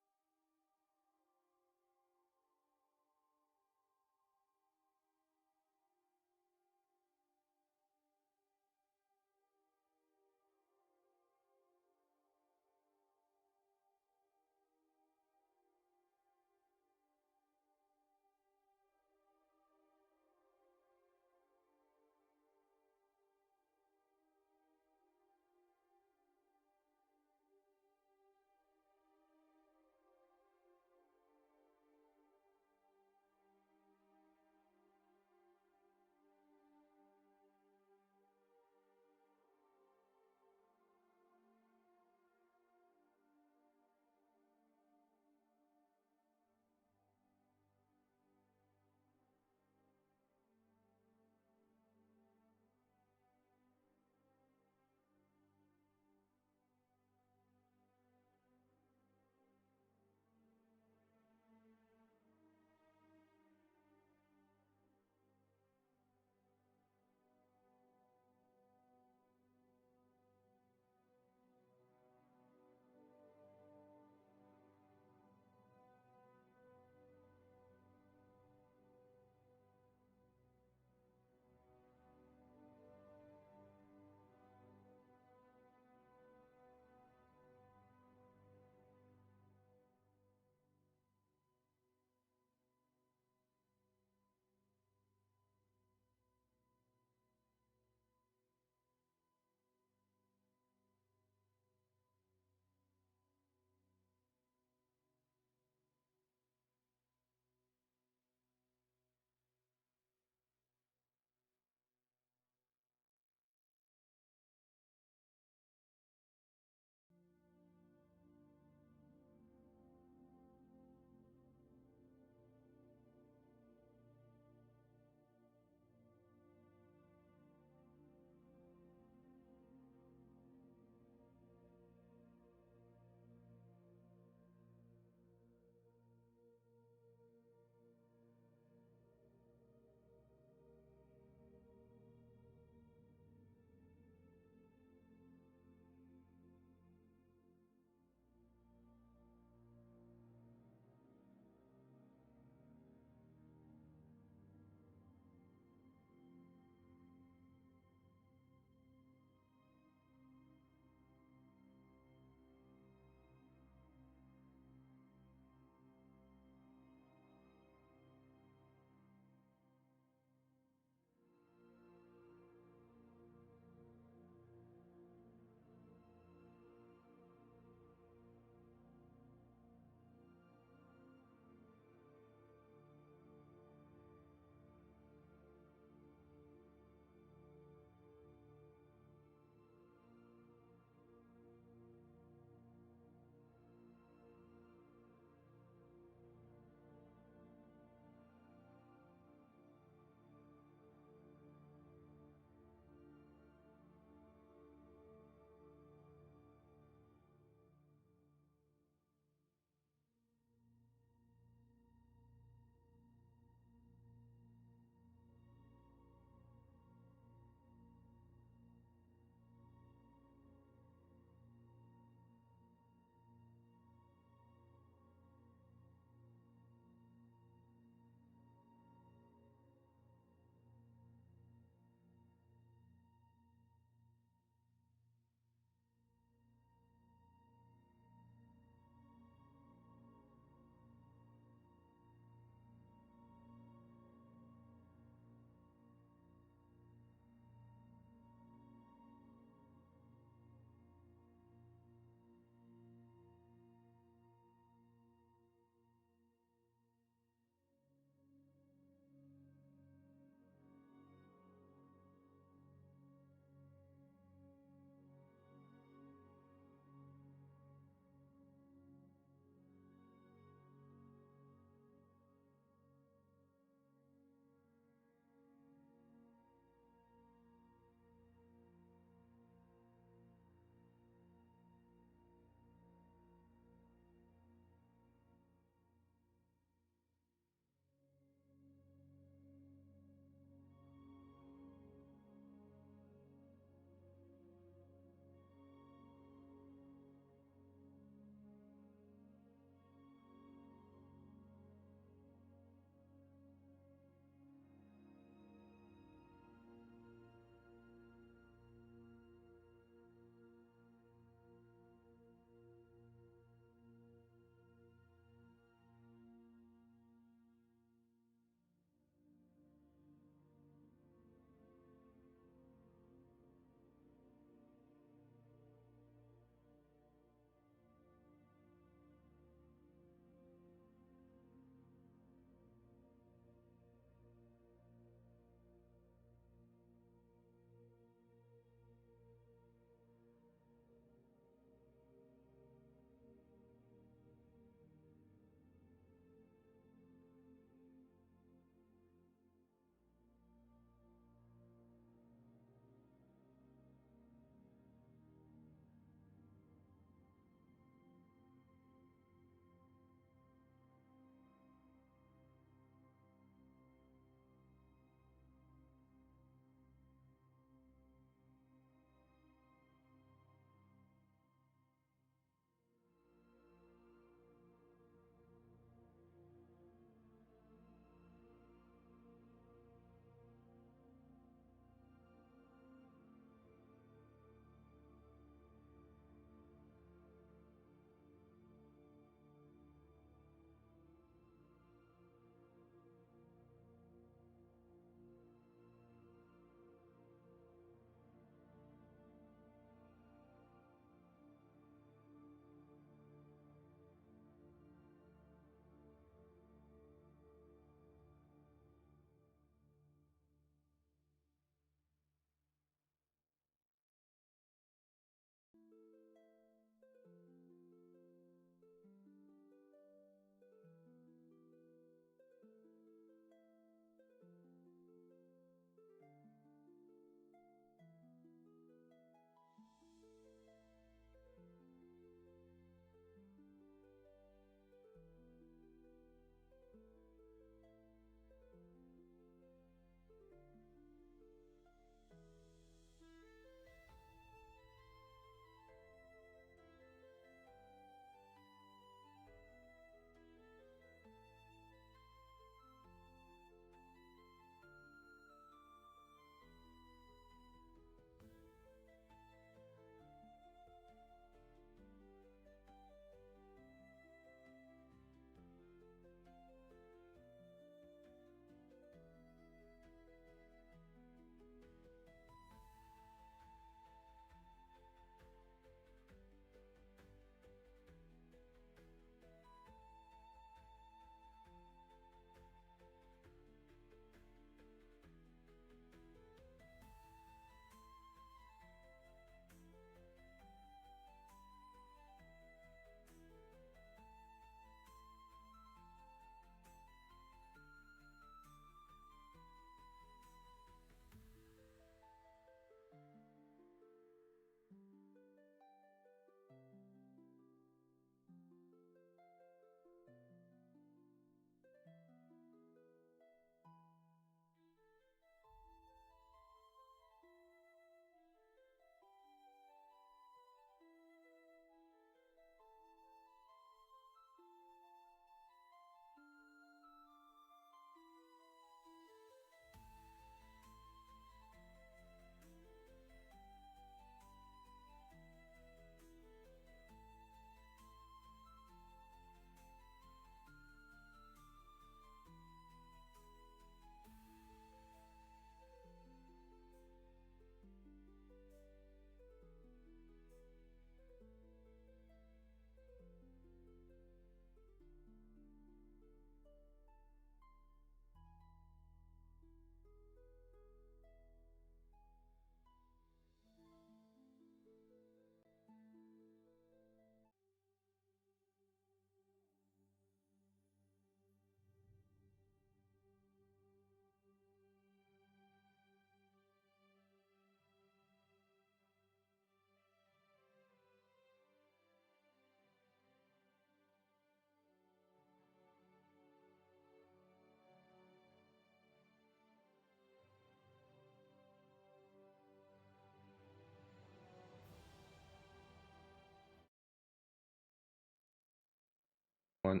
[SPEAKER 1] One,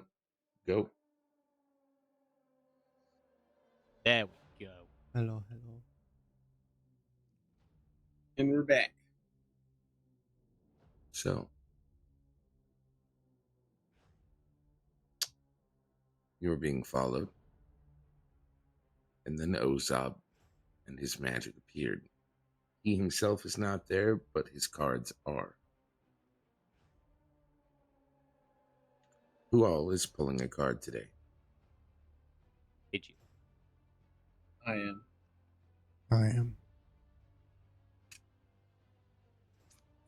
[SPEAKER 1] go.
[SPEAKER 4] There we go.
[SPEAKER 3] Hello, hello.
[SPEAKER 2] And we're back.
[SPEAKER 1] So, you were being followed, and then Ozab and his magic appeared. He himself is not there, but his cards are. Who all is pulling a card today?
[SPEAKER 4] Did you?
[SPEAKER 2] I am.
[SPEAKER 3] I am.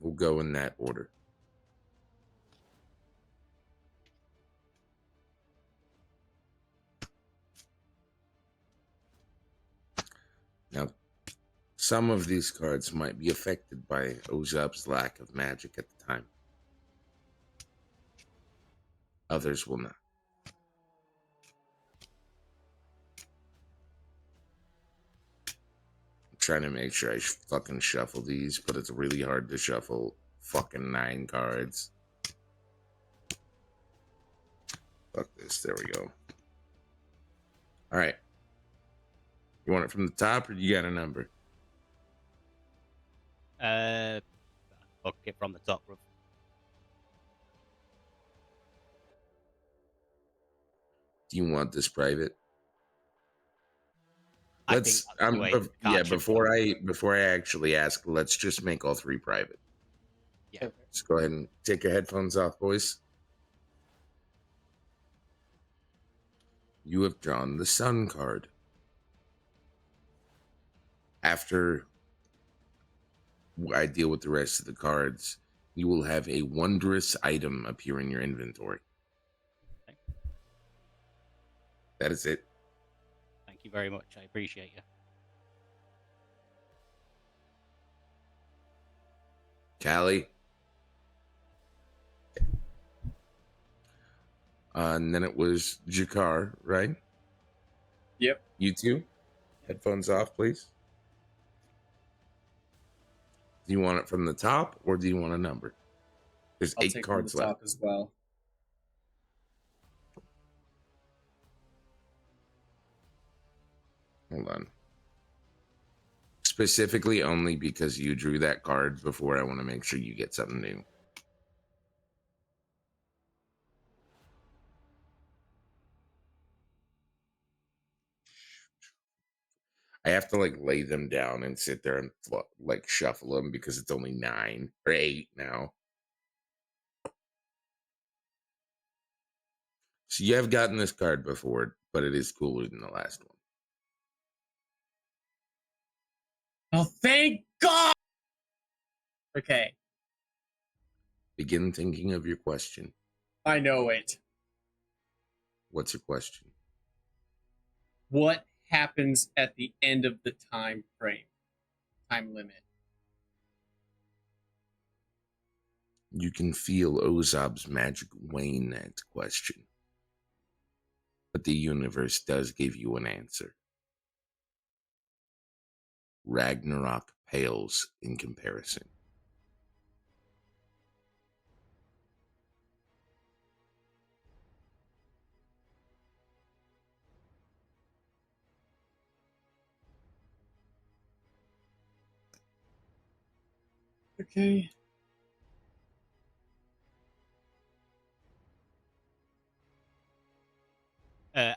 [SPEAKER 1] We'll go in that order. Now, some of these cards might be affected by Ozab's lack of magic at the time. Others will not. I'm trying to make sure I fucking shuffle these, but it's really hard to shuffle fucking 9 cards. Fuck this. There we go. All right. You want it from the top, or you got a number?
[SPEAKER 4] Book it from the top, bro.
[SPEAKER 1] Do you want this private?
[SPEAKER 4] I
[SPEAKER 1] Let's.
[SPEAKER 4] think that's the way the
[SPEAKER 1] Yeah.
[SPEAKER 4] card should go.
[SPEAKER 1] Before I actually ask, let's just make all 3 private.
[SPEAKER 4] Yeah.
[SPEAKER 1] Just go ahead and take your headphones off, boys. You have drawn the Sun card. After I deal with the rest of the cards, you will have a wondrous item appear in your inventory.
[SPEAKER 4] Okay.
[SPEAKER 1] That is it.
[SPEAKER 4] Thank you very much. I appreciate you.
[SPEAKER 1] Callie. And then it was Jakar, right?
[SPEAKER 2] Yep.
[SPEAKER 1] You two? Headphones off, please. Do you want it from the top, or do you want a number? There's
[SPEAKER 2] I'll
[SPEAKER 1] 8
[SPEAKER 2] take
[SPEAKER 1] cards
[SPEAKER 2] from the
[SPEAKER 1] left.
[SPEAKER 2] top as well.
[SPEAKER 1] Hold on. Specifically only because you drew that card before, I want to make sure you get something new. I have to like lay them down and sit there and like shuffle them because it's only 9 or 8 now. So you have gotten this card before, but it is cooler than the last one.
[SPEAKER 2] Oh, thank God! Okay,
[SPEAKER 1] Begin thinking of your question.
[SPEAKER 2] I know it.
[SPEAKER 1] What's your question?
[SPEAKER 2] What happens at the end of the time limit?
[SPEAKER 1] You can feel Ozab's magic wane at question. But the universe does give you an answer. Ragnarok pales in comparison.
[SPEAKER 2] Okay.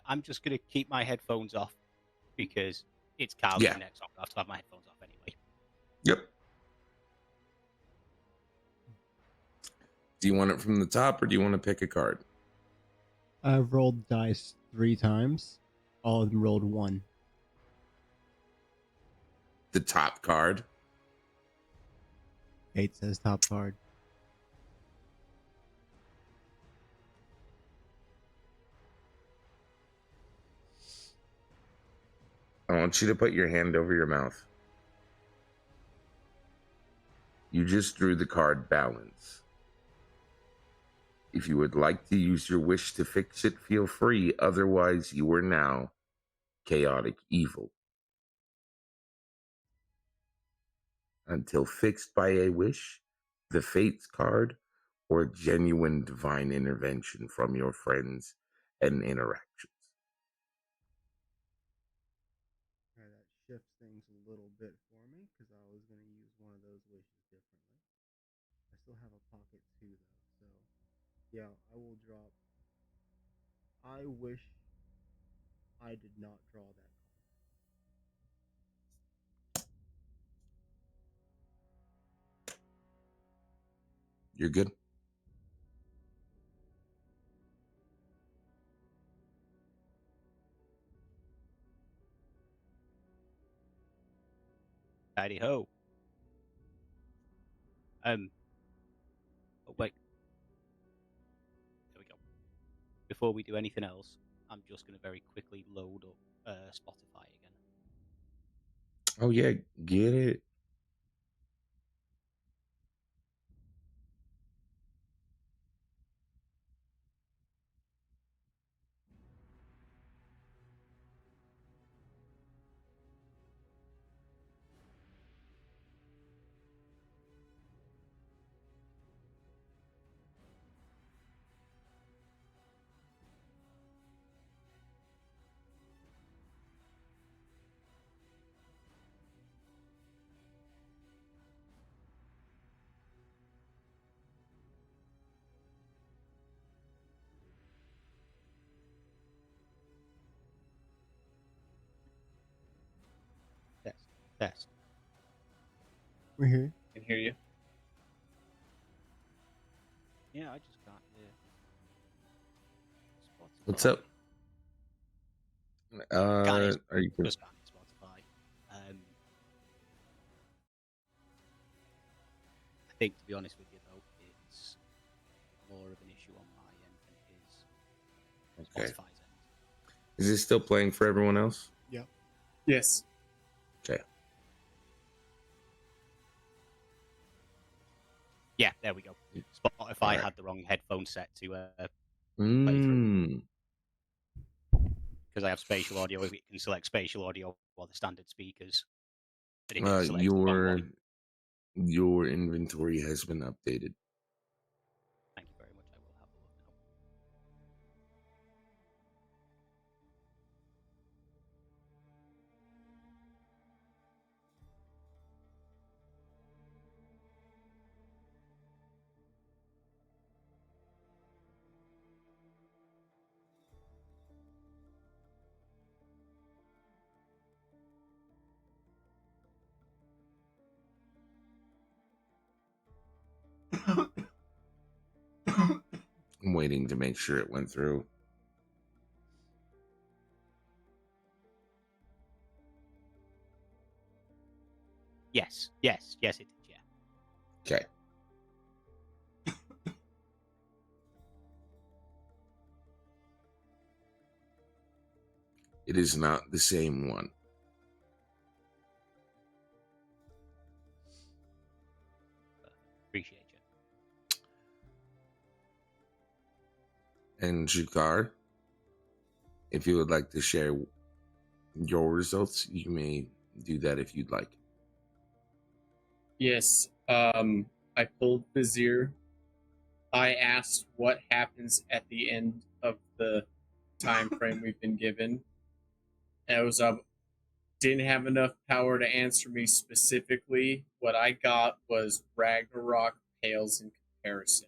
[SPEAKER 4] I'm just going to keep my headphones off because it's Carly's
[SPEAKER 1] Yeah.
[SPEAKER 4] next. So I'm going to have to have my headphones off anyway.
[SPEAKER 1] Yep. Do you want it from the top, or do you want to pick a card?
[SPEAKER 3] I've rolled dice 3 times. All of them rolled 1.
[SPEAKER 1] The top card?
[SPEAKER 3] 8 says top card.
[SPEAKER 1] I want you to put your hand over your mouth. You just drew the card balance. If you would like to use your wish to fix it, feel free. Otherwise, you are now chaotic evil. Until fixed by a wish, the Fates card or genuine divine intervention from your friends and interactions.
[SPEAKER 3] That shifts things a little bit for me because I was going to use one of those wishes differently. I still have a pocket 2 though, so yeah, I will drop. I wish I did not draw that card.
[SPEAKER 1] You're good?
[SPEAKER 4] Tidy ho. Oh wait. There we go. Before we do anything else, I'm just going to very quickly load up Spotify again.
[SPEAKER 1] Oh yeah, get it.
[SPEAKER 4] Test.
[SPEAKER 3] We're here.
[SPEAKER 2] Can hear you.
[SPEAKER 4] Yeah, I just can't hear. Spotify.
[SPEAKER 1] What's up? Are you good?
[SPEAKER 4] Just can't hear Spotify. I think, to be honest with you, though, it's more of an issue on my end than it is
[SPEAKER 1] Okay.
[SPEAKER 4] Spotify's end.
[SPEAKER 1] Is it still playing for everyone else?
[SPEAKER 3] Yeah.
[SPEAKER 2] Yes.
[SPEAKER 1] Okay.
[SPEAKER 4] Yeah, there we go. Spotify
[SPEAKER 1] Alright.
[SPEAKER 4] had the wrong headphone set to
[SPEAKER 1] Mm.
[SPEAKER 4] because I have spatial audio. It can select spatial audio while the standard speakers. But it selects the wrong one.
[SPEAKER 1] Your inventory has been updated.
[SPEAKER 4] Thank you very much. I will have a look now.
[SPEAKER 1] I'm waiting to make sure it went through.
[SPEAKER 4] Yes, it did. Yeah.
[SPEAKER 1] Okay. It is not the same one.
[SPEAKER 4] Appreciate you.
[SPEAKER 1] And Jukar, if you would like to share your results, you may do that if you'd like.
[SPEAKER 2] Yes. I pulled Vizier. I asked what happens at the end of the time frame we've been given. And it was didn't have enough power to answer me specifically. What I got was Ragnarok pales in comparison.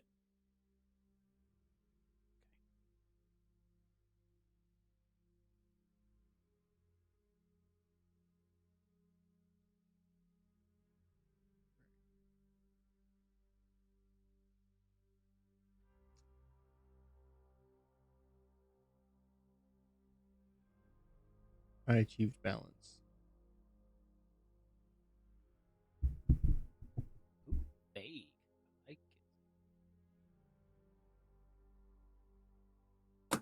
[SPEAKER 3] I achieved balance.
[SPEAKER 4] Ooh, vague. I like it.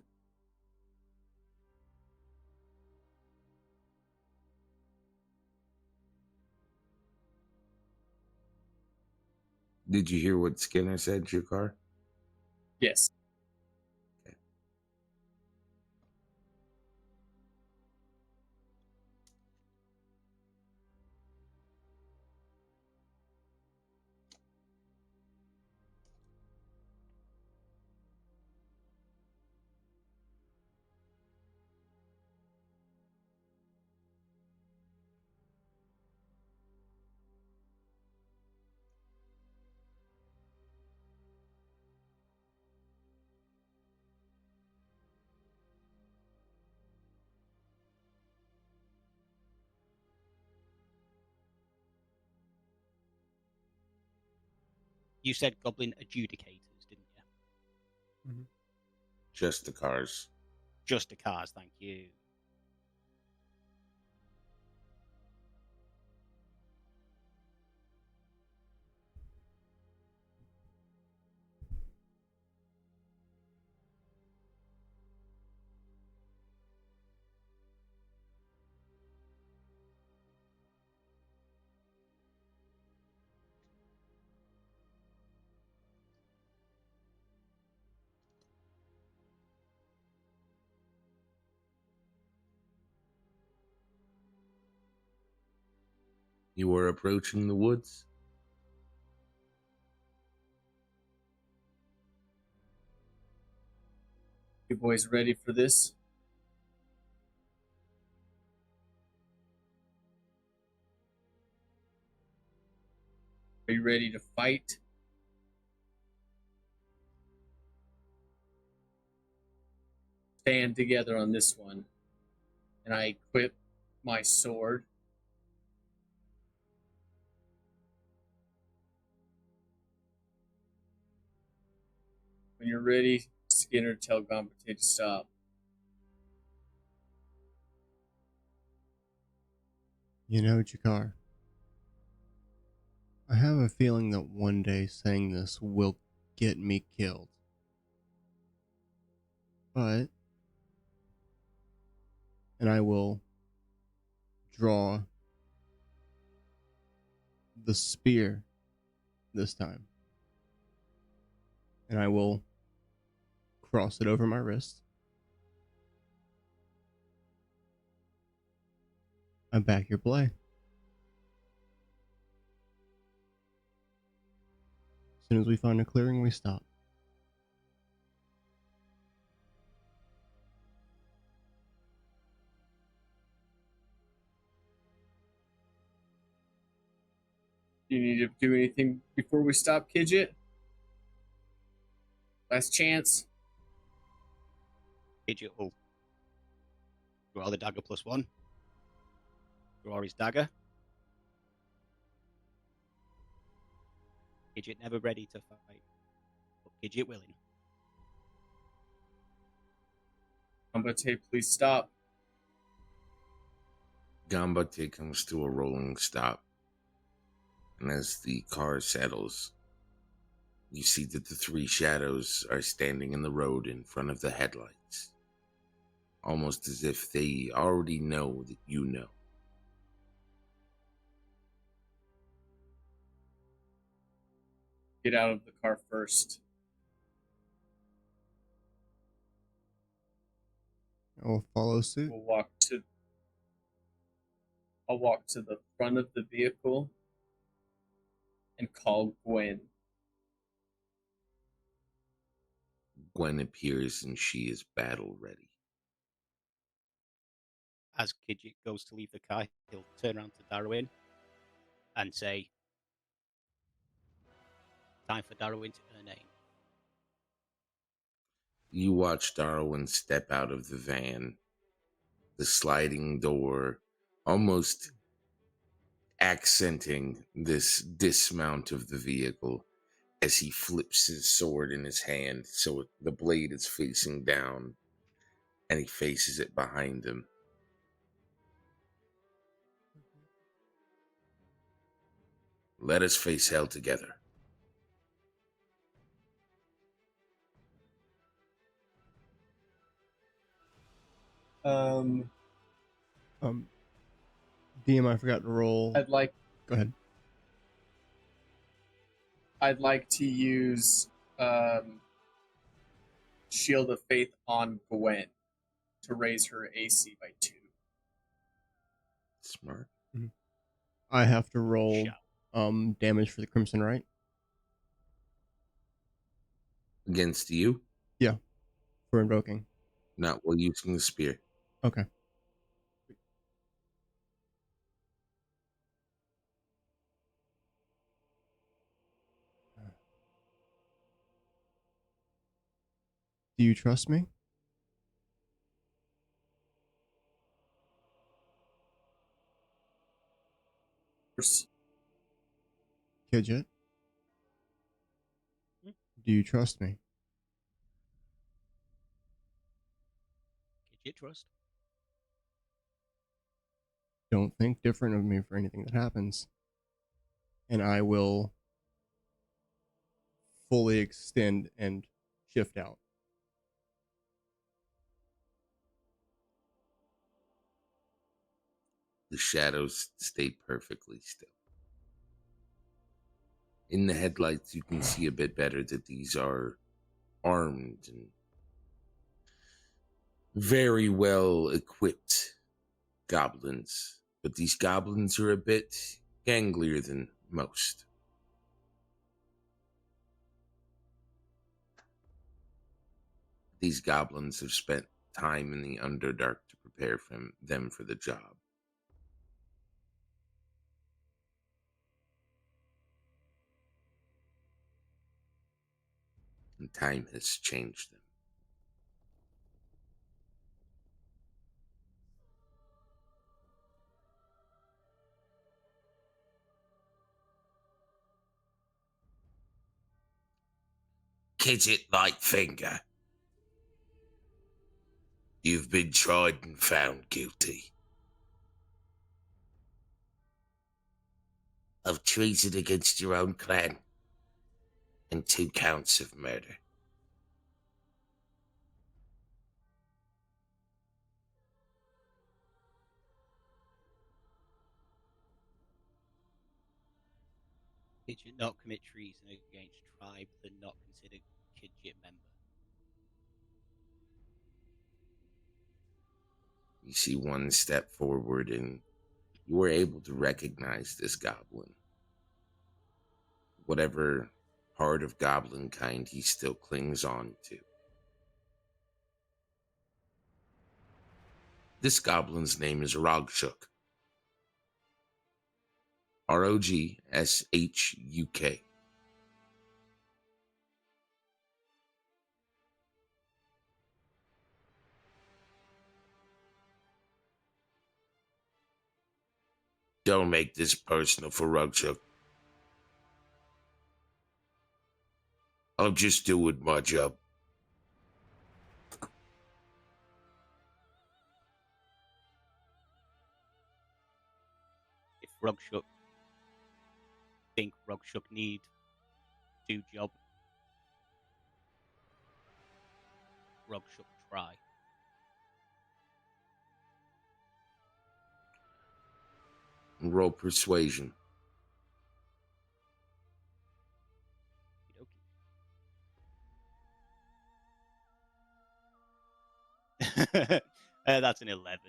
[SPEAKER 1] Did you hear what Skinner said, Jukar?
[SPEAKER 2] Yes.
[SPEAKER 1] Okay.
[SPEAKER 4] You said goblin adjudicators, didn't you?
[SPEAKER 1] Just the cars.
[SPEAKER 4] Just the cars, thank you.
[SPEAKER 1] You were approaching the woods?
[SPEAKER 2] You boys ready for this? Are you ready to fight? Stand together on this one. And I equip my sword. When you're ready, Skinner, tell Gambate to stop.
[SPEAKER 3] You know, Jakar, I have a feeling that one day saying this will get me killed. But, and I will draw the spear this time. And I will cross it over my wrist. I back your play. As soon as we find a clearing, we stop.
[SPEAKER 2] Do you need to do anything before we stop, Kidget? Last chance.
[SPEAKER 4] Kidget will draw the dagger +1. Draw his dagger. Kidget never ready to fight, but Kidget willing.
[SPEAKER 2] Gambate, please stop.
[SPEAKER 1] Gambate comes to a rolling stop. And as the car settles, you see that the three shadows are standing in the road in front of the headlights. Almost as if they already know that you know.
[SPEAKER 2] Get out of the car first.
[SPEAKER 3] I will follow suit.
[SPEAKER 2] I'll walk to the front of the vehicle and call Gwen.
[SPEAKER 1] Gwen appears and she is battle ready.
[SPEAKER 4] As Kidget goes to leave the car, he'll turn around to Darwin and say, "Time for Darwin to earn name."
[SPEAKER 1] You watch Darwin step out of the van, the sliding door almost accenting this dismount of the vehicle as he flips his sword in his hand so the blade is facing down and he faces it behind him. Let us face hell together.
[SPEAKER 3] DM, I forgot to roll.
[SPEAKER 2] Go
[SPEAKER 3] ahead.
[SPEAKER 2] I'd like to use Shield of Faith on Gwen to raise her AC by 2.
[SPEAKER 1] Smart.
[SPEAKER 3] I have to roll damage for the Crimson Right.
[SPEAKER 1] Against you?
[SPEAKER 3] Yeah, for invoking.
[SPEAKER 1] Not while using the spear.
[SPEAKER 3] Okay. Do you trust me? Kidget? Do you trust me?
[SPEAKER 4] Kidget trust.
[SPEAKER 3] Don't think different of me for anything that happens. And I will fully extend and shift out.
[SPEAKER 1] The shadows stay perfectly still. In the headlights, you can see a bit better that these are armed and very well equipped goblins. But these goblins are a bit ganglier than most. These goblins have spent time in the Underdark to prepare them for the job. And time has changed them. Kidget Lightfinger, you've been tried and found guilty of treason against your own clan and 2 counts of murder.
[SPEAKER 4] Kidget not commit treason against tribe that not considered Kidget member.
[SPEAKER 1] You see one step forward and you were able to recognize this goblin. Whatever part of goblin kind he still clings on to. This goblin's name is Rogshuk. Rogshuk. Don't make this personal for Rogshuk. I'm just doing my job.
[SPEAKER 4] If Rogshuk think Rogshuk need do job, Rogshuk try.
[SPEAKER 1] Roll persuasion.
[SPEAKER 4] That's an 11.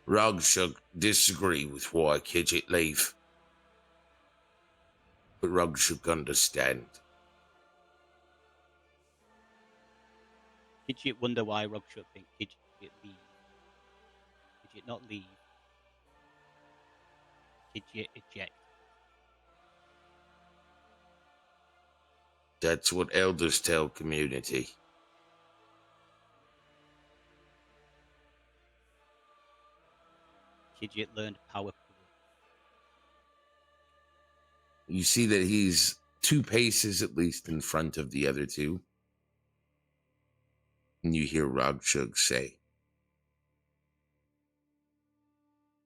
[SPEAKER 1] Rogshuk disagree with why Kidget leave. But Rogshuk understand.
[SPEAKER 4] Kidget wonder why Rogshuk think Kidget leave. Kidget not leave. Kidget eject.
[SPEAKER 1] That's what elders tell community.
[SPEAKER 4] Kidget learned power.
[SPEAKER 1] You see that he's 2 paces at least in front of the other 2. And you hear Rogshuk say,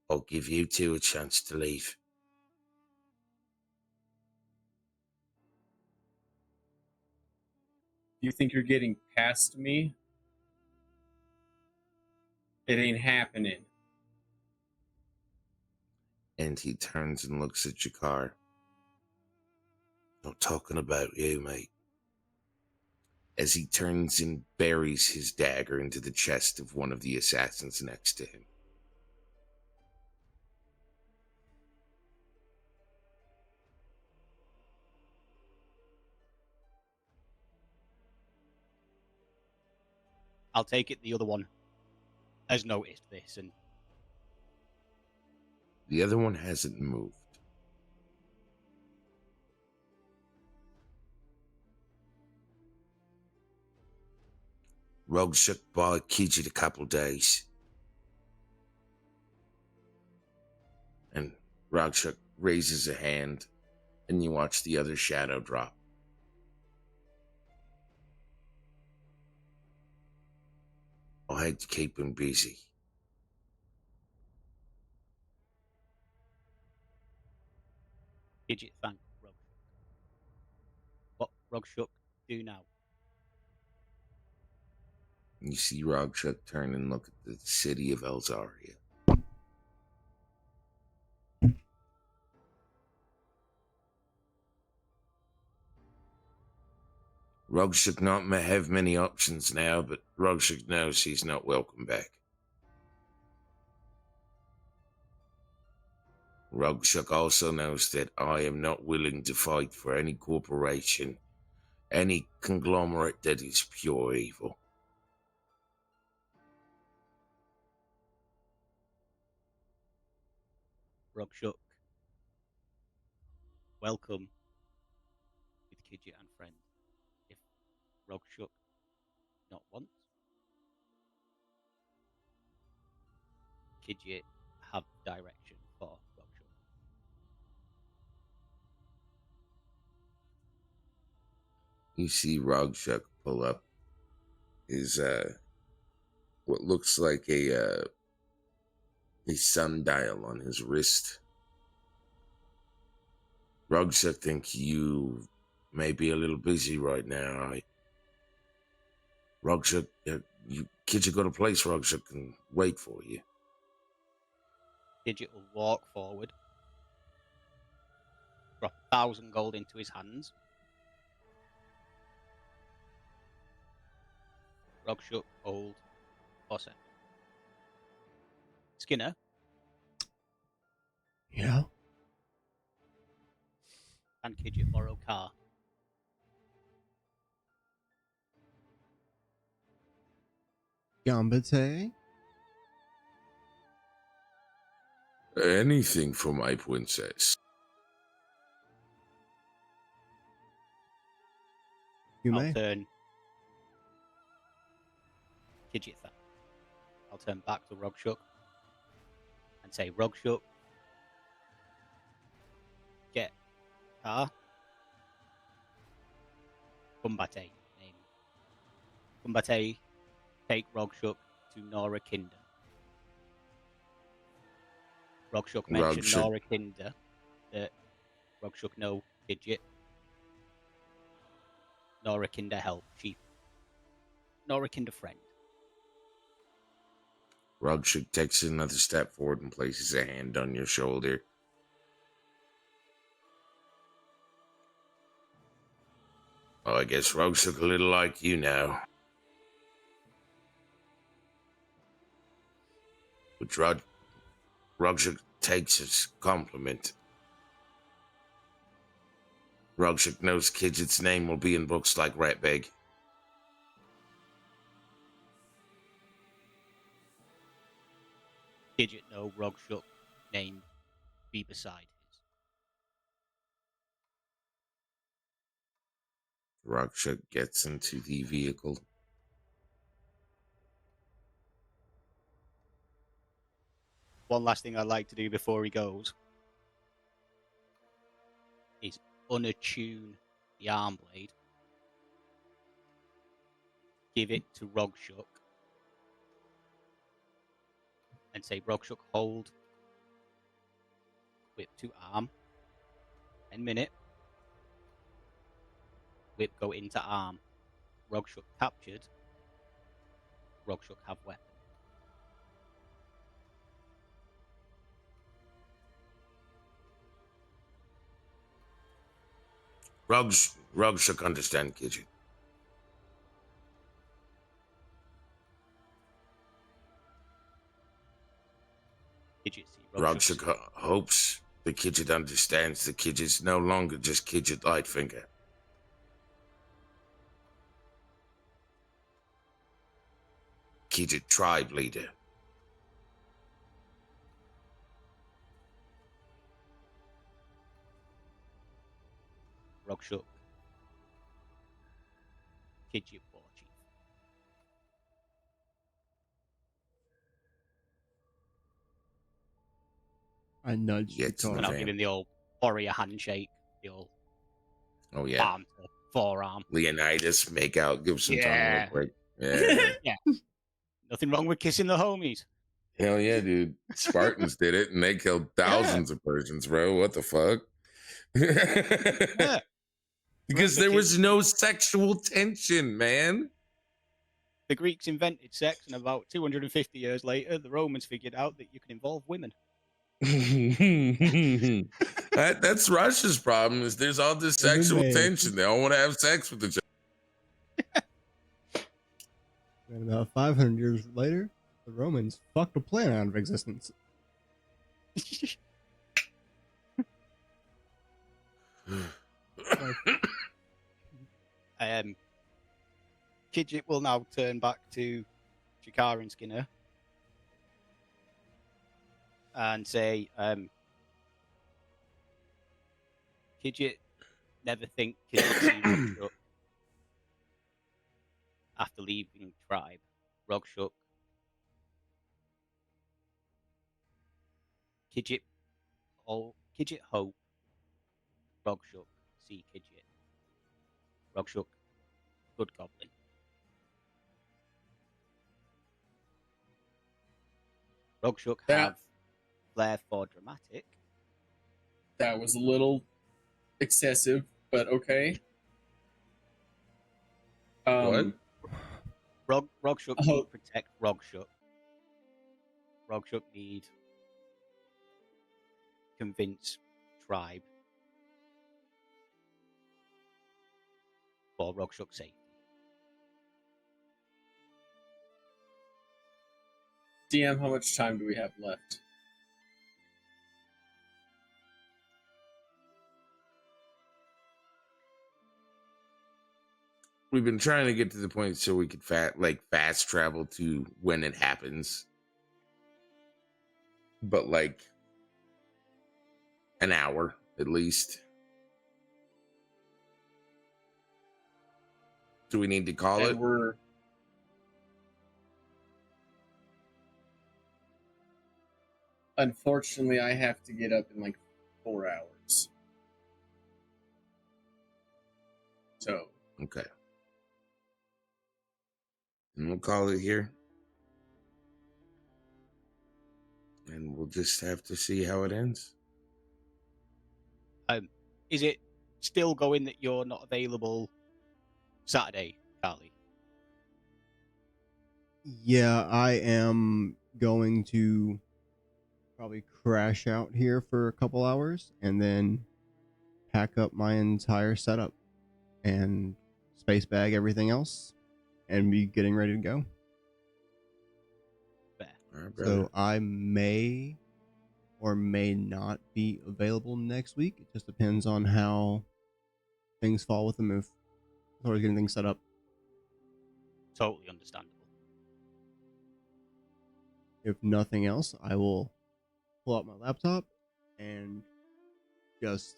[SPEAKER 1] I'll give you 2 a chance to leave.
[SPEAKER 2] You think you're getting past me? It ain't happening.
[SPEAKER 1] And he turns and looks at Jakar. Not talking about you, mate. As he turns and buries his dagger into the chest of one of the assassins next to him.
[SPEAKER 4] I'll take it the other one has noticed this and
[SPEAKER 1] The other one hasn't moved. Rogue shook by Kijit a couple days. And Rogshuk raises a hand, and you watch the other shadow drop. I'll have to keep him busy.
[SPEAKER 4] Gidget thank Rogshuk. What Rogshuk do now?
[SPEAKER 1] You see Rogshuk turn and look at the city of Elzaria. Rogshuk not have many options now, but Rogshuk knows he's not welcome back. Rogshuk also knows that I am not willing to fight for any corporation, any conglomerate that is pure evil.
[SPEAKER 4] Rogshuk. Welcome with Kidget and friend. If Rogshuk not once, Kidget have direction for Rogshuk.
[SPEAKER 1] You see Rogshuk pull up his what looks like a sundial on his wrist. Rogshuk think you may be a little busy right now. Rogshuk, you kids, you got a place Rogshuk can wait for you.
[SPEAKER 4] Kidget will walk forward, drop 1,000 gold into his hands. Rogshuk hold for a second. Skinner,
[SPEAKER 3] Yeah.
[SPEAKER 4] and Kidget borrow car.
[SPEAKER 3] Gambate.
[SPEAKER 1] Anything for my princess.
[SPEAKER 3] You
[SPEAKER 4] I'll
[SPEAKER 3] may.
[SPEAKER 4] turn Kidget. I'll turn back to Rogshuk and say, Rogshuk, get car. Kumbate name. Kumbate take Rogshuk to Nora Kinder. Rogshuk mentioned
[SPEAKER 1] Rogshuk.
[SPEAKER 4] Nora Kinder that Rogshuk know Kidget. Nora Kinder help. She Nora Kinder friend.
[SPEAKER 1] Rogshuk takes another step forward and places a hand on your shoulder. Well, I guess Rogshuk a little like you now. Which Rogshuk takes as compliment. Rogshuk knows Kidget's name will be in books like Ratbag.
[SPEAKER 4] Kidget know Rogshuk name be beside his.
[SPEAKER 1] Rogshuk gets into the vehicle.
[SPEAKER 4] One last thing I'd like to do before he goes is unattune the arm blade, give it to Rogshuk, and say, Rogshuk, hold whip to arm. 10 minute. Whip go into arm. Rogshuk captured. Rogshuk have weapon.
[SPEAKER 1] Rogshuk understand Kidget.
[SPEAKER 4] Kidget see
[SPEAKER 1] Rogshuk hopes the Kidget understands the Kidget's no longer just Kidget Lightfinger. Kidget tribe leader.
[SPEAKER 4] Rogshuk, Kidjit, War Chief.
[SPEAKER 3] I nudged
[SPEAKER 1] Yeah,
[SPEAKER 3] the
[SPEAKER 1] it's in the
[SPEAKER 4] And
[SPEAKER 3] car.
[SPEAKER 4] I'll give
[SPEAKER 1] van.
[SPEAKER 4] him the old warrior handshake, the old
[SPEAKER 1] Oh yeah,
[SPEAKER 4] palm to forearm.
[SPEAKER 1] Leonidas, make out, give some tongue real
[SPEAKER 4] Yeah.
[SPEAKER 1] quick. Yeah,
[SPEAKER 4] Yeah. Nothing wrong with kissing the homies.
[SPEAKER 1] hell yeah, dude. Spartans did it, and they killed thousands of Persians, bro. What the fuck?
[SPEAKER 4] Yeah.
[SPEAKER 1] Because
[SPEAKER 4] Remember,
[SPEAKER 1] there
[SPEAKER 4] kids,
[SPEAKER 1] was no sexual tension, man.
[SPEAKER 4] the Greeks invented sex, and about 250 years later, the Romans figured out that you can involve women.
[SPEAKER 1] That's Russia's problem. Is there's all this sexual tension. They all want to have sex with each
[SPEAKER 3] And about 500 years later, the Romans fucked a planet out of existence.
[SPEAKER 1] other.
[SPEAKER 4] Kidjit will now turn back to Chikara and Skinner and say, Kidjit never think Kidjit see Rogshuk after leaving tribe. Rogshuk. Kidjit hope Rogshuk see Kidjit. Rogshuk, good goblin. Rogshuk have flair for dramatic.
[SPEAKER 2] That was a little excessive, but okay.
[SPEAKER 1] What?
[SPEAKER 4] Rogshuk
[SPEAKER 2] Oh.
[SPEAKER 4] need protect Rogshuk. Rogshuk need convince tribe for Rogshuk's safety.
[SPEAKER 2] DM, how much time do we have left?
[SPEAKER 1] We've been trying to get to the point so we could fast travel to when it happens. But like an hour at least. Do we need to call
[SPEAKER 2] And
[SPEAKER 1] it?
[SPEAKER 2] we're unfortunately, I have to get up in like 4 hours. So
[SPEAKER 1] Okay. And we'll call it here. And we'll just have to see how it ends.
[SPEAKER 4] Is it still going that you're not available Saturday, Carly?
[SPEAKER 3] Yeah, I am going to probably crash out here for a couple hours and then pack up my entire setup and space bag everything else and be getting ready to go.
[SPEAKER 4] Fair.
[SPEAKER 1] All right, brother.
[SPEAKER 3] So I may or may not be available next week. It just depends on how things fall with the move. Or getting things set up.
[SPEAKER 4] Totally understandable.
[SPEAKER 3] If nothing else, I will pull out my laptop and just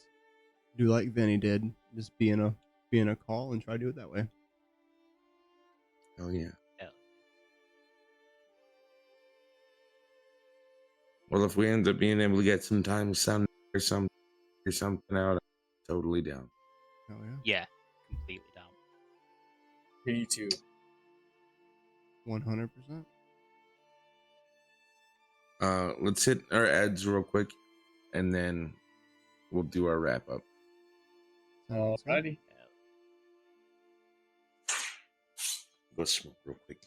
[SPEAKER 3] do like Vinny did. Just be in a call and try to do it that way.
[SPEAKER 1] Oh yeah.
[SPEAKER 4] Yeah.
[SPEAKER 1] Well, if we end up being able to get some time Sunday or something out, I'm totally down.
[SPEAKER 3] Oh yeah.
[SPEAKER 4] Yeah, completely down.
[SPEAKER 2] me too.
[SPEAKER 3] 100%.
[SPEAKER 1] Let's hit our ads real quick, and then we'll do our wrap up.
[SPEAKER 2] Alrighty.
[SPEAKER 1] Go smoke real quick.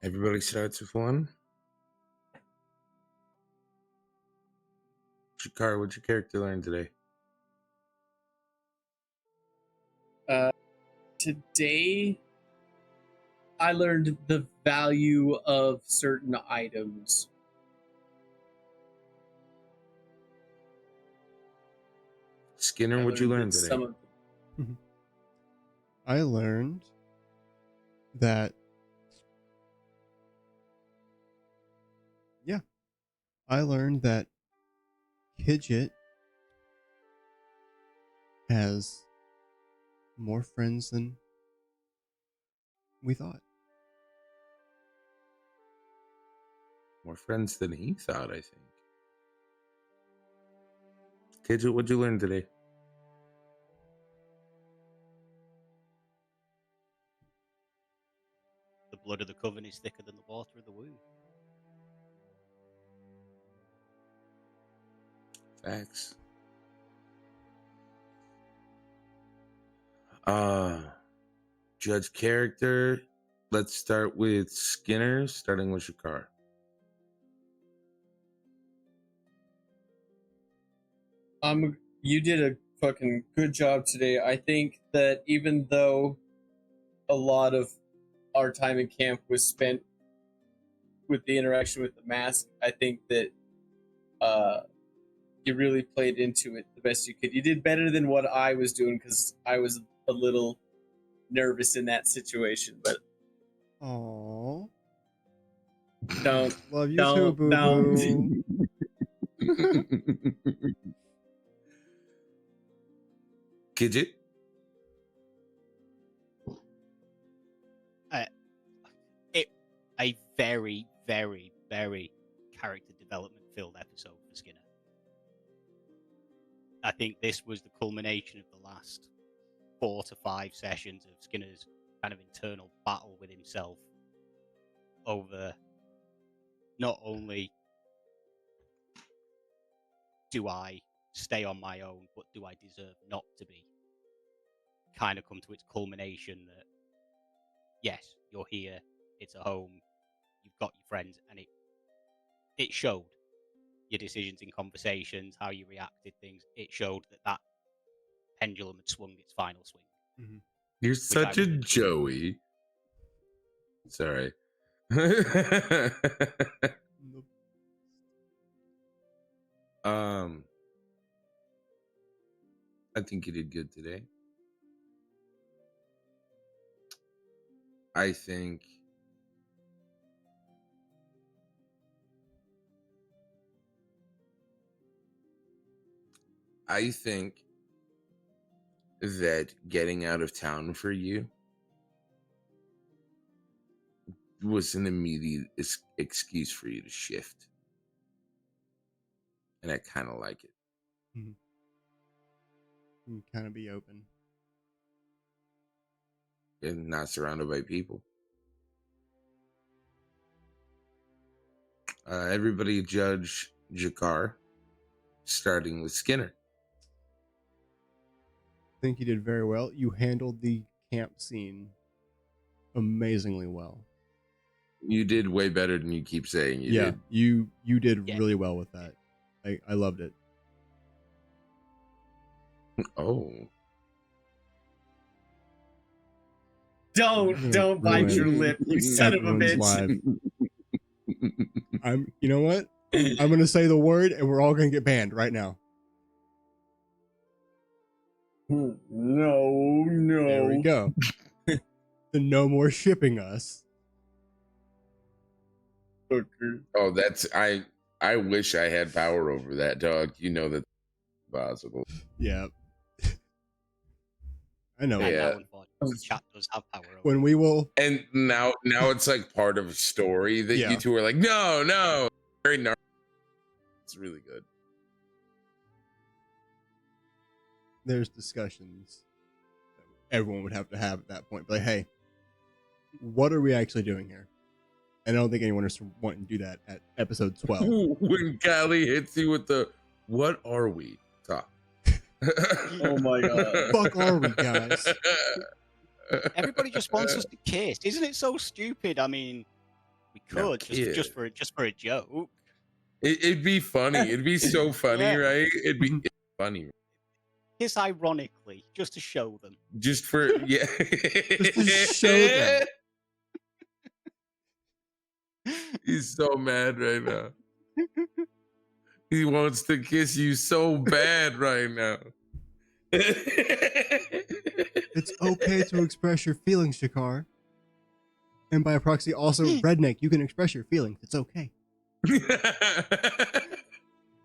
[SPEAKER 1] Everybody starts with one. Shakar, what'd your character learn today?
[SPEAKER 2] Today, I learned the value of certain items.
[SPEAKER 1] Skinner, what'd you learn today?
[SPEAKER 2] Some of them.
[SPEAKER 3] I learned that, Kidget has more friends than we thought.
[SPEAKER 1] More friends than he thought, I think. Kidget, what'd you learn today?
[SPEAKER 4] The blood of the coven is thicker than the water of the womb.
[SPEAKER 1] Facts. Judge character. Let's start with Skinner, starting with Shakar.
[SPEAKER 2] You did a fucking good job today. I think that even though a lot of our time in camp was spent with the interaction with the mask, I think that you really played into it the best you could. You did better than what I was doing because I was a little nervous in that situation. But
[SPEAKER 3] Aww.
[SPEAKER 2] don't
[SPEAKER 3] Love you
[SPEAKER 2] don't
[SPEAKER 3] too, boo
[SPEAKER 2] don't.
[SPEAKER 3] boo.
[SPEAKER 1] Kidget.
[SPEAKER 4] A very, very, very character development filled episode for Skinner. I think this was the culmination of the last 4 to 5 sessions of Skinner's kind of internal battle with himself over not only do I stay on my own, but do I deserve not to be? Kind of come to its culmination that, yes, you're here, it's a home, you've got your friends, and it showed your decisions in conversations, how you reacted, things. It showed that pendulum had swung its final swing.
[SPEAKER 3] Mm-hmm.
[SPEAKER 1] You're such a Joey. Sorry. I think you did good today. I think that getting out of town for you was an immediate excuse for you to shift. And I kind of like it.
[SPEAKER 3] Mm-hmm. Kind of be open.
[SPEAKER 1] And not surrounded by people. Everybody judge Jakar, starting with Skinner.
[SPEAKER 3] I think you did very well. You handled the camp scene amazingly well.
[SPEAKER 1] You did way better than you keep saying you did.
[SPEAKER 3] You did really well with that. I loved it.
[SPEAKER 1] Oh.
[SPEAKER 2] Don't bite your lip, you son of a bitch.
[SPEAKER 3] You know what? I'm gonna say the word and we're all gonna get banned right now.
[SPEAKER 2] No.
[SPEAKER 3] There we go. No more shipping us.
[SPEAKER 2] Okay.
[SPEAKER 1] Oh, that's I wish I had power over that, dog. You know that's possible.
[SPEAKER 3] Yeah. I know.
[SPEAKER 1] Yeah.
[SPEAKER 4] Chat does have power over.
[SPEAKER 3] When we will,
[SPEAKER 1] and now it's like part of a story that you two are like, no, very gnarly. It's really good.
[SPEAKER 3] There's discussions that everyone would have to have at that point. But like, hey, what are we actually doing here? And I don't think anyone is wanting to do that at episode 12.
[SPEAKER 1] When Callie hits you with the, what are we? Talk.
[SPEAKER 2] Oh my god.
[SPEAKER 3] Fuck are we, guys?
[SPEAKER 4] Everybody just wants us to kiss. Isn't it so stupid? I mean,
[SPEAKER 6] could
[SPEAKER 1] No,
[SPEAKER 6] just for a joke.
[SPEAKER 1] It'd be funny. It'd be so funny,
[SPEAKER 6] Yeah.
[SPEAKER 1] right? It'd be funny.
[SPEAKER 6] Kiss ironically, just to show them.
[SPEAKER 1] Just for yeah.
[SPEAKER 3] Just to show them.
[SPEAKER 1] He's so mad right now. He wants to kiss you so bad right now.
[SPEAKER 3] It's okay to express your feelings, Shakar. And by proxy, also, Redneck, you can express your feelings. It's okay.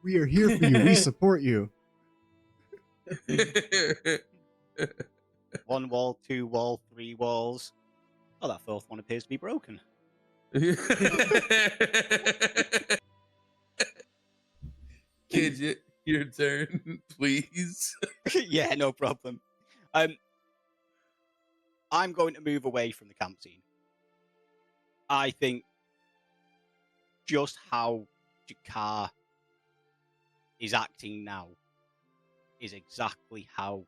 [SPEAKER 3] We are here for you. We support you.
[SPEAKER 6] 1 wall, 2 wall, 3 walls. Oh, that 4th one appears to be broken.
[SPEAKER 1] Kid, your turn, please.
[SPEAKER 6] Yeah, no problem. I'm going to move away from the camp scene. I think just how Jakar is acting now is exactly how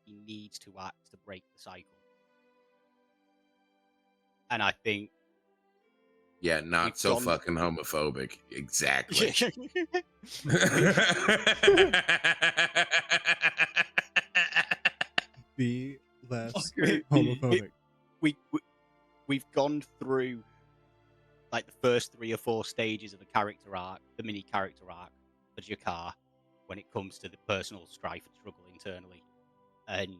[SPEAKER 6] he needs to act to break the cycle. And I think
[SPEAKER 1] Yeah, not
[SPEAKER 6] we've
[SPEAKER 1] so
[SPEAKER 6] gone-
[SPEAKER 1] fucking homophobic. Exactly.
[SPEAKER 3] Be less
[SPEAKER 6] Okay.
[SPEAKER 3] homophobic.
[SPEAKER 6] We've gone through like the first 3 or 4 stages of the character arc, the mini character arc for Jakar, when it comes to the personal strife and struggle internally, and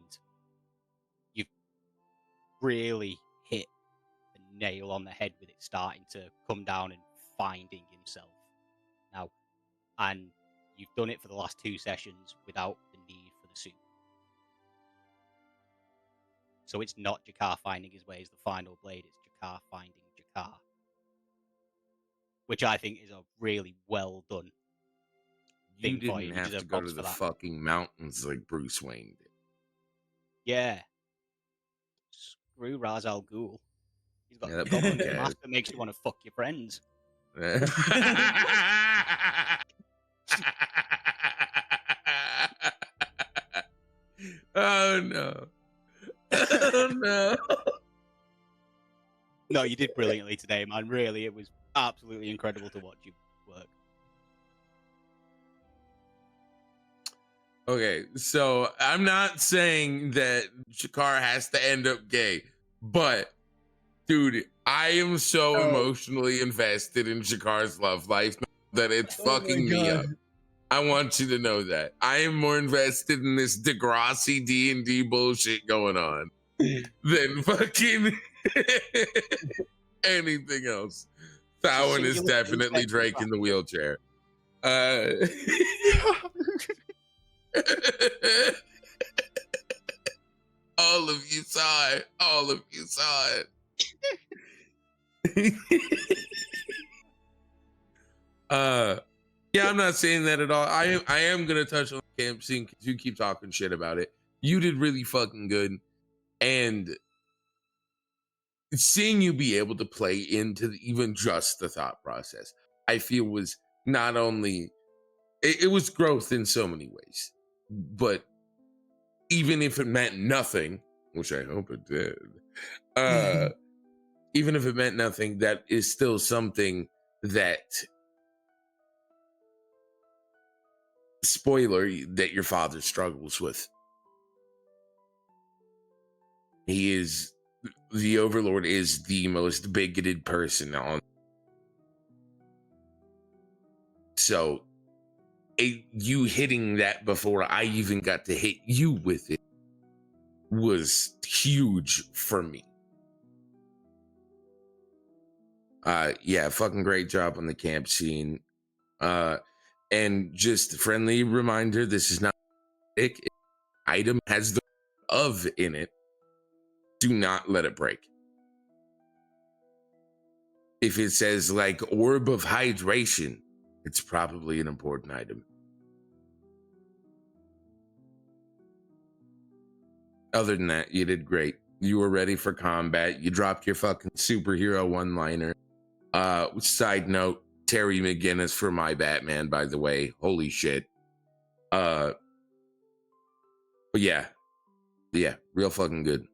[SPEAKER 6] you've really hit the nail on the head with it starting to come down and finding himself now, and you've done it for the last 2 sessions without the need for the suit. So it's not Jakar finding his way as the final blade, it's Jakar finding Jakar. Which I think is a really well done
[SPEAKER 1] You
[SPEAKER 6] thing for you.
[SPEAKER 1] didn't
[SPEAKER 6] You
[SPEAKER 1] have to
[SPEAKER 6] deserve
[SPEAKER 1] go
[SPEAKER 6] props
[SPEAKER 1] to
[SPEAKER 6] for
[SPEAKER 1] the
[SPEAKER 6] that.
[SPEAKER 1] fucking mountains like Bruce Wayne did.
[SPEAKER 6] Yeah. Screw Ra's al Ghul. He's got
[SPEAKER 1] Yeah,
[SPEAKER 6] a
[SPEAKER 1] that
[SPEAKER 6] goblin
[SPEAKER 1] punk
[SPEAKER 6] mask
[SPEAKER 1] ass.
[SPEAKER 6] that makes you want to fuck your friends.
[SPEAKER 1] Oh no. Oh no.
[SPEAKER 6] No, you did brilliantly today, man. Really, it was absolutely incredible to watch you work.
[SPEAKER 1] Okay, so I'm not saying that Shakar has to end up gay, but dude, I am so emotionally invested in Shakar's love life that it's fucking me up. I want you to know that. I am more invested in this Degrassi D&D bullshit going on than fucking anything else. Thawen is definitely Drake in the wheelchair. All of you saw it. All of you saw it. Yeah, I'm not saying that at all. I am gonna touch on the camp scene because you keep talking shit about it. You did really fucking good, and seeing you be able to play into even just the thought process, I feel was not only it was growth in so many ways, but even if it meant nothing, which I hope it did, even if it meant nothing, that is still something that, spoiler, that your father struggles with. The Overlord is the most bigoted person on. So you hitting that before I even got to hit you with it was huge for me. Yeah, fucking great job on the camp scene. And just a friendly reminder, this is not an item has the of in it. Do not let it break. If it says like orb of hydration, it's probably an important item. Other than that, you did great. You were ready for combat. You dropped your fucking superhero one-liner. Side note, Terry McGinnis for my Batman, by the way. Holy shit. But yeah, real fucking good.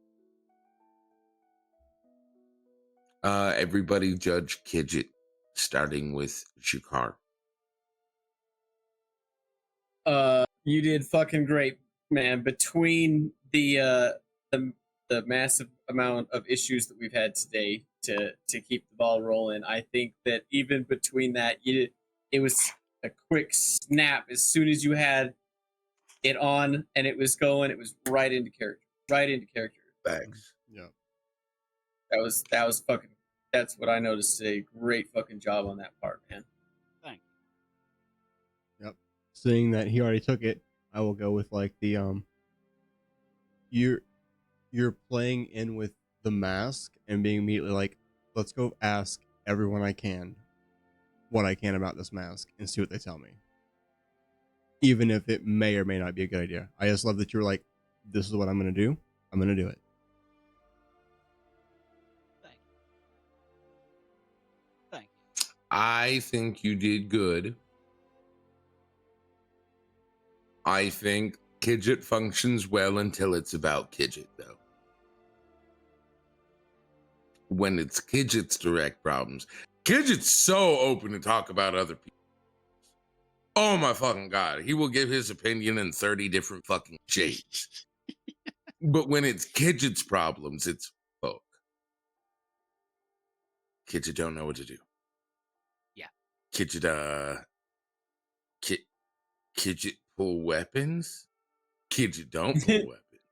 [SPEAKER 1] Everybody judge Kidget, starting with Shukar.
[SPEAKER 2] You did fucking great, man. Between the massive amount of issues that we've had today to keep the ball rolling, I think that even between that, it was a quick snap. As soon as you had it on and it was going, it was right into character. Right into character.
[SPEAKER 1] Thanks.
[SPEAKER 3] Yeah.
[SPEAKER 2] That was fucking. That's what I noticed today. Great fucking job on that part, man.
[SPEAKER 4] Thank
[SPEAKER 3] you. Yep. Seeing that he already took it, I will go with like the you're playing in with the mask and being immediately like, let's go ask everyone I can what I can about this mask and see what they tell me. Even if it may or may not be a good idea. I just love that you're like, this is what I'm gonna do. I'm gonna do it.
[SPEAKER 4] Thank you.
[SPEAKER 1] I think you did good. I think Kidget functions well until it's about Kidget, though. When it's Kidget's direct problems, Kidget's so open to talk about other people. Oh my fucking God. He will give his opinion in 30 different fucking shades. But when it's Kidget's problems, it's fuck. Kidget don't know what to do.
[SPEAKER 4] Yeah.
[SPEAKER 1] Kidget, Kidget pull weapons? Kidget don't pull weapons.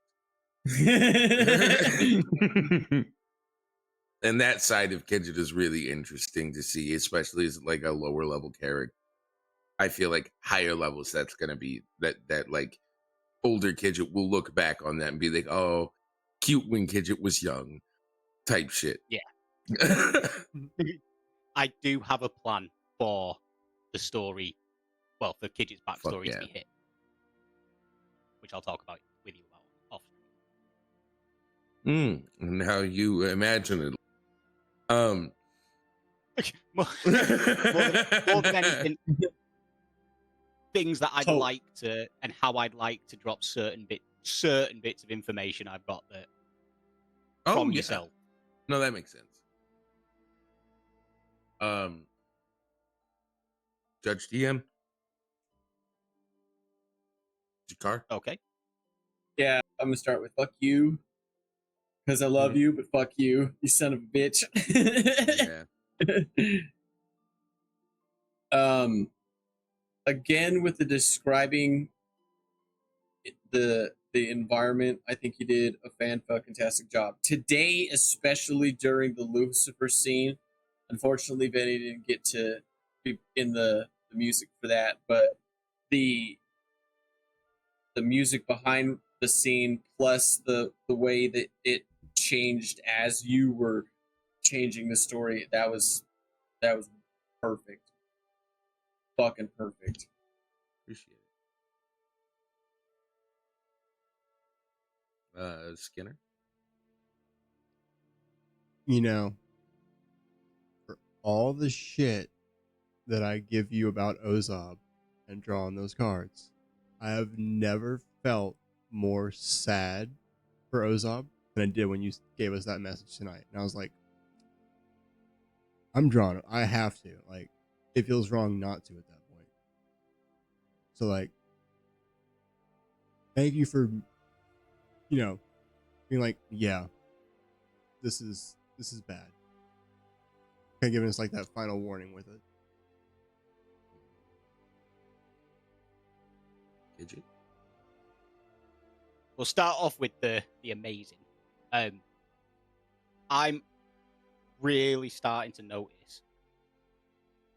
[SPEAKER 1] And that side of Kidget is really interesting to see, especially as like a lower level character. I feel like higher levels, that's gonna be that like older Kidget will look back on that and be like, oh, cute when Kidget was young, type shit.
[SPEAKER 4] Yeah. I do have a plan for the story, well, for Kidget's backstory to be hit, which I'll talk about with you about off.
[SPEAKER 1] And how you imagine it.
[SPEAKER 4] more than anything, things that I'd like to, and how I'd like to drop certain bits of information I've got that from yourself.
[SPEAKER 1] No, that makes sense. Judge DM. Jakar.
[SPEAKER 4] Okay.
[SPEAKER 2] Yeah, I'm gonna start with fuck you. Because I love you, but fuck you, you son of a bitch.
[SPEAKER 1] Yeah.
[SPEAKER 2] Again, with the describing the environment, I think you did a fantastic job today, especially during the Lucifer scene. Unfortunately, Benny didn't get to be in the music for that, but the music behind the scene plus the way that it changed as you were changing the story, that was perfect. Fucking perfect.
[SPEAKER 1] Appreciate it. Skinner.
[SPEAKER 3] You know, for all the shit that I give you about Ozob and drawing those cards, I have never felt more sad for Ozob than I did when you gave us that message tonight. And I was like, I'm drawn. I have to. Like, it feels wrong not to at that point. So, like, thank you for, you know, being like, yeah, this is bad. Kind of giving us like that final warning with it.
[SPEAKER 1] Did you?
[SPEAKER 4] We'll start off with the amazing. I'm really starting to notice.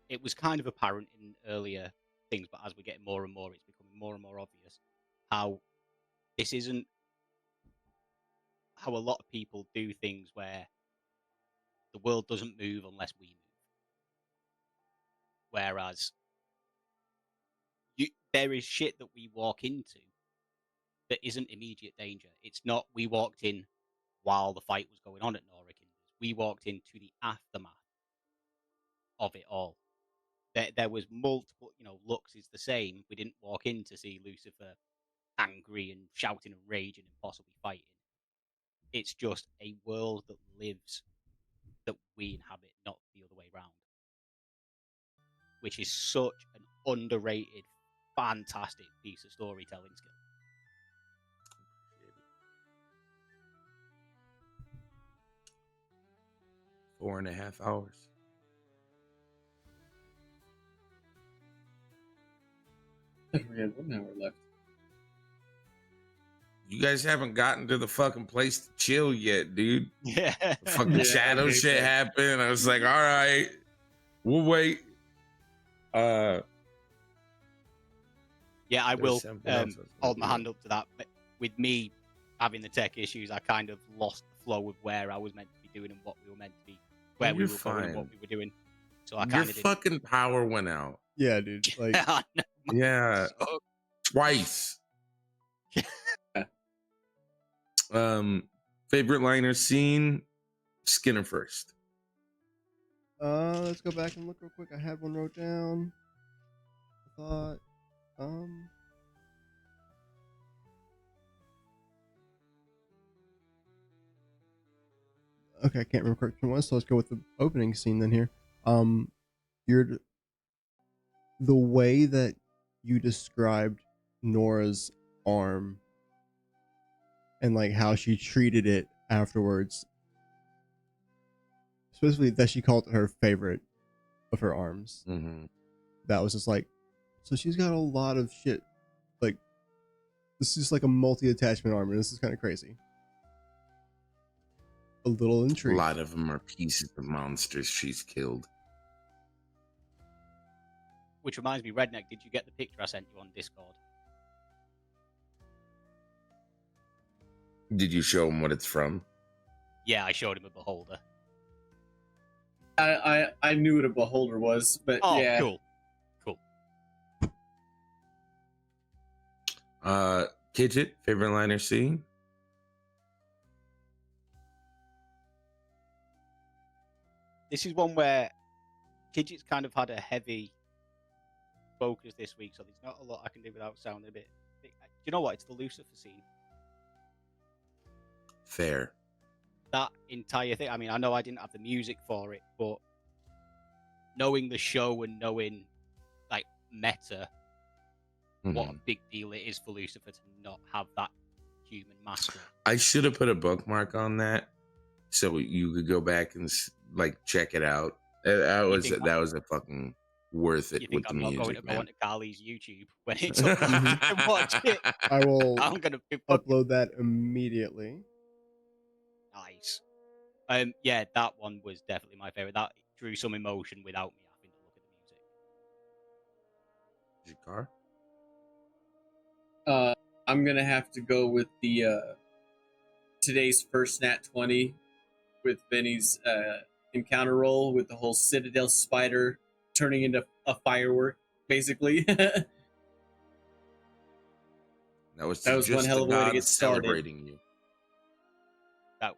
[SPEAKER 4] It was kind of apparent in earlier things, but as we're getting more and more, it's becoming more and more obvious how this isn't how a lot of people do things where the world doesn't move unless we move. Whereas there is shit that we walk into that isn't immediate danger. It's not we walked in while the fight was going on at Norikinders. We walked into the aftermath of it all. There was multiple, Lux is the same. We didn't walk in to see Lucifer angry and shouting and raging and possibly fighting. It's just a world that lives that we inhabit, not the other way around. Which is such an underrated, fantastic piece of storytelling skill.
[SPEAKER 1] 4.5 hours.
[SPEAKER 2] I forget 1 hour left.
[SPEAKER 1] You guys haven't gotten to the fucking place to chill yet, dude.
[SPEAKER 4] Yeah.
[SPEAKER 1] The fucking
[SPEAKER 2] Yeah,
[SPEAKER 1] shadow
[SPEAKER 2] okay,
[SPEAKER 1] shit
[SPEAKER 2] so-
[SPEAKER 1] happened. I was like, all right, we'll wait.
[SPEAKER 4] Yeah, I
[SPEAKER 1] There's
[SPEAKER 4] will
[SPEAKER 1] something else I was gonna
[SPEAKER 4] hold my
[SPEAKER 1] do.
[SPEAKER 4] hand up to that. But with me having the tech issues, I kind of lost the flow of where I was meant to be doing and what we were meant to be, where we
[SPEAKER 1] You're
[SPEAKER 4] were going and what
[SPEAKER 1] fine.
[SPEAKER 4] we were doing. So I
[SPEAKER 1] Your
[SPEAKER 4] kind of didn't.
[SPEAKER 1] fucking power went out.
[SPEAKER 3] Yeah, dude. Like,
[SPEAKER 4] I know, man.
[SPEAKER 1] Yeah,
[SPEAKER 4] So-
[SPEAKER 1] twice. Favorite liner scene? Skinner first.
[SPEAKER 3] let's go back and look real quick. I had one wrote down. I thought, okay, I can't remember which one it was, so let's go with the opening scene then here. You're the way that you described Nora's arm and like how she treated it afterwards, specifically that she called it her favorite of her arms.
[SPEAKER 1] Mm-hmm.
[SPEAKER 3] That was just like, so she's got a lot of shit. Like, this is like a multi-attachment arm, and this is kind of crazy. A little
[SPEAKER 1] A
[SPEAKER 3] intrigued.
[SPEAKER 1] lot of them are pieces of monsters she's killed.
[SPEAKER 4] Which reminds me, Redneck, did you get the picture I sent you on Discord?
[SPEAKER 1] Did you show him what it's from?
[SPEAKER 4] Yeah, I showed him a beholder.
[SPEAKER 2] I knew what a beholder was, but
[SPEAKER 4] Oh,
[SPEAKER 2] yeah.
[SPEAKER 4] cool.
[SPEAKER 1] Kidget, favorite liner scene?
[SPEAKER 4] This is one where Kidget's kind of had a heavy focus this week, so there's not a lot I can do without sounding a bit. Do you know what? It's the Lucifer scene.
[SPEAKER 1] Fair.
[SPEAKER 4] That entire thing. I mean, I know I didn't have the music for it, but knowing the show and knowing like meta, what a
[SPEAKER 1] Mhm.
[SPEAKER 4] big deal it is for Lucifer to not have that human master.
[SPEAKER 1] I should have put a bookmark on that so you could go back and like check it out. That was a fucking worth it
[SPEAKER 4] You
[SPEAKER 1] with
[SPEAKER 4] think
[SPEAKER 1] the
[SPEAKER 4] I'm not going
[SPEAKER 1] music,
[SPEAKER 4] to go
[SPEAKER 1] man.
[SPEAKER 4] onto Carly's YouTube when it's up and watch it?
[SPEAKER 3] I will
[SPEAKER 4] I'm gonna be fucking
[SPEAKER 3] upload that immediately.
[SPEAKER 4] nice. Yeah, that one was definitely my favorite. That drew some emotion without me having to look at the music.
[SPEAKER 1] Jakar?
[SPEAKER 2] I'm gonna have to go with the today's first Nat 20 with Benny's encounter roll with the whole Citadel spider turning into a firework, basically.
[SPEAKER 1] That was
[SPEAKER 2] That was
[SPEAKER 1] just
[SPEAKER 2] one hell
[SPEAKER 1] the
[SPEAKER 2] of a way to
[SPEAKER 1] gods
[SPEAKER 2] get started.
[SPEAKER 1] celebrating you.
[SPEAKER 4] That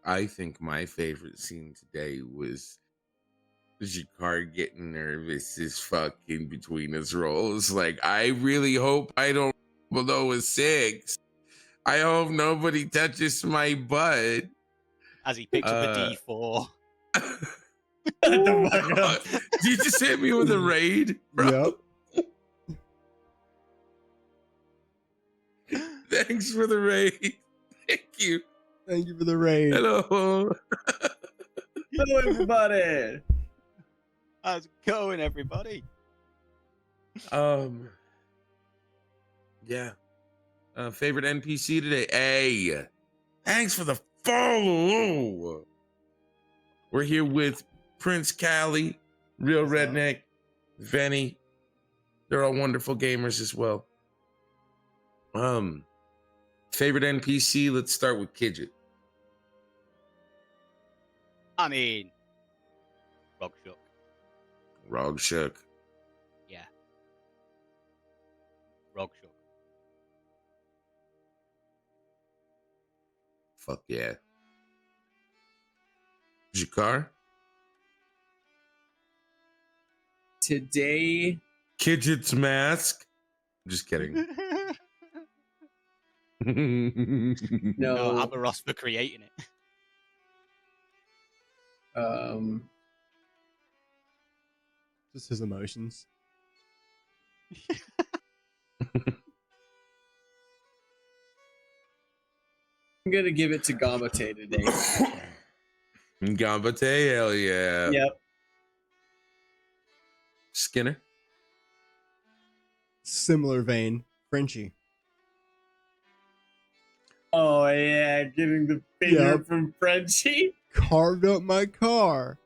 [SPEAKER 1] I think my favorite scene today was Jakar getting nervous as fuck in between his rolls. Like, I really hope I don't below a 6. I hope nobody touches my butt.
[SPEAKER 4] as he picks up a D4.
[SPEAKER 2] Shut the fuck up.
[SPEAKER 1] Did you just hit me with a raid, bro?
[SPEAKER 3] Yep.
[SPEAKER 1] Thanks for the raid. Thank you.
[SPEAKER 3] Thank you for the raid.
[SPEAKER 1] Hello.
[SPEAKER 2] Hello, everybody.
[SPEAKER 4] How's it going, everybody?
[SPEAKER 1] Yeah. Favorite NPC today? Hey, thanks for the follow. We're here with Prince Callie, Real
[SPEAKER 2] What's up?
[SPEAKER 1] Redneck, Venny. They're all wonderful gamers as well. Favorite NPC? Let's start with Kidget.
[SPEAKER 4] I mean, Rogshook.
[SPEAKER 1] Rog Shook.
[SPEAKER 4] Yeah. Rogshook.
[SPEAKER 1] Fuck yeah. Jakar?
[SPEAKER 2] Today,
[SPEAKER 1] Kidget's mask. I'm just kidding.
[SPEAKER 4] No,
[SPEAKER 2] No.
[SPEAKER 4] Aberos for creating it.
[SPEAKER 3] Just his emotions.
[SPEAKER 2] I'm gonna give it to Gamate today.
[SPEAKER 1] Gambate, hell yeah.
[SPEAKER 2] Yep.
[SPEAKER 1] Skinner.
[SPEAKER 3] Similar vein, Frenchie.
[SPEAKER 2] Oh yeah, getting the finger
[SPEAKER 3] Yep.
[SPEAKER 2] from Frenchie.
[SPEAKER 3] Carved up my car.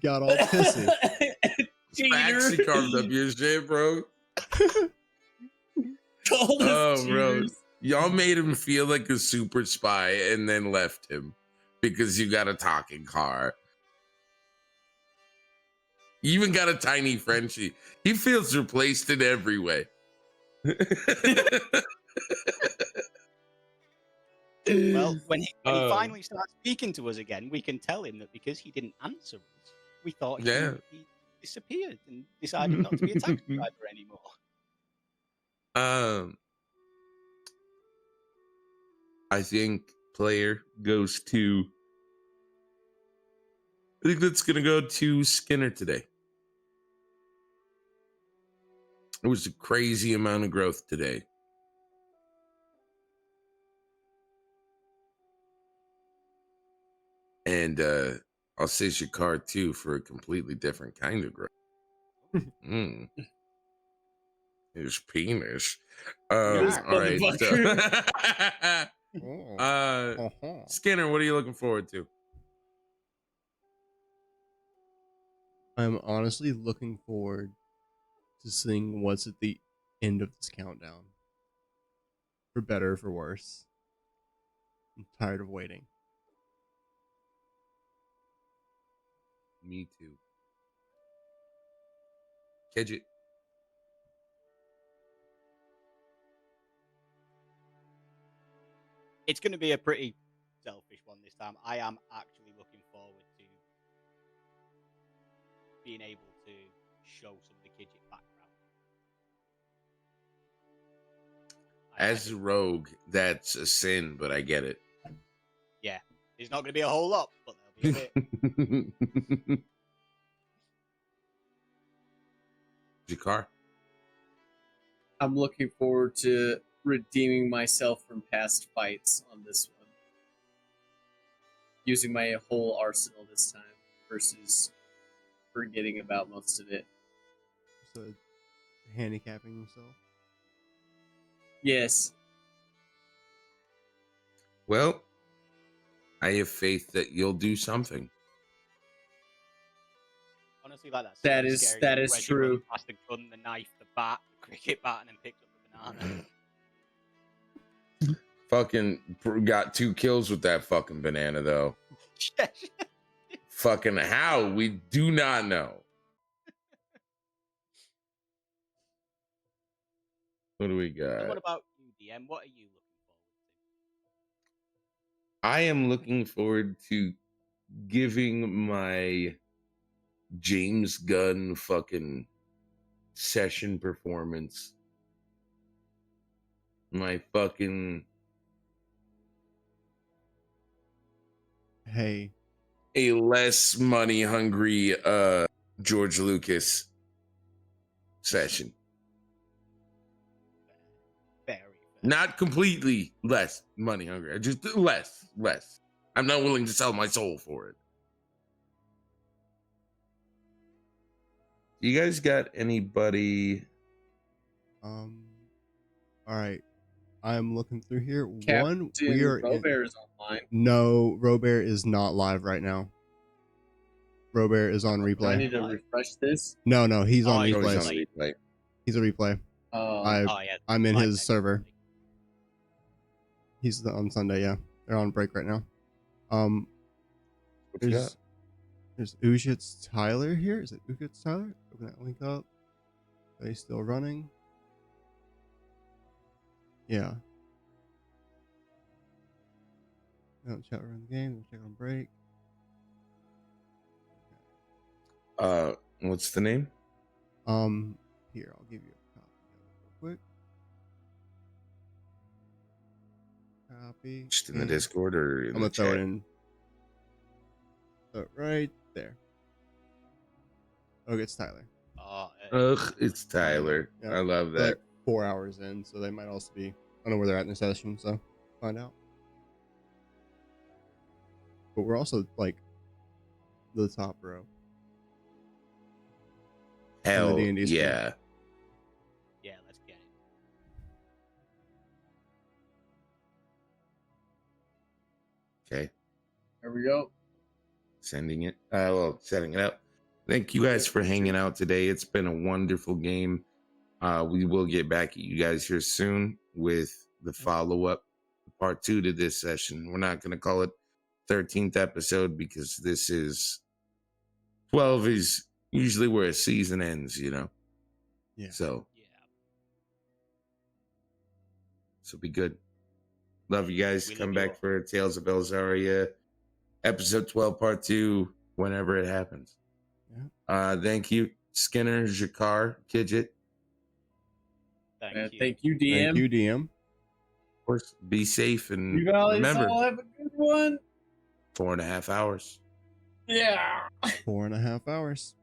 [SPEAKER 3] Got all pissy.
[SPEAKER 1] Actually carved up your shit, bro.
[SPEAKER 2] Called us
[SPEAKER 1] Oh, bro.
[SPEAKER 2] cheaters.
[SPEAKER 1] Y'all made him feel like a super spy and then left him because you got a talking car. You even got a tiny Frenchie. He feels replaced in every way.
[SPEAKER 4] Well, when he
[SPEAKER 1] Um,
[SPEAKER 4] finally starts speaking to us again, we can tell him that because he didn't answer us, we thought
[SPEAKER 1] Yeah.
[SPEAKER 4] he disappeared and decided not to be a taxi driver anymore.
[SPEAKER 1] I think player goes to. I think that's gonna go to Skinner today. It was a crazy amount of growth today. And I'll say your card too for a completely different kind of growth. His penis.
[SPEAKER 2] This
[SPEAKER 1] All right.
[SPEAKER 2] motherfucker.
[SPEAKER 3] Oh.
[SPEAKER 1] Skinner, what are you looking forward to?
[SPEAKER 3] I'm honestly looking forward to seeing what's at the end of this countdown. For better or for worse. I'm tired of waiting.
[SPEAKER 1] Me too. Catch it.
[SPEAKER 4] It's going to be a pretty selfish one this time. I am actually looking forward to being able to show some of the Kidget background.
[SPEAKER 1] As a rogue, that's a sin, but I get it.
[SPEAKER 4] Yeah, there's not going to be a whole lot, but there'll be a bit.
[SPEAKER 1] Jakar.
[SPEAKER 2] I'm looking forward to redeeming myself from past fights on this one. Using my whole arsenal this time versus forgetting about most of it.
[SPEAKER 3] So, handicapping himself.
[SPEAKER 2] Yes.
[SPEAKER 1] Well, I have faith that you'll do something.
[SPEAKER 4] Honestly, like
[SPEAKER 2] That is true.
[SPEAKER 4] Past the gun, the knife, the bat, the cricket bat, and then picked up the banana.
[SPEAKER 1] Fucking got 2 kills with that fucking banana, though. Fucking how? We do not know. What do we got?
[SPEAKER 4] And what about you, DM? What are you looking forward to?
[SPEAKER 1] I am looking forward to giving my James Gunn fucking session performance. My fucking
[SPEAKER 3] Hey.
[SPEAKER 1] a less money hungry George Lucas session.
[SPEAKER 4] Very fair.
[SPEAKER 1] Not completely less money hungry. Just less. I'm not willing to sell my soul for it. You guys got anybody?
[SPEAKER 3] All right. I'm looking through here.
[SPEAKER 2] Captain
[SPEAKER 3] We are
[SPEAKER 2] Robert is online.
[SPEAKER 3] No, Robert is not live right now. Robert is on
[SPEAKER 2] Do I
[SPEAKER 3] replay.
[SPEAKER 2] need to refresh this?
[SPEAKER 3] No, he's on
[SPEAKER 4] he's
[SPEAKER 3] replay.
[SPEAKER 1] He's on replay.
[SPEAKER 3] He's a replay.
[SPEAKER 4] Yeah.
[SPEAKER 3] I'm in
[SPEAKER 4] Like
[SPEAKER 3] his
[SPEAKER 4] that.
[SPEAKER 3] server. He's on Sunday, yeah. They're on break right now.
[SPEAKER 1] What you got?
[SPEAKER 3] There's Ujit's Tyler here. Is it Ujit's Tyler? Open that link up. Are they still running? Yeah. Don't chat around the game. We'll check on break.
[SPEAKER 1] What's the name?
[SPEAKER 3] Here, I'll give you a copy of it real quick. Copy.
[SPEAKER 1] Just in the Discord or in
[SPEAKER 3] I'm
[SPEAKER 1] the
[SPEAKER 3] gonna throw it
[SPEAKER 1] chat?
[SPEAKER 3] in. Right there. Oh, it's Tyler.
[SPEAKER 1] Ugh, it's Tyler.
[SPEAKER 3] Yeah.
[SPEAKER 1] I love
[SPEAKER 3] They're
[SPEAKER 1] that.
[SPEAKER 3] like 4 hours in, so they might also be. I don't know where they're at in the session, so find out. But we're also like the top row.
[SPEAKER 1] Hell
[SPEAKER 3] D&D screen.
[SPEAKER 1] yeah.
[SPEAKER 4] Yeah, let's get it.
[SPEAKER 1] Okay,
[SPEAKER 2] There we go.
[SPEAKER 1] sending it. Setting it up. Thank you guys for hanging out today. It's been a wonderful game. We will get back at you guys here soon with the follow-up, part 2 to this session. We're not going to call it 13th episode because this is 12 is usually where a season ends, you know?
[SPEAKER 3] Yeah.
[SPEAKER 1] So
[SPEAKER 4] Yeah.
[SPEAKER 1] be good. Love you guys.
[SPEAKER 4] We
[SPEAKER 1] Come
[SPEAKER 4] love you
[SPEAKER 1] back
[SPEAKER 4] all.
[SPEAKER 1] for Tales of Elzaria, episode 12, part 2, whenever it happens.
[SPEAKER 3] Yeah.
[SPEAKER 1] Thank you, Skinner, Jakar, Kidget.
[SPEAKER 4] Thank you.
[SPEAKER 2] Thank you, DM.
[SPEAKER 3] Thank you, DM.
[SPEAKER 1] Of course, be safe and
[SPEAKER 2] You guys
[SPEAKER 1] remember,
[SPEAKER 2] all have a good one.
[SPEAKER 1] 4.5 hours.
[SPEAKER 2] Yeah.
[SPEAKER 3] 4.5 hours.